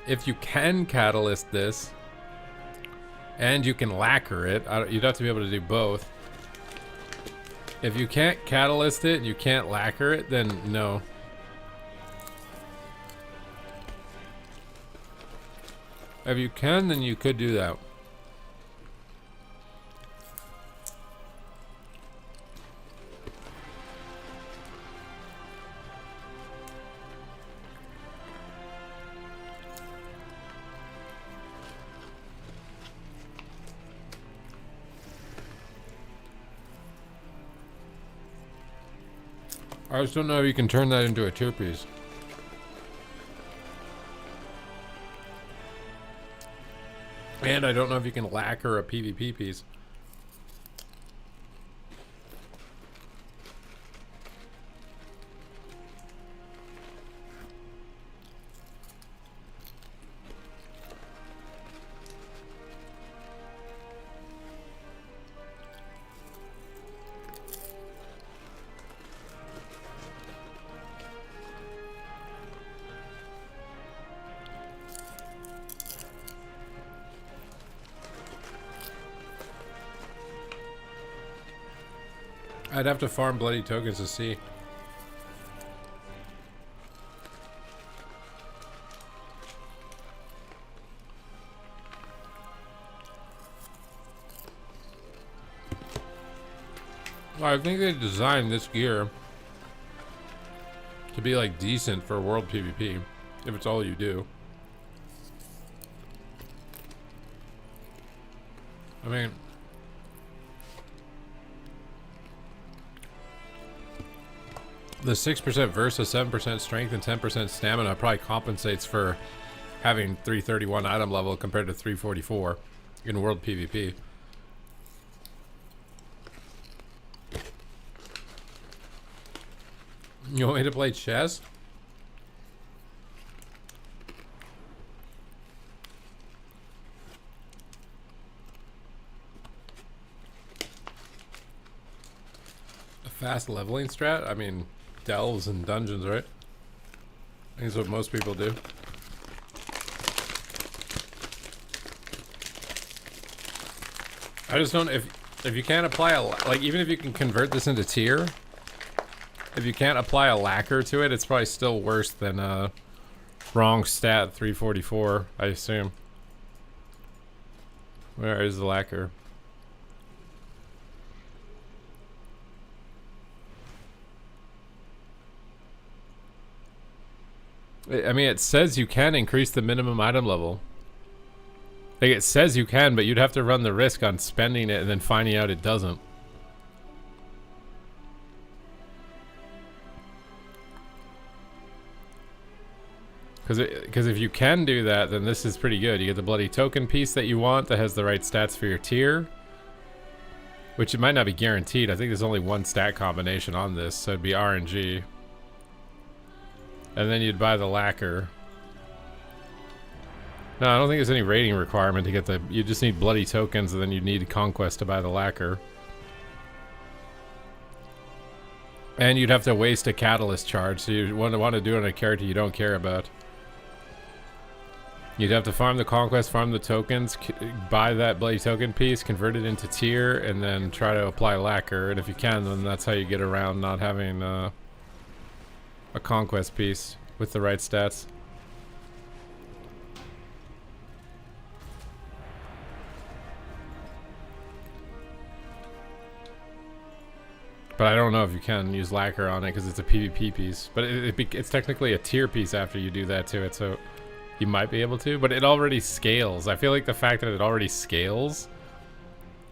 If you can catalyst this, and you can lacquer it, you'd have to be able to do both. If you can't catalyst it and you can't lacquer it, then no. If you can, then you could do that. I just don't know if you can turn that into a tier piece. And I don't know if you can lacquer a PvP piece. I'd have to farm bloody tokens to see. Well, I think they designed this gear to be like decent for world PvP, if it's all you do. I mean, the 6% versus 7% strength and 10% stamina probably compensates for having 331 item level compared to 344 in world PvP. You want me to play chess? A fast leveling strat? I mean, delves and dungeons, right? I think that's what most people do. I just don't, if you can't apply a, like, even if you can convert this into tier, if you can't apply a lacquer to it, it's probably still worse than wrong stat 344, I assume. Where is the lacquer? I mean, it says you can increase the minimum item level. Like, it says you can, but you'd have to run the risk on spending it and then finding out it doesn't. Because if you can do that, then this is pretty good. You get the bloody token piece that you want that has the right stats for your tier. Which it might not be guaranteed. I think there's only one stat combination on this, so it'd be RNG. And then you'd buy the lacquer. No, I don't think there's any rating requirement to get the... You just need bloody tokens, and then you'd need Conquest to buy the lacquer. And you'd have to waste a catalyst charge, so you'd want to do it on a character you don't care about. You'd have to farm the Conquest, farm the tokens, buy that bloody token piece, convert it into tier, and then try to apply lacquer. And if you can, then that's how you get around not having a Conquest piece with the right stats. But I don't know if you can use lacquer on it because it's a PvP piece. But it's technically a tier piece after you do that to it, so you might be able to. But it already scales. I feel like the fact that it already scales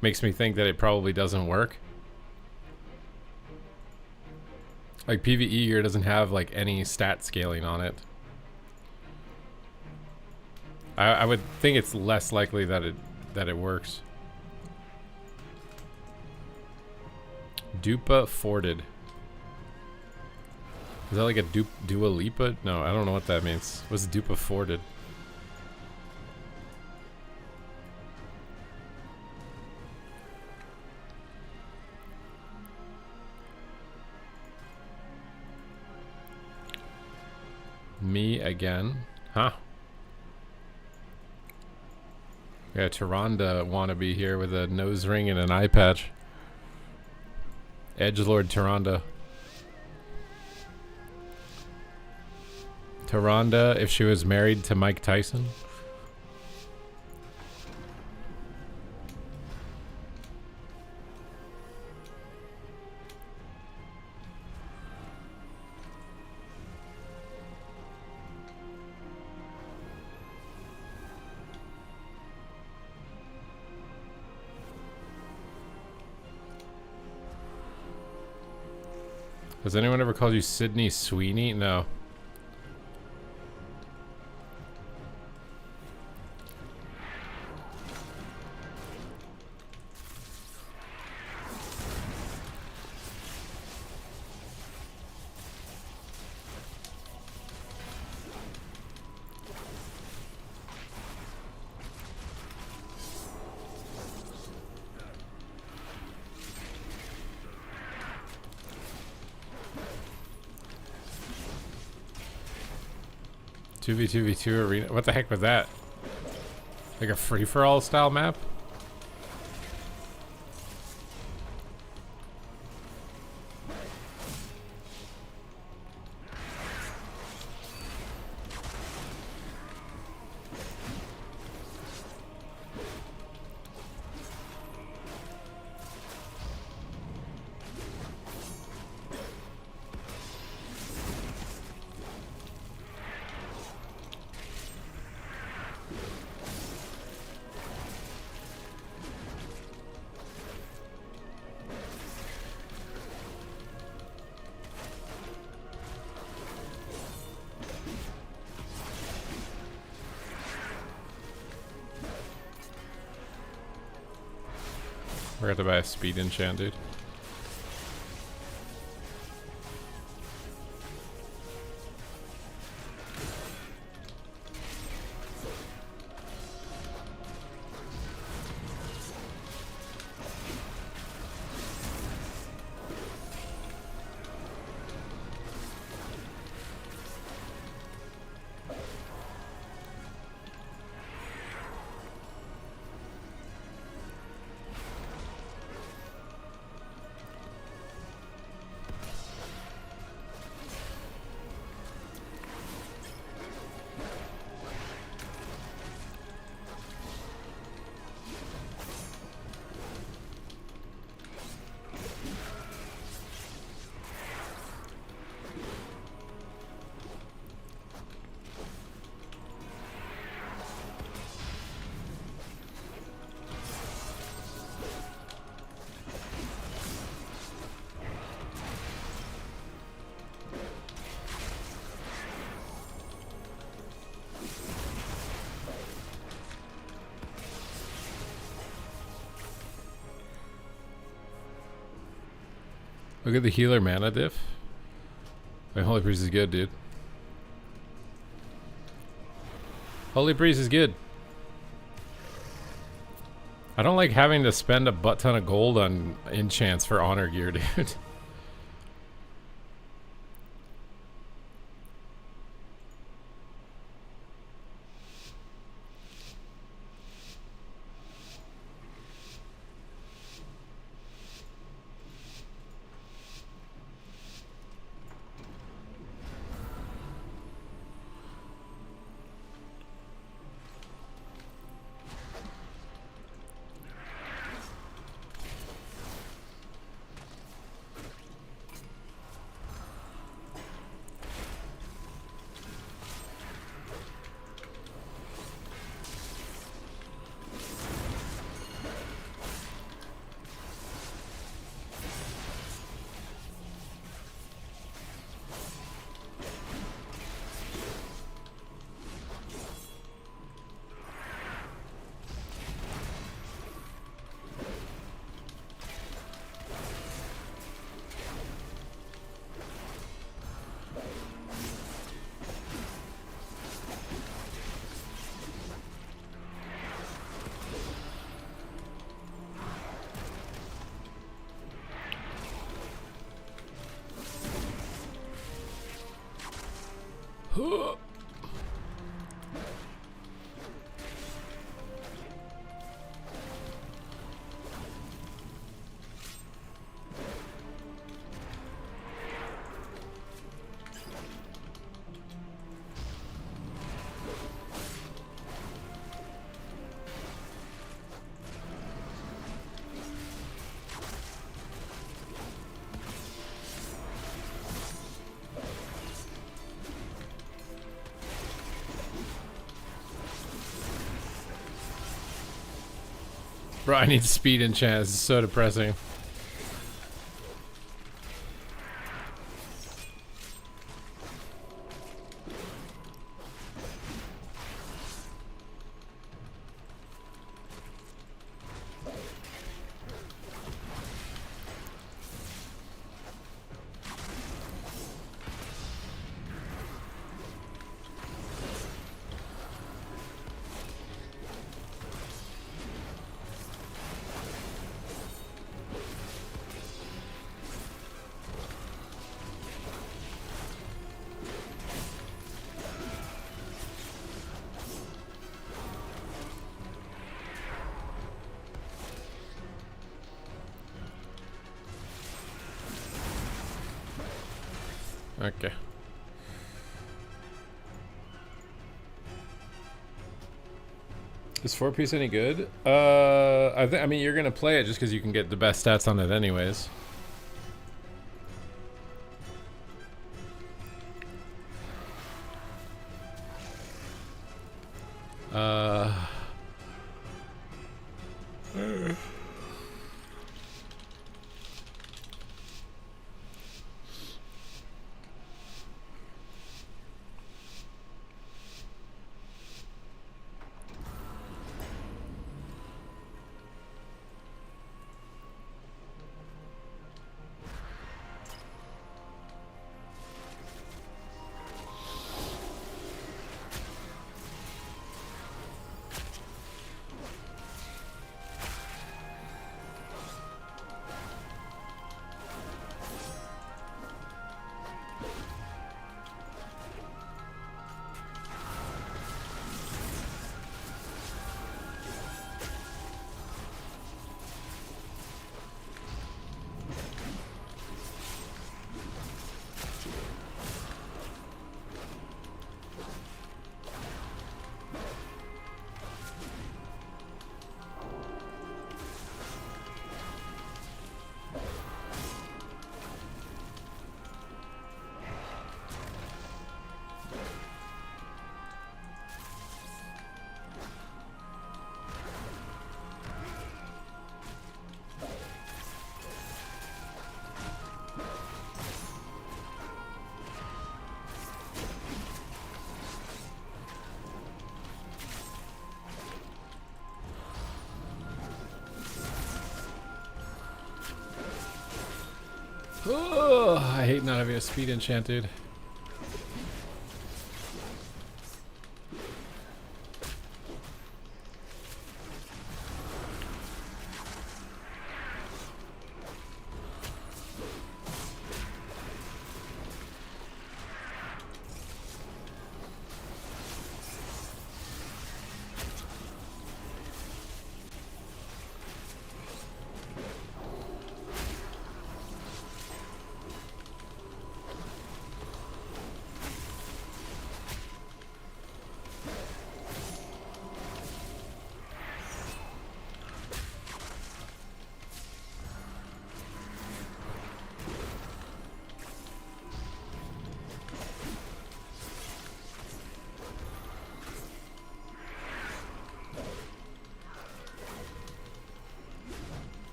makes me think that it probably doesn't work. Like PvE gear doesn't have like any stat scaling on it. I would think it's less likely that it works. Dupa Forded. Is that like a Dua Lipa? No, I don't know what that means. What's Dupa Forded? Me again? Huh? Yeah, Tyrande wannabe here with a nose ring and an eye patch. Edgelord Tyrande. Tyrande, if she was married to Mike Tyson. Has anyone ever called you Sydney Sweeney? No. Two v 2v2 arena. What the heck was that? Like a free-for-all style map? We're gonna have to buy a speed enchant, dude. Look at the healer mana diff. My Holy Priest is good, dude. Holy Priest is good. I don't like having to spend a butt ton of gold on enchants for honor gear, dude. Bro, I need speed enchant. This is so depressing. Okay. Is 4-piece any good? I mean, you're gonna play it just because you can get the best stats on it anyways. Oh, I hate not having a speed enchanted.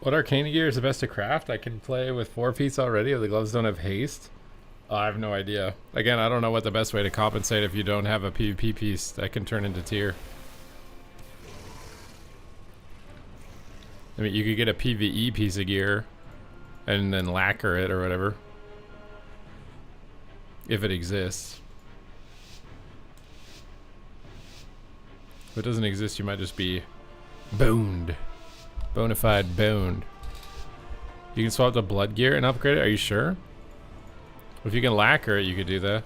What arcane gear is the best to craft? I can play with 4 piece already if the gloves don't have haste. Oh, I have no idea. Again, I don't know what the best way to compensate if you don't have a PvP piece that can turn into tier. I mean, you could get a PvE piece of gear and then lacquer it or whatever. If it exists. If it doesn't exist, you might just be boned. Bonafide boned. You can swap the blood gear and upgrade it? Are you sure? If you can lacquer it, you could do that.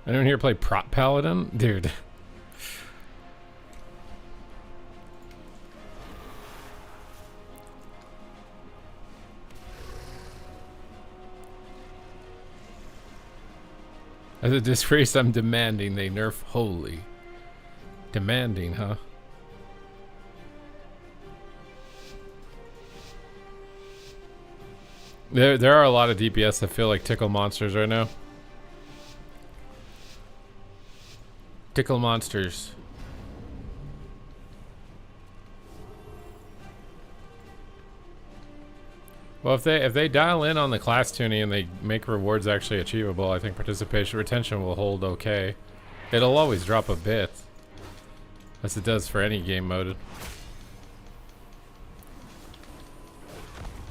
Anyone here play Prot Paladin? Dude. As a disgrace, I'm demanding they nerf Holy. Demanding, huh? There are a lot of DPS that feel like tickle monsters right now. Tickle monsters. Well, if they dial in on the class tuning and they make rewards actually achievable, I think participation retention will hold okay. It'll always drop a bit, as it does for any game mode.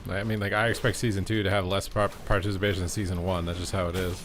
I mean, like, I expect Season 2 to have less participation than Season 1. That's just how it is.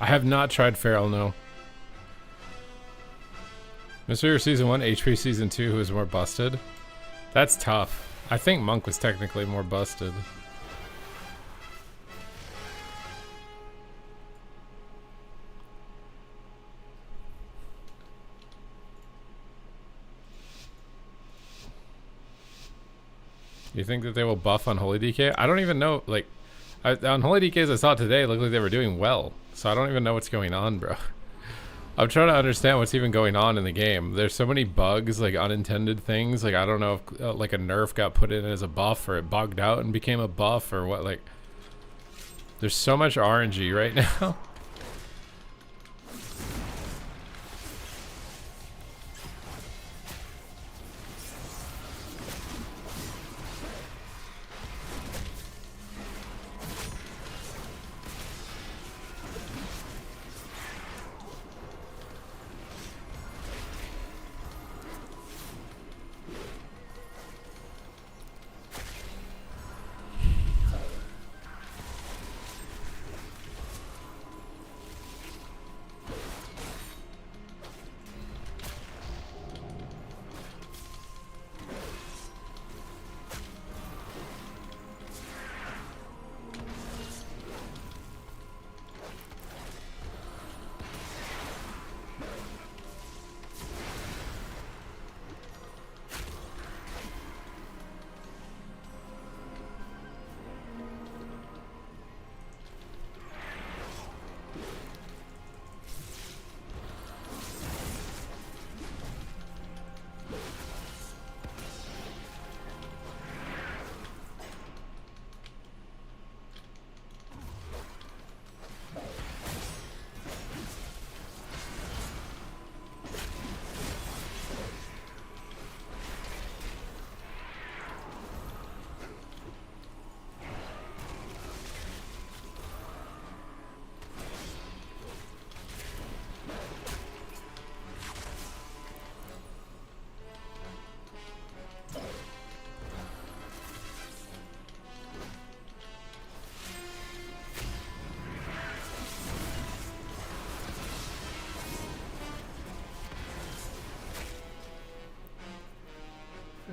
I have not tried Feral, no. Mr. Season 1, HP Season 2, who is more busted? That's tough. I think Monk was technically more busted. You think that they will buff on Holy DK? I don't even know, like, on Holy DKs I saw today, it looked like they were doing well. So I don't even know what's going on, bro. I'm trying to understand what's even going on in the game. There's so many bugs, like unintended things. Like, I don't know if like a nerf got put in as a buff or it bugged out and became a buff or what. Like, there's so much RNG right now.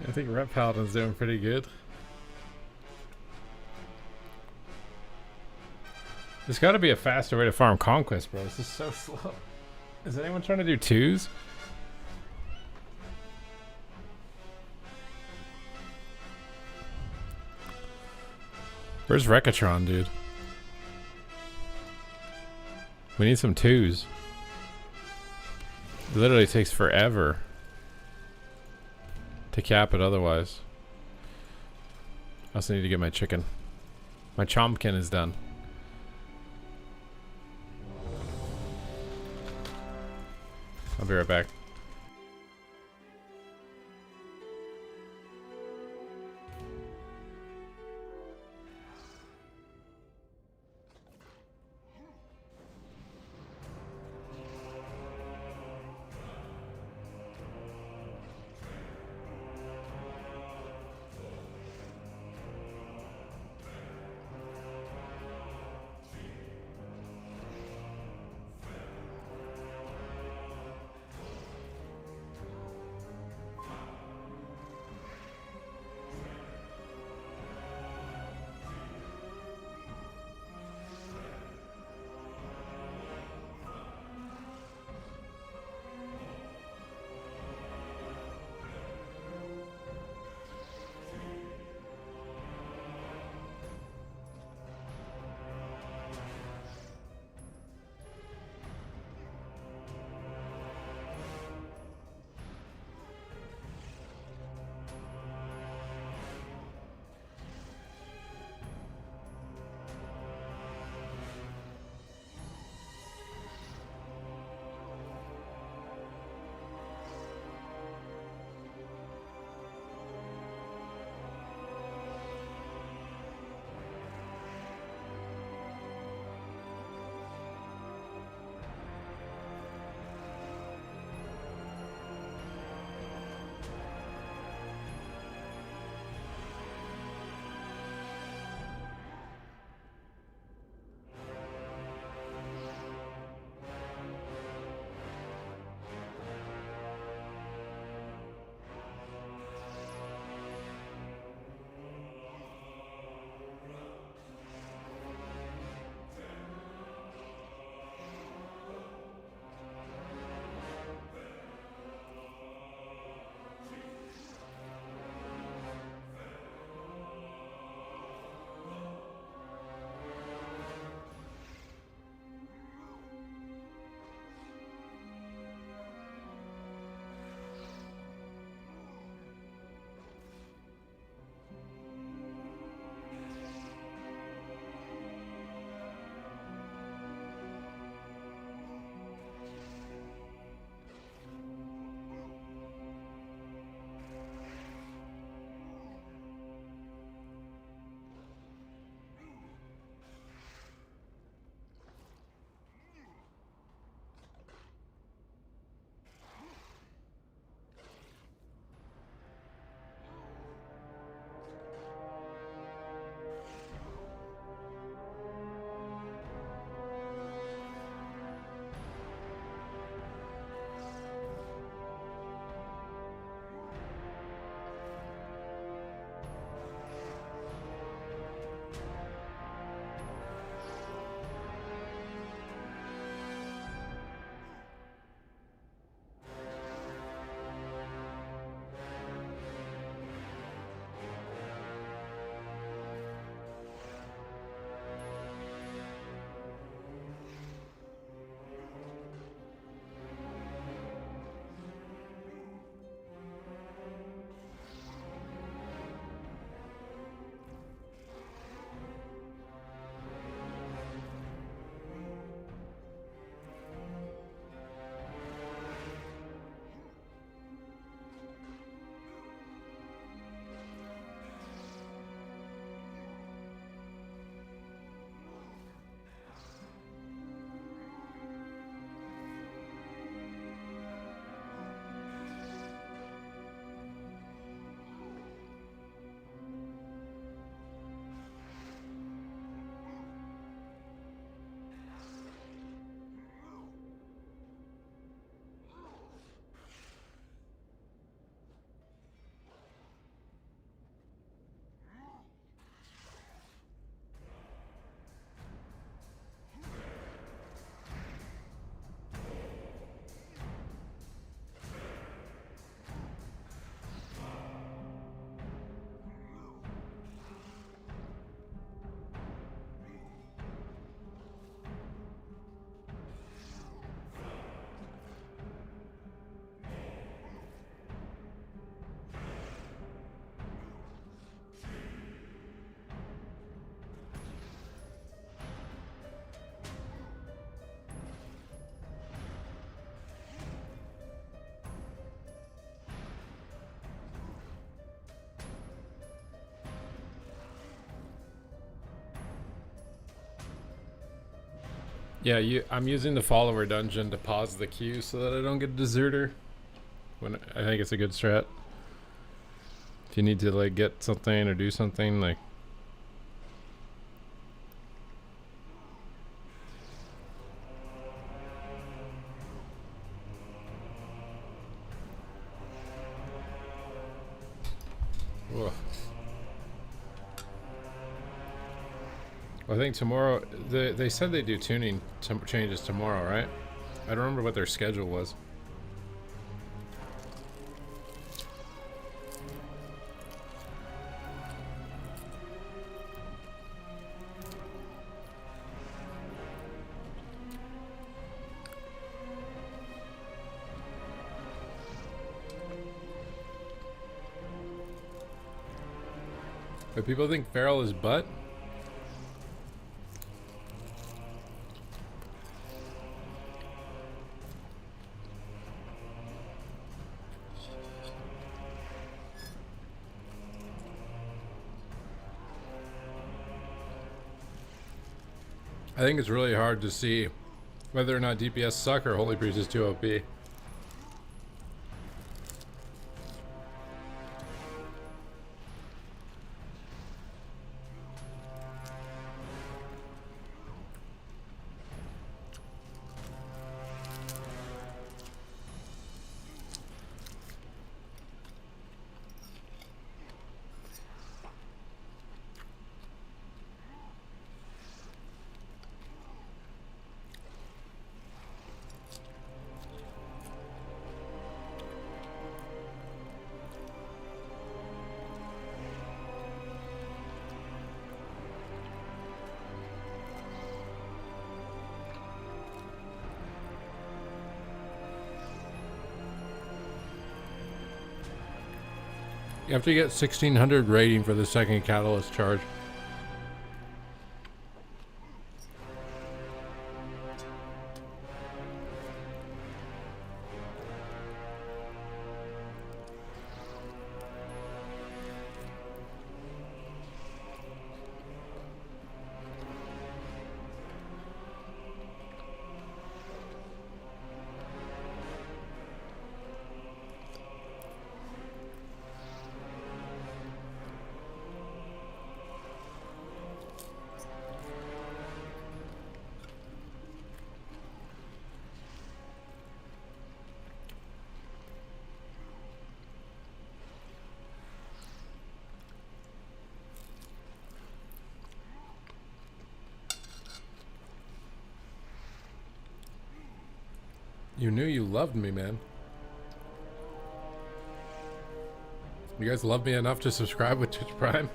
I think Ret Paladin's doing pretty good. There's got to be a faster way to farm Conquest, bro. This is so slow. Is anyone trying to do twos? Where's Rekatron, dude? We need some twos. It literally takes forever to cap it otherwise. I also need to get my chicken. My chompkin is done. I'll be right back. Yeah, I'm using the follower dungeon to pause the queue so that I don't get a deserter. When I think it's a good strat. If you need to like get something or do something like. Ugh. I think tomorrow they said they do tuning changes tomorrow, right? I don't remember what their schedule was. But people think Feral is butt. I think it's really hard to see whether or not DPS suck or Holy Priest is too OP. You have to get 1600 rating for the second catalyst charge. You knew you loved me, man. You guys love me enough to subscribe with Twitch Prime?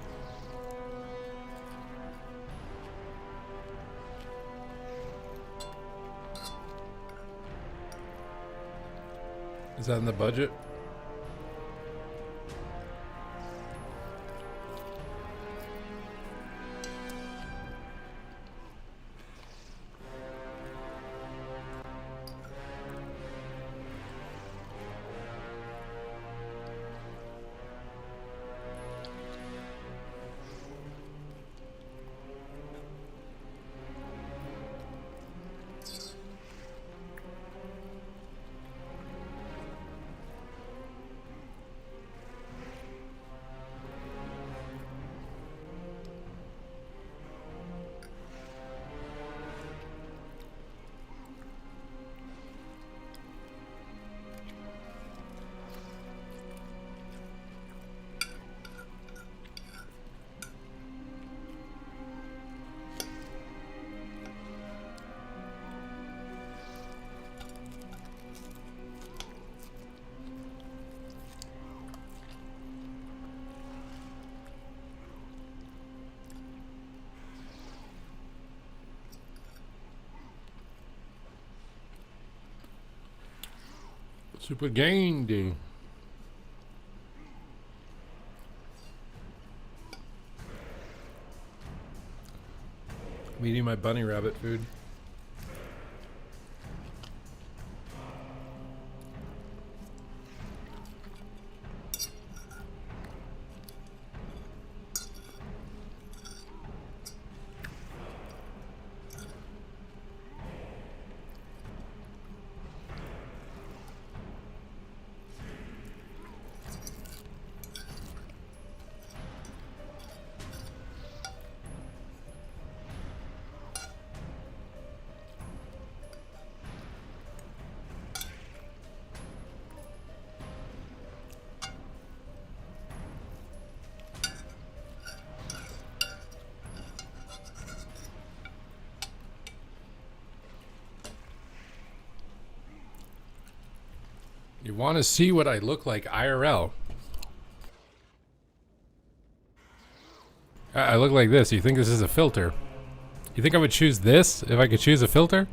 Is that in the budget? Super game day. I'm eating my bunny rabbit food. You want to see what I look like IRL? I look like this. You think this is a filter? You think I would choose this if I could choose a filter?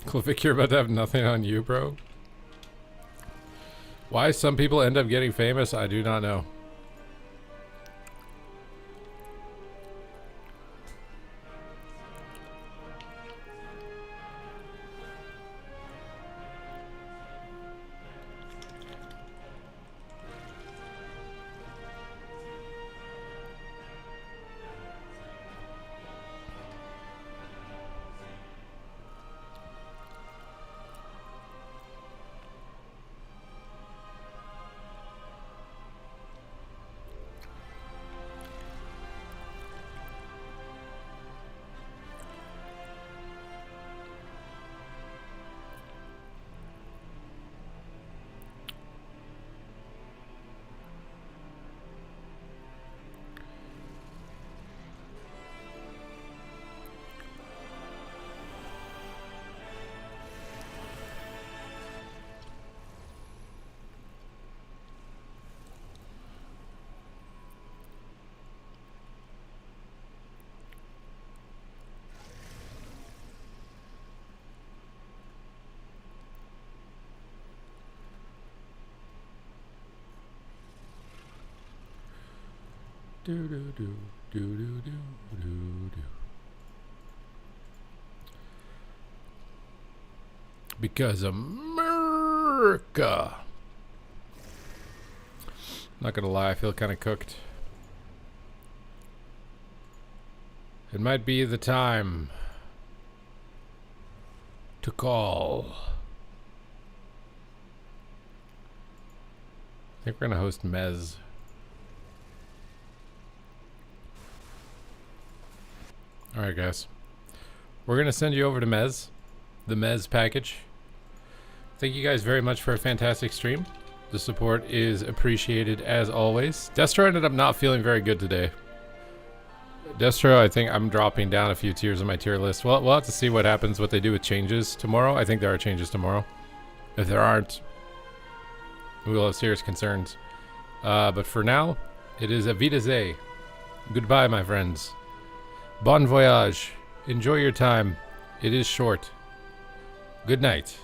Cliffic, you're about to have nothing on you, bro. Why some people end up getting famous, I do not know. Do do do do do do do do. Because America. Not gonna lie, I feel kind of cooked. It might be the time to call. I think we're gonna host Mez. Alright guys, we're going to send you over to Mez, the Mez package. Thank you guys very much for a fantastic stream. The support is appreciated as always. Destro ended up not feeling very good today. Destro, I think I'm dropping down a few tiers on my tier list. Well, we'll have to see what happens, what they do with changes tomorrow. I think there are changes tomorrow. If there aren't, we will have serious concerns. But for now, it is Avidaze. Goodbye, my friends. Bon voyage. Enjoy your time. It is short. Good night.